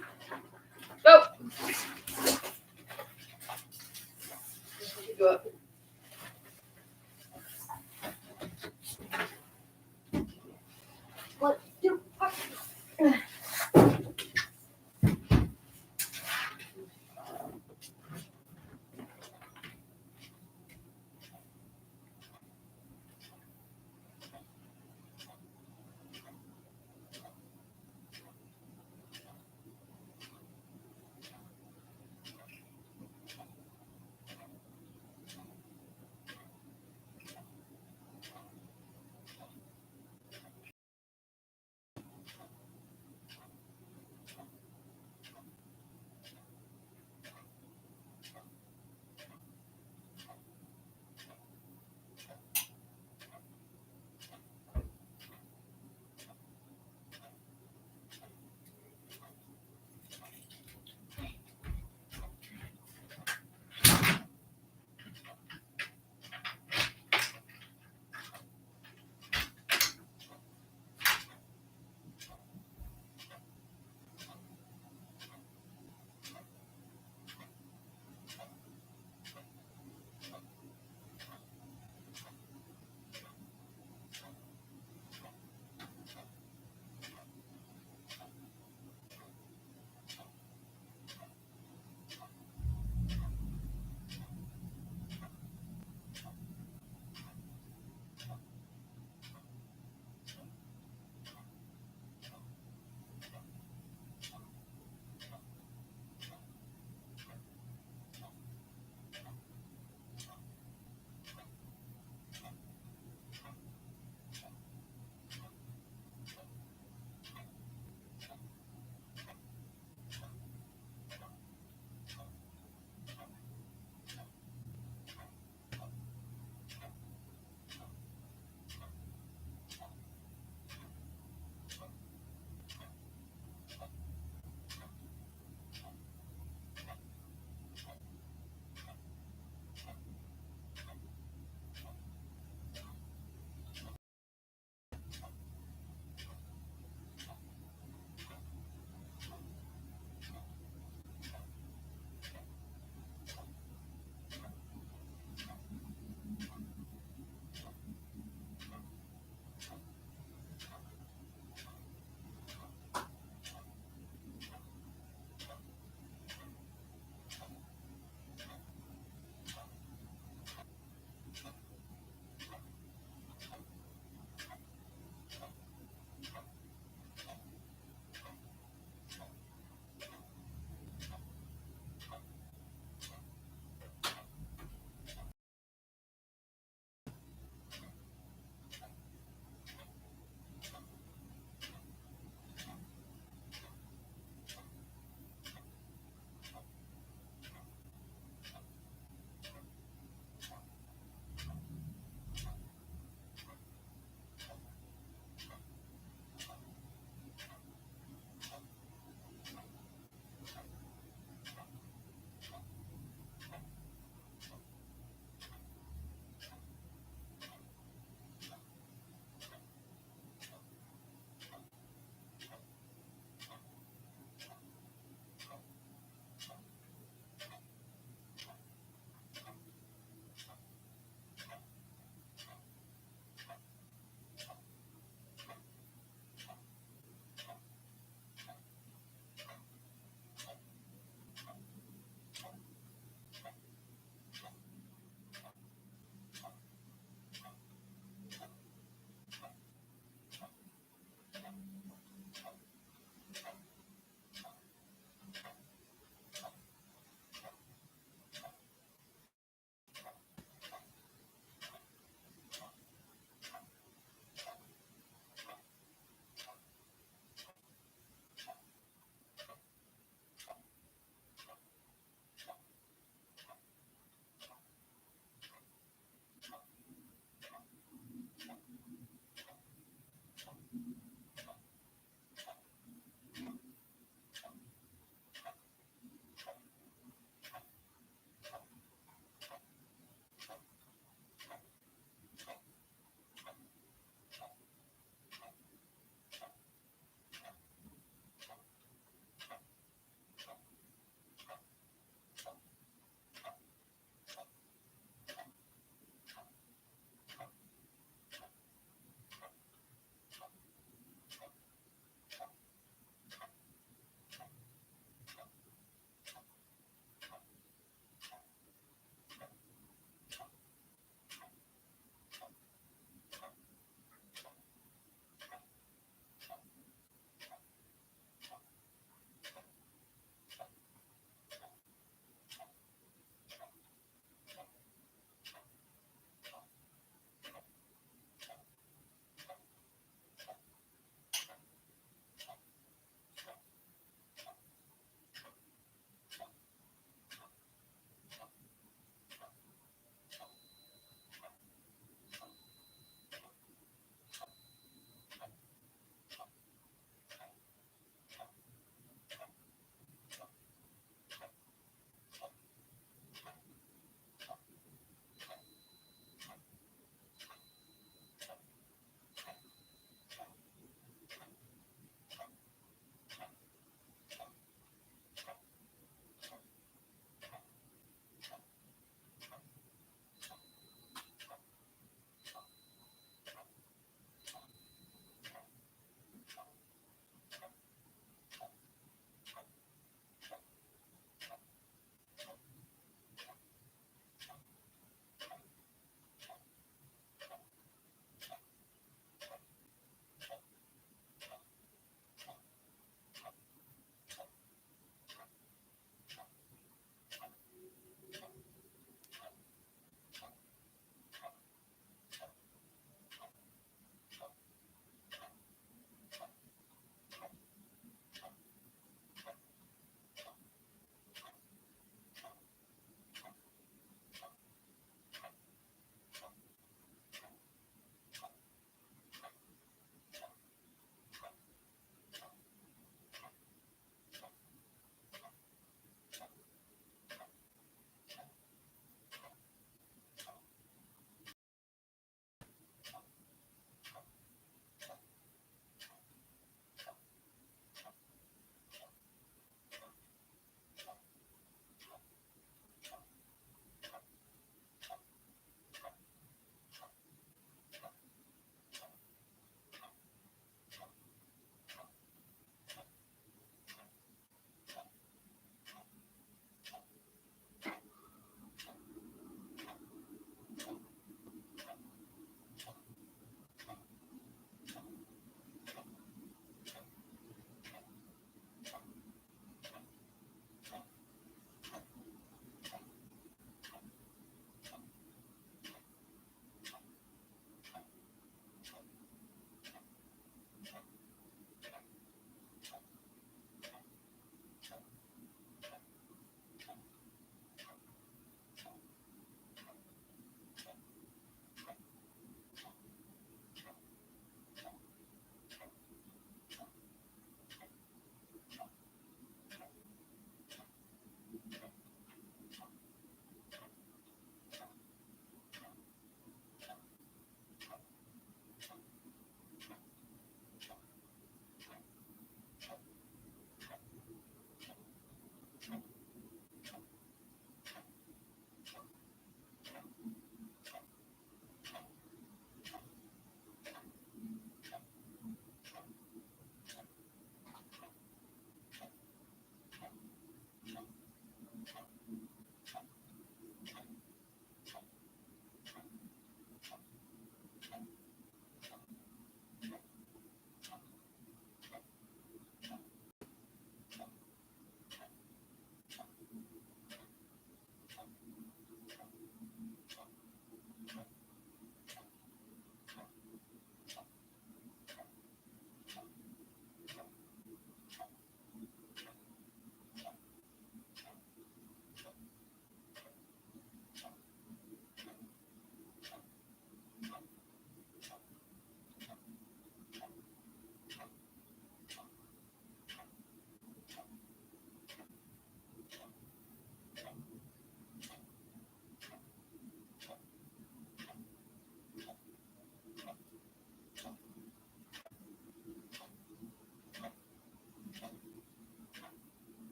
Go. Go up. What? Two.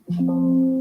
Bye.